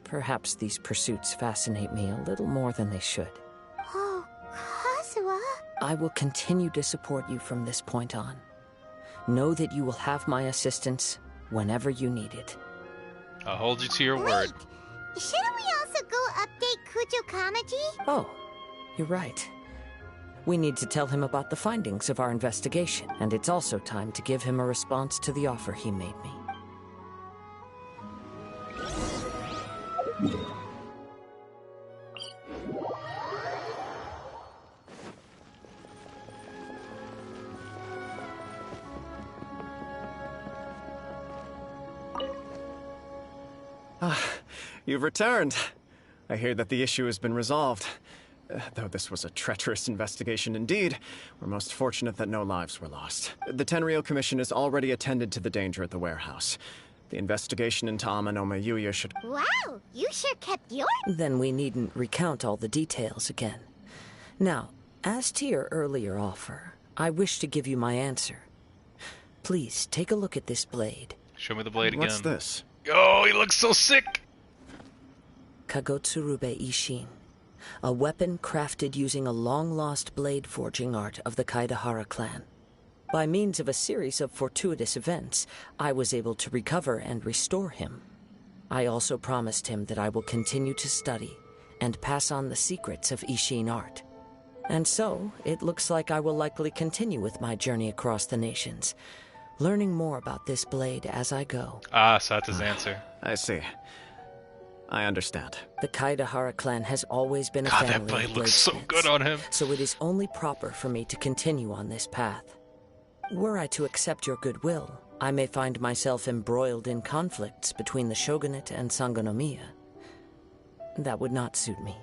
perhaps these pursuits fascinate me a little more than they should. Oh, Kazuha. I will continue to support you from this point on. Know that you will have my assistance whenever you need it. I'll hold you to your word. Shouldn't we also go update Kujo Kamaji? Oh, you're right. We need to tell him about the findings of our investigation, and it's also time to give him a response to the offer he made me. You've returned. I hear that the issue has been resolved. Though this was a treacherous investigation indeed, we're most fortunate that no lives were lost. The Tenryou Commission has already attended to the danger at the warehouse. The investigation into Amanoma Yuya should... Wow, you sure kept your... Then we needn't recount all the details again. Now, as to your earlier offer, I wish to give you my answer. Please, take a look at this blade. Show me the blade again. What's this? Oh, he looks so sick! Kagotsurube Ishin. A weapon crafted using a long-lost blade forging art of the Kaedahara clan. By means of a series of fortuitous events, I was able to recover and restore him. I also promised him that I will continue to study and pass on the secrets of Ishin art. And so, it looks like I will likely continue with my journey across the nations, learning more about this blade as I go. Ah, so that's his answer. I see. I understand. The Kaedahara clan has always been a God, family that blade of looks so bladesmiths, good on him. so it is only proper for me to continue on this path. Were I to accept your goodwill, I may find myself embroiled in conflicts between the shogunate and Sangonomiya. That would not suit me.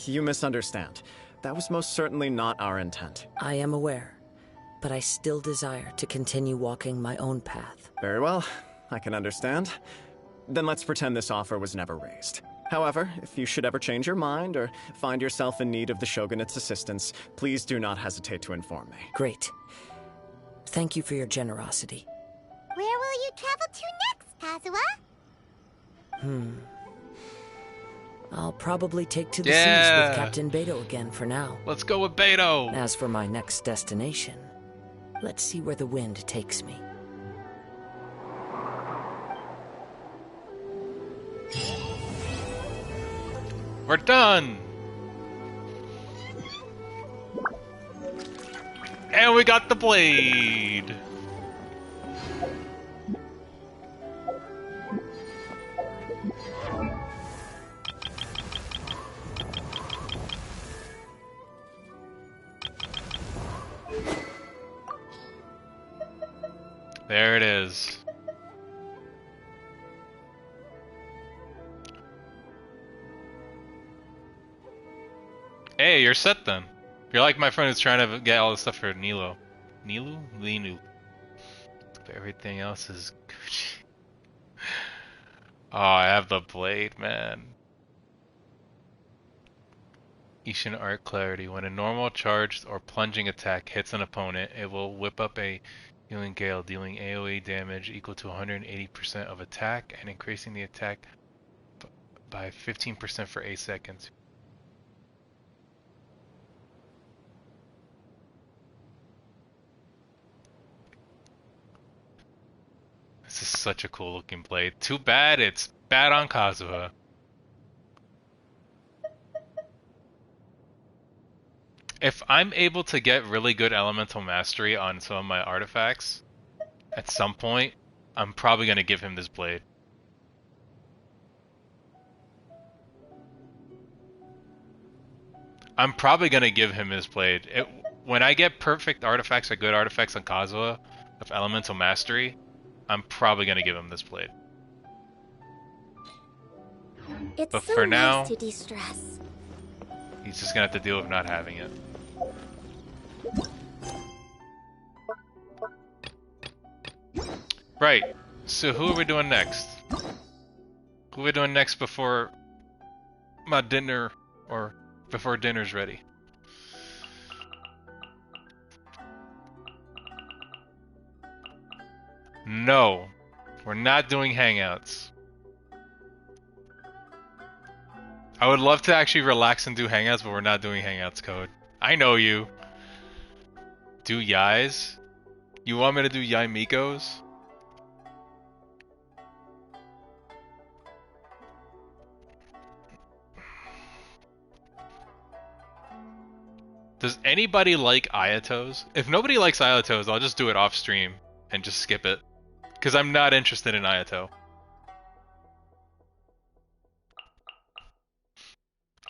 You misunderstand. That was most certainly not our intent. I am aware, but I still desire to continue walking my own path. Very well. I can understand. Then let's pretend this offer was never raised. However, if you should ever change your mind or find yourself in need of the shogunate's assistance, please do not hesitate to inform me. Great. Thank you for your generosity. Where will you travel to next, Kazuha? I'll probably take to the seas with Captain Beidou again for now. Let's go with Beidou! As for my next destination, let's see where the wind takes me. We're done! And we got the blade! There it is. Hey, you're set then. You're like my friend who's trying to get all the stuff for Nilo. Linu. But everything else is Gucci. Oh, I have the blade, man. Ishin Art Clarity. When a normal charged or plunging attack hits an opponent, it will whip up a healing gale, dealing AoE damage equal to 180% of attack and increasing the attack by 15% for 8 seconds. This is such a cool looking blade. Too bad it's bad on Kazuha. If I'm able to get really good elemental mastery on some of my artifacts, at some point, I'm probably going to give him this blade. I'm probably going to give him his blade. When I get perfect artifacts or good artifacts on Kazuha of elemental mastery, I'm probably going to give him this blade. It's but so for nice now, to de-stress. He's just going to have to deal with not having it. Right, so who are we doing next? Who are we doing next before my dinner, or before dinner's ready? No, we're not doing hangouts. I would love to actually relax and do hangouts, but we're not doing hangouts, Code. I know you. Do yais? You want me to do yaemikos? Does anybody like Ayatos? If nobody likes Ayatos, I'll just do it off stream and just skip it. Because I'm not interested in Ayato.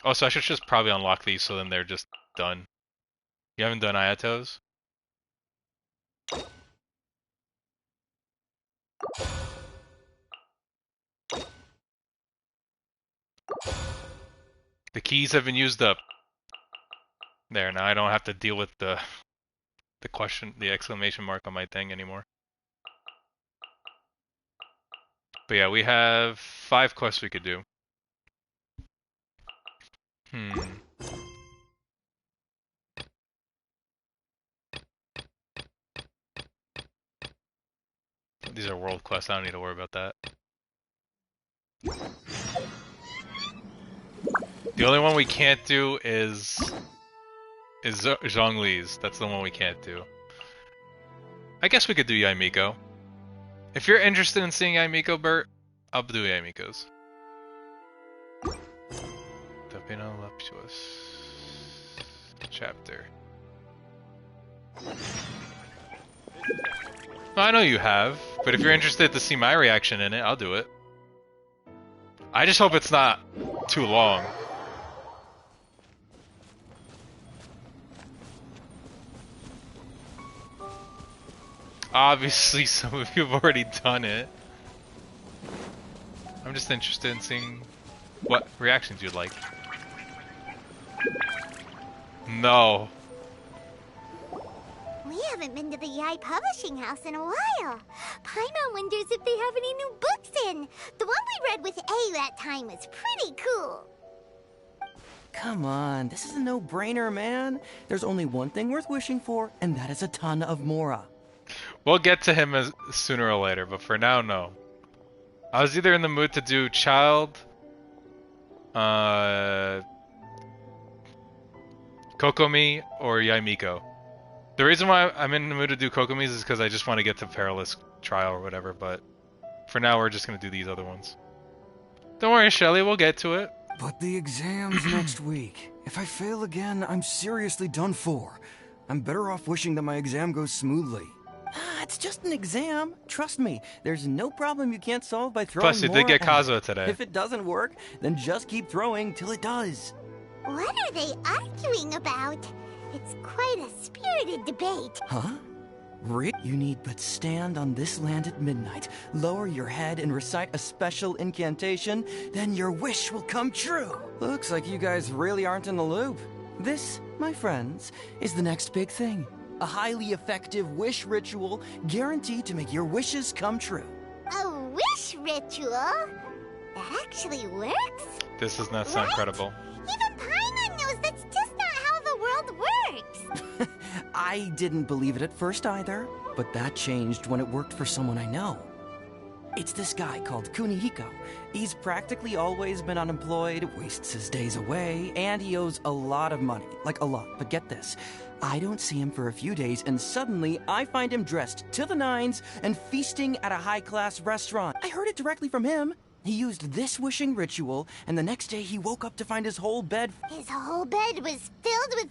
Also, I should just probably unlock these so then they're just done. You haven't done Ayatos? The keys have been used up. There, now I don't have to deal with the question, the exclamation mark on my thing anymore. But yeah, we have 5 quests we could do. These are world quests, I don't need to worry about that. The only one we can't do is Zhongli's. That's the one we can't do. I guess we could do Yaemiko. If you're interested in seeing Yaemiko, Bert, I'll do Yaemiko's. The Voluptuous chapter. Well, I know you have, but if you're interested to see my reaction in it, I'll do it. I just hope it's not too long. Obviously, some of you have already done it. I'm just interested in seeing what reactions you'd like. No. We haven't been to the Yae Publishing House in a while. Paimon wonders if they have any new books in. The one we read with A that time was pretty cool. Come on, this is a no-brainer, man. There's only one thing worth wishing for, and that is a ton of Mora. We'll get to him sooner or later, but for now, no. I was either in the mood to do Childe, Kokomi, or Yaemiko. The reason why I'm in the mood to do Kokomi's is because I just want to get to Perilous Trial or whatever, but for now we're just going to do these other ones. Don't worry, Shelly, we'll get to it. But the exam's next week. If I fail again, I'm seriously done for. I'm better off wishing that my exam goes smoothly. It's just an exam. Trust me, there's no problem you can't solve by throwing Plus, you did get Kazuha today. If it doesn't work, then just keep throwing till it does. What are they arguing about? It's quite a spirited debate. Huh? Rick, you need but stand on this land at midnight, lower your head and recite a special incantation, then your wish will come true. Looks like you guys really aren't in the loop. This, my friends, is the next big thing. A highly effective wish ritual guaranteed to make your wishes come true. A wish ritual? That actually works? This does not sound credible. Even Paimon knows that's just not how the world works. I didn't believe it at first either, but that changed when it worked for someone I know. It's this guy called Kunihiko. He's practically always been unemployed, wastes his days away, and he owes a lot of money. Like a lot, but get this. I don't see him for a few days, and suddenly I find him dressed to the nines and feasting at a high-class restaurant. I heard it directly from him. He used this wishing ritual, and the next day he woke up to find his whole bed... His whole bed was filled with...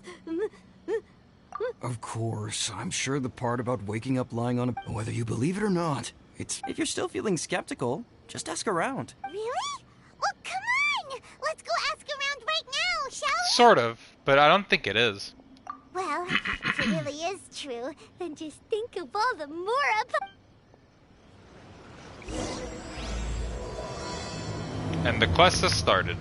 Of course, I'm sure the part about waking up lying on a... Whether you believe it or not, it's... If you're still feeling skeptical, just ask around. Really? Well, come on! Let's go ask around right now, shall we? Sort of, but I don't think it is. Well, if it really is true, then just think of all the Mora... And the quest has started.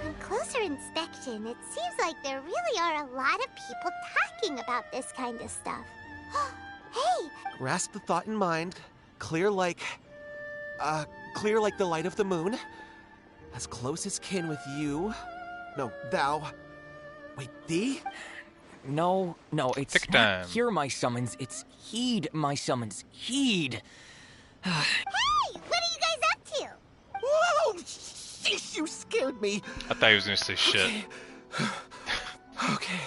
On closer inspection, it seems like there really are a lot of people talking about this kind of stuff. Hey! Grasp the thought in mind. Clear like the light of the moon. As close as kin with you. No, thou. Wait, thee? No, it's not hear my summons, it's heed my summons. Heed! Hey! What are you guys up to? Whoa! Sheesh, you scared me. I thought he was gonna say shit. Okay.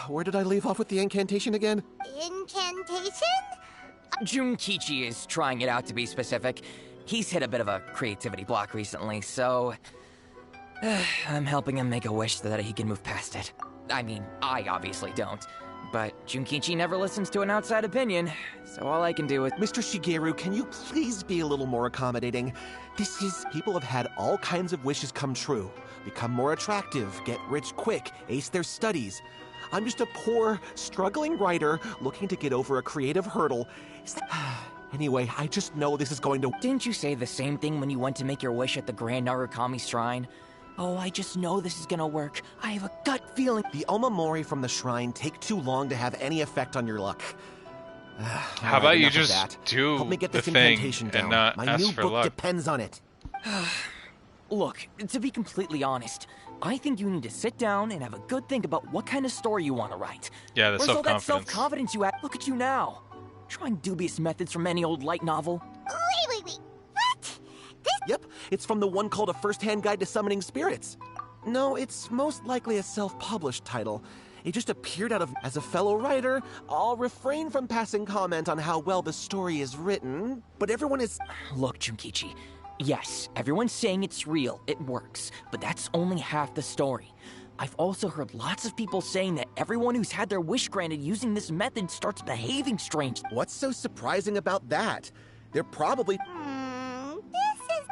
Where did I leave off with the incantation again? Incantation? Junkichi is trying it out, to be specific. He's hit a bit of a creativity block recently, so... I'm helping him make a wish so that he can move past it. I mean, I obviously don't. But Junkichi never listens to an outside opinion, so all I can do is... Mr. Shigeru, can you please be a little more accommodating? People have had all kinds of wishes come true. Become more attractive, get rich quick, ace their studies. I'm just a poor, struggling writer looking to get over a creative hurdle. Anyway, I just know this is going to... Didn't you say the same thing when you went to make your wish at the Grand Narukami Shrine? Oh, I just know this is gonna work. I have a gut feeling. The Omamori from the shrine take too long to have any effect on your luck. How about you just do Help me get this the thing incantation and down. not My ask new for book luck? depends on it. Look, to be completely honest, I think you need to sit down and have a good think about what kind of story you want to write. Yeah, the Where's all that self-confidence. self-confidence you have? Look at you now. Trying dubious methods from any old light novel. Wait. What? Yep, it's from the one called A First-Hand Guide to Summoning Spirits. No, it's most likely a self-published title. It just appeared out of... As a fellow writer, I'll refrain from passing comment on how well the story is written, but everyone is... Look, Junkichi. Yes, everyone's saying it's real, it works, but that's only half the story. I've also heard lots of people saying that everyone who's had their wish granted using this method starts behaving strange. What's so surprising about that? They're probably...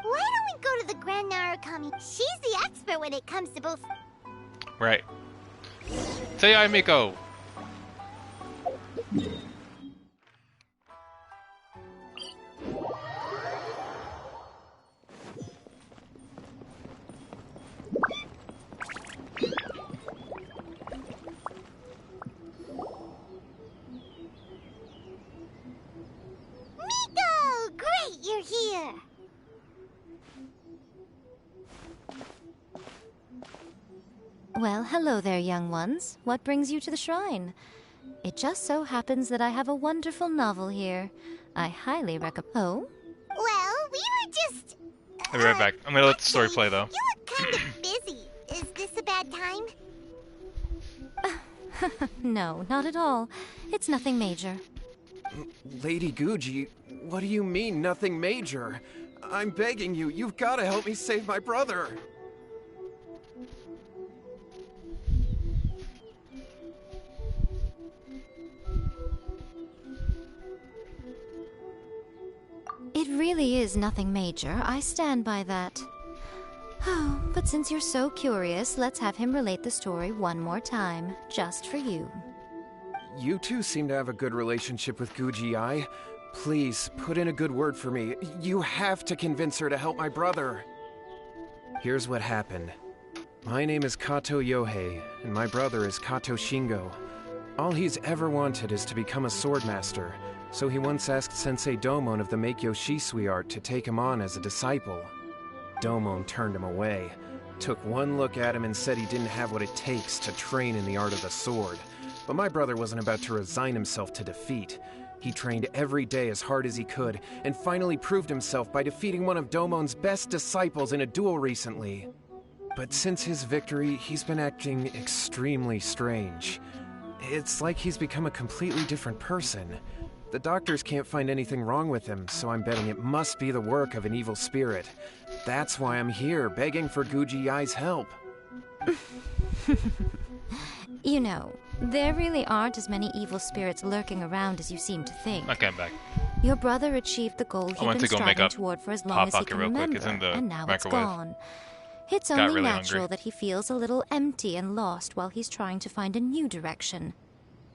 Why don't we go to the Grand Narukami? She's the expert when it comes to both... Right. Say yaemiko. Miko! Great, you're here! Well, hello there, young ones. What brings you to the shrine? It just so happens that I have a wonderful novel here. I highly recommend... Oh? Well, we were just... I'll be right back. I'm gonna let the story play, though. You look kind of busy. Is this a bad time? No, not at all. It's nothing major. Lady Guji, what do you mean, nothing major? I'm begging you, you've got to help me save my brother. It really is nothing major. I stand by that. Oh, but since you're so curious, let's have him relate the story one more time, just for you. You two seem to have a good relationship with Guji-ai. Please, put in a good word for me. You have to convince her to help my brother. Here's what happened. My name is Kato Yohei, and my brother is Kato Shingo. All he's ever wanted is to become a swordmaster, so he once asked Sensei Domon of the Meikyo Shisui art to take him on as a disciple. Domon turned him away, took one look at him and said he didn't have what it takes to train in the art of the sword. But my brother wasn't about to resign himself to defeat. He trained every day as hard as he could, and finally proved himself by defeating one of Domon's best disciples in a duel recently. But since his victory, he's been acting extremely strange. It's like he's become a completely different person. The doctors can't find anything wrong with him, so I'm betting it must be the work of an evil spirit. That's why I'm here, begging for Guji-ai's help. You know, there really aren't as many evil spirits lurking around as you seem to think. Okay, I'm back. Your brother achieved the goal he'd been striving toward for as long as he can remember, and now it's gone. It's only natural that he feels a little empty and lost while he's trying to find a new direction.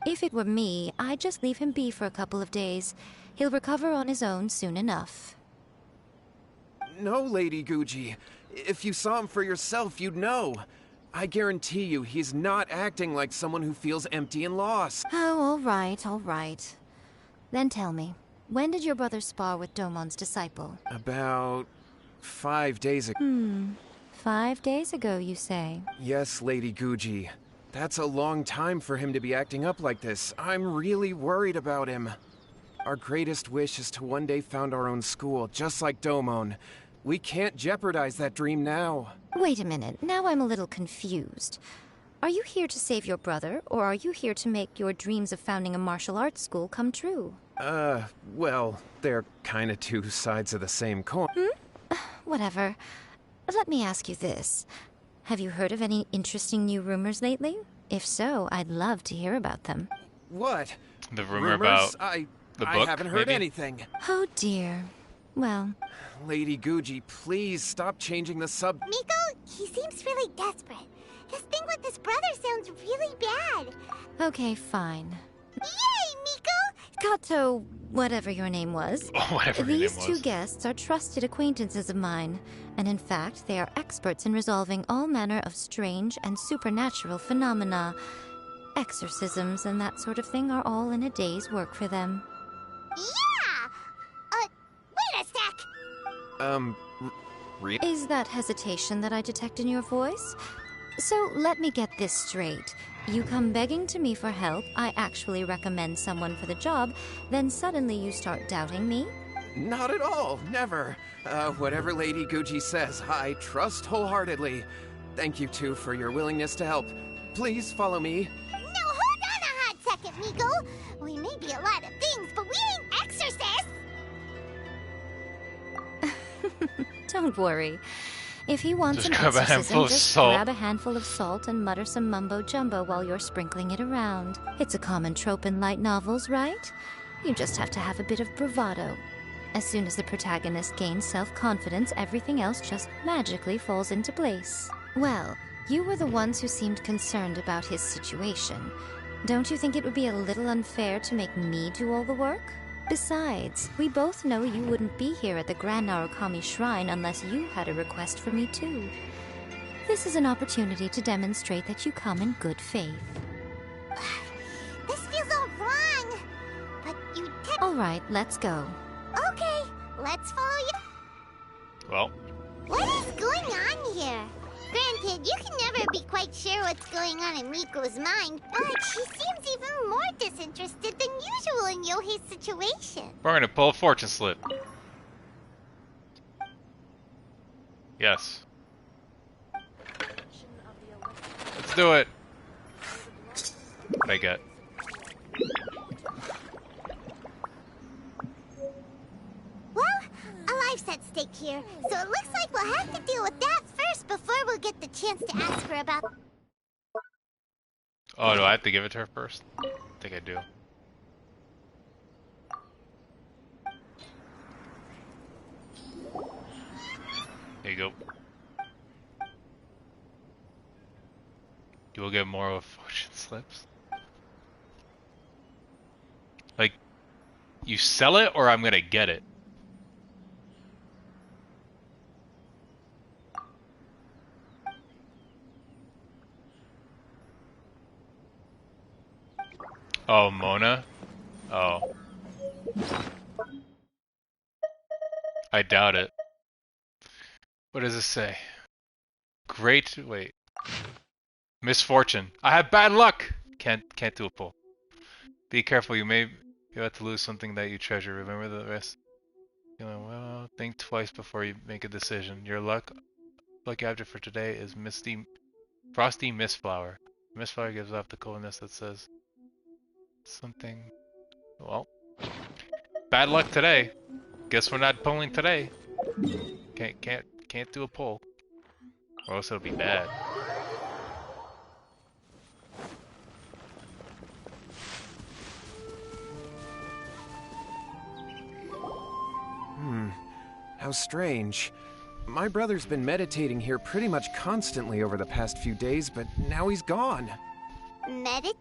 If it were me, I'd just leave him be for a couple of days. He'll recover on his own soon enough. No, Lady Guji. If you saw him for yourself, you'd know. I guarantee you, he's not acting like someone who feels empty and lost. Oh, all right. Then tell me, when did your brother spar with Domon's disciple? About 5 days ago. 5 days ago, you say? Yes, Lady Guji. That's a long time for him to be acting up like this. I'm really worried about him. Our greatest wish is to one day found our own school, just like Domon. We can't jeopardize that dream now. Wait a minute, now I'm a little confused. Are you here to save your brother, or are you here to make your dreams of founding a martial arts school come true? Well, they're kinda two sides of the same coin. Whatever. Let me ask you this. Have you heard of any interesting new rumors lately? If so, I'd love to hear about them. What? The rumor about the book, I haven't heard maybe? anything. Oh dear. Well... Lady Guji, please stop changing the sub... Miko, he seems really desperate. His thing with his brother sounds really bad. Okay, fine. Yay, Miko! Kato, whatever your name was. Whatever your name was. These two guests are trusted acquaintances of mine, and in fact, they are experts in resolving all manner of strange and supernatural phenomena. Exorcisms and that sort of thing are all in a day's work for them. Yeah! Wait a sec! Is that hesitation that I detect in your voice? So let me get this straight. You come begging to me for help, I actually recommend someone for the job, then suddenly you start doubting me? Not at all, never. Whatever Lady Guji says, I trust wholeheartedly. Thank you two for your willingness to help. Please follow me. No, hold on a hot second, Miko. We may be a lot of things, but we ain't exorcists. Don't worry. If he wants Just an grab a exorcism, handful of just salt. grab a handful of salt and mutter some mumbo-jumbo while you're sprinkling it around. It's a common trope in light novels, right? You just have to have a bit of bravado. As soon as the protagonist gains self-confidence, everything else just magically falls into place. Well, you were the ones who seemed concerned about his situation. Don't you think it would be a little unfair to make me do all the work? Besides, we both know you wouldn't be here at the Grand Narukami Shrine unless you had a request for me too. This is an opportunity to demonstrate that you come in good faith. This feels all wrong. But you All right, let's go. Okay, let's follow you. Well. What is going on here? Granted, you can never be quite sure what's going on in Miko's mind, but she seems even more disinterested than usual in Yohei's situation. We're gonna pull a fortune slip. Yes. Let's do it. What'd I get? Well, a life's at stake here, so it looks like we'll have to deal with that first before we'll get the chance to ask her about... Oh, do I have to give it to her first? I think I do. There you go. You will get more of fortune slips. Like, you sell it or I'm gonna get it? Oh, Mona? Oh. I doubt it. What does it say? Great, wait. Misfortune. I have bad luck! Can't do a pull. Be careful, you have to lose something that you treasure. Remember the rest? Feeling well, think twice before you make a decision. Your lucky object for today is frosty mistflower. Mistflower gives off the coolness that says something. Well, bad luck today. Guess we're not pulling today. Can't do a pull, or else it'll be bad. How strange. My brother's been meditating here pretty much constantly over the past few days, but now he's gone. Meditating?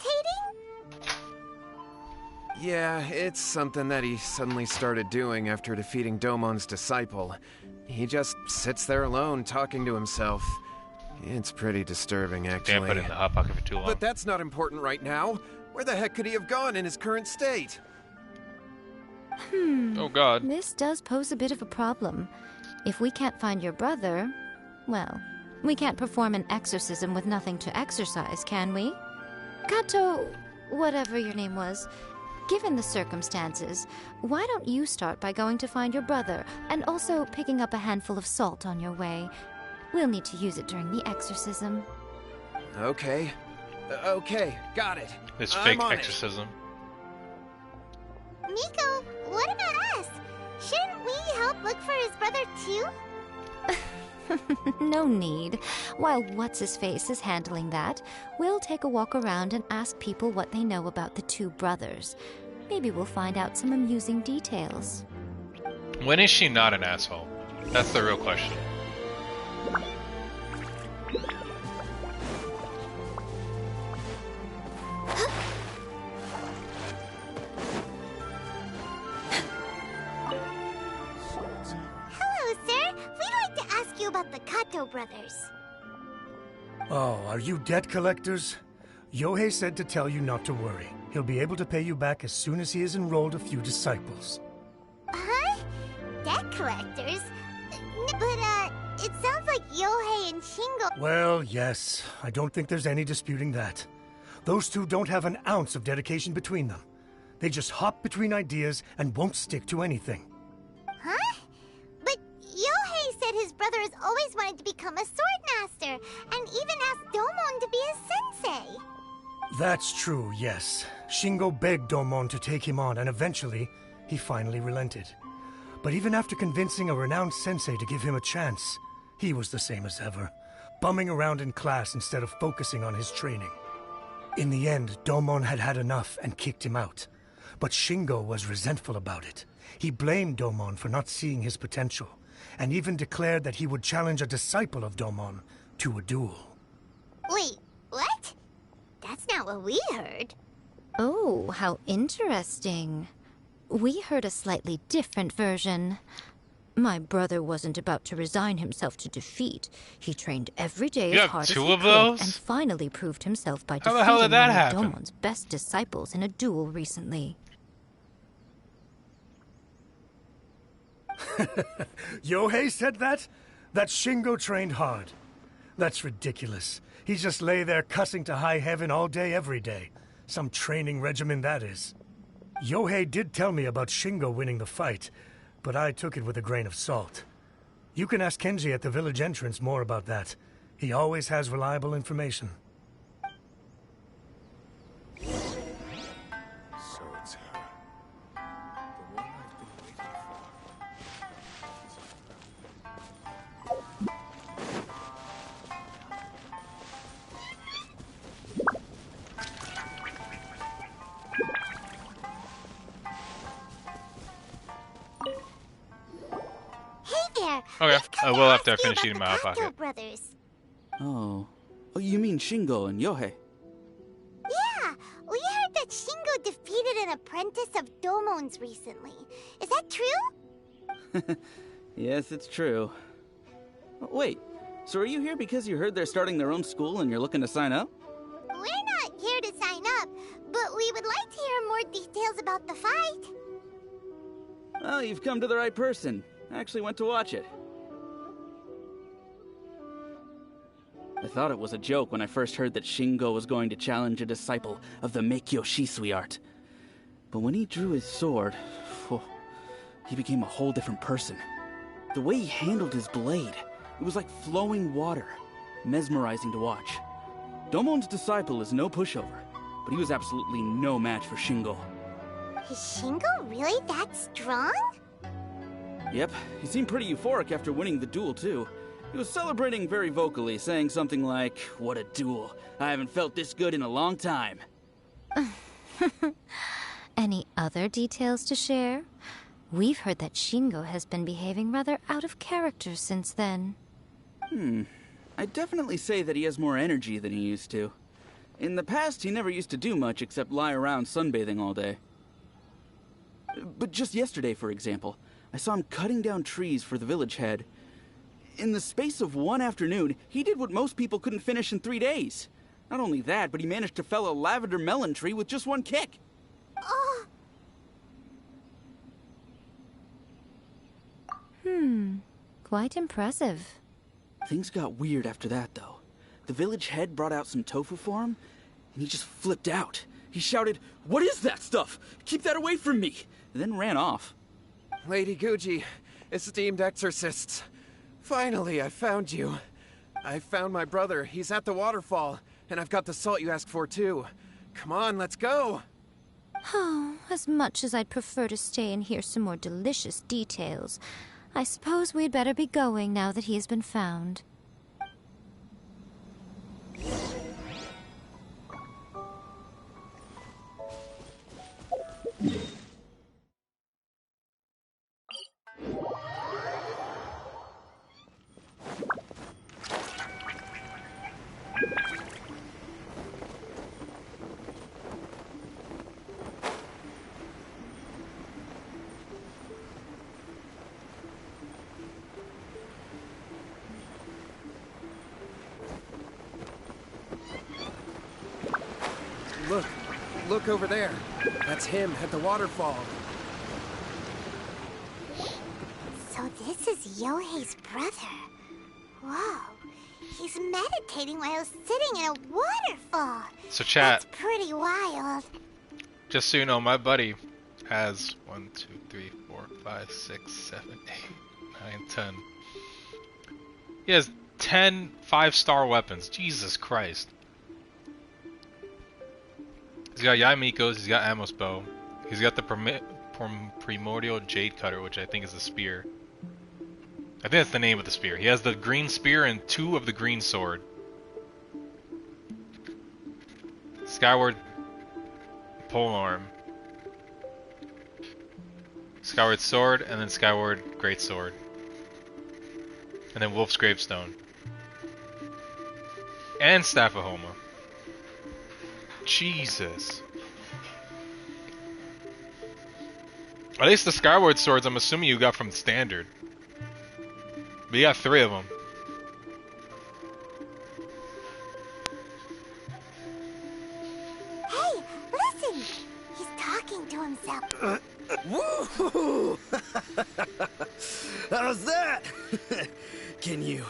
Yeah, it's something that he suddenly started doing after defeating Domon's disciple. He just sits there alone, talking to himself. It's pretty disturbing, actually. Can't put it in the hot pocket for too long. But that's not important right now. Where the heck could he have gone in his current state? Oh God. This does pose a bit of a problem. If we can't find your brother, well, we can't perform an exorcism with nothing to exorcise, can we? Kato, whatever your name was, given the circumstances, why don't you start by going to find your brother, and also picking up a handful of salt on your way? We'll need to use it during the exorcism. Okay, Okay, got it. This fake exorcism. Miko, what about us? Shouldn't we help look for his brother too? No need. While What's-His-Face is handling that, we'll take a walk around and ask people what they know about the two brothers. Maybe we'll find out some amusing details. When is she not an asshole? That's the real question. About the Kato brothers. Oh, are you debt collectors? Yohei said to tell you not to worry. He'll be able to pay you back as soon as he has enrolled a few disciples. Huh? Debt collectors? But, it sounds like Yohei and Shingo... Well, yes. I don't think there's any disputing that. Those two don't have an ounce of dedication between them. They just hop between ideas and won't stick to anything. Huh? But Yohei said his brother has always wanted to become a sword master, and even asked Domon to be his sensei. That's true, yes. Shingo begged Domon to take him on, and eventually, he finally relented. But even after convincing a renowned sensei to give him a chance, he was the same as ever, bumming around in class instead of focusing on his training. In the end, Domon had had enough and kicked him out. But Shingo was resentful about it. He blamed Domon for not seeing his potential, and even declared that he would challenge a disciple of Domon to a duel. Wait, what? That's not what we heard. Oh, how interesting. We heard a slightly different version. My brother wasn't about to resign himself to defeat. He trained every day as hard as he could, and finally proved himself by defeating one of Domon's best disciples in a duel recently. Yohei said that? That Shingo trained hard. That's ridiculous. He just lay there cussing to high heaven all day, every day. Some training regimen, that is. Yohei did tell me about Shingo winning the fight, but I took it with a grain of salt. You can ask Kenji at the village entrance more about that. He always has reliable information. So it's her. The one I've been waiting Okay, we'll have to finish eating my hot pocket. Brothers. Oh, you mean Shingo and Yohei? Yeah, we heard that Shingo defeated an apprentice of Domon's recently. Is that true? Yes, it's true. Wait, so are you here because you heard they're starting their own school and you're looking to sign up? We're not here to sign up, but we would like to hear more details about the fight. Well, you've come to the right person. I actually went to watch it. I thought it was a joke when I first heard that Shingo was going to challenge a disciple of the Meikyo Shisui art. But when he drew his sword, he became a whole different person. The way he handled his blade, it was like flowing water, mesmerizing to watch. Domon's disciple is no pushover, but he was absolutely no match for Shingo. Is Shingo really that strong? Yep, he seemed pretty euphoric after winning the duel, too. He was celebrating very vocally, saying something like, "What a duel. I haven't felt this good in a long time." Any other details to share? We've heard that Shingo has been behaving rather out of character since then. I'd definitely say that he has more energy than he used to. In the past, he never used to do much except lie around sunbathing all day. But just yesterday, for example, I saw him cutting down trees for the village head. In the space of one afternoon, he did what most people couldn't finish in 3 days. Not only that, but he managed to fell a lavender melon tree with just one kick. Oh. Quite impressive. Things got weird after that, though. The village head brought out some tofu for him, and he just flipped out. He shouted, "What is that stuff? Keep that away from me!" And then ran off. Lady Guji, esteemed exorcists. Finally, I found you. I found my brother. He's at the waterfall. And I've got the salt you asked for, too. Come on, let's go! Oh, as much as I'd prefer to stay and hear some more delicious details, I suppose we'd better be going now that he has been found. Look over there. That's him at the waterfall. So this is Yohei's brother. Whoa. He's meditating while sitting in a waterfall. So chat. That's pretty wild. Just so you know, my buddy has 1, 2, 3, 4, 5, 6, 7, 8, 9, 10. He has 10 5-star weapons. Jesus Christ. He's got yaemikos, he's got Amos bow, he's got the primordial jade cutter, which I think is the spear. I think that's the name of the spear. He has the green spear and 2 of the green sword. Skyward polearm. Skyward sword, and then skyward greatsword. And then wolf's gravestone. And staff of Homa. Jesus. At least the skyward swords, I'm assuming you got from standard. But you got 3 of them. Hey, listen! He's talking to himself. Woo! How's that? Can you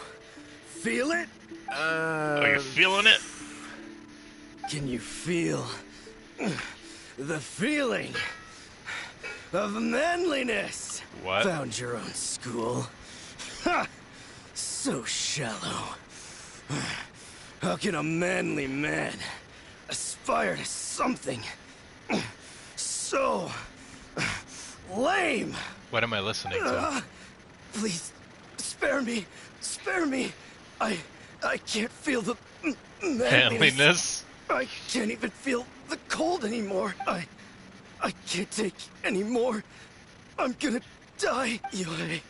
feel it? Are you feeling it? Can you feel the feeling of manliness? What? Found your own school. Ha! So shallow. How can a manly man aspire to something so lame? What am I listening to? Please, spare me. Spare me. I can't feel the manliness. I can't even feel the cold anymore. I can't take any more. I'm gonna die. Yohei.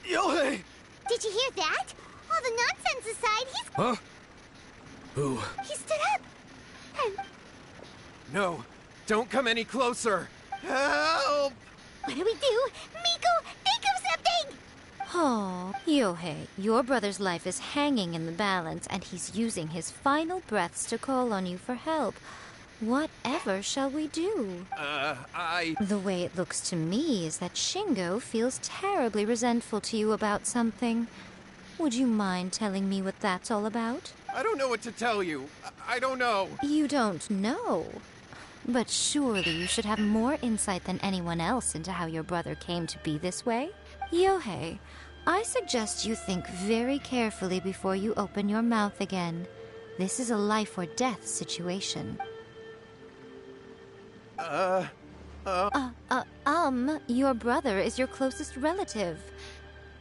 Yohei! Did you hear that? All the nonsense aside, he's... Huh? Who? He stood up. And... No, don't come any closer. Help! What do we do? Miko, think of something! Oh, Yohei, your brother's life is hanging in the balance, and he's using his final breaths to call on you for help. Whatever shall we do? The way it looks to me is that Shingo feels terribly resentful to you about something. Would you mind telling me what that's all about? I don't know what to tell you. I don't know. You don't know? But surely you should have more insight than anyone else into how your brother came to be this way? Yohei, I suggest you think very carefully before you open your mouth again. This is a life or death situation. Your brother is your closest relative.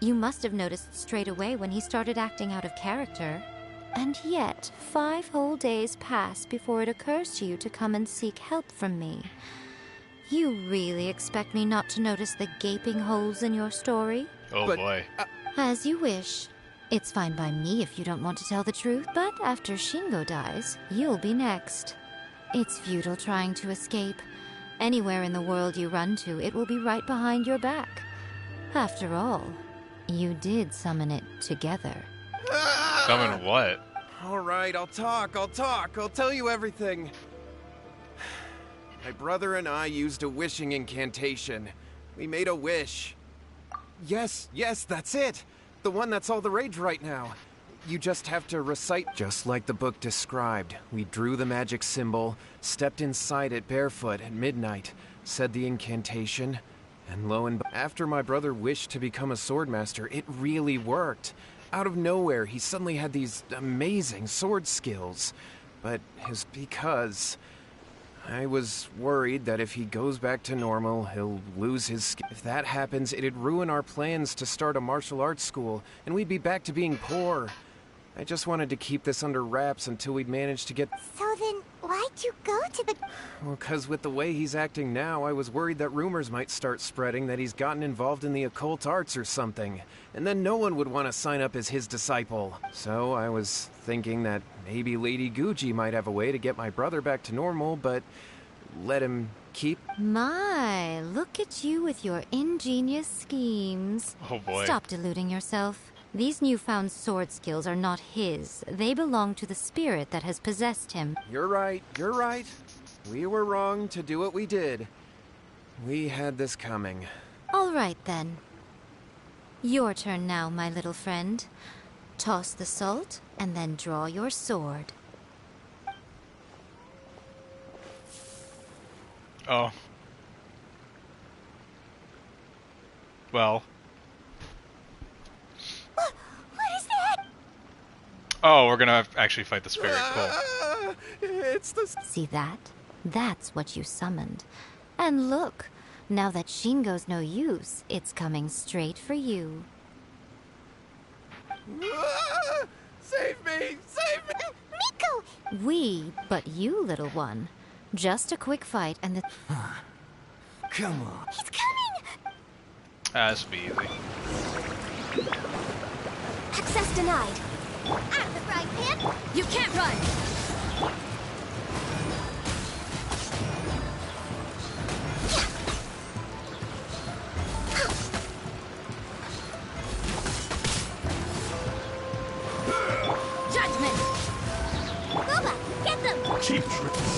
You must have noticed straight away when he started acting out of character. And yet, 5 whole days pass before it occurs to you to come and seek help from me. You really expect me not to notice the gaping holes in your story? Oh boy. As you wish. It's fine by me if you don't want to tell the truth, but after Shingo dies, you'll be next. It's futile trying to escape. Anywhere in the world you run to, it will be right behind your back. After all, you did summon it together. Summon what? All right, I'll talk. I'll tell you everything. My brother and I used a wishing incantation. We made a wish. Yes, that's it. The one that's all the rage right now. You just have to recite just like the book described. We drew the magic symbol, stepped inside it barefoot at midnight, said the incantation, and lo and after my brother wished to become a swordmaster, it really worked. Out of nowhere, he suddenly had these amazing sword skills. but because I was worried that if he goes back to normal, he'll lose his If that happens, it'd ruin our plans to start a martial arts school, and we'd be back to being poor. I just wanted to keep this under wraps until we'd managed to get... So then, why'd you go to the... Well, 'cause with the way he's acting now, I was worried that rumors might start spreading that he's gotten involved in the occult arts or something, and then no one would want to sign up as his disciple. So I was thinking that maybe Lady Guji might have a way to get my brother back to normal, but let him keep... My, look at you with your ingenious schemes. Oh boy. Stop deluding yourself. These newfound sword skills are not his. They belong to the spirit that has possessed him. You're right, you're right. We were wrong to do what we did. We had this coming. All right, then. Your turn now, my little friend. Toss the salt, and then draw your sword. Oh. Well. What is that? Oh, we're gonna actually fight the spirit. Cool. It's the... See that? That's what you summoned. And look, now that Shingo's no use, it's coming straight for you. Save me! Save me! Miko! We, but you, little one. Just a quick fight and the... Come on. He's coming! This will be easy. Access denied. Out of the frying pan! You can't run! Judgment! Loba, get them! Cheap tricks.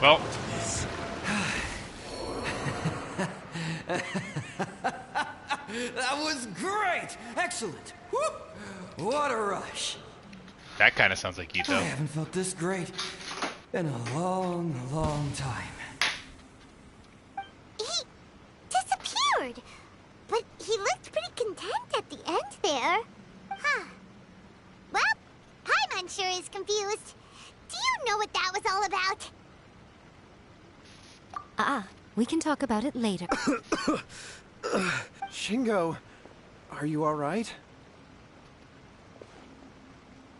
Well. That was great! Excellent! Whoop! What a rush! That kind of sounds like Ito. I haven't felt this great in a long, long time. He disappeared! But he looked pretty content at the end there. Huh. Well, Paimon sure is confused. Do you know what that was all about? We can talk about it later. Shingo, are you alright?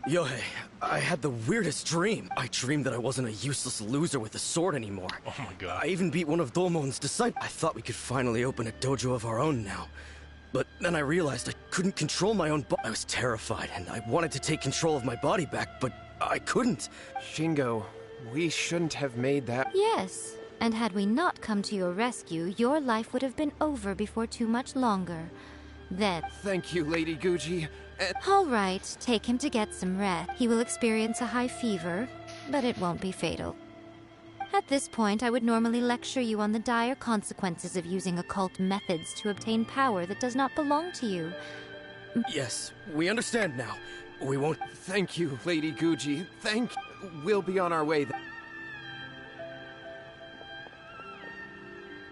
Yohei, I had the weirdest dream. I dreamed that I wasn't a useless loser with a sword anymore. Oh my god. I even beat one of Domon's disciples. I thought we could finally open a dojo of our own now. But then I realized I couldn't control my own body. I was terrified, and I wanted to take control of my body back, but I couldn't. Shingo, we shouldn't have made that... Yes, and had we not come to your rescue, your life would have been over before too much longer. Then... Thank you, Lady Guji. All right, take him to get some rest. He will experience a high fever, but it won't be fatal. At this point, I would normally lecture you on the dire consequences of using occult methods to obtain power that does not belong to you. Yes, we understand now. We won't... Thank you, Lady Guji. We'll be on our way then.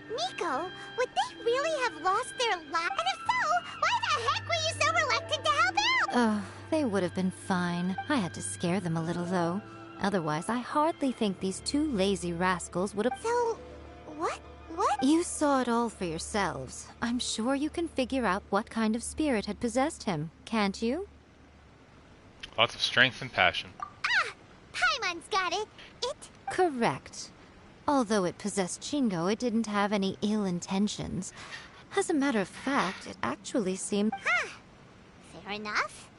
Miko, would they really have lost their lives? And if so, why the heck were you so reluctant to help out? Oh, they would have been fine. I had to scare them a little, though. Otherwise, I hardly think these two lazy rascals would have... So, what? You saw it all for yourselves. I'm sure you can figure out what kind of spirit had possessed him, can't you? Lots of strength and passion. Paimon's got it. Correct. Although it possessed Shingo, it didn't have any ill intentions. As a matter of fact, it actually seemed... Fair enough.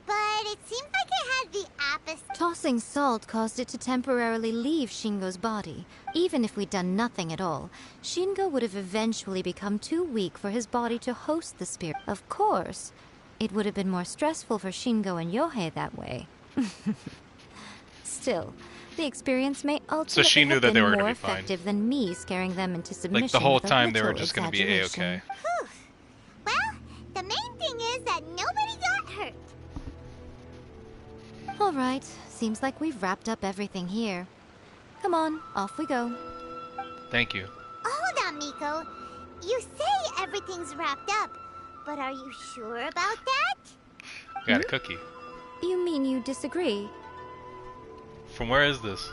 But it seemed like it had the opposite... Tossing salt caused it to temporarily leave Shingo's body. Even if we'd done nothing at all, Shingo would have eventually become too weak for his body to host the spirit. Of course, it would have been more stressful for Shingo and Yohei that way. Still, the experience may ultimately she knew have that been they were gonna more be fine. effective than me scaring them into submission. Like the whole with a time they were little just going to be exaggeration. A-okay. Well, the main thing is that nobody got hurt. All right, seems like we've wrapped up everything here. Come on, off we go. Thank you. Hold Miko. You say everything's wrapped up, but are you sure about that? Got a cookie. You mean you disagree? From where is this?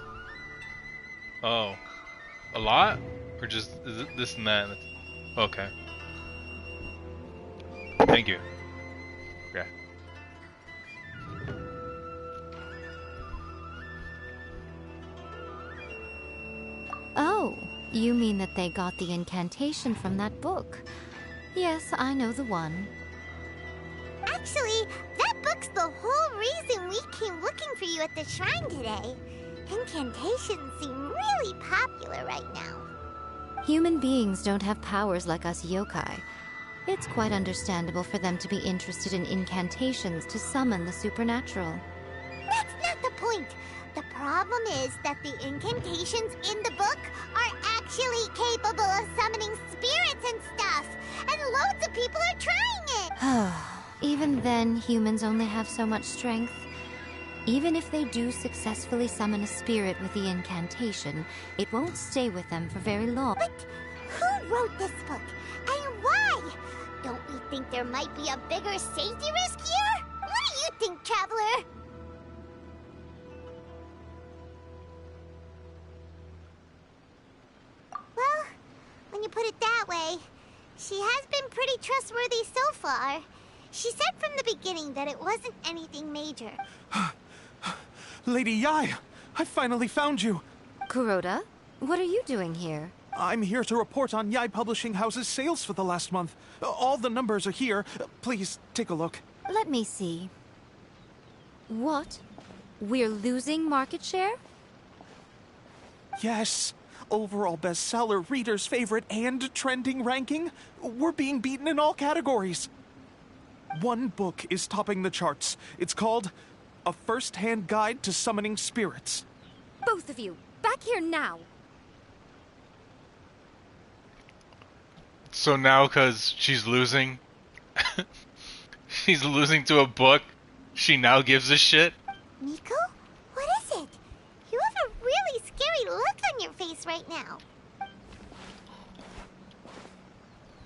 Oh. A lot? Or just this and that? Okay. Thank you. Okay. Oh, you mean that they got the incantation from that book? Yes, I know the one. Actually, that book's the whole reason we came looking for you at the shrine today. Incantations seem really popular right now. Human beings don't have powers like us yokai. It's quite understandable for them to be interested in incantations to summon the supernatural. That's not the point. The problem is that the incantations in the book are actually capable of summoning spirits and stuff, and loads of people are trying it. Even then, humans only have so much strength. Even if they do successfully summon a spirit with the incantation, it won't stay with them for very long. But who wrote this book, and why? Don't we think there might be a bigger safety risk here? What do you think, Traveler? Well, when you put it that way, she has been pretty trustworthy so far. She said from the beginning that it wasn't anything major. Lady Yae, I finally found you. Kuroda, what are you doing here? I'm here to report on Yae Publishing House's sales for the last month. All the numbers are here. Please, take a look. Let me see. What? We're losing market share? Yes. Overall bestseller, reader's favorite, and trending ranking. We're being beaten in all categories. One book is topping the charts. It's called A First-Hand Guide to Summoning Spirits. Both of you, back here now. So now, because she's losing, she's losing to a book, she now gives a shit? Miko? What is it? You have a really scary look on your face right now.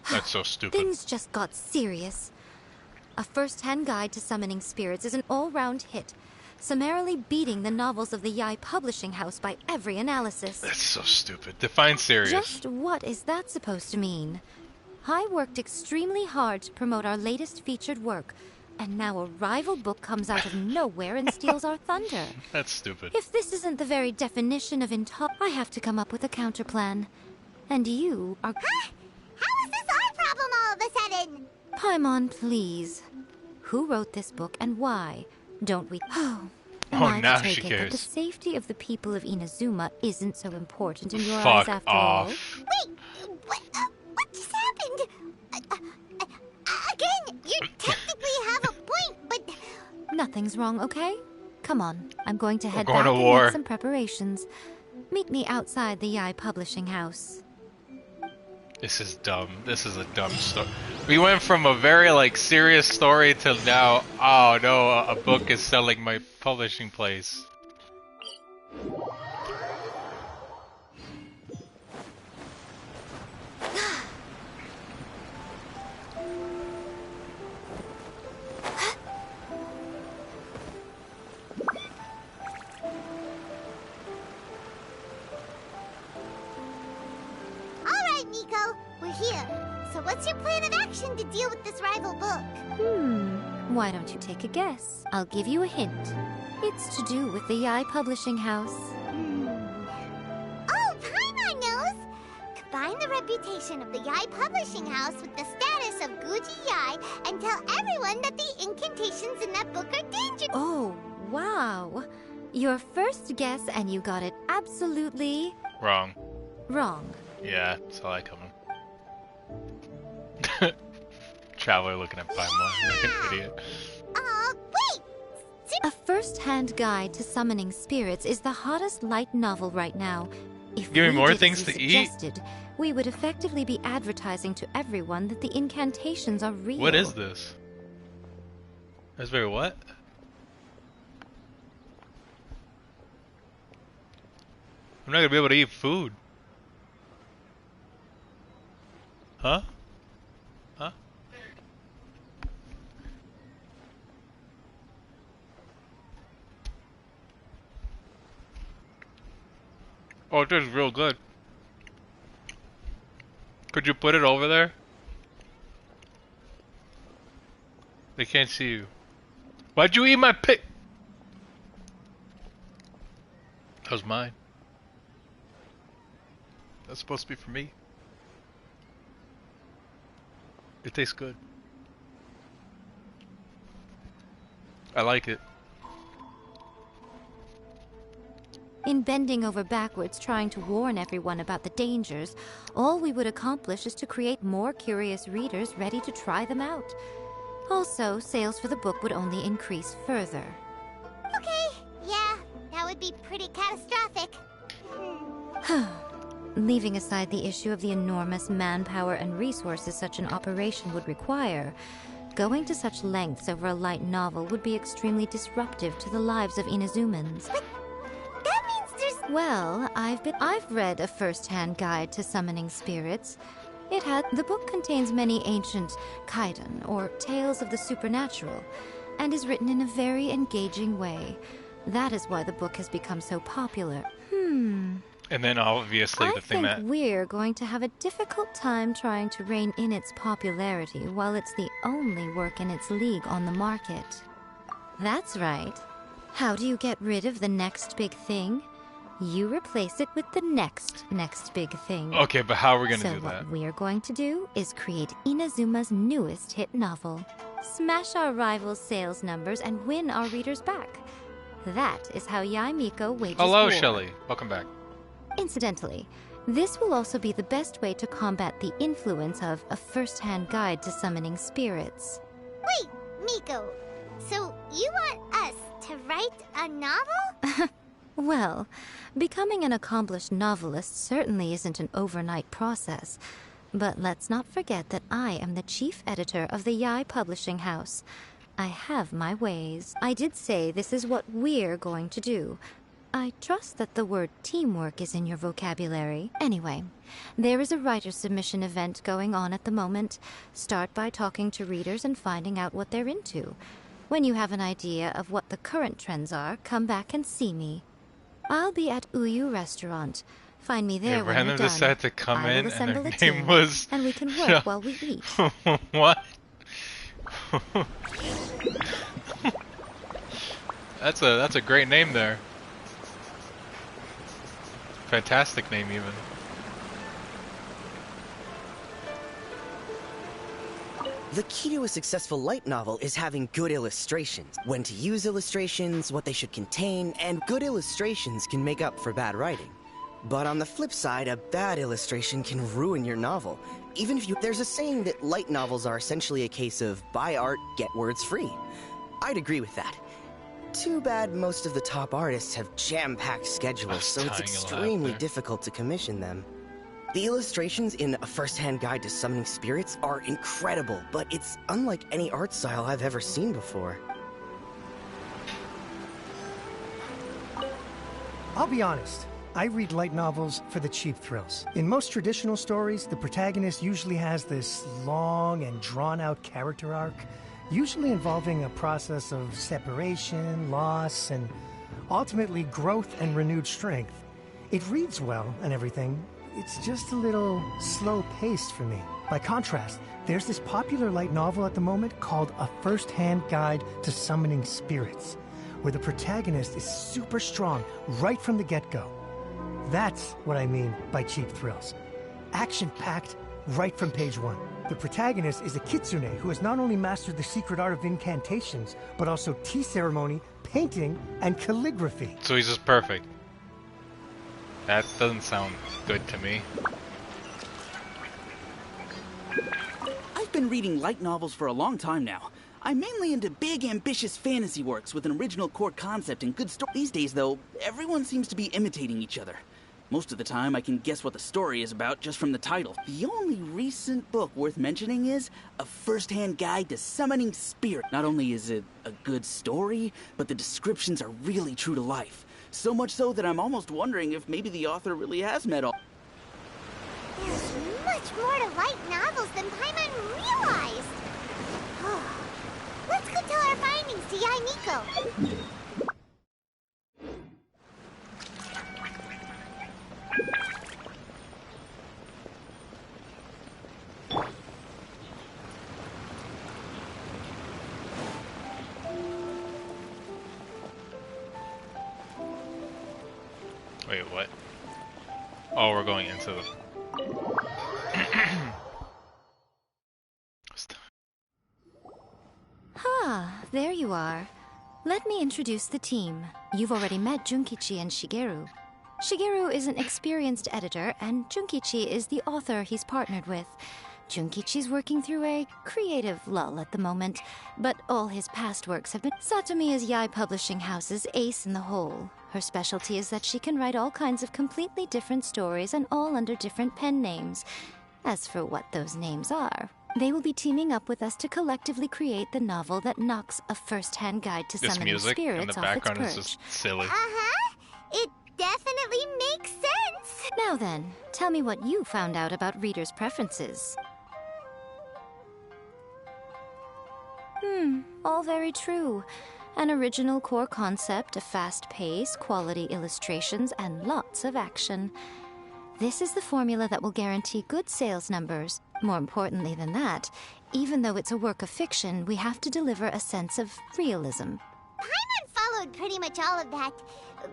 That's so stupid. Things just got serious. A First-Hand Guide to Summoning Spirits is an all-round hit, summarily beating the novels of the Yae Publishing House by every analysis. That's so stupid. Define serious. Just what is that supposed to mean? I worked extremely hard to promote our latest featured work, and now a rival book comes out of nowhere and steals our thunder. That's stupid. If this isn't the very definition of I have to come up with a counterplan. And you are... Huh? How is this our problem all of a sudden? Paimon, please. Who wrote this book and why? Don't we... now take she it cares. That the safety of the people of Inazuma isn't so important in your Fuck eyes after off. all? Wait, what just happened? Again, you technically have a point, but... Nothing's wrong, okay? Come on, I'm going to head going back to and war. make some preparations. Meet me outside the Yae Publishing House. This is dumb. This is a dumb story. We went from a very, like, serious story to now, oh no, a book is selling my publishing place. Alright, Miko, we're here. So what's your plan of action to deal with this rival book? Why don't you take a guess? I'll give you a hint. It's to do with the Yae Publishing House. Oh, Paimon knows! Combine the reputation of the Yae Publishing House with the status of Guji Yae and tell everyone that the incantations in that book are dangerous. Oh, wow. Your first guess and you got it absolutely... Wrong. wrong. Yeah, saw that coming. Traveler looking at Paimon like an idiot. Wait! A First-Hand Guide to Summoning Spirits is the hottest light novel right now. If Give me we more did as things you to eat? suggested, we would effectively be advertising to everyone that the incantations are real. What is this? Raspberry what? I'm not gonna be able to eat food. Huh? Huh? Oh, it is real good. Could you put it over there? They can't see you. Why'd you eat my pig? That was mine. That's supposed to be for me. It tastes good. I like it. In bending over backwards trying to warn everyone about the dangers, all we would accomplish is to create more curious readers ready to try them out. Also, sales for the book would only increase further. Okay, yeah, that would be pretty catastrophic. Leaving aside the issue of the enormous manpower and resources such an operation would require, going to such lengths over a light novel would be extremely disruptive to the lives of Inazumans. But that means there's... Well, I've read a first-hand guide to summoning spirits. The book contains many ancient kaiden, or tales of the supernatural, and is written in a very engaging way. That is why the book has become so popular. And then obviously the thing that... I think we're going to have a difficult time trying to rein in its popularity while it's the only work in its league on the market. That's right. How do you get rid of the next big thing? You replace it with the next big thing. Okay, but how are we going to do that? So what we're going to do is create Inazuma's newest hit novel. Smash our rivals' sales numbers and win our readers back. That is how Yaemiko wages war. Hello, Shelly. Welcome back. Incidentally, this will also be the best way to combat the influence of a first-hand guide to summoning spirits. Wait, Miko, so you want us to write a novel? Well, becoming an accomplished novelist certainly isn't an overnight process. But let's not forget that I am the chief editor of the Yae Publishing House. I have my ways. I did say this is what we're going to do. I trust that the word teamwork is in your vocabulary. Anyway, there is a writer's submission event going on at the moment. Start by talking to readers and finding out what they're into. When you have an idea of what the current trends are, come back and see me. I'll be at Uyu Restaurant. Find me there when you're done. Decided to come in and her name was... And we can work while we eat. What? That's a great name there. Fantastic name, even. The key to a successful light novel is having good illustrations. When to use illustrations, what they should contain, and good illustrations can make up for bad writing. But on the flip side, a bad illustration can ruin your novel. Even if there's a saying that light novels are essentially a case of buy art, get words free. I'd agree with that. Too bad most of the top artists have jam-packed schedules, so it's extremely difficult to commission them. The illustrations in A First-Hand Guide to Summoning Spirits are incredible, but it's unlike any art style I've ever seen before. I'll be honest. I read light novels for the cheap thrills. In most traditional stories, the protagonist usually has this long and drawn-out character arc, usually involving a process of separation, loss, and ultimately growth and renewed strength. It reads well and everything. It's just a little slow-paced for me. By contrast, there's this popular light novel at the moment called A First-Hand Guide to Summoning Spirits, where the protagonist is super strong right from the get-go. That's what I mean by cheap thrills. Action-packed right from page one. The protagonist is a kitsune who has not only mastered the secret art of incantations, but also tea ceremony, painting, and calligraphy. So he's just perfect. That doesn't sound good to me. I've been reading light novels for a long time now. I'm mainly into big, ambitious fantasy works with an original core concept and good story. These days, though, everyone seems to be imitating each other. Most of the time, I can guess what the story is about just from the title. The only recent book worth mentioning is A First-Hand Guide to Summoning Spirit. Not only is it a good story, but the descriptions are really true to life. So much so that I'm almost wondering if maybe the author really has met all. There's much more to light novels yaemiko. Wait, what? Oh, we're going into the... There you are. Let me introduce the team. You've already met Junkichi and Shigeru. Shigeru is an experienced editor, and Junkichi is the author he's partnered with. Junkichi's working through a creative lull at the moment, but all his past works have been... Satomi is Yae Publishing House's ace in the hole. Her specialty is that she can write all kinds of completely different stories and all under different pen names. As for what those names are, they will be teaming up with us to collectively create the novel that knocks a first-hand guide to summoning spirits off its perch. This music in the background is just silly. It definitely makes sense. Now then, tell me what you found out about readers' preferences. All very true. An original core concept, a fast pace, quality illustrations, and lots of action. This is the formula that will guarantee good sales numbers. More importantly than that, even though it's a work of fiction, we have to deliver a sense of realism. Paimon followed pretty much all of that,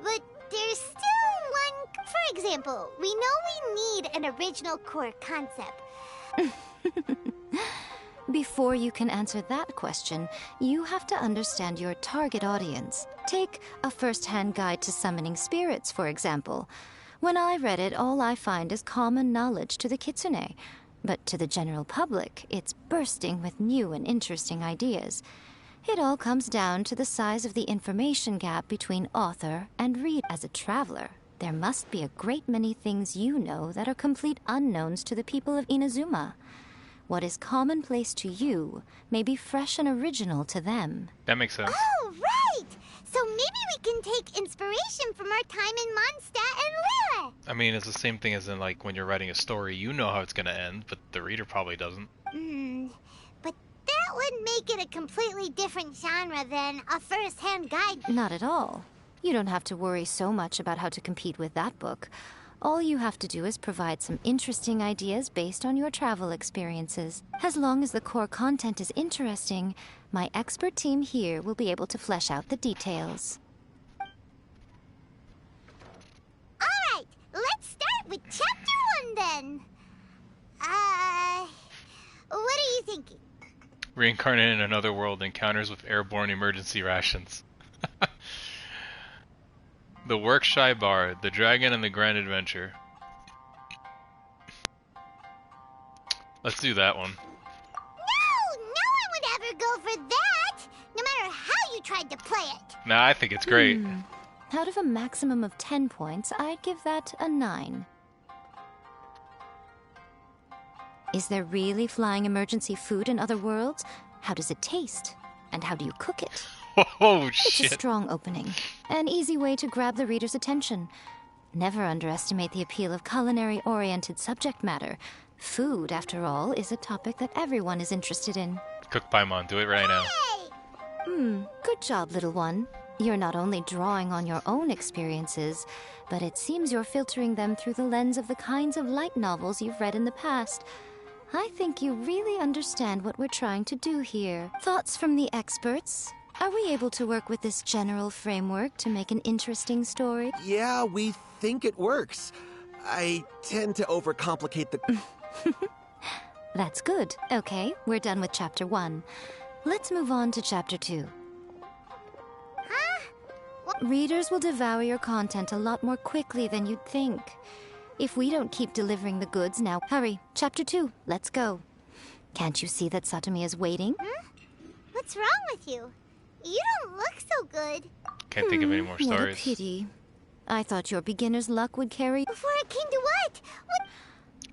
but there's still one... For example, we know we need an original core concept. Before you can answer that question, you have to understand your target audience. Take a first-hand guide to summoning spirits, for example. When I read it, all I find is common knowledge to the kitsune. But to the general public, it's bursting with new and interesting ideas. It all comes down to the size of the information gap between author and reader. As a traveler, there must be a great many things you know that are complete unknowns to the people of Inazuma. What is commonplace to you may be fresh and original to them. That makes sense. Oh, right! So maybe we can take inspiration from our time in Mondstadt and Liyue. I mean, it's the same thing as in, like, when you're writing a story, you know how it's going to end, but the reader probably doesn't. But that would make it a completely different genre than a first-hand guide. Not at all. You don't have to worry so much about how to compete with that book. All you have to do is provide some interesting ideas based on your travel experiences. As long as the core content is interesting, my expert team here will be able to flesh out the details. Alright, let's start with Chapter 1 then. What are you thinking? Reincarnated in another world, encounters with airborne emergency rations. The Work-Shy Bar, The Dragon and the Grand Adventure. Let's do that one. No one would ever go for that, no matter how you tried to play it. Nah, I think it's great. Out of a maximum of 10 points, I'd give that a 9. Is there really flying emergency food in other worlds? How does it taste? And how do you cook it? Oh, shit. It's a strong opening. An easy way to grab the reader's attention. Never underestimate the appeal of culinary-oriented subject matter. Food, after all, is a topic that everyone is interested in. Cook Paimon, do it right now. Good job, little one. You're not only drawing on your own experiences, but it seems you're filtering them through the lens of the kinds of light novels you've read in the past. I think you really understand what we're trying to do here. Thoughts from the experts? Are we able to work with this general framework to make an interesting story? Yeah, we think it works. I tend to overcomplicate the... That's good. Okay, we're done with Chapter 1. Let's move on to Chapter 2. Readers will devour your content a lot more quickly than you'd think. If we don't keep delivering the goods now... Hurry, Chapter 2, let's go. Can't you see that Satomi is waiting? What's wrong with you? You don't look so good. Can't think of any more stories. What a pity. I thought your beginner's luck would carry... Before it came to what?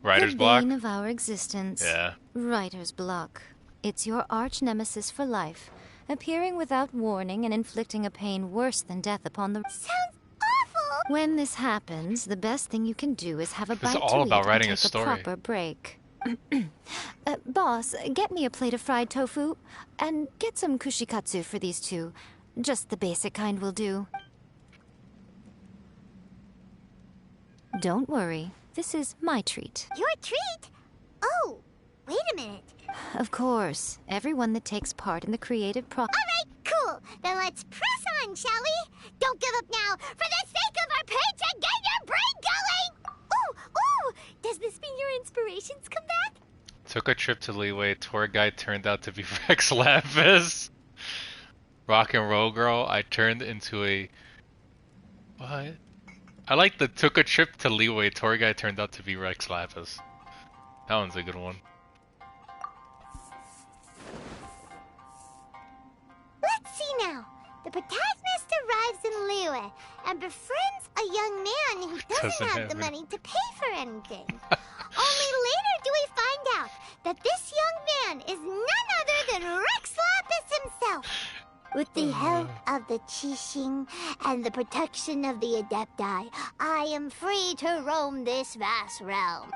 Writer's block? The bane of our existence. Yeah. Writer's block. It's your arch-nemesis for life, appearing without warning and inflicting a pain worse than death upon the... Sounds awful! When this happens, the best thing you can do is have a bite to eat all about writing and take a story. Proper break. Boss, get me a plate of fried tofu, and get some kushikatsu for these two. Just the basic kind will do. Don't worry. This is my treat. Your treat? Oh, wait a minute. Of course. Everyone that takes part in the creative process. All right, cool. Then let's press on, shall we? Don't give up now. For the sake of our paycheck, get your brain going! Ooh! Does this mean your inspirations come back? Took a trip to Liyue. Tour guide turned out to be Rex Lapis. Rock and roll girl. I turned into a... What? I like the took a trip to Liyue. Tour guide turned out to be Rex Lapis. That one's a good one. Let's see now. The protagonist arrives in Liyue and befriends a young man who doesn't have the money to pay for anything. Only later do we find out that this young man is none other than Rex Lapis himself. With the help of the Keqing and the protection of the Adepti, I am free to roam this vast realm.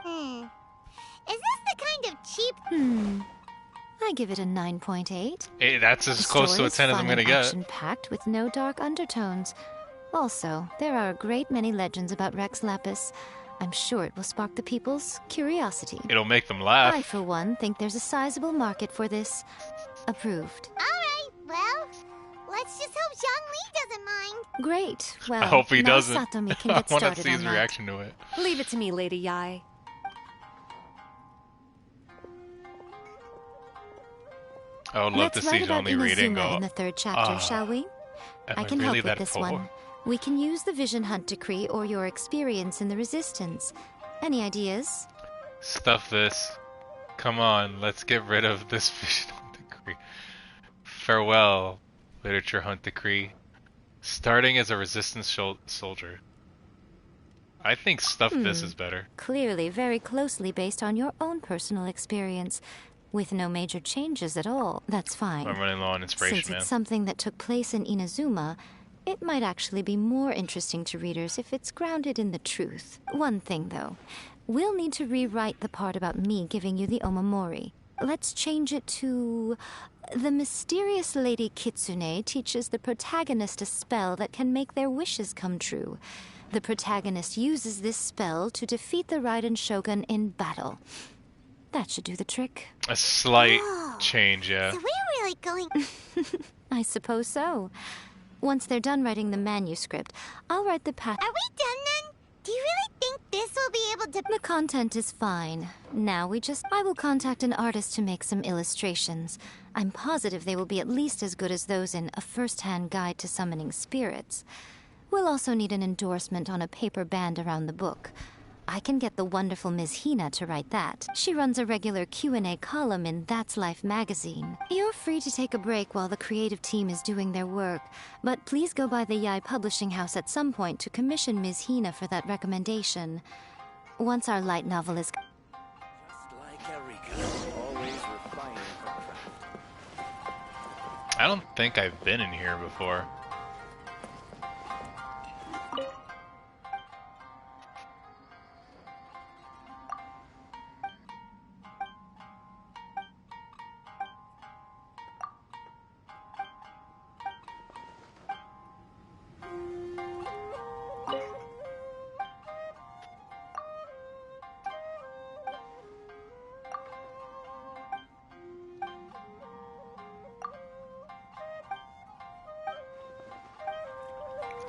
Is this the kind of cheap... I give it a 9.8. Hey, that's as close to a 10 as I'm gonna get. Action-packed with no dark undertones. Also, there are a great many legends about Rex Lapis. I'm sure it will spark the people's curiosity. It'll make them laugh. I, for one, think there's a sizable market for this. Approved. All right, well, let's just hope Zhongli doesn't mind. Great. Well, I hope he now doesn't. Satomi can I get want started to see his on that. reaction to it. Leave it to me, Lady Yae. I would love to see Zhongli read it and go, in the third chapter, shall we? I can really help with this one. We can use the Vision Hunt Decree or your experience in the Resistance. Any ideas? Stuff this. Come on, let's get rid of this Vision Hunt Decree. Farewell, Literature Hunt Decree. Starting as a Resistance soldier. I think stuff this is better. Clearly very closely based on your own personal experience. With no major changes at all. That's fine. I'm running low on inspiration, Since it's something that took place in Inazuma, it might actually be more interesting to readers if it's grounded in the truth. One thing, though. We'll need to rewrite the part about me giving you the Omamori. Let's change it to... The mysterious Lady Kitsune teaches the protagonist a spell that can make their wishes come true. The protagonist uses this spell to defeat the Raiden Shogun in battle. That should do the trick. A slight change, yeah. So we're really going... I suppose so. Once they're done writing the manuscript, I'll write the path... Are we done then? Do you really think this will be able to... The content is fine. Now I will contact an artist to make some illustrations. I'm positive they will be at least as good as those in A First-Hand Guide to Summoning Spirits. We'll also need an endorsement on a paper band around the book. I can get the wonderful Ms. Hina to write that. She runs a regular Q&A column in That's Life magazine. You're free to take a break while the creative team is doing their work, but please go by the Yae Publishing House at some point to commission Ms. Hina for that recommendation. Once our light novel is... Just like Erika, always refining her craft. I don't think I've been in here before.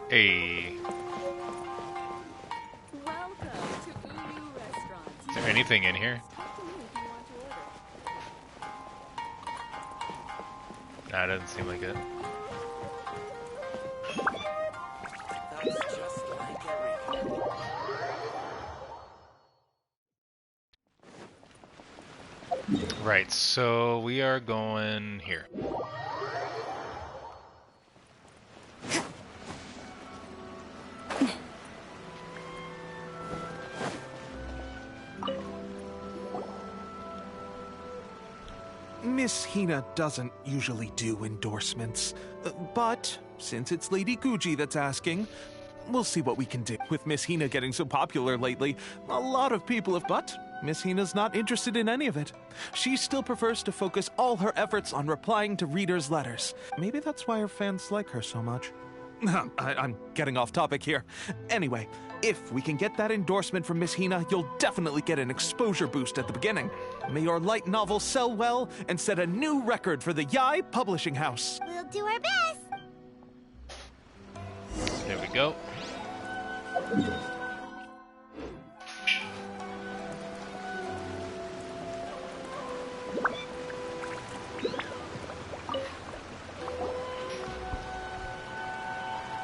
Hey. Is there anything in here? Nah, it doesn't seem like it. That's just like Erika. Right, so we are going here. Miss Hina doesn't usually do endorsements, but since it's Lady Guji that's asking, we'll see what we can do. With Miss Hina getting so popular lately, a lot of people have, but Miss Hina's not interested in any of it. She still prefers to focus all her efforts on replying to readers' letters. Maybe that's why her fans like her so much. I'm getting off topic here. Anyway, if we can get that endorsement from Miss Hina, you'll definitely get an exposure boost at the beginning. May your light novel sell well and set a new record for the Yae Publishing House. We'll do our best. There we go.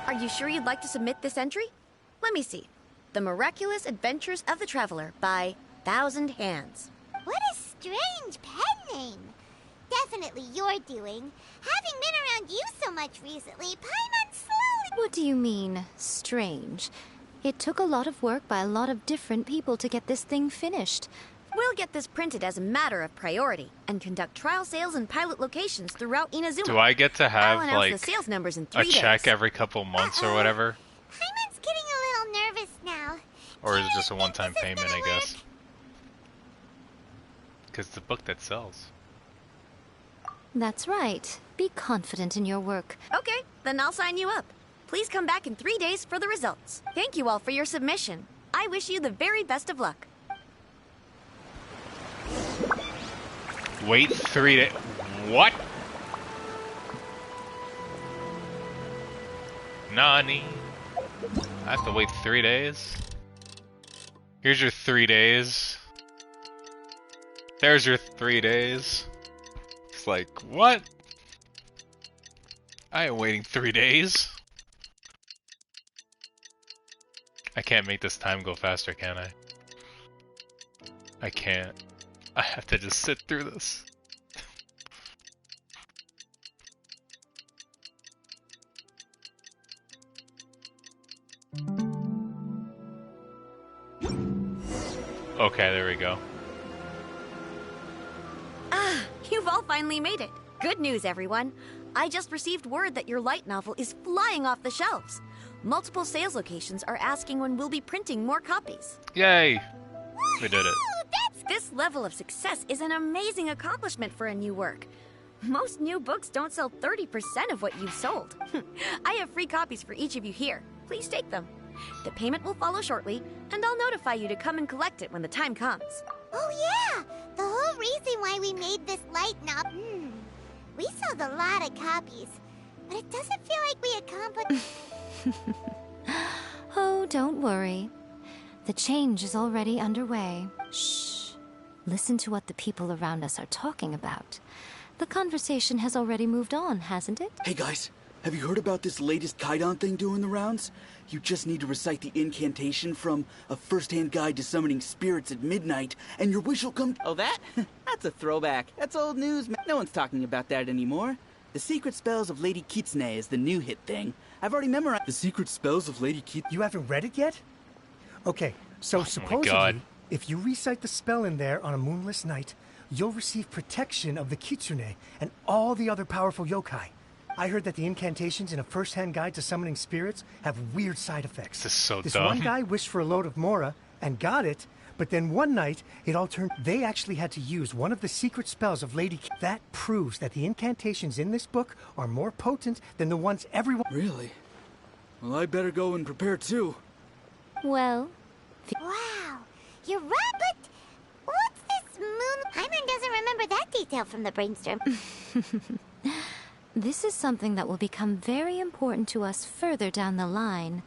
Are you sure you'd like to submit this entry? Let me see. The Miraculous Adventures of the Traveler by Thousand Hands. What a strange pen name. Definitely your doing. Having been around you so much recently, Paimon slowly... What do you mean, strange? It took a lot of work by a lot of different people to get this thing finished. We'll get this printed as a matter of priority and conduct trial sales in pilot locations throughout Inazuma. Do I get to have, like, the sales numbers in 3 a days. check every couple months or whatever? Paimon's getting a little nervous now. Or is it just a one-time payment, I guess? Because it's a book that sells. That's right. Be confident in your work. Okay, then I'll sign you up. Please come back in 3 days for the results. Thank you all for your submission. I wish you the very best of luck. Wait 3 days. What? Nani? I have to wait 3 days? Here's your 3 days. There's your 3 days. It's like, what? I ain't waiting 3 days. I can't make this time go faster, can I? I can't. I have to just sit through this. Okay, there we go. Ah, you've all finally made it. Good news, everyone. I just received word that your light novel is flying off the shelves. Multiple sales locations are asking when we'll be printing more copies. Yay! We did it. This level of success is an amazing accomplishment for a new work. Most new books don't sell 30% of what you've sold. I have free copies for each of you here. Please take them. The payment will follow shortly, and I'll notify you to come and collect it when the time comes. Oh yeah! The whole reason why we made this light novel... We sold a lot of copies, but it doesn't feel like we accomplished... Oh, don't worry. The change is already underway. Shh. Listen to what the people around us are talking about. The conversation has already moved on, hasn't it? Hey guys, have you heard about this latest Kaidan thing doing the rounds? You just need to recite the incantation from A First-Hand Guide to Summoning Spirits at Midnight, and your wish will come... Oh, that? That's a throwback. That's old news, man. No one's talking about that anymore. The Secret Spells of Lady Kitsune is the new hit thing. I've already memorized... The Secret Spells of Lady Kitsune... You haven't read it yet? Okay, so supposedly, if you recite the spell in there on a moonless night, you'll receive protection of the Kitsune and all the other powerful yokai. I heard that the incantations in A First-Hand Guide to Summoning Spirits have weird side effects. This is so This dumb. one guy wished for a load of Mora and got it, but then one night it all turned... They actually had to use one of the secret spells of Lady K. That proves that the incantations in this book are more potent than the ones everyone... Really? Well, I better go and prepare too. Well... Wow, you're right, but what's this moon? Paimon doesn't remember that detail from the brainstorm. This is something that will become very important to us further down the line.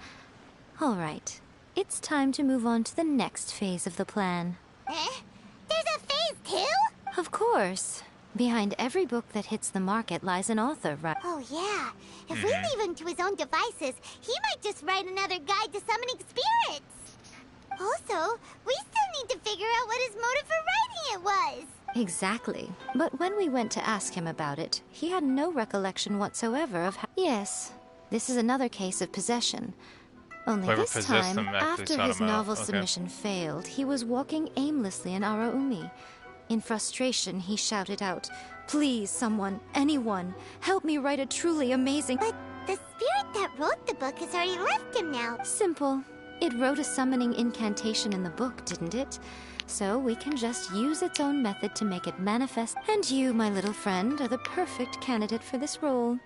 All right, it's time to move on to the next phase of the plan. There's a phase 2? Of course. Behind every book that hits the market lies an author, right? Oh yeah, if we leave him to his own devices, he might just write another guide to summoning spirits. Also, we still need to figure out what his motive for writing it was. Exactly. But when we went to ask him about it, he had no recollection whatsoever of how... Yes, this is another case of possession. Only Whoever this possessed time, him actually after sought his him out. novel Okay. submission failed, he was walking aimlessly in Araumi. In frustration, he shouted out, "Please, someone, anyone, help me write a truly amazing..." But the spirit that wrote the book has already left him now. Simple. It wrote a summoning incantation in the book, didn't it? So we can just use its own method to make it manifest. And you, my little friend, are the perfect candidate for this role.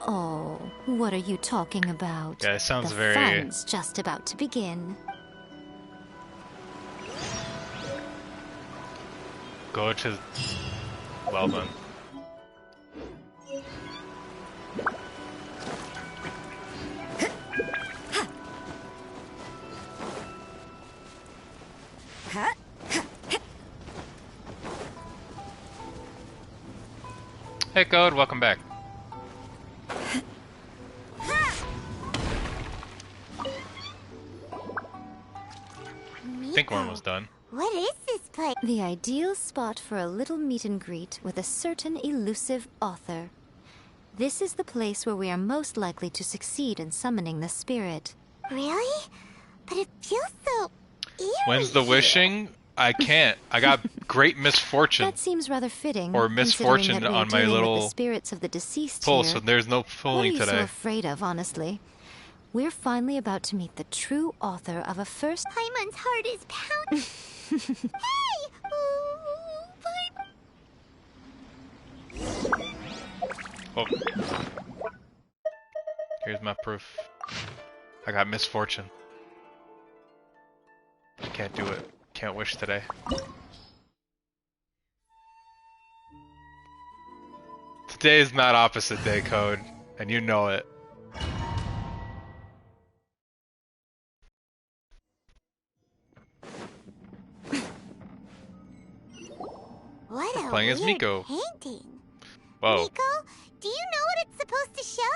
Oh, what are you talking about? Yeah, it sounds the very... fun's just about to begin. Go to... Well done. Hey Code, welcome back. I think we're almost done. What is this place? The ideal spot for a little meet and greet with a certain elusive author. This is the place where we are most likely to succeed in summoning the spirit. Really? But it feels so eerie. When's the wishing? I can't. I got great misfortune. That seems rather fitting. Or misfortune that on my little with the spirits of the deceased pull, here. so there's no pulling today. What are you today. so afraid of, honestly? We're finally about to meet the true author of a first... Paimon's heart is pounding. Hey! Oh. Here's my proof. I got misfortune. I can't do it. Can't wish today. Today is not opposite day, Code, and you know it. What a playing as weird Miko. painting. Whoa. Miko, do you know what it's supposed to show?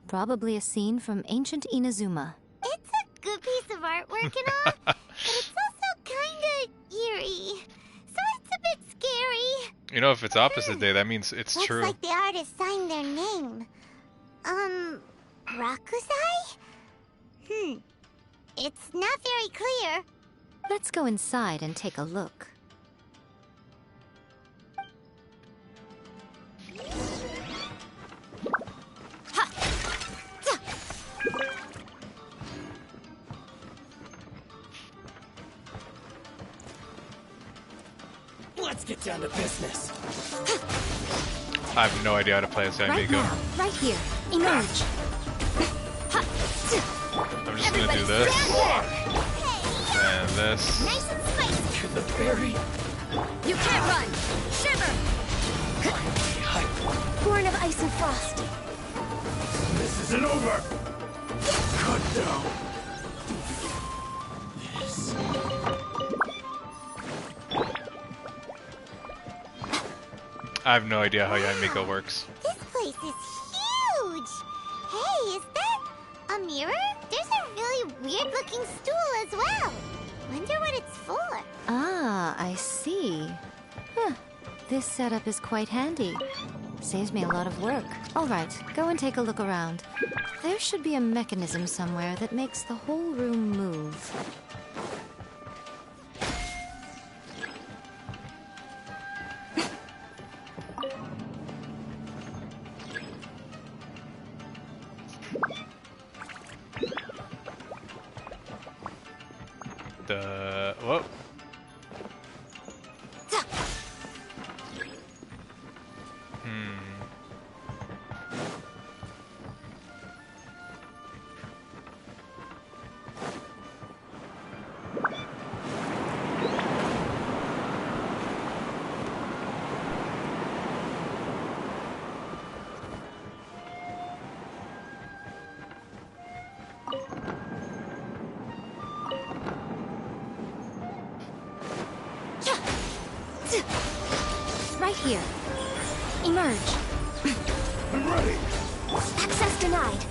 Probably a scene from ancient Inazuma. It's a good piece of artwork and all, but it's also kinda eerie. So it's a bit scary. You know, if it's opposite day, that means it's Looks true. like the artist signed their name. Rakusai? It's not very clear. Let's go inside and take a look. Let's get down to business. I have no idea how to play as Yaemiko. Right here. Emerge. I'm just gonna do this. And this. Nice and spicy. To the berry. You can't run! Shiver! Born of ice and frost. This isn't over. Cut down. I have no idea how Yaemiko works. This place is huge. Hey, is that a mirror? There's a really weird looking stool as well. Wonder what it's for. Ah, I see. Huh. This setup is quite handy. Saves me a lot of work. All right, go and take a look around. There should be a mechanism somewhere that makes the whole room move. Whoa. Right here. Emerge. I'm ready. Access denied.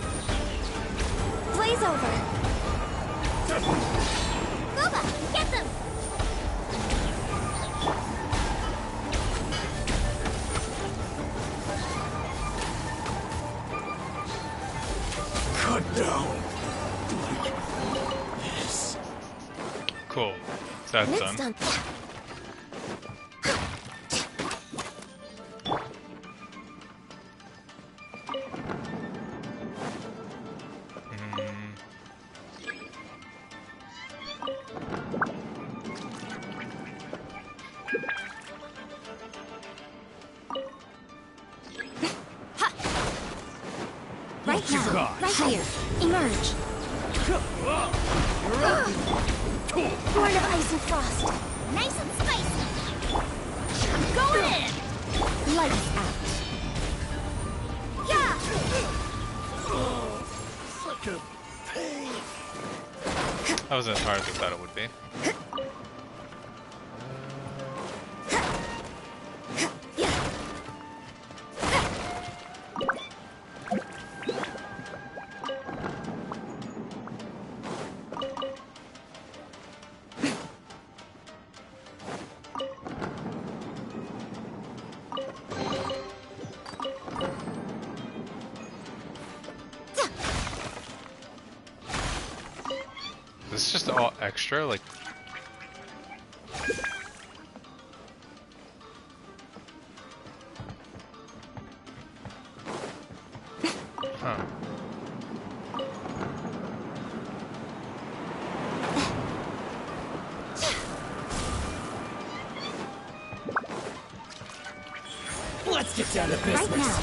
Blaze over. Loba, get them! Cut down. Like this. Cool. So that's done. Right here. Emerge. Born of ice and frost. Nice and spicy. I'm going in. Lights out. Yeah. Such a pain. That wasn't as hard as I thought it would be. This is just all extra, like. Huh. Let's get down to business. Right now.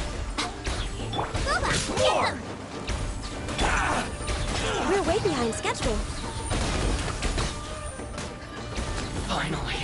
Boba, get them! We're way behind schedule. Finally,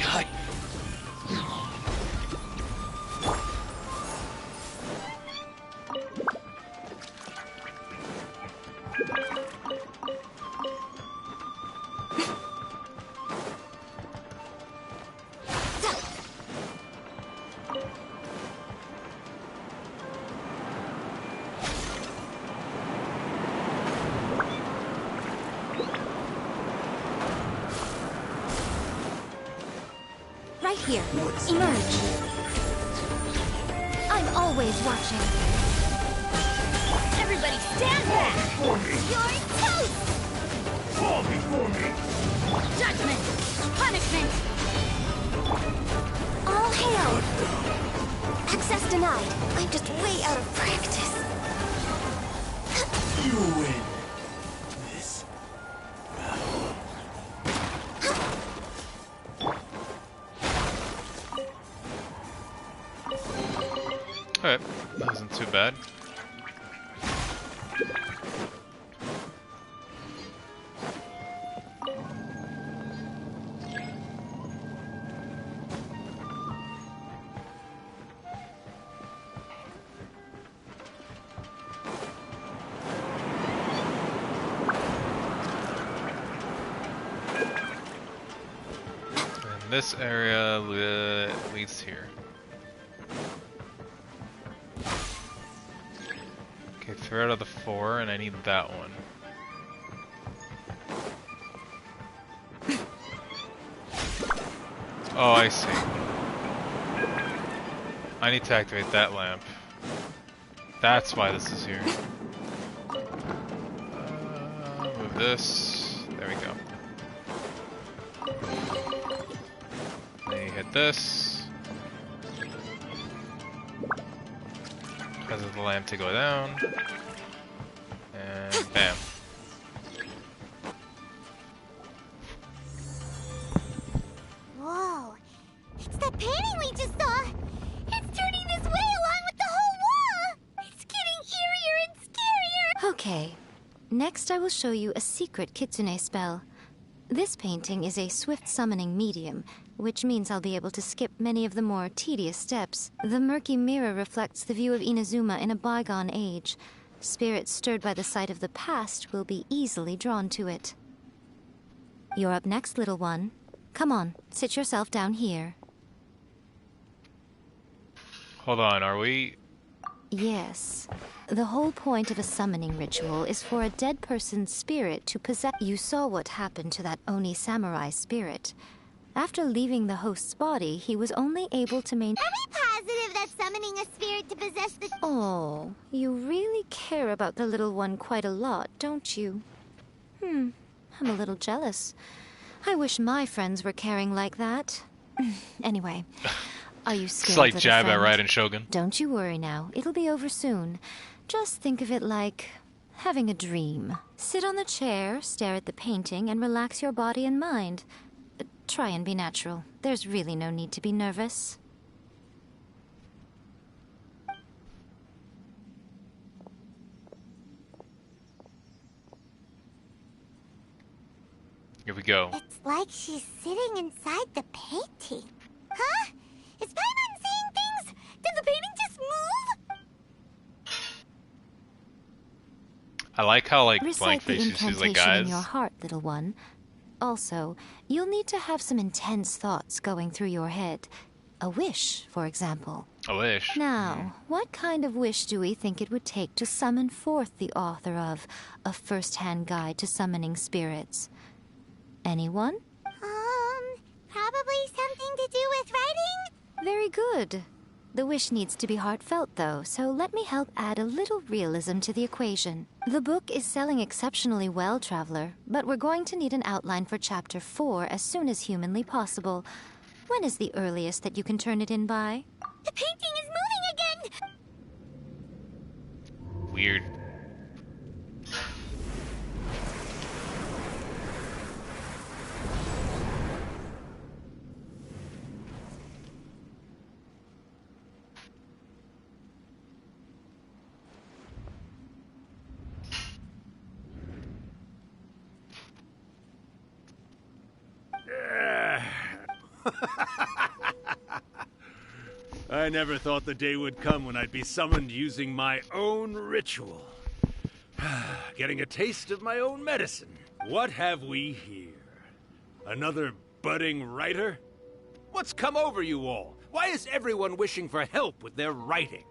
Right here. Emerge. I'm always watching. Everybody stand back! You're toast! Fall before me! Judgment! Punishment! All hail! Access denied. I'm just way out of practice. You win. This battle. Alright, that wasn't too bad. And this area leads here. Okay, 3 out of the 4, and I need that one. Oh, I see. I need to activate that lamp. That's why this is here. Move this. There we go. Then you hit this. Causes the lamp to go down. And bam. Whoa. It's that painting we just saw. It's turning this way along with the whole wall. It's getting eerier and scarier. Okay. Next I will show you a secret kitsune spell. This painting is a swift summoning medium, which means I'll be able to skip many of the more tedious steps. The murky mirror reflects the view of Inazuma in a bygone age. Spirits stirred by the sight of the past will be easily drawn to it. You're up next, little one. Come on, sit yourself down here. Hold on, are we... Yes. The whole point of a summoning ritual is for a dead person's spirit to possess... You saw what happened to that Oni samurai spirit. After leaving the host's body, he was only able to maintain... Are we positive that summoning a spirit to possess the... Oh, you really care about the little one quite a lot, don't you? I'm a little jealous. I wish my friends were caring like that. Anyway... Are you scared? Slight jab at Raiden Shogun. Don't you worry now. It'll be over soon. Just think of it like having a dream. Sit on the chair, stare at the painting, and relax your body and mind. Try and be natural. There's really no need to be nervous. Here we go. It's like she's sitting inside the painting. Huh? Is Paimon seeing things? Did the painting just move? I like how, like, Recite blank the faces, she's like, incantation in guys. your heart, little one. Also, you'll need to have some intense thoughts going through your head. A wish, for example. A wish? Now, what kind of wish do we think it would take to summon forth the author of A First-Hand Guide to Summoning Spirits? Anyone? Probably something to do with writing? Very good. The wish needs to be heartfelt, though, so let me help add a little realism to the equation. The book is selling exceptionally well, Traveler, but we're going to need an outline for Chapter 4 as soon as humanly possible. When is the earliest that you can turn it in by? The painting is moving again! Weird. I never thought the day would come when I'd be summoned using my own ritual. Getting a taste of my own medicine. What have we here? Another budding writer? What's come over you all? Why is everyone wishing for help with their writing?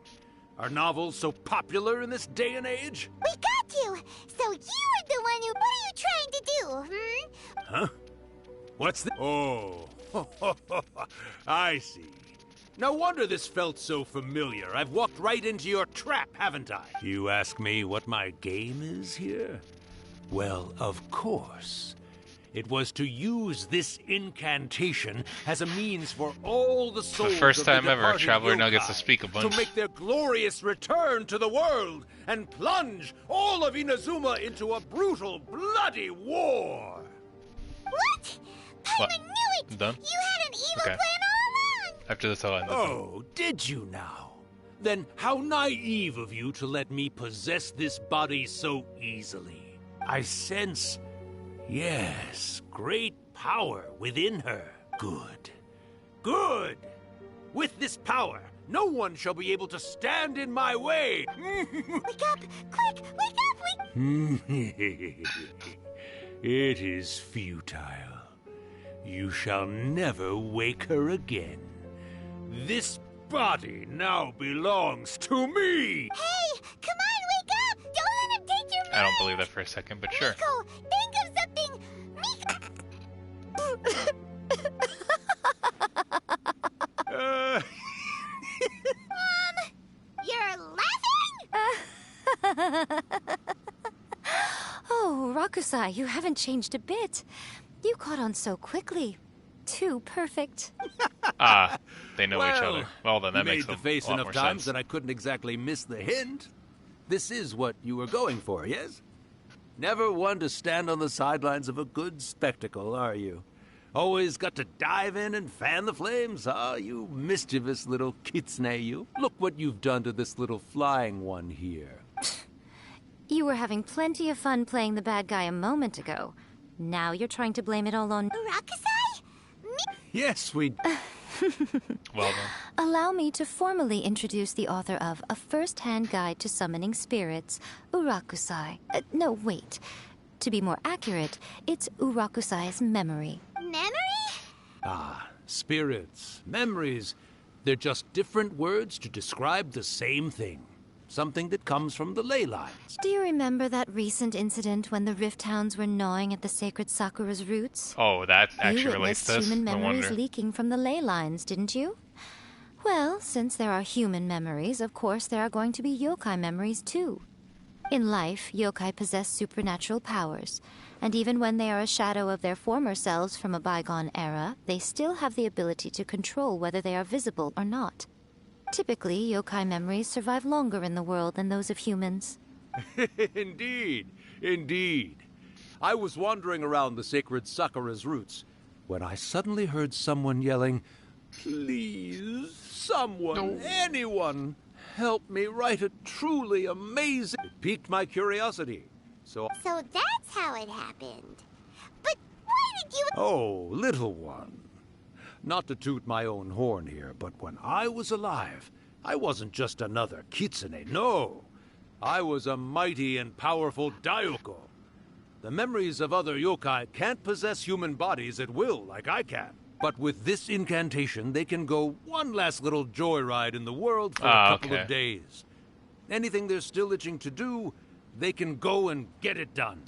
Are novels so popular in this day and age? We got you! So you are the one who... What are you trying to do, Huh? What's the... Oh, I see. No wonder this felt so familiar. I've walked right into your trap, haven't I? You ask me what my game is here? Well, of course. It was to use this incantation as a means for all the souls The first time ever, departed Traveler now yokai gets to speak a bunch. to make their glorious return to the world and plunge all of Inazuma into a brutal, bloody war. What? Paimon knew it! I'm done? You had an evil Okay. plan all along! After this, I'll end this. Oh, did you now? Then how naive of you to let me possess this body so easily. I sense, yes, great power within her. Good. Good! With this power, no one shall be able to stand in my way. Wake up! Quick! Wake up! It is futile. You shall never wake her again. This body now belongs to me! Hey! Come on, wake up! Don't let him take your mind! I don't believe that for a second, but sure. Miko, think of something! You're laughing? Oh, Rakusai, you haven't changed a bit. You caught on so quickly. Too perfect. Ah, they know each other. Well, then that you makes made a the face lot enough more times sense. that I couldn't exactly miss the hint. This is what you were going for, yes? Never one to stand on the sidelines of a good spectacle, are you? Always got to dive in and fan the flames, huh? You mischievous little kitsune, you. Look what you've done to this little flying one here. You were having plenty of fun playing the bad guy a moment ago. Now you're trying to blame it all on... Rakusai? Yes, we... Well then. Allow me to formally introduce the author of A First-Hand Guide to Summoning Spirits, Urakusai. No, wait. To be more accurate, it's Urakusai's memory. Memory? Ah, spirits, memories. They're just different words to describe the same thing. Something that comes from the ley lines. Do you remember that recent incident when the Rift Hounds were gnawing at the sacred Sakura's roots? Oh, that actually You relates to witnessed this? human No memories wonder. leaking from the ley lines, didn't you? Well, since there are human memories, of course there are going to be yokai memories too. In life, yokai possess supernatural powers, and even when they are a shadow of their former selves from a bygone era, they still have the ability to control whether they are visible or not. Typically, yokai memories survive longer in the world than those of humans. Indeed, indeed. I was wandering around the sacred Sakura's roots when I suddenly heard someone yelling, "Please, someone, anyone, help me write a truly amazing..." It piqued my curiosity, so So that's how it happened. But wait did you... Oh, little one. Not to toot my own horn here, but when I was alive, I wasn't just another kitsune, no. I was a mighty and powerful Daiyoko. The memories of other yokai can't possess human bodies at will like I can. But with this incantation, they can go one last little joyride in the world for a couple of days. Anything they're still itching to do, they can go and get it done.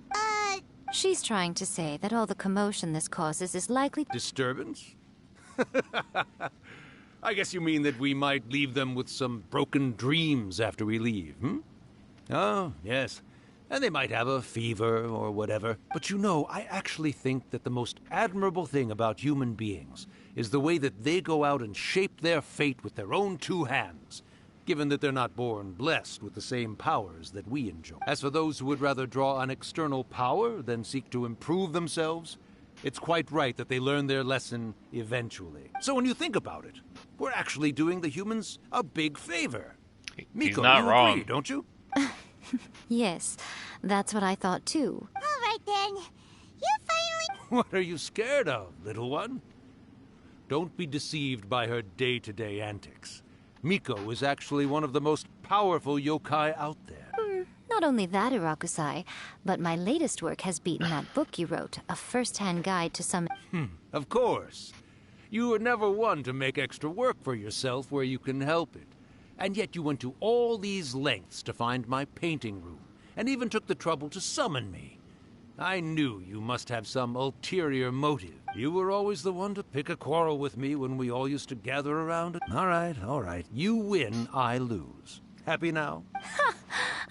She's trying to say that all the commotion this causes is likely... Disturbance? I guess you mean that we might leave them with some broken dreams after we leave, hmm? Oh, yes. And they might have a fever or whatever. But you know, I actually think that the most admirable thing about human beings is the way that they go out and shape their fate with their own two hands, given that they're not born blessed with the same powers that we enjoy. As for those who would rather draw on external power than seek to improve themselves, it's quite right that they learn their lesson eventually. So when you think about it, we're actually doing the humans a big favor. Miko, not you wrong. agree, don't you? Yes, that's what I thought too. All right then. You finally... What are you scared of, little one? Don't be deceived by her day-to-day antics. Miko is actually one of the most powerful yokai out there. Not only that, Irakusai, but my latest work has beaten that book you wrote, a first-hand guide to some... Of course. You were never one to make extra work for yourself where you can help it. And yet you went to all these lengths to find my painting room, and even took the trouble to summon me. I knew you must have some ulterior motive. You were always the one to pick a quarrel with me when we all used to gather around it. All right. You win, I lose. Happy now?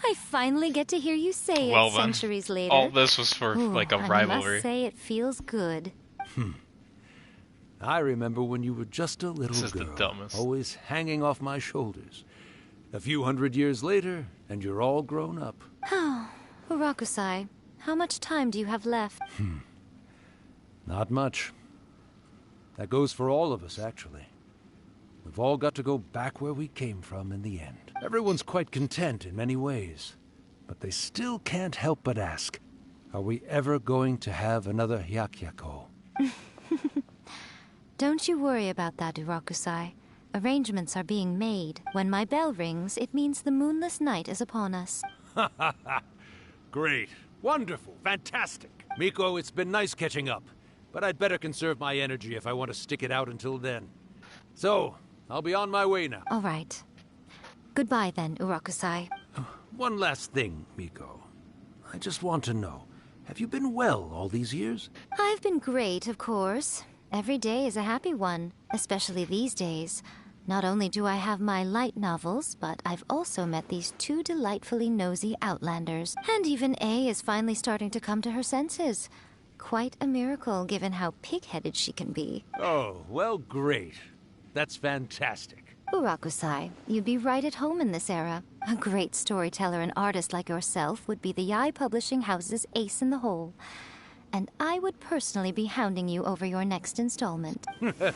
I finally get to hear you say Well it then, centuries later. all this was for like a rivalry. I must say it feels good. I remember when you were just a little This is girl, the dumbest. always hanging off my shoulders. A few hundred years later, and you're all grown up. Oh, Urakusai, how much time do you have left? Not much. That goes for all of us, actually. We've all got to go back where we came from in the end. Everyone's quite content in many ways, but they still can't help but ask, are we ever going to have another Hyakyako? Don't you worry about that, Urakusai. Arrangements are being made. When my bell rings, it means the moonless night is upon us. Great. Wonderful. Fantastic. Miko, it's been nice catching up, but I'd better conserve my energy if I want to stick it out until then. So, I'll be on my way now. All right. Goodbye then, Urakusai. One last thing, Miko. I just want to know, have you been well all these years? I've been great, of course. Every day is a happy one, especially these days. Not only do I have my light novels, but I've also met these two delightfully nosy outlanders. And even A is finally starting to come to her senses. Quite a miracle, given how pig-headed she can be. Oh, well, great. That's fantastic. Urakusai, you'd be right at home in this era. A great storyteller and artist like yourself would be the Yae Publishing House's ace in the hole. And I would personally be hounding you over your next installment. It's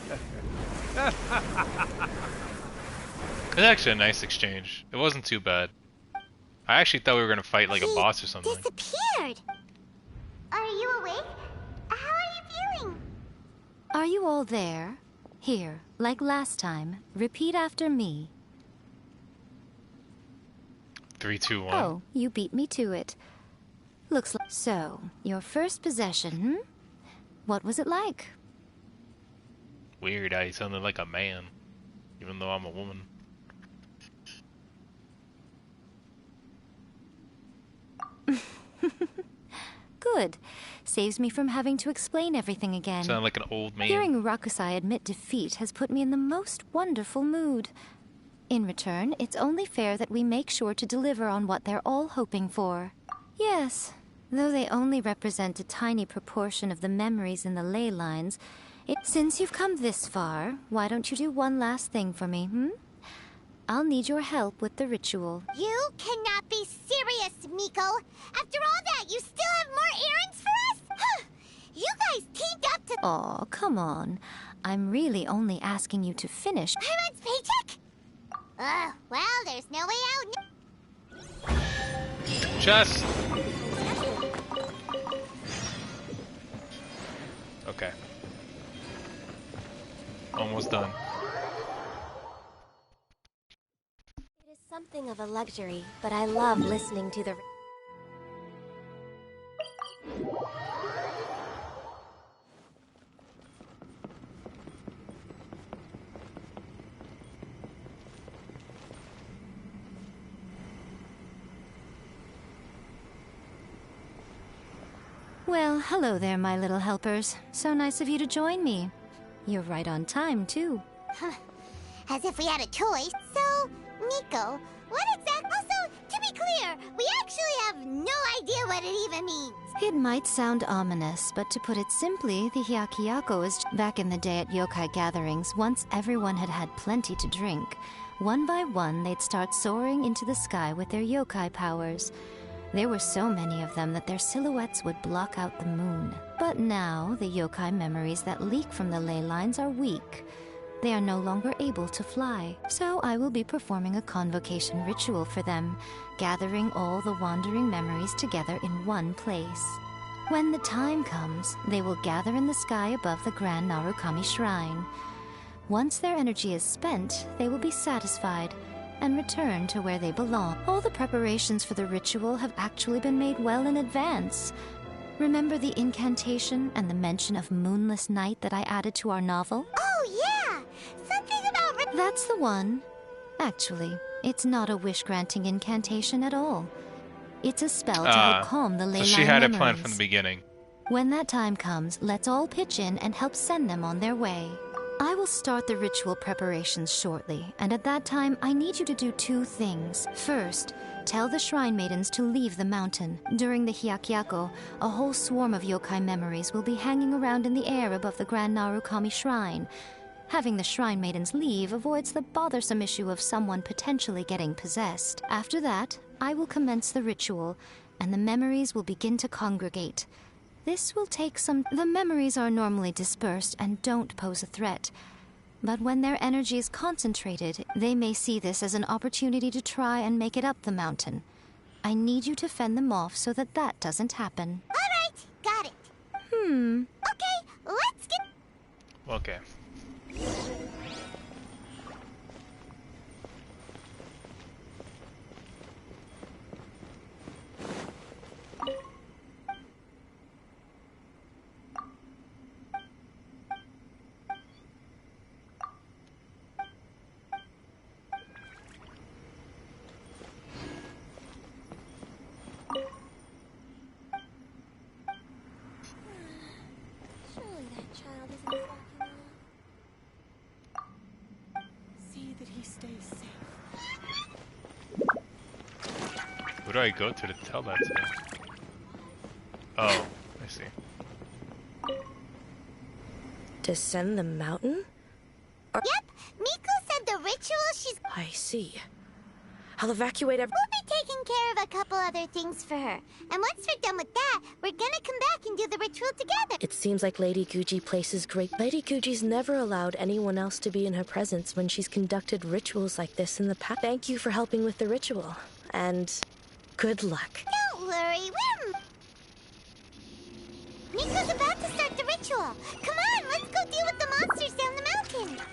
actually a nice exchange. It wasn't too bad. I actually thought we were gonna fight like a boss or something. Disappeared. Are you awake? How are you feeling? Are you all there? Here, like last time, repeat after me. 3, 2, 1. Oh, you beat me to it. Looks like... So, your first possession, What was it like? Weird how he sounded like a man, even though I'm a woman. Good. Saves me from having to explain everything again. Sound like an old man. Hearing Rakusai admit defeat has put me in the most wonderful mood. In return, it's only fair that we make sure to deliver on what they're all hoping for. Yes, though they only represent a tiny proportion of the memories in the ley lines, since you've come this far, why don't you do one last thing for me, I'll need your help with the ritual. You cannot be serious, Miko! After all that, you still have more errands for us? You guys teamed up to— Aw, come on. I'm really only asking you to finish. Pyramid's paycheck? Well, there's no way out. Chest! Okay. Almost done. It is something of a luxury, but I love listening to the... Well, hello there, my little helpers. So nice of you to join me. You're right on time, too. As if we had a choice. So, Nico, what exactly... Also, to be clear, we actually have no idea what it even means. It might sound ominous, but to put it simply, the Hyakyako is... Back in the day at yokai gatherings, once everyone had had plenty to drink, one by one they'd start soaring into the sky with their yokai powers. There were so many of them that their silhouettes would block out the moon. But now, the yokai memories that leak from the ley lines are weak. They are no longer able to fly. So I will be performing a convocation ritual for them, gathering all the wandering memories together in one place. When the time comes, they will gather in the sky above the Grand Narukami Shrine. Once their energy is spent, they will be satisfied and return to where they belong. All the preparations for the ritual have actually been made well in advance. Remember the incantation and the mention of moonless night that I added to our novel? Oh, yeah! Something about... That's the one. Actually, it's not a wish-granting incantation at all. It's a spell to help calm the ley line So she had memories. it planned from the beginning. When that time comes, let's all pitch in and help send them on their way. I will start the ritual preparations shortly, and at that time, I need you to do two things. First, tell the Shrine Maidens to leave the mountain. During the Hyakyako, a whole swarm of yokai memories will be hanging around in the air above the Grand Narukami Shrine. Having the Shrine Maidens leave avoids the bothersome issue of someone potentially getting possessed. After that, I will commence the ritual, and the memories will begin to congregate. This will take some... The memories are normally dispersed and don't pose a threat. But when their energy is concentrated, they may see this as an opportunity to try and make it up the mountain. I need you to fend them off so that that doesn't happen. All right, got it. Okay, let's get... Okay. Surely that child isn't walking alone. See that he stays safe. Who do I go to tell that to? Oh, I see. Descend the mountain? Yep, Miku said the ritual she's... I see. I'll evacuate We'll be taking care of a couple other things for her. And once we're done with that, we're gonna come back and do the ritual together. It seems like Lady Guji places great... Lady Guji's never allowed anyone else to be in her presence when she's conducted rituals like this in the past. Thank you for helping with the ritual. And good luck. Don't worry, we're... Miku's about to start the ritual. Come on, let's go deal with the monsters down the mountain.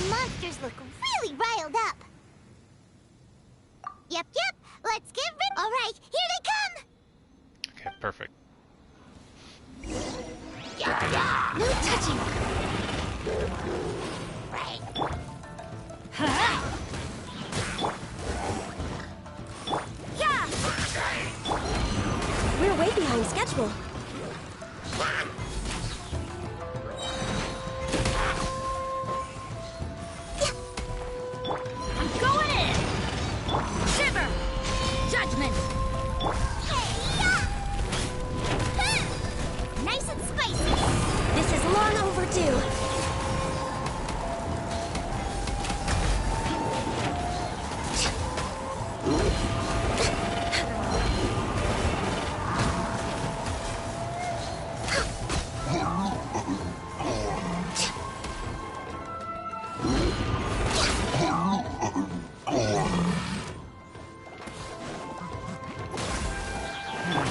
Monsters look really riled up. Yep, let's get rid... All right, here they come! Okay, perfect. No touching! We're way behind schedule. Punishment! Nice and spicy! This is long overdue!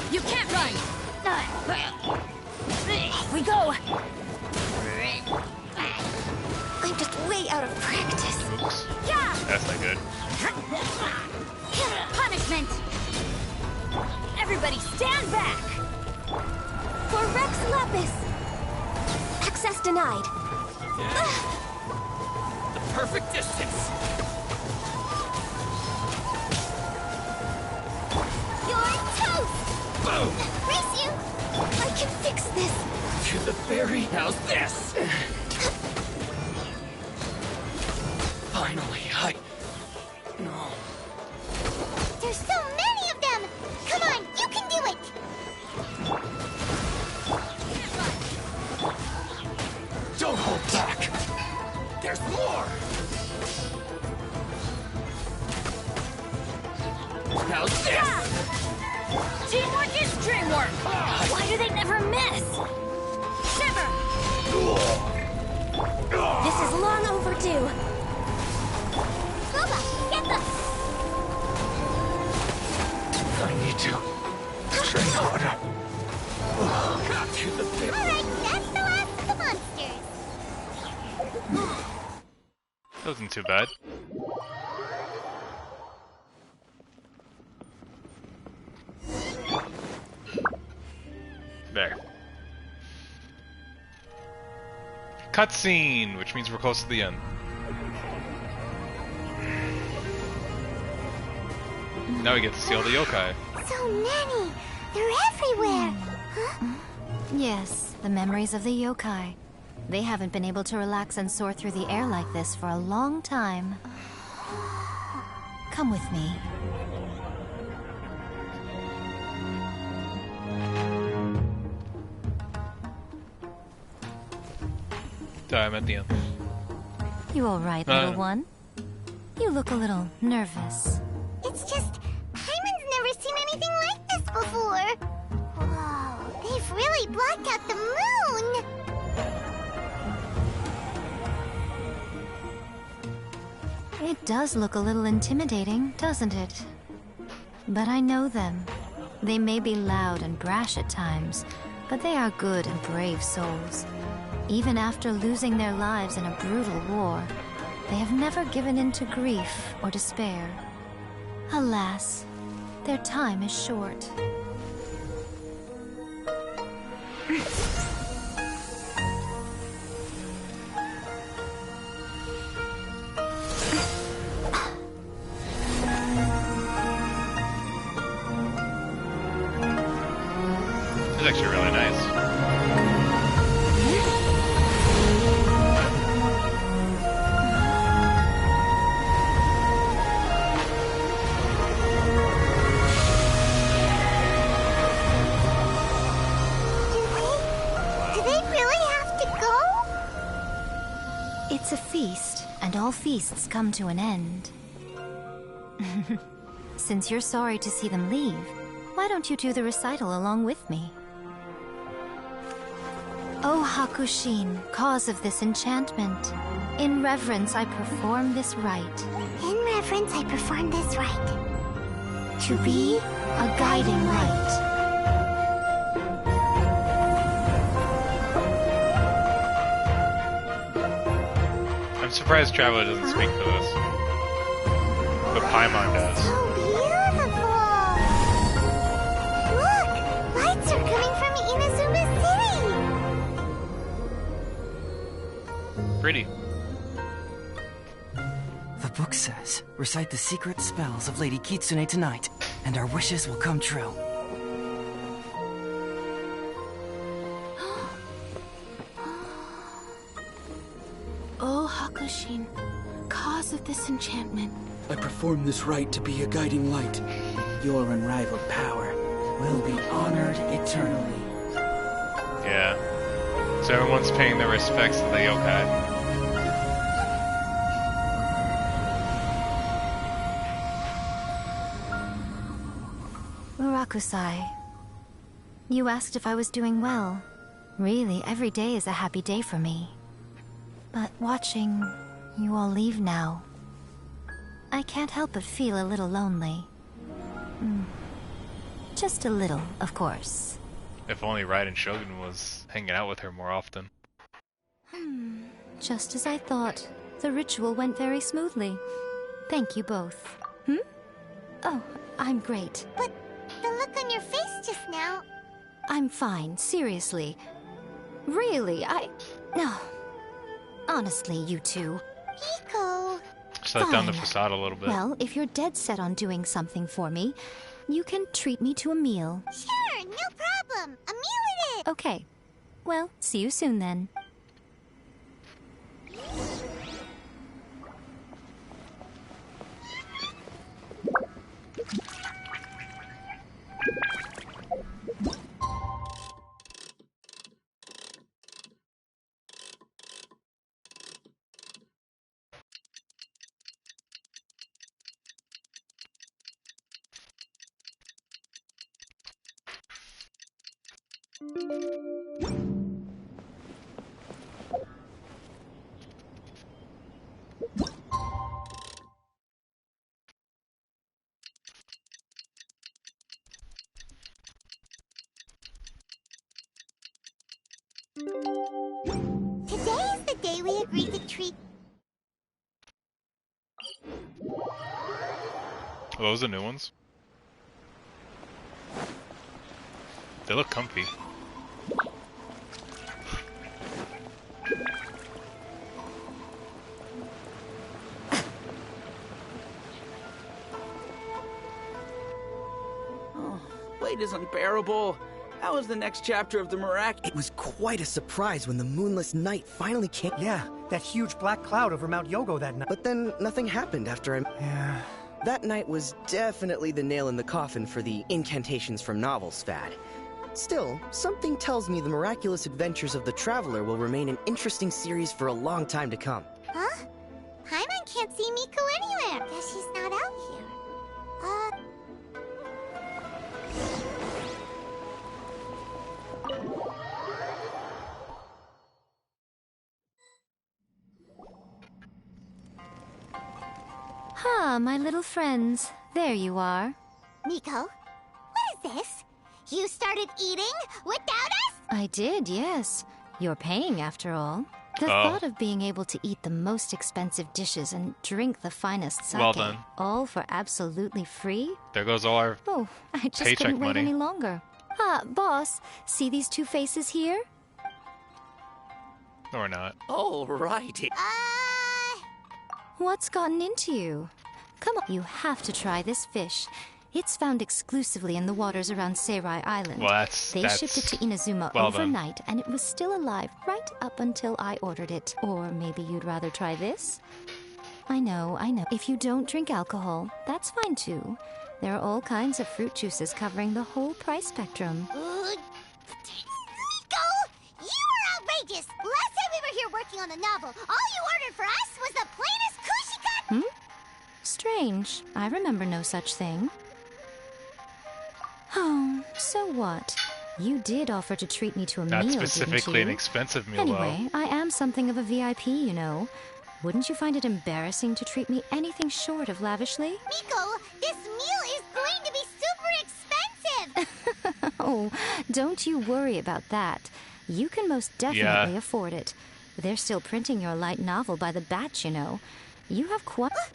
You can't run! Off we go! I'm just way out of practice. Oops. Yeah! That's not good. Punishment! Everybody stand back! For Rex Lapis! Access denied. The perfect distance. You're toast! Boom! Race you! I can fix this! To the berry. How's this? Finally, No. There's so many of them! Come on, you can do it! Don't hold back. There's more. How's this? Teamwork is dreamwork! Why do they never miss? Shiver! This is long overdue. Loba, get them! I need to train harder. Got to the bit. Alright, that's the last of the monsters. That wasn't too bad. There. Cutscene, which means we're close to the end. Now we get to see all the yokai. So many! They're everywhere! Huh? Yes, the memories of the yokai. They haven't been able to relax and soar through the air like this for a long time. Come with me. I'm at the end. You all right, little one? You look a little nervous. It's just, Hyman's never seen anything like this before. Whoa, they've really blocked out the moon! It does look a little intimidating, doesn't it? But I know them. They may be loud and brash at times, but they are good and brave souls. Even after losing their lives in a brutal war, they have never given in to grief or despair. Alas, their time is short. It's actually really nice. It's a feast, and all feasts come to an end. Since you're sorry to see them leave, why don't you do the recital along with me? O Hakushin, cause of this enchantment, in reverence I perform this rite. In reverence I perform this rite. To be a guiding light. I'm surprised Traveler doesn't speak for this. But Paimon does. So beautiful! Look! Lights are coming from Inazuma City! Pretty. The book says, recite the secret spells of Lady Kitsune tonight, and our wishes will come true. O cause of this enchantment. I perform this rite to be a guiding light. Your unrivaled power will be honored eternally. Yeah. So everyone's paying their respects to the yokai. Murakusai, you asked if I was doing well. Really, every day is a happy day for me. But watching you all leave now, I can't help but feel a little lonely. Just a little, of course. If only Raiden Shogun was hanging out with her more often. Just as I thought. The ritual went very smoothly. Thank you both. Oh, I'm great. But the look on your face just now... I'm fine, seriously. Really, No. Honestly, you two. Miko! Just let down the facade a little bit. Well, if you're dead set on doing something for me, you can treat me to a meal. Sure, no problem. A meal it is! Okay. Well, see you soon then. Today is the day we agreed to treat... Are those the new ones? They look comfy. Oh, weight is unbearable. How was the next chapter of the It was quite a surprise when the moonless night finally came. Yeah, that huge black cloud over Mount Yogo that night. But then nothing happened after I... Yeah. That night was definitely the nail in the coffin for the incantations from novels fad. Still, something tells me the miraculous adventures of the Traveler will remain an interesting series for a long time to come. Huh? Paimon can't see Miko anywhere. Guess she's not out here. Ah, my little friends. There you are. Miko, what is this? You started eating without us? I did, yes. You're paying, after all. The thought of being able to eat the most expensive dishes and drink the finest sake, well done. All for absolutely free? There goes all our Oh, I just paycheck couldn't wait money. any longer. Ah, boss, see these two faces here? Or not. Alrighty. What's gotten into you? Come on, you have to try this fish. It's found exclusively in the waters around Seirai Island. Well, they shipped it to Inazuma overnight, and it was still alive right up until I ordered it. Or maybe you'd rather try this? I know. If you don't drink alcohol, that's fine too. There are all kinds of fruit juices covering the whole price spectrum. Miko! You are outrageous! Last time we were here working on the novel, all you ordered for us was the plainest kushi cut! Strange. I remember no such thing. Oh, so what? You did offer to treat me to a meal, Not didn't specifically you? an expensive meal, Anyway, I am something of a VIP, you know. Wouldn't you find it embarrassing to treat me anything short of lavishly? Miko, this meal is going to be super expensive! Oh, don't you worry about that. You can most definitely afford it. They're still printing your light novel by the batch, you know. You have quite... What?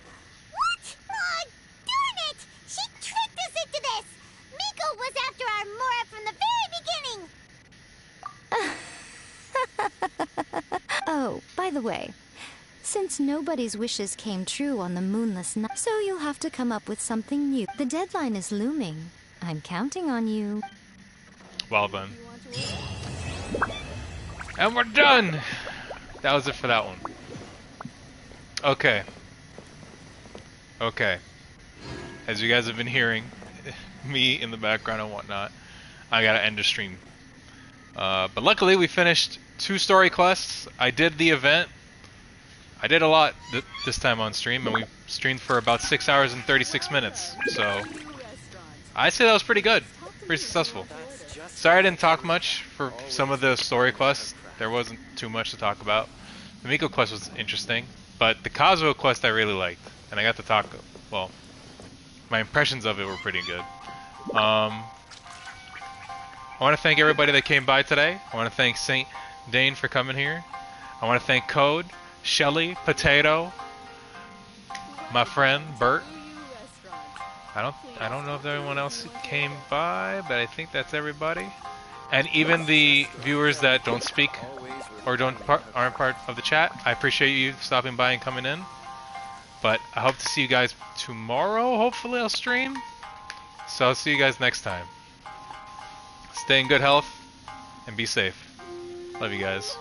Oh, darn it! She tricked us into this! Miko was after our Mora from the very beginning! Oh, by the way, since nobody's wishes came true on the moonless night, so you'll have to come up with something new. The deadline is looming. I'm counting on you. Well done. And we're done! That was it for that one. Okay. As you guys have been hearing, me in the background and whatnot, I gotta end the stream. But luckily we finished 2 story quests. I did the event. I did a lot this time on stream, and we streamed for about 6 hours and 36 minutes. So I'd say that was pretty good, pretty successful. Sorry I didn't talk much for some of the story quests. There wasn't too much to talk about. The Miko quest was interesting, but the Kazuha quest I really liked, and I got to talk. Well, my impressions of it were pretty good. I want to thank everybody that came by today. I want to thank Saint Dane for coming here. I want to thank Code, Shelly, Potato, my friend Bert. I don't know if everyone else came by, but I think that's everybody. And even the viewers that don't speak or aren't part of the chat. I appreciate you stopping by and coming in. But I hope to see you guys tomorrow. Hopefully I'll stream. So I'll see you guys next time. Stay in good health and be safe. Love you guys.